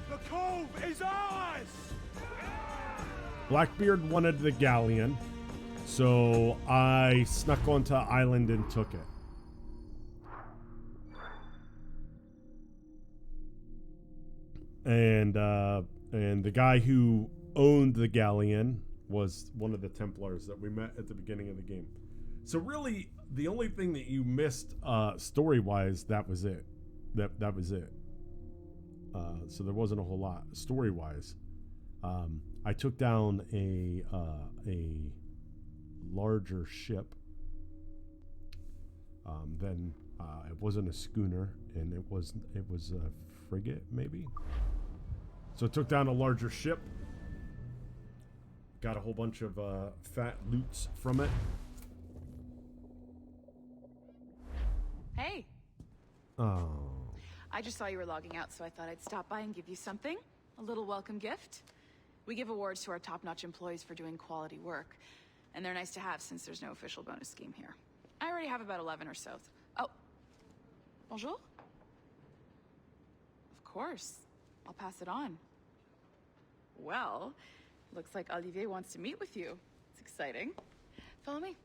The cove is ours! Blackbeard wanted the galleon, so I snuck onto the island and took it. And the guy who owned the galleon was one of the Templars that we met at the beginning of the game. So really, the only thing that you missed story-wise, that was it. That was it. So there wasn't a whole lot story-wise. I took down a larger ship. Then it wasn't a schooner, and it was a frigate, maybe. So I took down a larger ship. Got a whole bunch of fat loots from it. Hey. Oh. I just saw you were logging out, so I thought I'd stop by and give you something. A little welcome gift. We give awards to our top-notch employees for doing quality work, and they're nice to have since there's no official bonus scheme here. I already have about 11 or so. Oh. Bonjour? Of course. I'll pass it on. Well, looks like Olivier wants to meet with you. It's exciting. Follow me.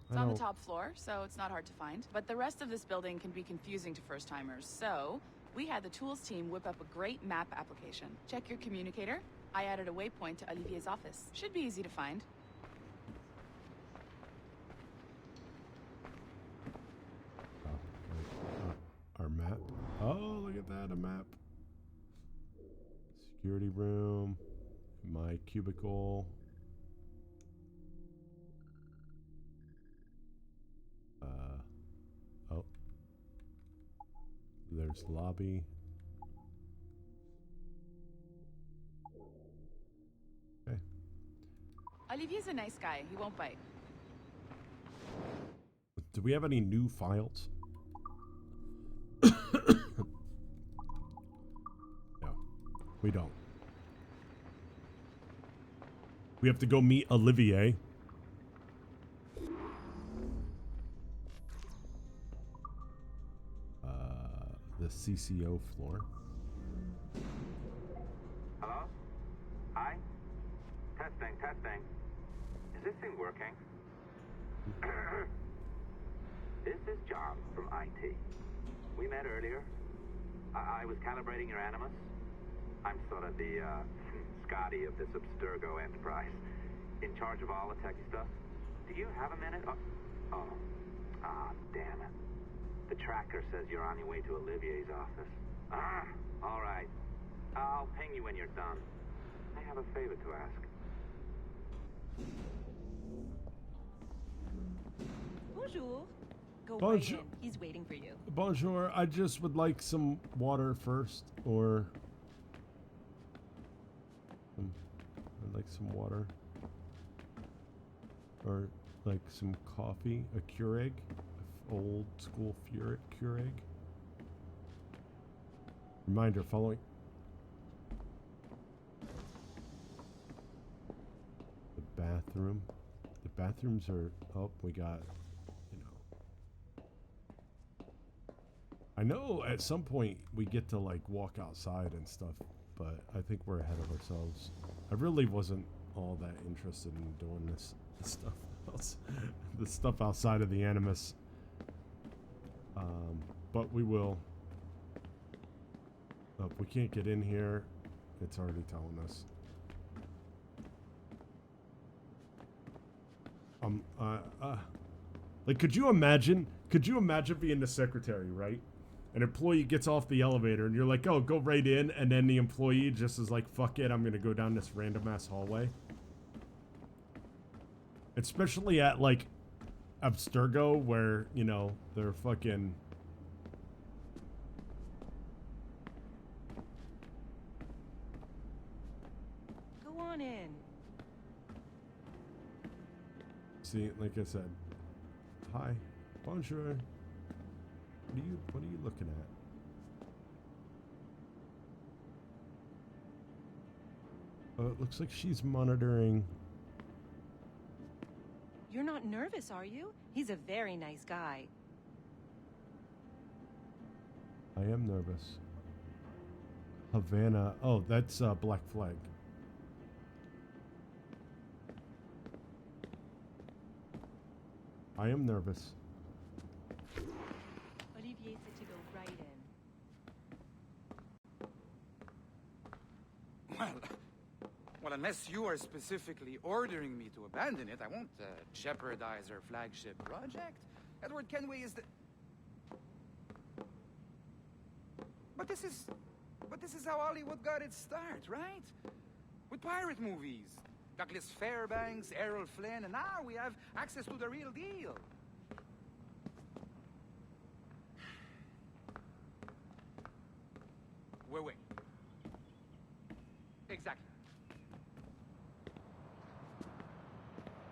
It's on the top floor, so it's not hard to find. But the rest of this building can be confusing to first-timers, so we had the tools team whip up a great map application. Check your communicator. I added a waypoint to Olivier's office. Should be easy to find. Our map. Oh, look at that, a map. Security room. My cubicle. Oh. There's lobby. Okay. Olivier's a nice guy. He won't bite. Do we have any new files? No, we don't. We have to go meet Olivier. The CCO floor. Hello? Hi? Testing, testing. Is this thing working? This is John from IT. We met earlier. I was calibrating your Animus. I'm sort of the Scotty of this Abstergo enterprise. In charge of all the techie stuff. Do you have a minute? Damn it. The tracker says you're on your way to Olivier's office. All right. I'll ping you when you're done. I have a favor to ask. Bonjour. Go Bonjour. right in. He's waiting for you. Bonjour. I just would like some water first, or I'd like some water, or like some coffee, a Keurig, old school Keurig. Reminder: following the bathroom. The bathrooms are. Oh, we got. I know at some point we get to like walk outside and stuff, but I think we're ahead of ourselves. I really wasn't all that interested in doing this stuff else, the stuff outside of the Animus. But we will. Oh, we can't get in here. It's already telling us. Like, could you imagine being the secretary, right? An employee gets off the elevator and you're like, oh, go right in. And then the employee just is like, fuck it, I'm going to go down this random ass hallway. Especially at like Abstergo where, you know, they're fucking... Go on in. See, like I said, hi, bonjour. What are you looking at? Oh, it looks like she's monitoring. You're not nervous, are you? He's a very nice guy. I am nervous. Havana. Oh, that's Black Flag. I am nervous. Olivier said to go right in. Well, unless you are specifically ordering me to abandon it, I won't jeopardize our flagship project. Edward Kenway is the... But this is how Hollywood got its start, right? With pirate movies. Douglas Fairbanks, Errol Flynn, and now we have access to the real deal. Wait. Exactly.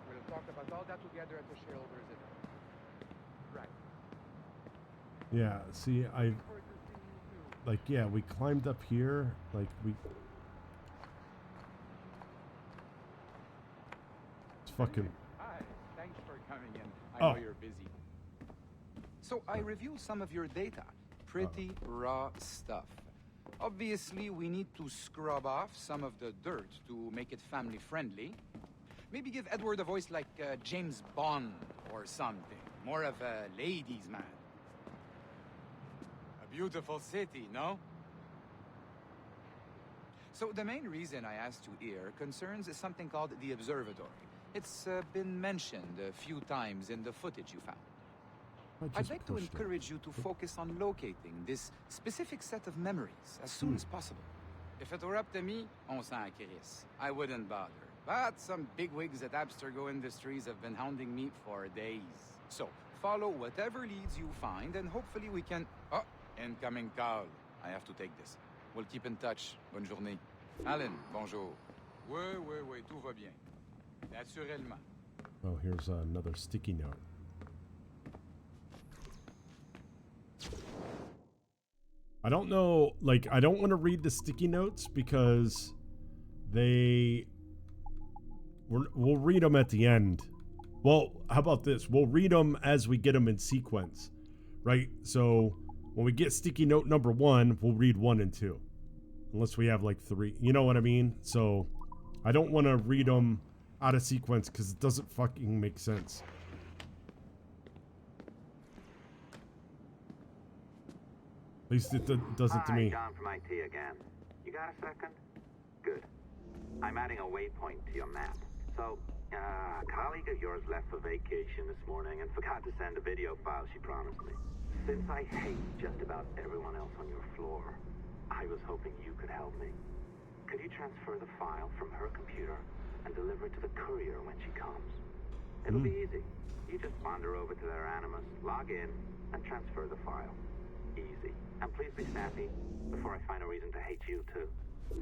We'll talk about all that together at the shareholders event. Right. Yeah, see, yeah, we climbed up here, like, it's fucking... Hi, thanks for coming in. I Oh. know you're busy. So I reviewed some of your data. Pretty raw stuff. Obviously, we need to scrub off some of the dirt to make it family-friendly. Maybe give Edward a voice like James Bond or something. More of a ladies' man. A beautiful city, no? So the main reason I asked you here concerns something called the Observatory. It's been mentioned a few times in the footage you found. I'd like to encourage you to focus on locating this specific set of memories as soon as possible. If it were up to me, on s'en crisse. I wouldn't bother. But some bigwigs at Abstergo Industries have been hounding me for days. So, follow whatever leads you find, and hopefully we can... Oh, incoming call. I have to take this. We'll keep in touch. Bonne journée. Alan, bonjour. Oui, tout va bien. Naturellement. Oh, here's another sticky note. I don't know, like, I don't want to read the sticky notes because we'll read them at the end. Well, how about this? We'll read them as we get them in sequence, right? So when we get sticky note number 1, we'll read 1 and 2. Unless we have like 3, you know what I mean? So I don't want to read them out of sequence because it doesn't fucking make sense. At least it doesn't to me. John from IT again. You got a second? Good. I'm adding a waypoint to your map. So, a colleague of yours left for vacation this morning and forgot to send a video file she promised me. Since I hate just about everyone else on your floor, I was hoping you could help me. Could you transfer the file from her computer and deliver it to the courier when she comes? It'll be easy. You just wander over to their Animus, log in, and transfer the file. Easy. And please be snappy before I find a reason to hate you too. This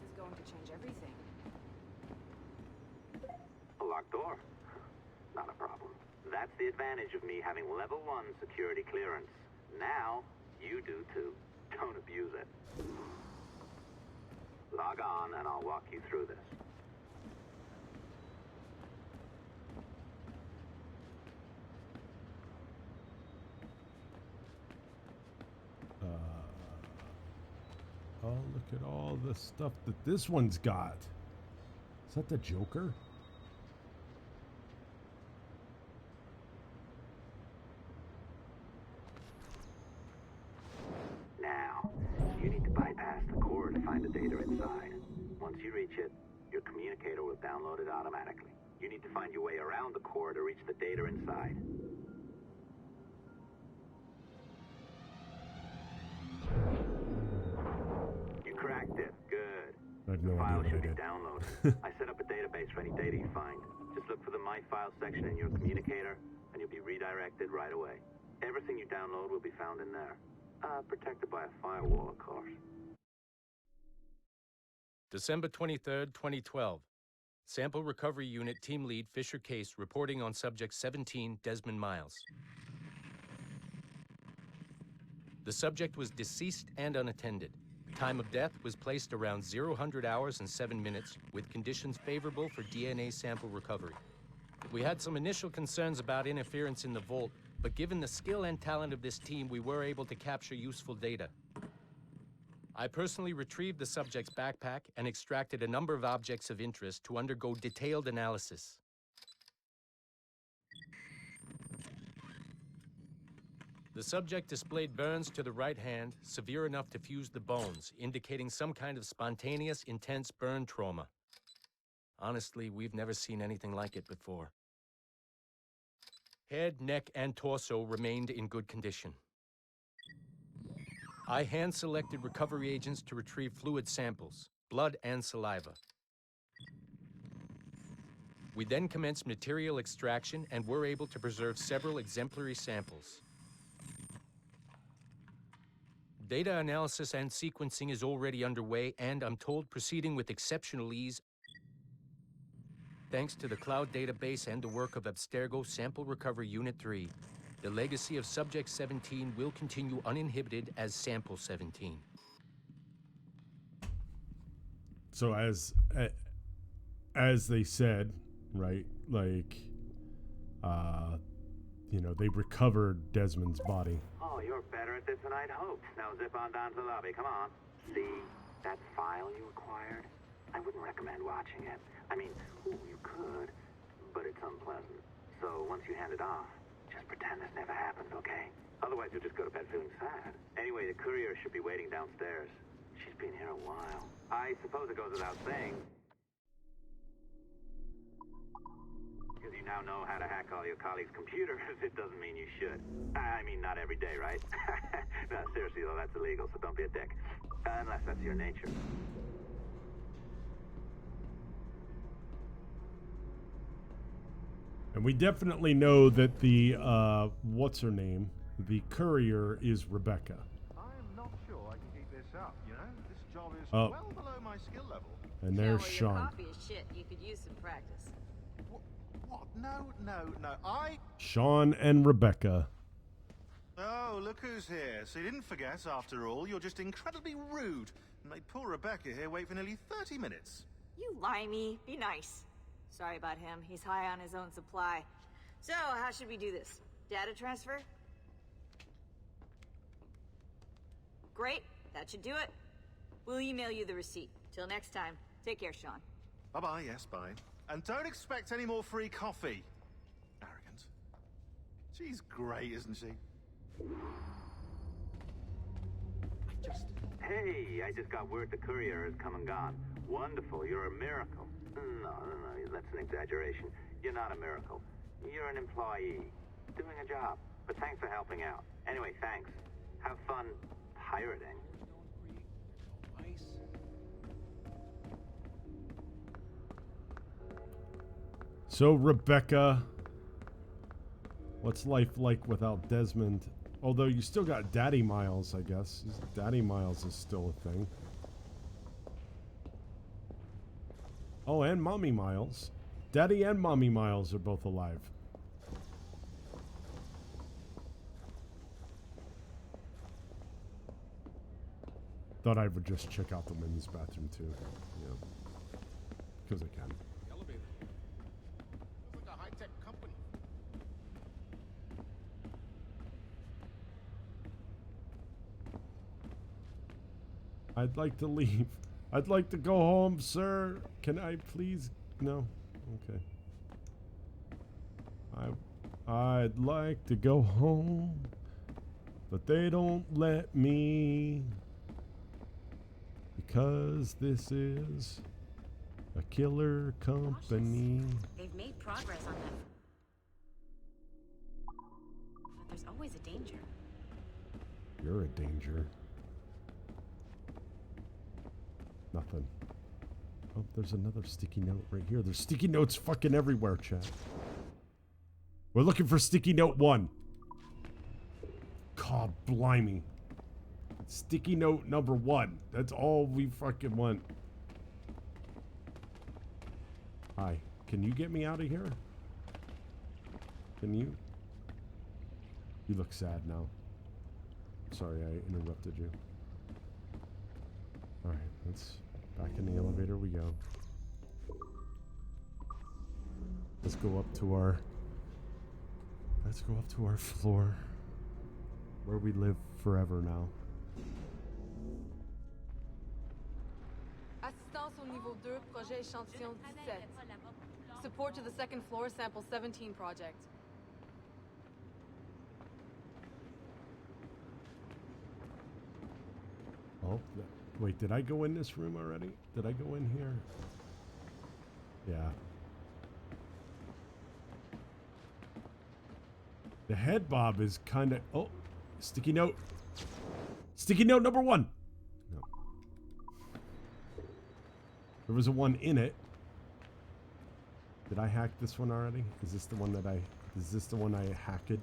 is going to change everything. A locked door? Not a problem. That's the advantage of me having level 1 security clearance. Now, you do too. Don't abuse it. Log on and I'll walk you through this. Oh, look at all the stuff that this one's got. Is that the Joker? Now, you need to bypass the core to find the data inside. Once you reach it, your communicator will download it automatically. You need to find your way around the core to reach the data inside. You cracked it. Good. I have no The file idea should what I be did. downloaded. I set up a database for any data you find. Just look for the My File section in your communicator, and you'll be redirected right away. Everything you download will be found in there. Protected by a firewall, of course. December 23rd, 2012. Sample Recovery Unit Team Lead Fisher Case reporting on Subject 17, Desmond Miles. The subject was deceased and unattended. Time of death was placed around 00 hours and 7 minutes, with conditions favorable for DNA sample recovery. We had some initial concerns about interference in the vault, but given the skill and talent of this team, we were able to capture useful data. I personally retrieved the subject's backpack and extracted a number of objects of interest to undergo detailed analysis. The subject displayed burns to the right hand, severe enough to fuse the bones, indicating some kind of spontaneous, intense burn trauma. Honestly, we've never seen anything like it before. Head, neck, and torso remained in good condition. I hand-selected recovery agents to retrieve fluid samples, blood and saliva. We then commenced material extraction and were able to preserve several exemplary samples. Data analysis and sequencing is already underway, and I'm told proceeding with exceptional ease. Thanks to the cloud database and the work of Abstergo Sample Recovery Unit 3, the legacy of Subject 17 will continue uninhibited as Sample 17. So as they said, right, like, you know, they recovered Desmond's body. Oh, you're better at this than I'd hoped. Now zip on down to the lobby. Come on. See that file you acquired? I wouldn't recommend watching it. I mean, you could, but it's unpleasant. So once you hand it off, just pretend this never happened, okay? Otherwise, you'll just go to bed feeling sad. Anyway, the courier should be waiting downstairs. She's been here a while. I suppose it goes without saying. Because you now know how to hack all your colleagues' computers, it doesn't mean you should. I mean, not every day, right? No, seriously, though, that's illegal, so don't be a dick. Unless that's your nature. And we definitely know that the, what's her name? The courier is Rebecca. I'm not sure I can keep this up, you know? This job is Oh. well below my skill level. And there's Your Sean. copy is shit. You could use some practice. What? No. I... Sean and Rebecca. Oh, look who's here. So you didn't forget, after all. You're just incredibly rude. And made poor Rebecca here wait for nearly 30 minutes. You limey. Be nice. Sorry about him. He's high on his own supply. So, how should we do this? Data transfer? Great. That should do it. We'll email you the receipt. Till next time. Take care, Sean. Bye-bye, yes, bye. And don't expect any more free coffee. Arrogant. She's great, isn't she? Hey, I just got word the courier has come and gone. Wonderful, you're a miracle. No, that's an exaggeration. You're not a miracle. You're an employee, doing a job. But thanks for helping out. Anyway, thanks. Have fun pirating. So, Rebecca, what's life like without Desmond? Although you still got Daddy Miles, I guess. Daddy Miles is still a thing. Oh, and Mommy Miles. Daddy and Mommy Miles are both alive. Thought I would just check out the women's bathroom too. You know, because I can. Elevator. Looks like a high-tech company. I'd like to leave. I'd like to go home, sir. Can I please? No. Okay. I'd like to go home, but they don't let me because this is a killer company. They've made progress on that. But there's always a danger. You're a danger. Nothing. Oh, there's another sticky note right here. There's sticky notes fucking everywhere, chat. We're looking for sticky note 1. God blimey. Sticky note number 1. That's all we fucking want. Hi. Can you get me out of here? Can you? You look sad now. Sorry, I interrupted you. Alright, let's... Back in the elevator we go. Let's go up to our... Let's go up to our floor. Where we live forever now. Assistance au niveau 2, projet échantillon 17. Support to the second floor, sample 17 project. Oh, wait, did I go in this room already? Did I go in here? Yeah. The head bob is kind of... Oh, sticky note. Sticky note number 1. No. There was a 1 in it. Did I hack this one already? Is this the one that I... Is this the one I hacked?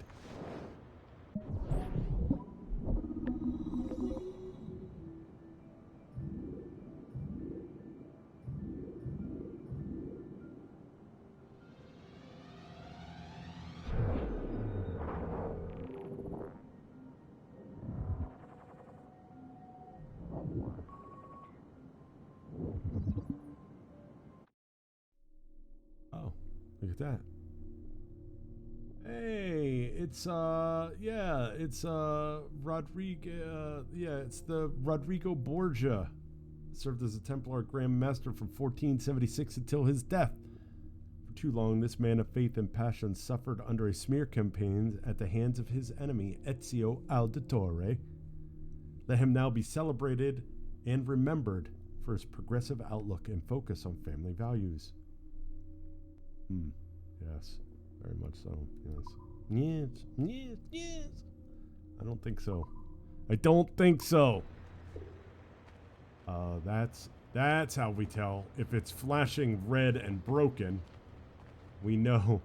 at that. Hey, it's Rodrigo. It's the Rodrigo Borgia. Served as a Templar Grand Master from 1476 until his death. For too long, this man of faith and passion suffered under a smear campaign at the hands of his enemy, Ezio Auditore. Let him now be celebrated and remembered for his progressive outlook and focus on family values. Yes, very much so. Yes. I don't think so. That's how we tell. If it's flashing red and broken, we know.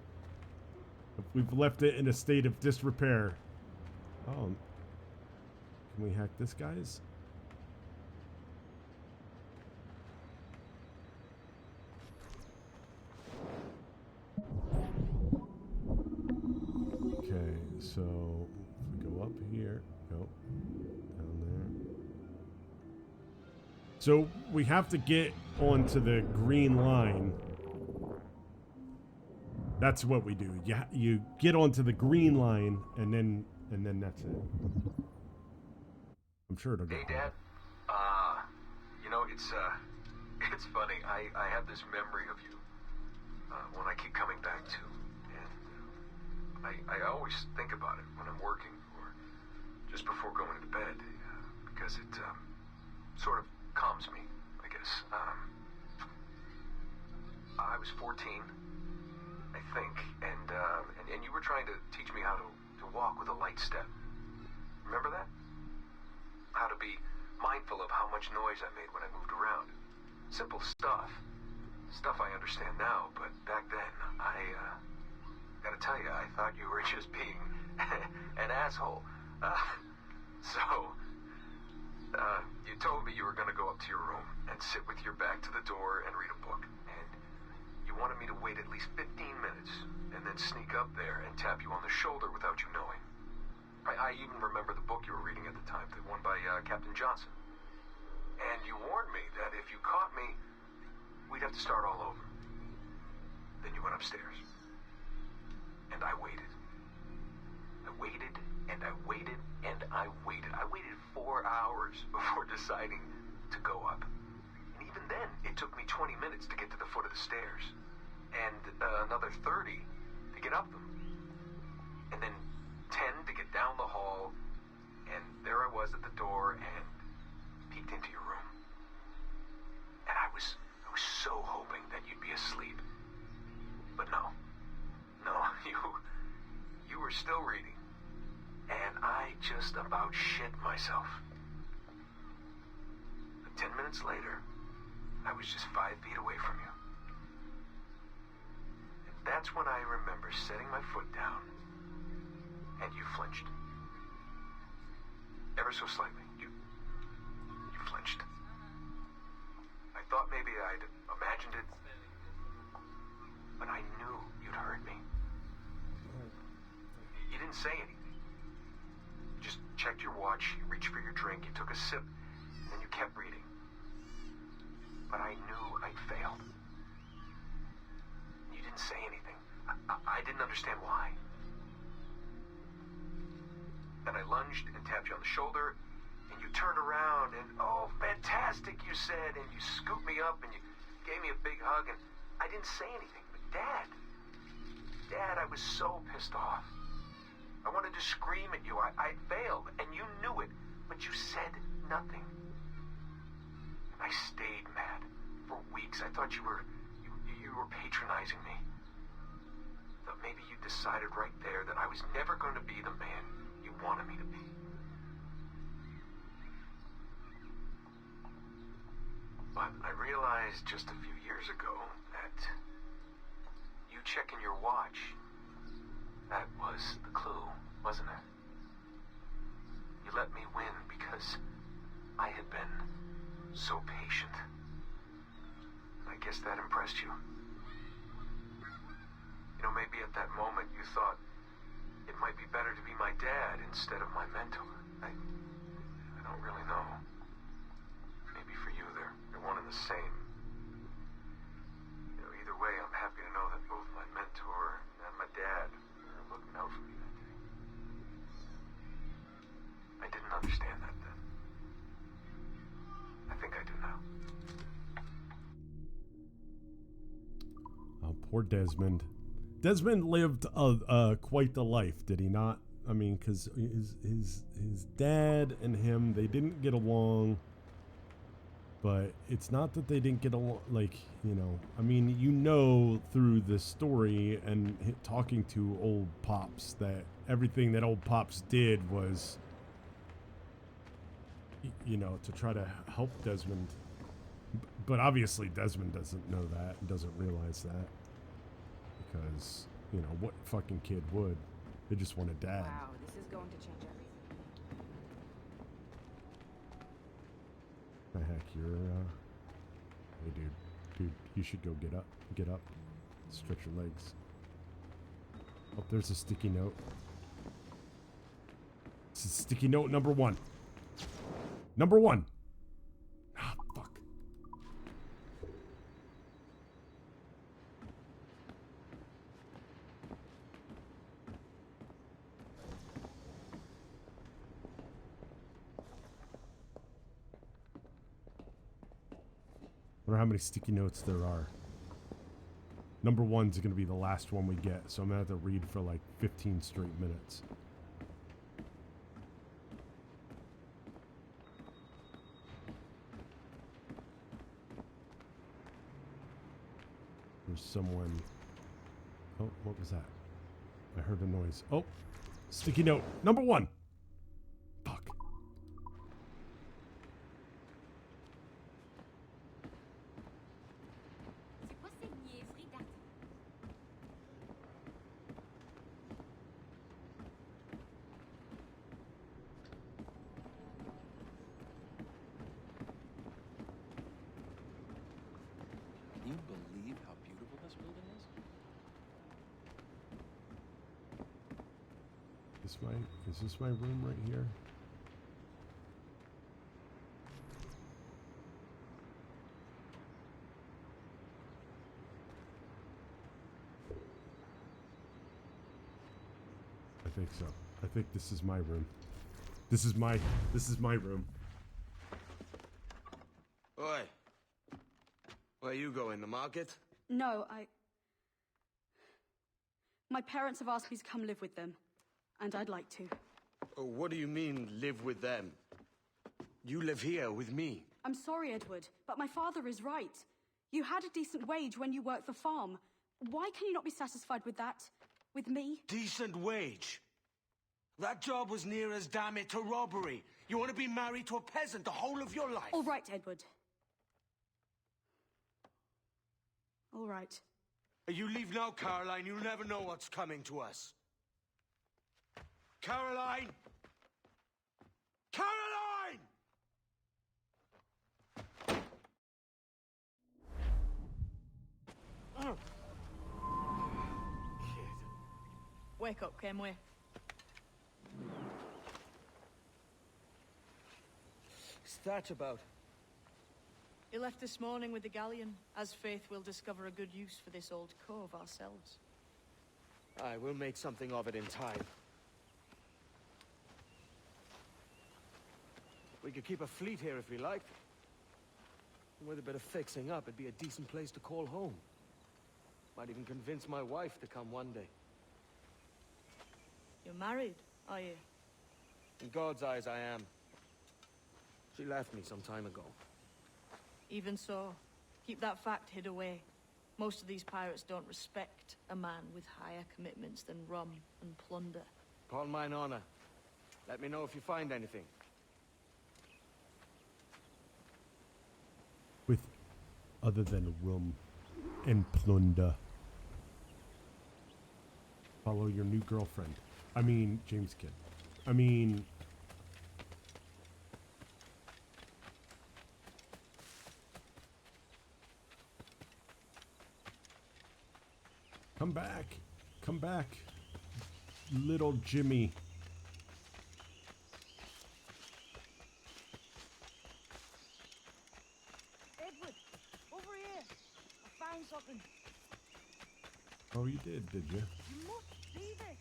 If we've left it in a state of disrepair. Oh. Can we hack this, guys? Okay, so if we go up here, down there. So we have to get onto the green line. That's what we do. You get onto the green line, and then that's it. I'm sure it'll go. Hey, Dad. You know, it's funny. I have this memory of you, one I keep coming back to, and I always think about it when I'm working or just before going to bed, because it sort of calms me, I guess. I was 14, I think, and you were trying to teach me how to walk with a light step. Remember that? How to be mindful of how much noise I made when I moved around. Simple stuff. Stuff I understand now, but back then, I gotta tell you, I thought you were just being an asshole. You told me you were gonna go up to your room and sit with your back to the door and read a book. And you wanted me to wait at least 15 minutes and then sneak up there and tap you on the shoulder without you knowing. I even remember the book you were reading at the time, the one by Captain Johnson. And you warned me that if you caught me, we'd have to start all over. Then you went upstairs. And I waited. I waited, and I waited, and I waited. I waited 4 hours before deciding to go up. And even then, it took me 20 minutes to get to the foot of the stairs. And another 30 to get up them. And then 10 to get down the hall. And there I was at the door and peeked into your room. And I was so hoping that you'd be asleep. But no, you were still reading. And I just about shit myself. But 10 minutes later, I was just 5 feet away from you. And that's when I remember setting my foot down, and you flinched. Ever so slightly, you flinched. I thought maybe I'd imagined it, but I knew you'd heard me. You didn't say anything. You just checked your watch, you reached for your drink, you took a sip, and then you kept reading. But I knew I'd failed. You didn't say anything. I didn't understand why. Then I lunged and tapped you on the shoulder, and you turned around, and oh, fantastic, you said, and you scooped me up, and you gave me a big hug, and I didn't say anything. But Dad, I was so pissed off. I wanted to scream at you. I failed, and you knew it, but you said nothing. And I stayed mad for weeks. I thought you were patronizing me. But maybe you decided right there that I was never going to be the man you wanted me to be. But I realized just a few years ago that you checking your watch, that was the clue, wasn't it? You let me win because I had been so patient. I guess that impressed you. You know, maybe at that moment you thought it might be better to be my dad instead of my mentor. I don't really know. Maybe for you they're one and the same. You know, either way, I'm happy to know that both my mentor Poor Desmond. Desmond lived quite the life, did he not? I mean, because his dad and him, they didn't get along. But it's not that they didn't get along, like, you know, I mean, you know through the story and talking to old Pops that everything that old Pops did was, you know, to try to help Desmond. But obviously Desmond doesn't know that and doesn't realize that. Because, you know, what fucking kid would? They just want a dad. Wow, this is going to change everything. The heck, you're, hey dude, you should go get up, stretch your legs. Oh, there's a sticky note. This is sticky note number 1. Number 1. Ah, fuck. I wonder how many sticky notes there are. Number 1's going to be the last one we get, so I'm going to have to read for like 15 straight minutes. There's someone... Oh, what was that? I heard a noise. Oh, sticky note. Number 1. Fuck. Can you believe how beautiful this building is? Is this my room right here? I think so. I think this is my room. This is my room. Oi. Where you going, the market? No, my parents have asked me to come live with them, and I'd like to. Oh, what do you mean, live with them? You live here with me. I'm sorry, Edward, but my father is right. You had a decent wage when you worked the farm. Why can you not be satisfied with that? With me? Decent wage? That job was near as, damn it, to robbery. You want to be married to a peasant the whole of your life? All right, Edward. All right. You leave now, Caroline. You'll never know what's coming to us. Caroline! Caroline! Wake up, Kenway. What's that about? He left this morning with the galleon. As faith, we'll discover a good use for this old cove ourselves. Aye, we'll make something of it in time. We could keep a fleet here if we liked. And with a bit of fixing up, it'd be a decent place to call home. Might even convince my wife to come one day. You're married, are you? In God's eyes, I am. She left me some time ago. Even so, keep that fact hid away. Most of these pirates don't respect a man with higher commitments than rum and plunder. Upon mine honor. Let me know if you find anything. With other than rum and plunder. Follow your new girlfriend. I mean, James Kidd. I mean... Come back. Come back. Little Jimmy. Edward, over here. I found something. Oh, you did you? You must see this.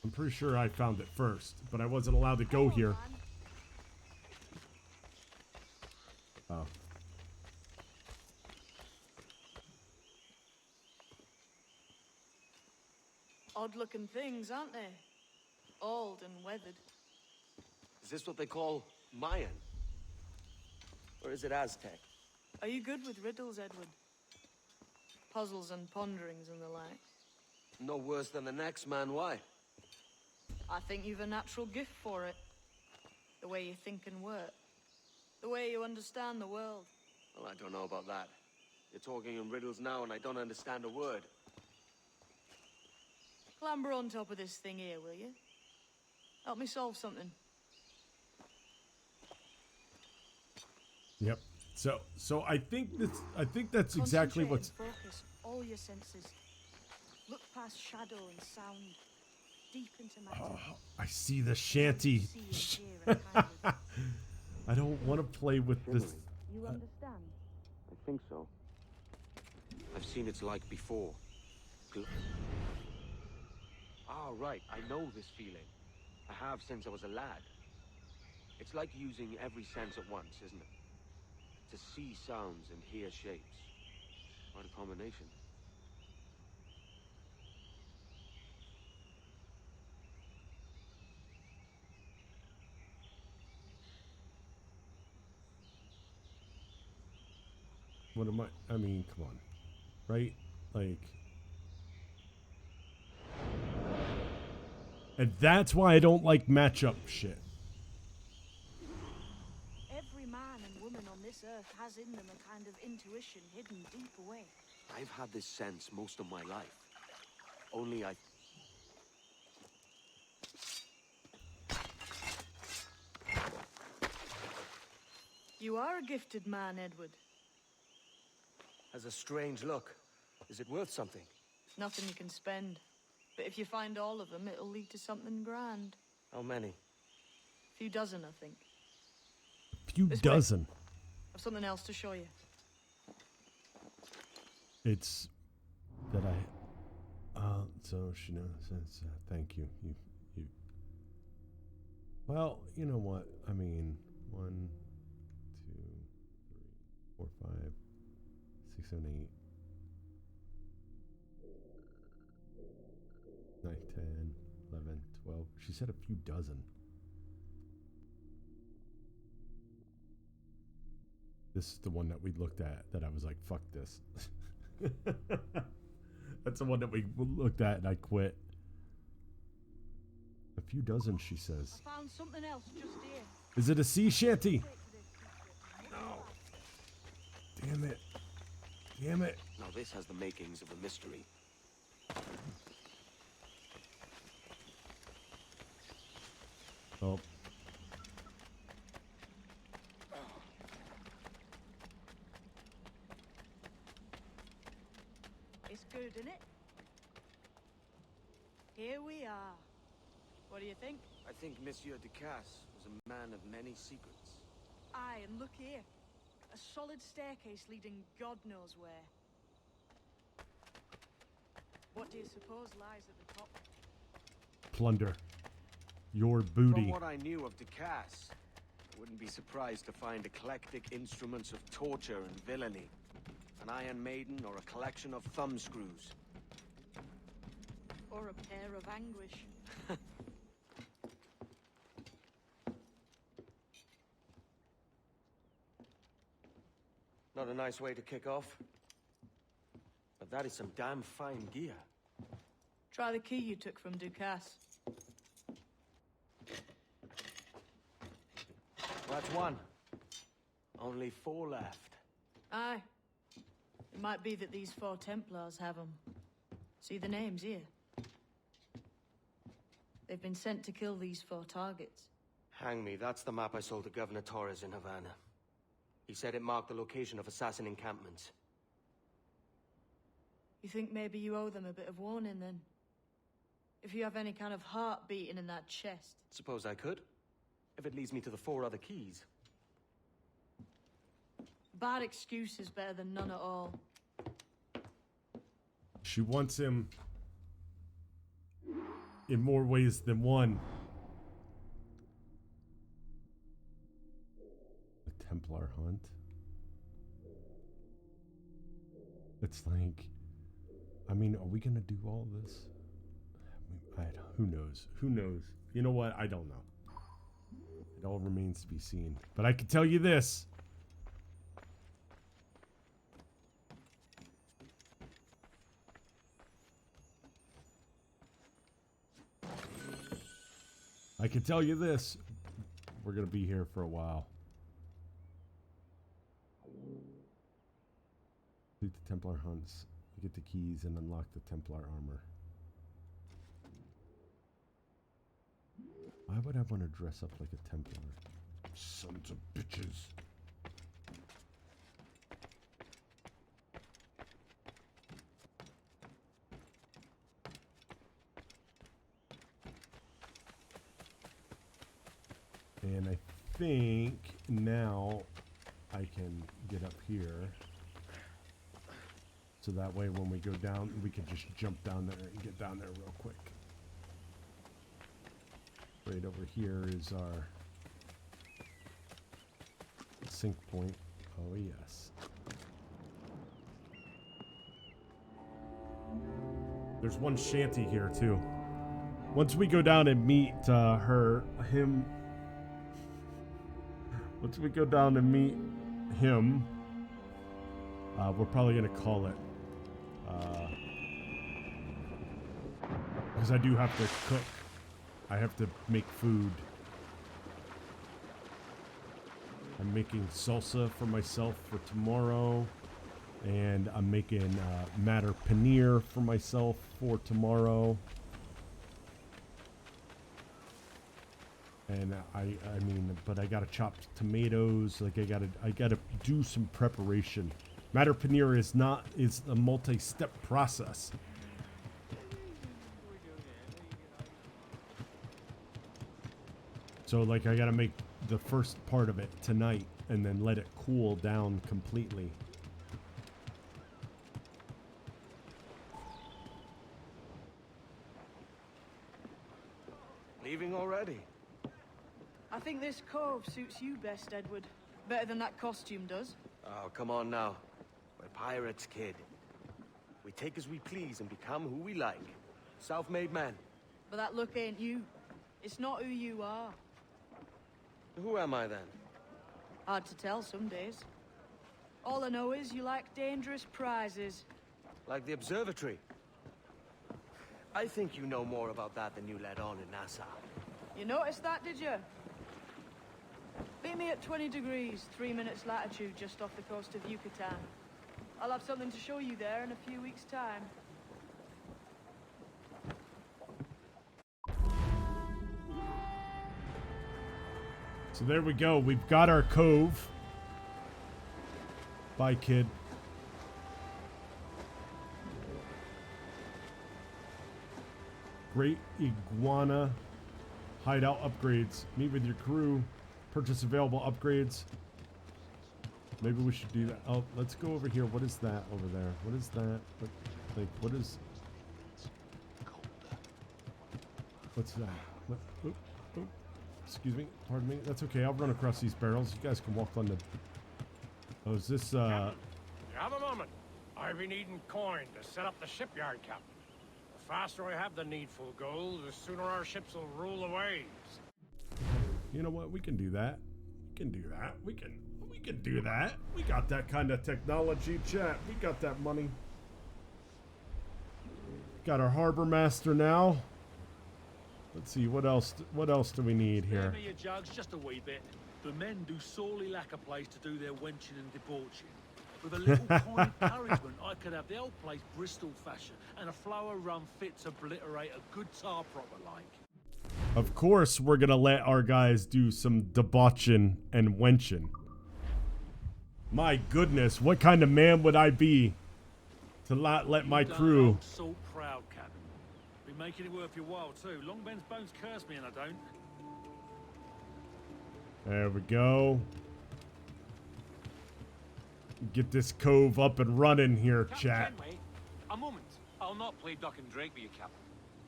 I'm pretty sure I found it first, but I wasn't allowed to go here. Oh. Odd-looking things, aren't they? Old and weathered. Is this what they call Mayan? Or is it Aztec? Are you good with riddles, Edward? Puzzles and ponderings and the like? No worse than the next man, why? I think you've a natural gift for it. The way you think and work. The way you understand the world. Well, I don't know about that. You're talking in riddles now and I don't understand a word. Clamber on top of this thing here, will you? Help me solve something. Yep. So I think that's exactly what's. Focus all your senses. Look past shadow and sound, deep into matter. Oh, I see the shanty. I don't want to play with this. You understand? I think so. I've seen its like before. Ah, right. I know this feeling. I have since I was a lad. It's like using every sense at once, isn't it? To see sounds and hear shapes. What a combination. What am I mean, come on. Right? Like. And that's why I don't like matchup shit. Every man and woman on this earth has in them a kind of intuition hidden deep away. I've had this sense most of my life. Only I... You are a gifted man, Edward. Has a strange look. Is it worth something? Nothing you can spend. But if you find all of them, it'll lead to something grand. How many? A few dozen, I think. Few This dozen. way. I've something else to show you. It's that so she knows. Thank you. You. Well, you know what? I mean, 1, 2, 3, 4, 5, 6, 7, 8, 9, 10, 11, 12. She said a few dozen. This is the one that we looked at that I was like, fuck this. That's the one that we looked at and I quit. A few dozen, she says. I found something else just here. Is it a sea shanty? No. Damn it. Damn it. Now this has the makings of a mystery. Oh. It's good, isn't it? Here we are. What do you think? I think Monsieur Ducasse was a man of many secrets. Aye, and look here. A solid staircase leading God knows where. What do you suppose lies at the top? Plunder. Your booty. From what I knew of Ducasse, I wouldn't be surprised to find eclectic instruments of torture and villainy. An Iron Maiden or a collection of thumbscrews. Or a pair of anguish. Not a nice way to kick off. But that is some damn fine gear. Try the key you took from Ducasse. That's one. Only 4 left. Aye. It might be that these 4 Templars have them. See the names here? They've been sent to kill these 4 targets. Hang me, that's the map I sold to Governor Torres in Havana. He said it marked the location of assassin encampments. You think maybe you owe them a bit of warning, then? If you have any kind of heart beating in that chest. Suppose I could? If it leads me to the 4 other keys. Bad excuse is better than none at all. She wants him in more ways than one. The Templar hunt. It's like, I mean, are we gonna do all this? Who knows? Who knows? You know what? I don't know. It all remains to be seen. But I can tell you this. I can tell you this. We're going to be here for a while. Complete the Templar hunts. Get the keys and unlock the Templar armor. Why would I want to dress up like a Templar? Sons of bitches. And I think now I can get up here. So that way when we go down, we can just jump down there and get down there real quick. Right over here is our sync point. Oh yes. There's one shanty here too. Once we go down and meet him. Once we go down and meet him, we're probably gonna call it. Because I do have to cook. I have to make food. I'm making salsa for myself for tomorrow. And I'm making matter paneer for myself for tomorrow. And I mean, but I gotta chop tomatoes. Like I gotta do some preparation. Matter paneer is a multi-step process. So like I gotta make the first part of it tonight and then let it cool down completely. Leaving already? I think this cove suits you best, Edward. Better than that costume does. Oh, come on now. We're pirates, kid. We take as we please and become who we like. Self-made man. But that look ain't you. It's not who you are. Who am I then? Hard to tell some days. All I know is you like dangerous prizes. Like the observatory. I think you know more about that than you let on in Nassau. You noticed that, did you? Meet me at 20 degrees, 3 minutes latitude just off the coast of Yucatan. I'll have something to show you there in a few weeks' time. So there we go. We've got our cove. Bye, kid. Great Iguana hideout upgrades. Meet with your crew. Purchase available upgrades. Maybe we should do that. Oh, let's go over here. What is that over there? What is that? What is... What's that? What? Oh, oh. Excuse me. Pardon me. That's okay. I'll run across these barrels. You guys can walk on the... Oh, is this, You have a moment. I've been needing coin to set up the shipyard, Captain. The faster I have the needful gold, the sooner our ships will rule the waves. You know what? We can do that. We can do that. We can do that. We got that kind of technology, chat. We got that money. Got our harbor master now. Let's see, what else do we need here? Spare me your jugs just a wee bit. The men do sorely lack a place to do their wenching and debauching. With a little kind encouragement, I could have the old place Bristol fashion, and a flow of rum fit to obliterate a good tar proper like. Of course, we're gonna let our guys do some debauching and wenching. My goodness, what kind of man would I be to not let my crew... So proud, Captain. Be making it worth your while too. Long Ben's bones curse me and I don't. There we go. Get this cove up and running here, chat. Kenway, a moment. I'll not play duck and drake with you, Captain.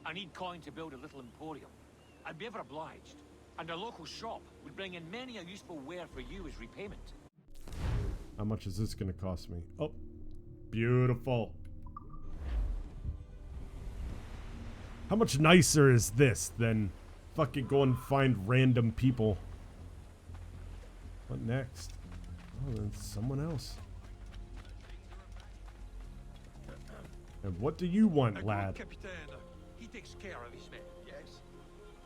I need coin to build a little emporium. I'd be ever obliged. And a local shop would bring in many a useful ware for you as repayment. How much is this going to cost me? Oh, beautiful. How much nicer is this than fucking go and find random people? What next? Oh, then someone else. And what do you want, lad? Capitaine, he takes care of his men, yes?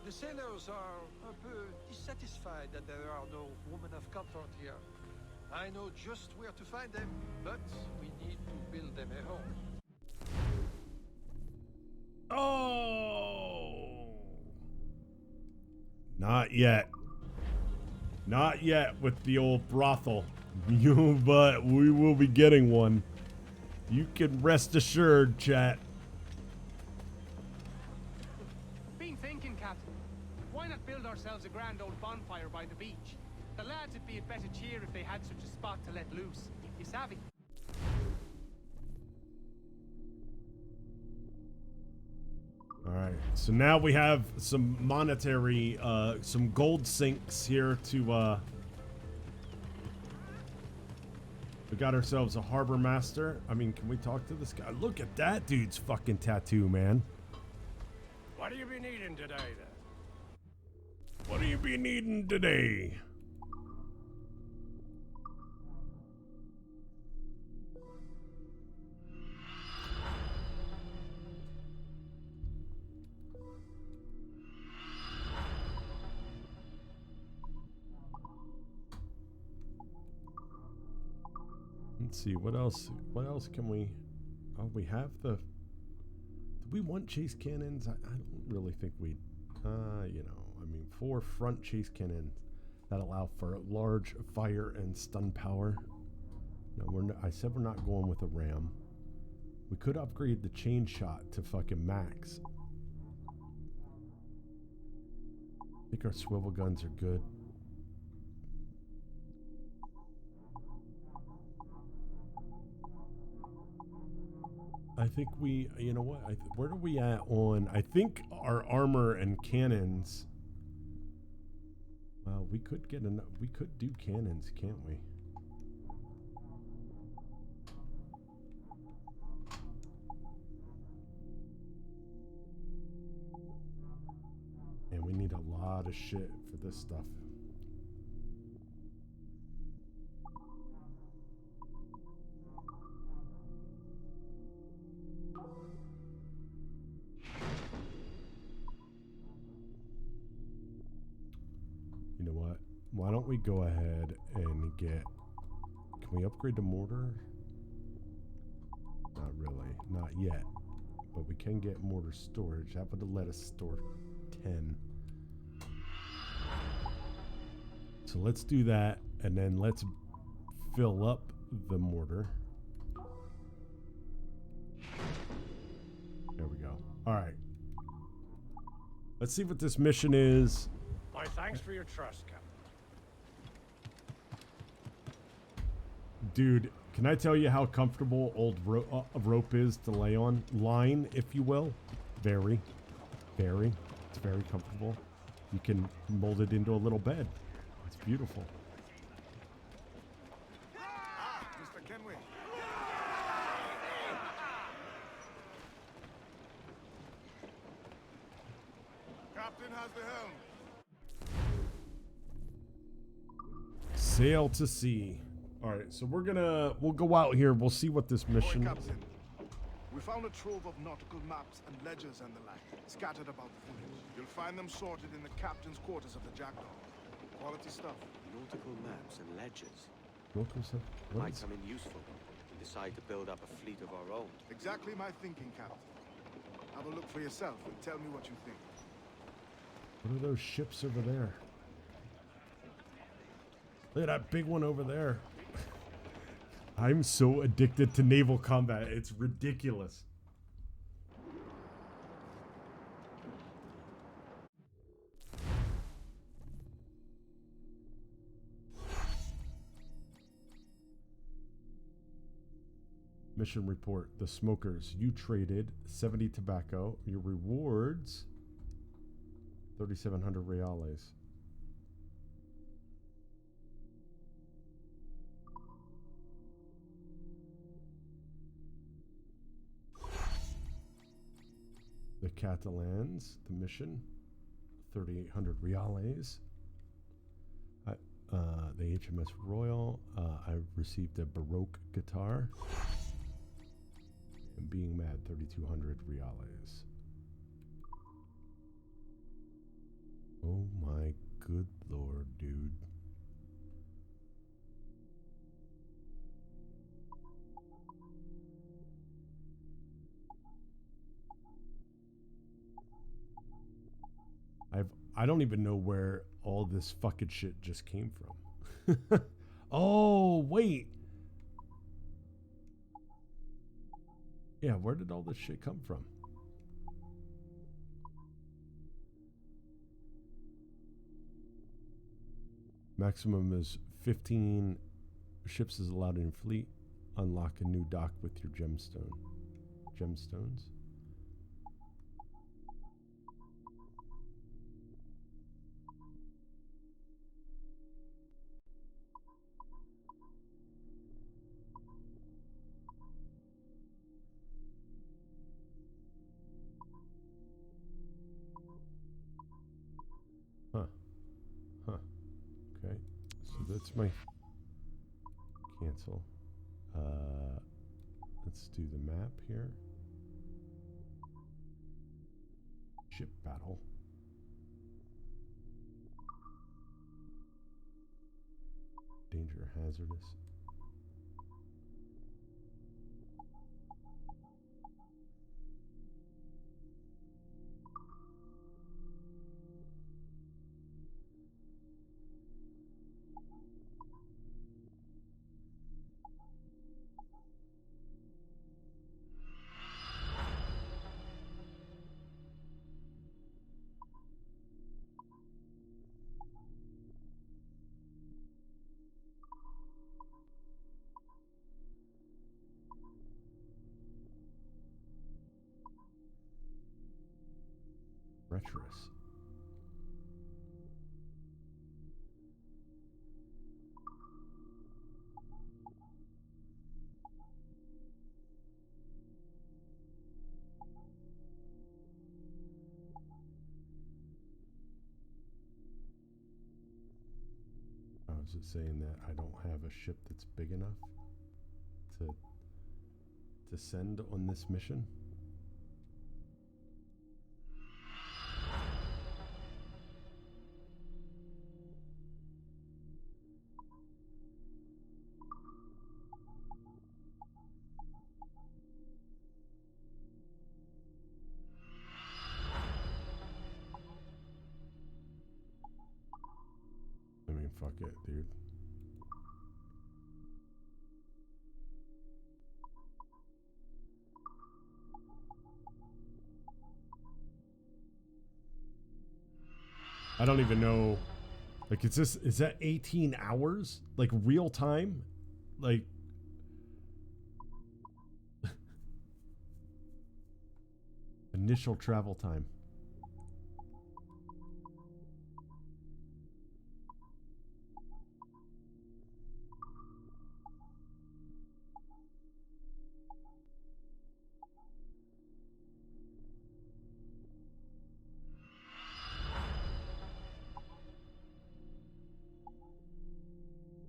The sailors are un peu dissatisfied that there are no women of comfort here. I know just where to find them, but we need to build them a home. Oh! Not yet. Not yet with the old brothel. But we will be getting one. You can rest assured, chat. Been thinking, Captain. Why not build ourselves a grand old bonfire by the beach? The lads would be at better cheer if they had such a spot to let loose. You savvy? Alright, so now we have some monetary, some gold sinks here to, we got ourselves a harbor master. I mean, can we talk to this guy? Look at that dude's fucking tattoo, man. What do you be needing today, then? What do you be needing today? Let's see, what else can we... Oh, we have the... Do we want chase cannons? I don't really think we... you know, I mean, 4 front chase cannons that allow for large fire and stun power. No, I said we're not going with a ram. We could upgrade the chain shot to fucking max. I think our swivel guns are good. I think we, you know what, where are we at on, I think our armor and cannons, well, we could get enough, we could do cannons, can't we? And we need a lot of shit for this stuff. You know what? Why don't we go ahead and get... Can we upgrade the mortar? Not really. Not yet. But we can get mortar storage. That would let us store 10. So let's do that. And then let's fill up the mortar. There we go. Alright. Let's see what this mission is. My thanks for your trust, Captain. Dude, can I tell you how comfortable old rope is to lay on? Line, if you will. Very. Very. It's very comfortable. You can mold it into a little bed. It's beautiful. Ah, Mr. Kenway. Captain has the helm. Sail to sea. Alright, so we'll go out here. We'll see what this mission... Captain, we found a trove of nautical maps and ledgers and the like, scattered about the village. You'll find them sorted in the captain's quarters of the Jackdaw. Quality stuff. Nautical maps and ledgers. Nautical stuff? What Might is- come in useful if we decide to build up a fleet of our own. Exactly my thinking, Captain. Have a look for yourself and tell me what you think. What are those ships over there? Look at that big one over there. I'm so addicted to naval combat. It's ridiculous. Mission report. The smokers. You traded 70 tobacco. Your rewards 3,700 reales. The Catalans, the mission, 3,800 reales. The HMS Royal, I received a Baroque guitar. And Being Mad, 3,200 reales. Oh my good lord, dude. I don't even know where all this fucking shit just came from. Oh, wait. Yeah, where did all this shit come from? Maximum is 15 ships is allowed in fleet. Unlock a new dock with your gemstones. Okay, so that's my cancel. Let's do the map here. Ship battle. Danger hazardous. Treacherous. How is it saying that I don't have a ship that's big enough to send on this mission? Fuck it, dude. I don't even know. Like, is that 18 hours? Like, real time? Like, initial travel time.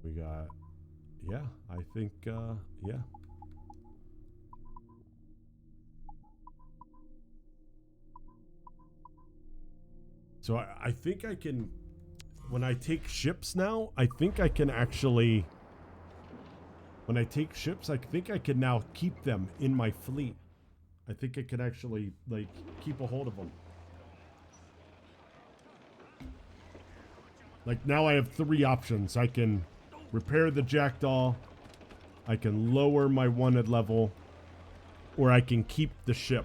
We got, yeah, I think, yeah. So I think I can, when I take ships now, I think I can actually, when I take ships, I think I can now keep them in my fleet. I think I can actually, like, keep a hold of them. Like, now I have 3 options. I can repair the Jackdaw, I can lower my wanted level, or I can keep the ship.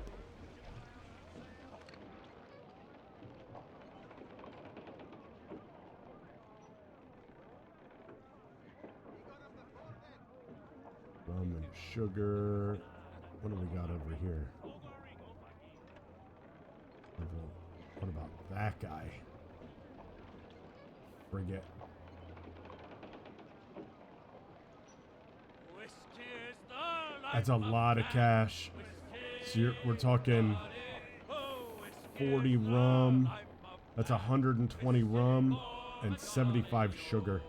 Rum and sugar. What do we got over here? What about that guy? Frigate. That's a lot of cash. So we're talking 40 rum. That's 120 rum and 75 sugar.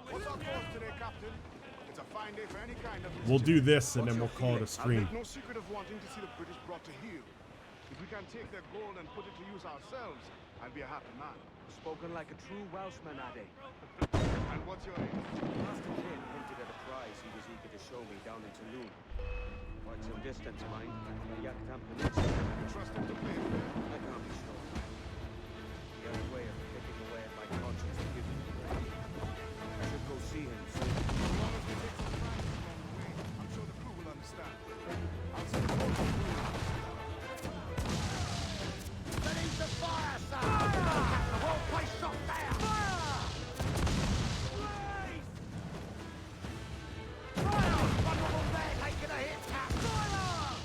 What's our cause today, Captain? It's a fine day for any kind of... We'll do this and then we'll call it a I'll stream. make no secret of wanting to see the British brought to heel. If we can take their gold and put it to use ourselves, I'll be a happy man. Spoken like a true Welshman, Ade. And what's your name? Master Kin hinted at a prize he was eager to show me down in Tulum. Quite some distance, mind. The Yaktan Peninsula. You trust him to play fair? I can't be sure. He has a way of picking away at my conscience and giving me away. I should go see him soon. As long as we take some practice along the way, I'm sure the crew will understand. I'll send the boat to you. Ready to fire, sir! The whole place shot down! Fire! Fire! Vulnerable there taking a hit, Cap! Fire!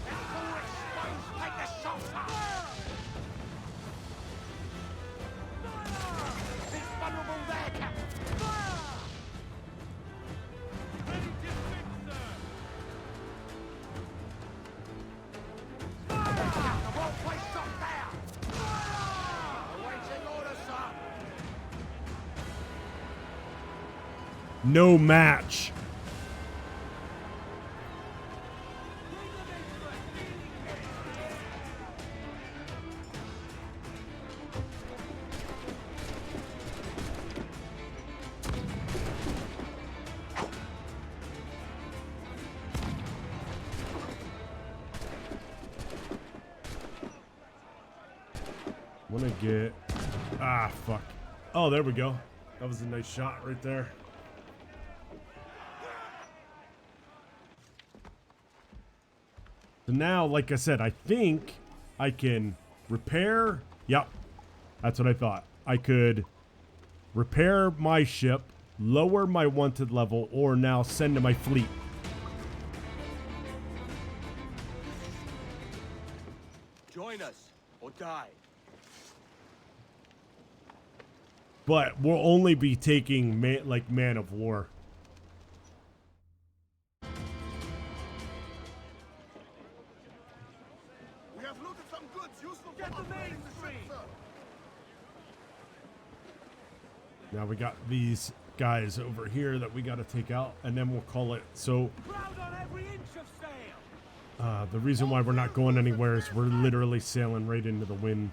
It's all exposed! Take the shots, sir! Fire! It's vulnerable there, Cap! Fire! Ready to fix, sir! Fire! The whole place shot down! Fire! Awaiting orders, sir! No match. Wanna get... Ah, fuck. Oh, there we go. That was a nice shot right there. So now, like I said, I think I can repair... Yep. That's what I thought. I could repair my ship, lower my wanted level, or now send to my fleet. Join us, or die. But we'll only be taking Man of War. We have looted some goods useful for upgrading the ship, sir. Now we got these guys over here that we got to take out, and then we'll call it. So Crowd on every inch of sail! the reason why we're not going anywhere is we're literally sailing right into the wind.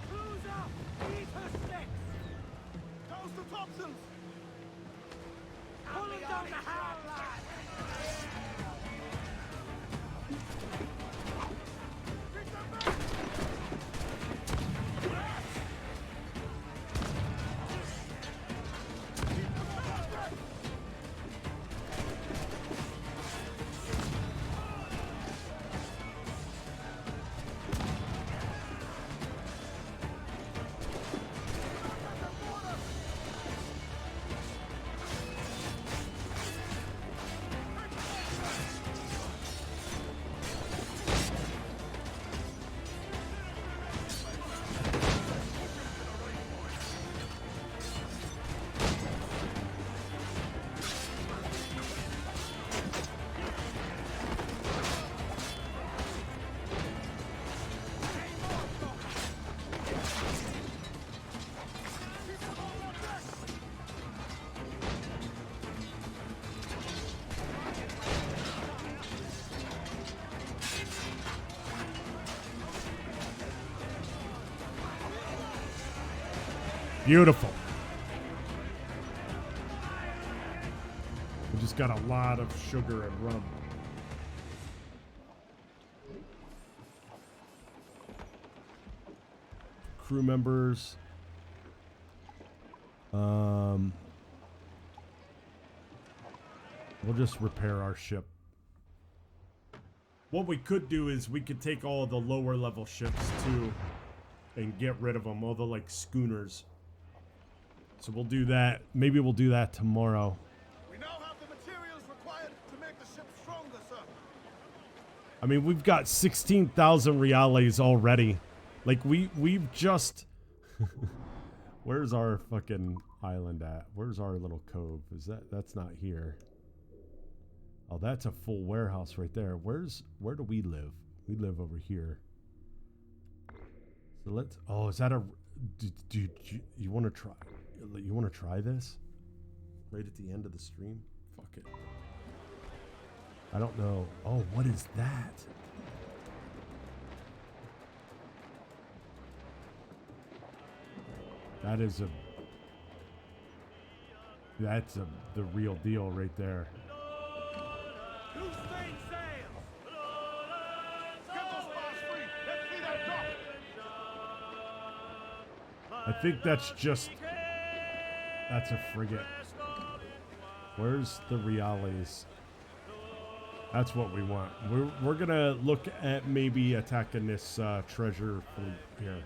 Cruise up! Eat her sticks! Douse the topsails! Pull them down the hard line! Beautiful. We just got a lot of sugar and rum. Crew members. We'll just repair our ship. What we could do is we could take all the lower level ships too and get rid of them, all the like schooners. So we'll do that. Maybe we'll do that tomorrow. We now have the materials required to make the ship stronger, sir. I mean, we've got 16,000 reales already. Like we've just Where's our fucking island at? Where's our little cove? That's not here. Oh, that's a full warehouse right there. Where do we live? We live over here. So let's, oh, is that a, do you want to try, you want to try this? Right at the end of the stream? Fuck it. I don't know. Oh, what is that? That is the real deal right there. I think that's a frigate. Where's the reales? That's what we want. We're gonna look at maybe attacking this treasure fleet here.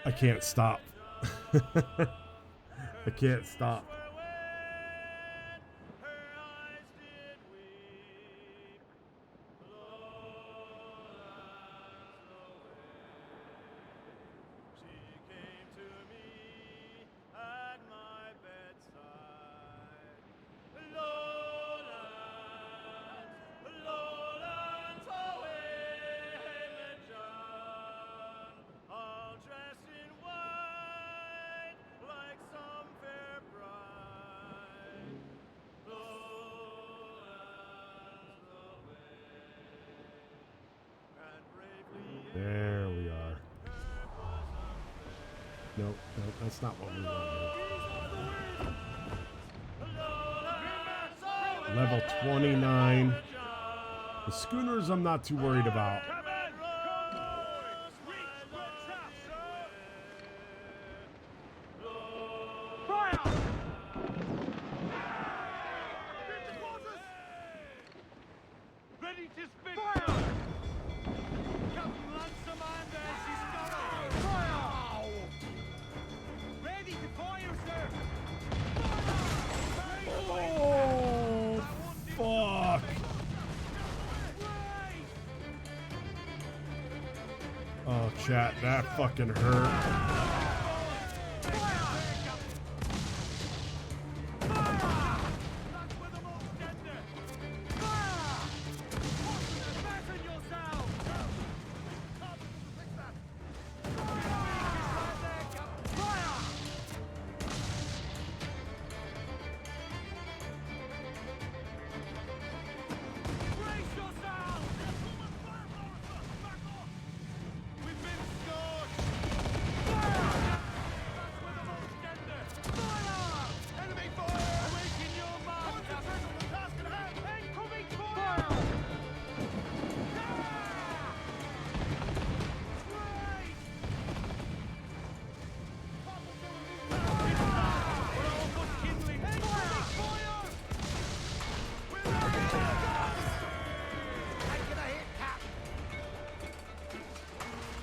I can't stop. I can't stop. There we are. Nope, that's not what we want. Level 29. The schooners I'm not too worried about. Chat, that fucking hurt.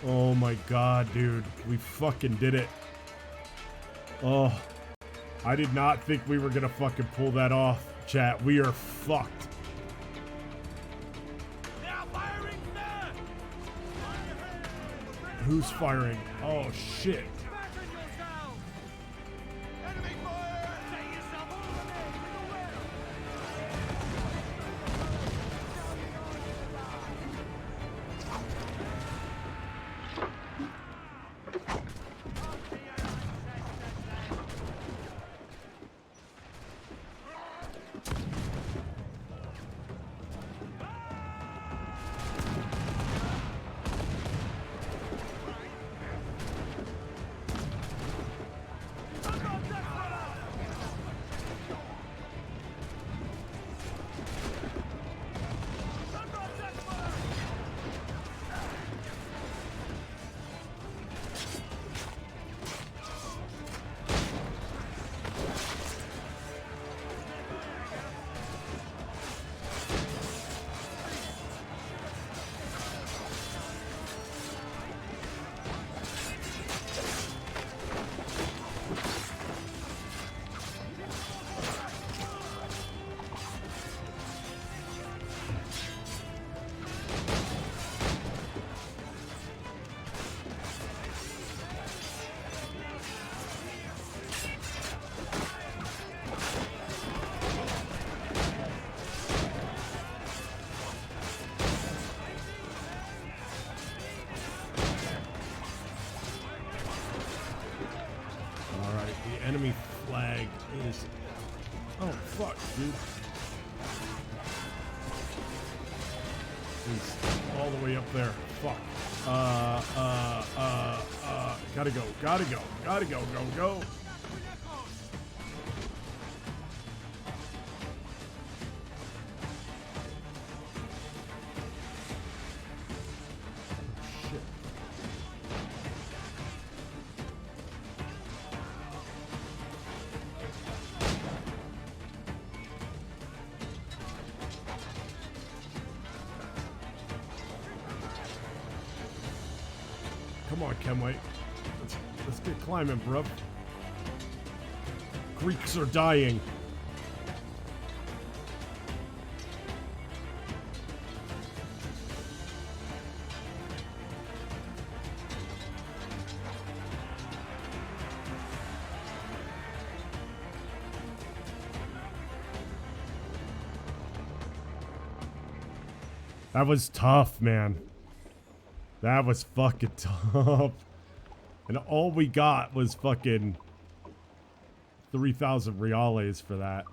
Oh my god, dude. We fucking did it. Oh. I did not think we were gonna fucking pull that off, chat. We are fucked. Who's firing? Oh shit. fuck, dude. He's all the way up there. Fuck. Gotta go. Gotta go. Gotta go. Go. Come on, Kenway. Let's get climbing, bruv. Greeks are dying. That was tough, man. That was fucking tough. And all we got was fucking 3,000 reales for that.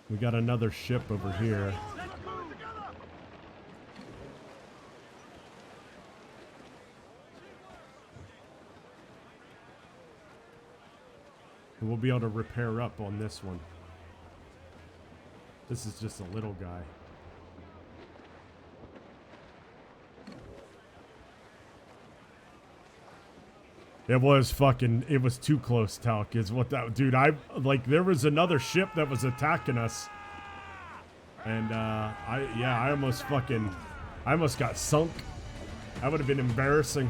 We got another ship over here. And we'll be able to repair up on this one. This is just a little guy. It was too close, Talk, is what that, dude, there was another ship that was attacking us. And, I almost got sunk. That would have been embarrassing.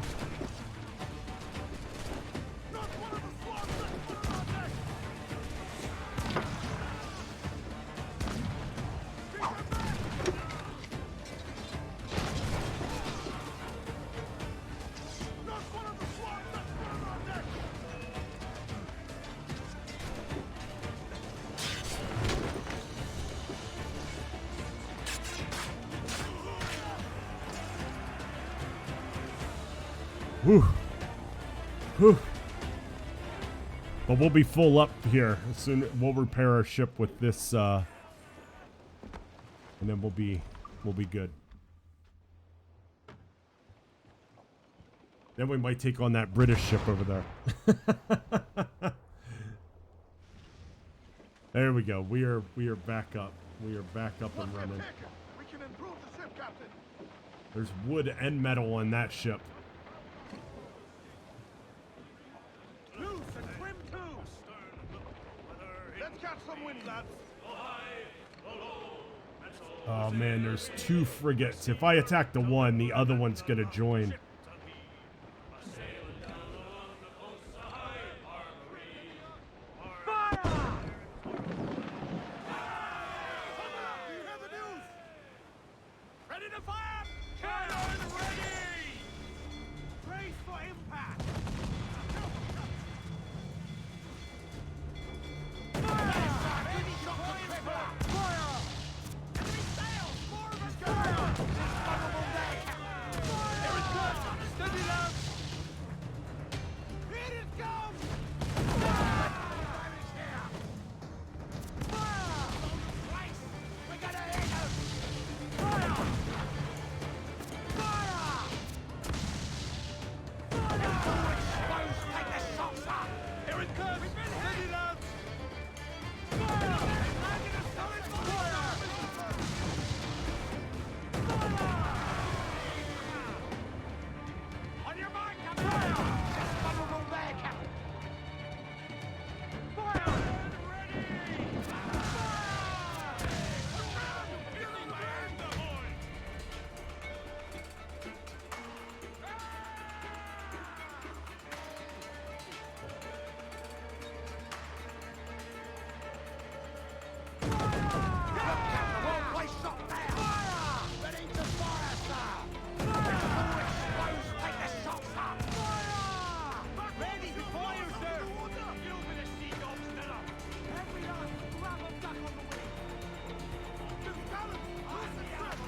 Whew. Whew. But we'll be full up here. Soon we'll repair our ship with this, and then we'll be good. Then we might take on that British ship over there. There we go. We are back up. We are back up and running. We can improve the ship, Captain. There's wood and metal on that ship. Loose and swim too. Let's catch some wind, lads. Oh man, there's 2 frigates. If I attack the one, the other one's gonna join.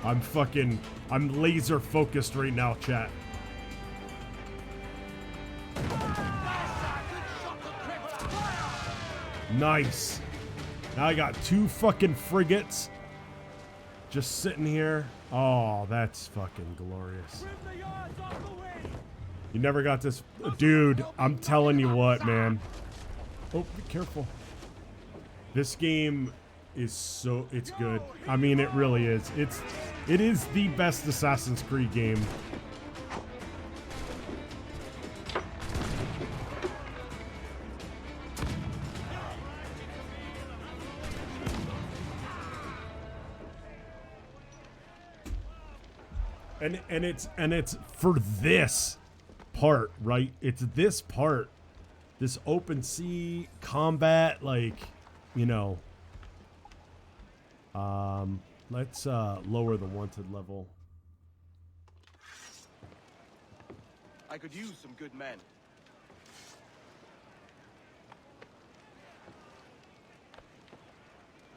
I'm laser focused right now, chat. Nice. Now I got 2 fucking frigates just sitting here. Oh, that's fucking glorious. You never got this. Dude, I'm telling you what, man. Oh, be careful. This game is so, it's good. I mean, it really is. It is the best Assassin's Creed game. And it's for this part, right? It's this part, this open sea combat, like, you know. Let's lower the wanted level. I could use some good men.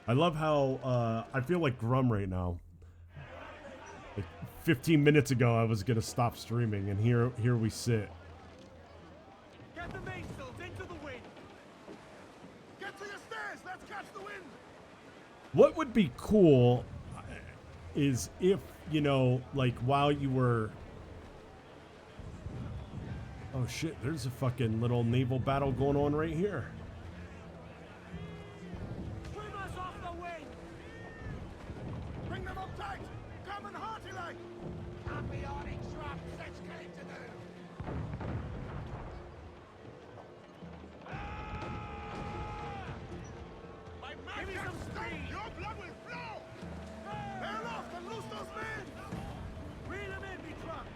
I love how I feel like Grum right now. Like 15 minutes ago, I was gonna stop streaming, and here we sit. Get the mainsails into the wind. Get to your stairs. Let's catch the wind. What would be cool is if, you know, like while you were... Oh shit, there's a fucking little naval battle going on right here. Swim us off the wind. Bring them up tight. Come and hearty like. Happy awning shrub. Such killing to do. Give me some speed. Your blood will flow. Bail off and loose those men. Reel them in, me truck.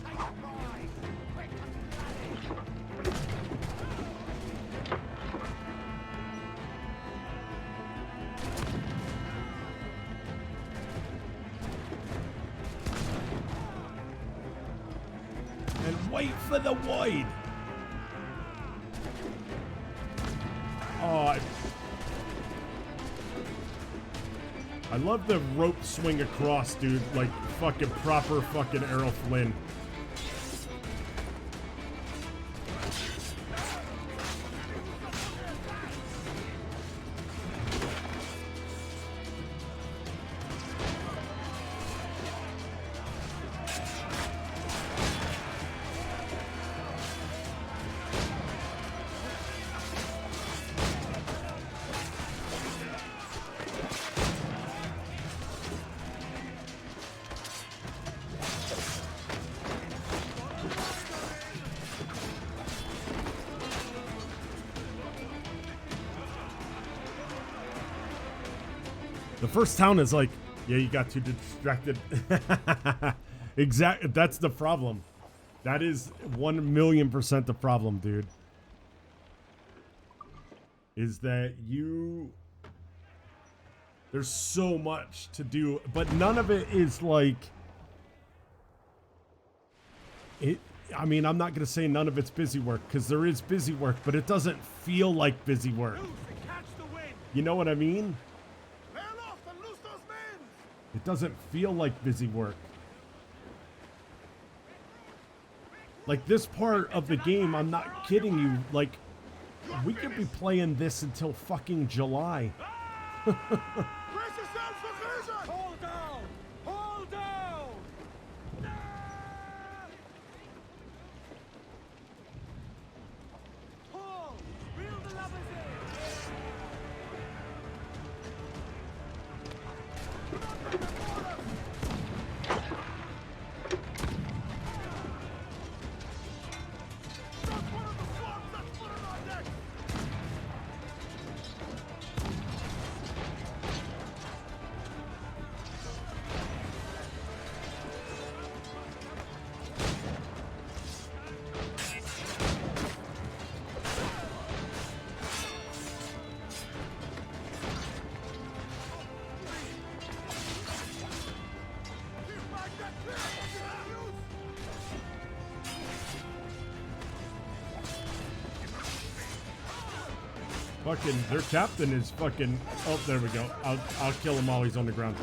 Take a prize. Quick to the valley. And wait for the wide. Oh, I love the rope swing across, dude. Like fucking proper fucking Errol Flynn. The first town is like, yeah, you got too distracted. Exactly. That's the problem. That is 1,000,000% the problem, dude. Is that there's so much to do, but none of it is like it. I mean, I'm not going to say none of it's busy work, because there is busy work, but it doesn't feel like busy work. You know what I mean? It doesn't feel like busy work. Like this part of the game, I'm not kidding you, like we could be playing this until fucking July. Brace yourselves for collision! Hold down! Hold down! Pull! Reel the levers Fucking, their captain is fucking... Oh, there we go. I'll kill him while he's on the ground.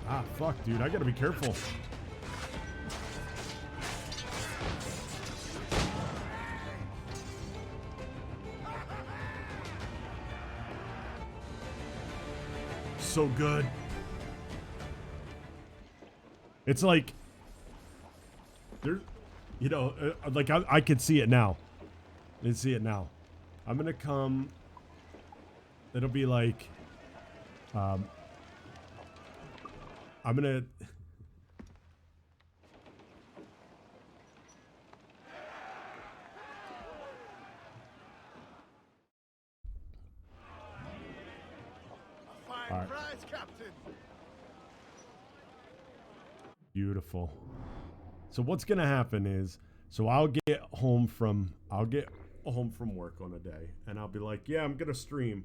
Ah, fuck, dude. I gotta be careful. So good. It's like... There's... You know, like I can see it now. I can see it now. I'm gonna come. It'll be like, I'm gonna. Fine All right. prize, Captain. Beautiful. So what's gonna happen is, so I'll get home from work on a day, and I'll be like, yeah, I'm gonna stream,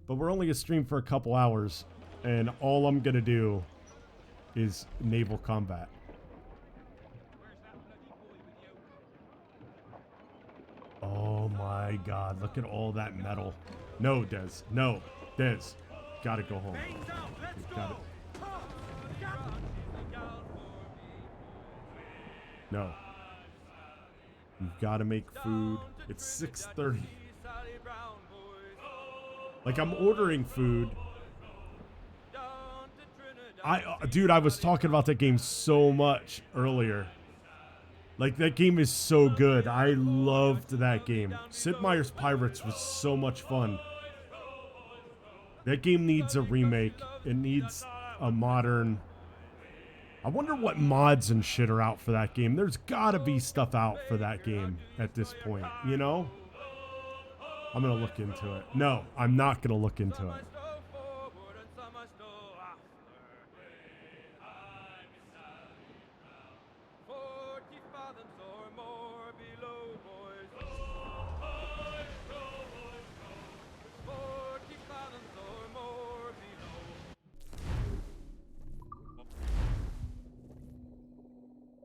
but we're only gonna stream for a couple hours, and all I'm gonna do is naval combat. Oh my God! Look at all that metal. No, Des. No, Des. Gotta go home. Got it. No. You've got to make food. It's 6:30. Like, I'm ordering food. Dude, I was talking about that game so much earlier. Like, that game is so good. I loved that game. Sid Meier's Pirates was so much fun. That game needs a remake. It needs a modern... I wonder what mods and shit are out for that game. There's gotta be stuff out for that game at this point, you know? I'm gonna look into it. No, I'm not gonna look into it.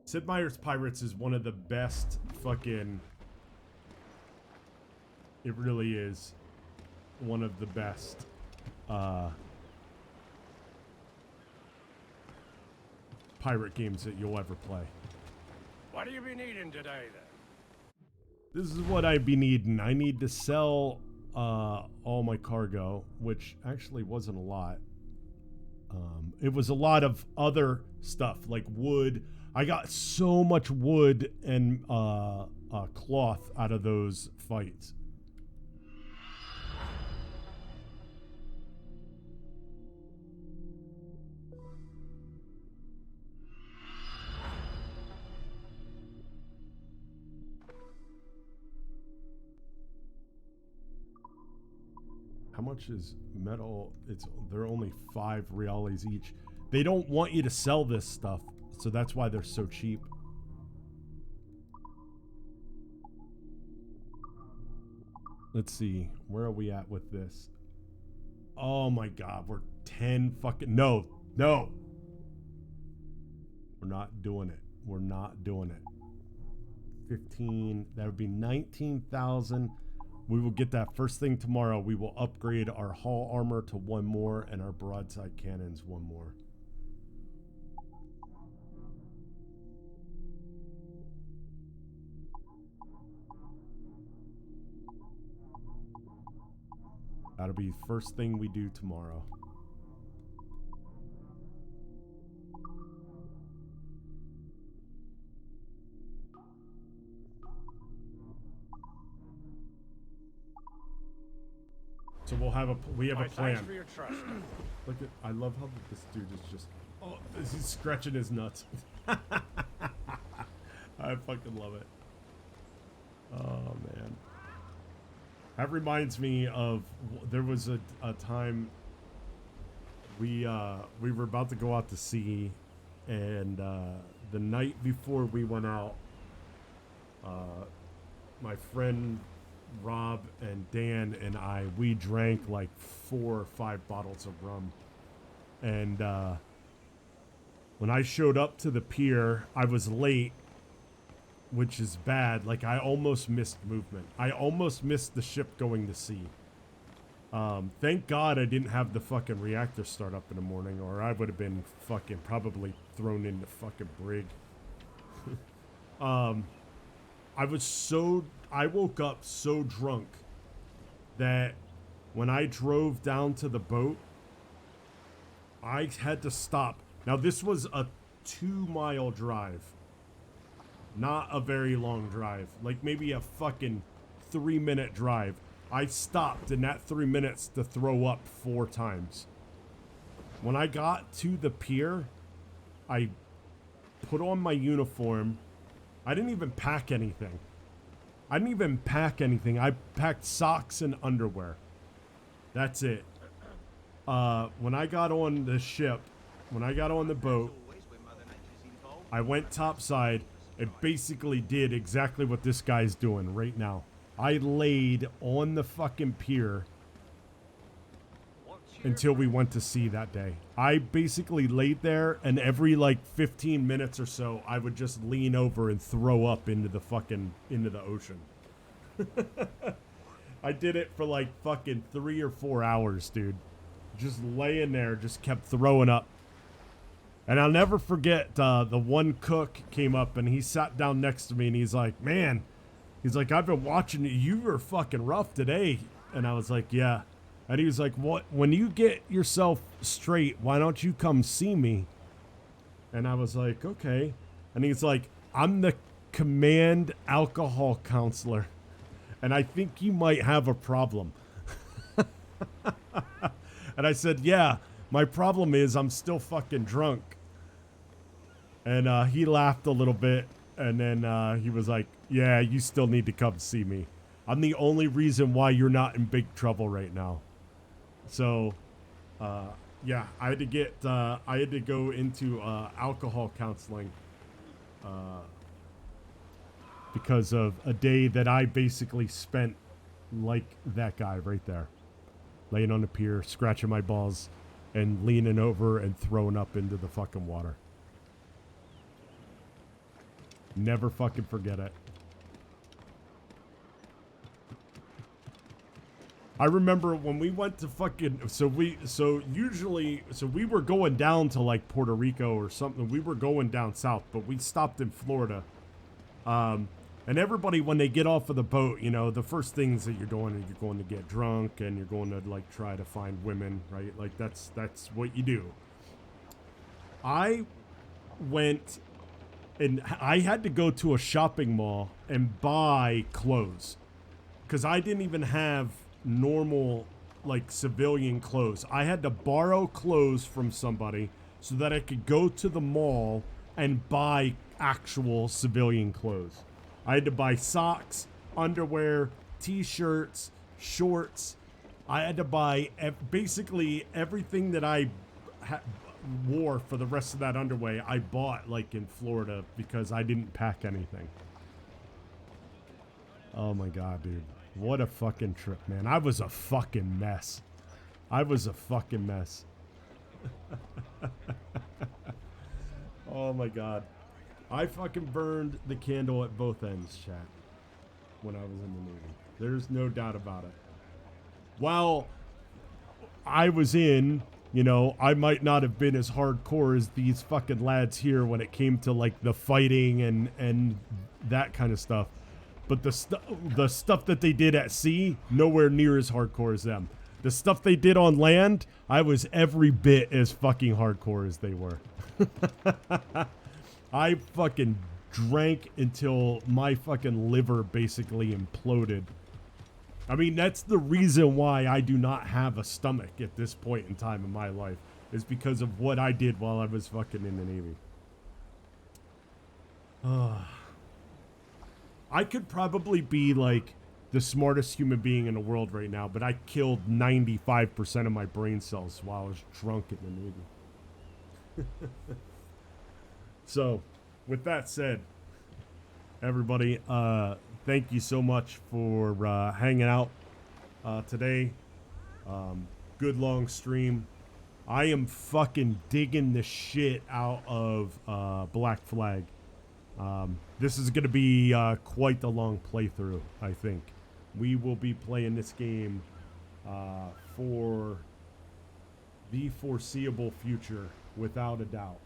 Sid Meier's Pirates is one of the best fucking... It really is one of the best pirate games that you'll ever play. What do you be needing today, then? This is what I'd be needing. I need to sell all my cargo, which actually wasn't a lot. It was a lot of other stuff, like wood. I got so much wood and cloth out of those fights. How much is metal? They're only 5 reales each. They don't want you to sell this stuff, so that's why they're so cheap. Let's see, where are we at with this? Oh my God, we're 10 fucking, no. We're not doing it. We're not doing it. 15, that would be 19,000. We will get that first thing tomorrow. We will upgrade our hull armor to 1 more and our broadside cannons 1 more. That'll be the first thing we do tomorrow. So we'll have a plan. Thanks for your trust. Look at, I love how this dude is just, oh, he's scratching his nuts. I fucking love it. Oh man. That reminds me of, there was a time we were about to go out to sea, and the night before we went out, my friend Rob and Dan and we drank like 4 or 5 bottles of rum. And when I showed up to the pier, I was late. which is bad. Like, I almost missed movement. I almost missed the ship going to sea. Thank God I didn't have the fucking reactor start up in the morning, or I would have been fucking probably thrown into fucking brig. I woke up so drunk that when I drove down to the boat, I had to stop. Now, this was a 2-mile drive. Not a very long drive. Like, maybe a fucking 3-minute drive. I stopped in that 3 minutes to throw up 4 times. When I got to the pier, I put on my uniform. I didn't even pack anything. I packed socks and underwear. That's it. When I got on the ship, when I got on the boat, I went topside and basically did exactly what this guy's doing right now. I laid on the fucking pier until we went to sea that day. I basically laid there, and every like 15 minutes or so, I would just lean over and throw up into the ocean. I did it for like fucking 3 or 4 hours, dude. Just laying there, just kept throwing up. And I'll never forget, the one cook came up and he sat down next to me and he's like, man, he's like, I've been watching you. You were fucking rough today. And I was like, yeah. And he was like, what? When you get yourself straight, why don't you come see me? And I was like, okay. And he's like, I'm the command alcohol counselor, and I think you might have a problem. And I said, yeah, my problem is I'm still fucking drunk. And he laughed a little bit, and then he was like, yeah, you still need to come see me. I'm the only reason why you're not in big trouble right now. So, yeah, I had to go into alcohol counseling because of a day that I basically spent like that guy right there, laying on the pier, scratching my balls, and leaning over and throwing up into the fucking water. Never fucking forget it. I remember when we went to fucking, so we were going down to like Puerto Rico or something. We were going down south, but we stopped in Florida. And everybody, when they get off of the boat, you know, the first things that you're doing is you're going to get drunk and you're going to like try to find women, right? Like that's what you do. I went and I had to go to a shopping mall and buy clothes because I didn't even have normal like civilian clothes. I had to borrow clothes from somebody so that I could go to the mall and buy actual civilian clothes. I had to buy socks, underwear, t-shirts, shorts. I had to buy basically everything that I wore for the rest of that underwear. I bought like in Florida because I didn't pack anything. Oh my God, dude. What a fucking trip, man. I was a fucking mess. Oh my God. I fucking burned the candle at both ends, chat, when I was in the Navy. There's no doubt about it. While I was in, you know, I might not have been as hardcore as these fucking lads here when it came to like the fighting and that kind of stuff. But the stuff that they did at sea, nowhere near as hardcore as them. The stuff they did on land, I was every bit as fucking hardcore as they were. I fucking drank until my fucking liver basically imploded. I mean, that's the reason why I do not have a stomach at this point in time in my life, is because of what I did while I was fucking in the Navy. I could probably be like the smartest human being in the world right now, but I killed 95% of my brain cells while I was drunk in the Navy. So, with that said, everybody, thank you so much for hanging out today. Good long stream. I am fucking digging the shit out of Black Flag. This is going to be quite the long playthrough, I think. We will be playing this game for the foreseeable future, without a doubt.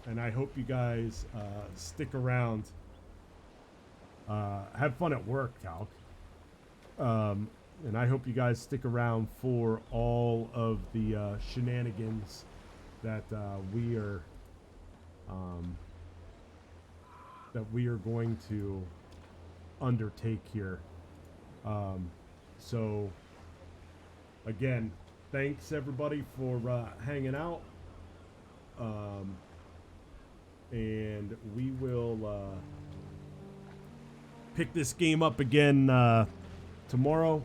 And I hope you guys stick around. Have fun at work, Talc. And I hope you guys stick around for all of the shenanigans that we are going to undertake here. So again, thanks everybody for hanging out. And we will pick this game up again tomorrow.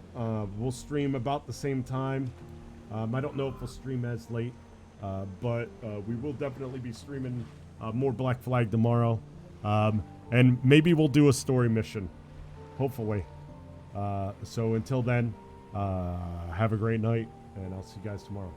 We'll stream about the same time. I don't know if we'll stream as late, but we will definitely be streaming more Black Flag tomorrow. And maybe we'll do a story mission, hopefully. So until then, have a great night, and I'll see you guys tomorrow.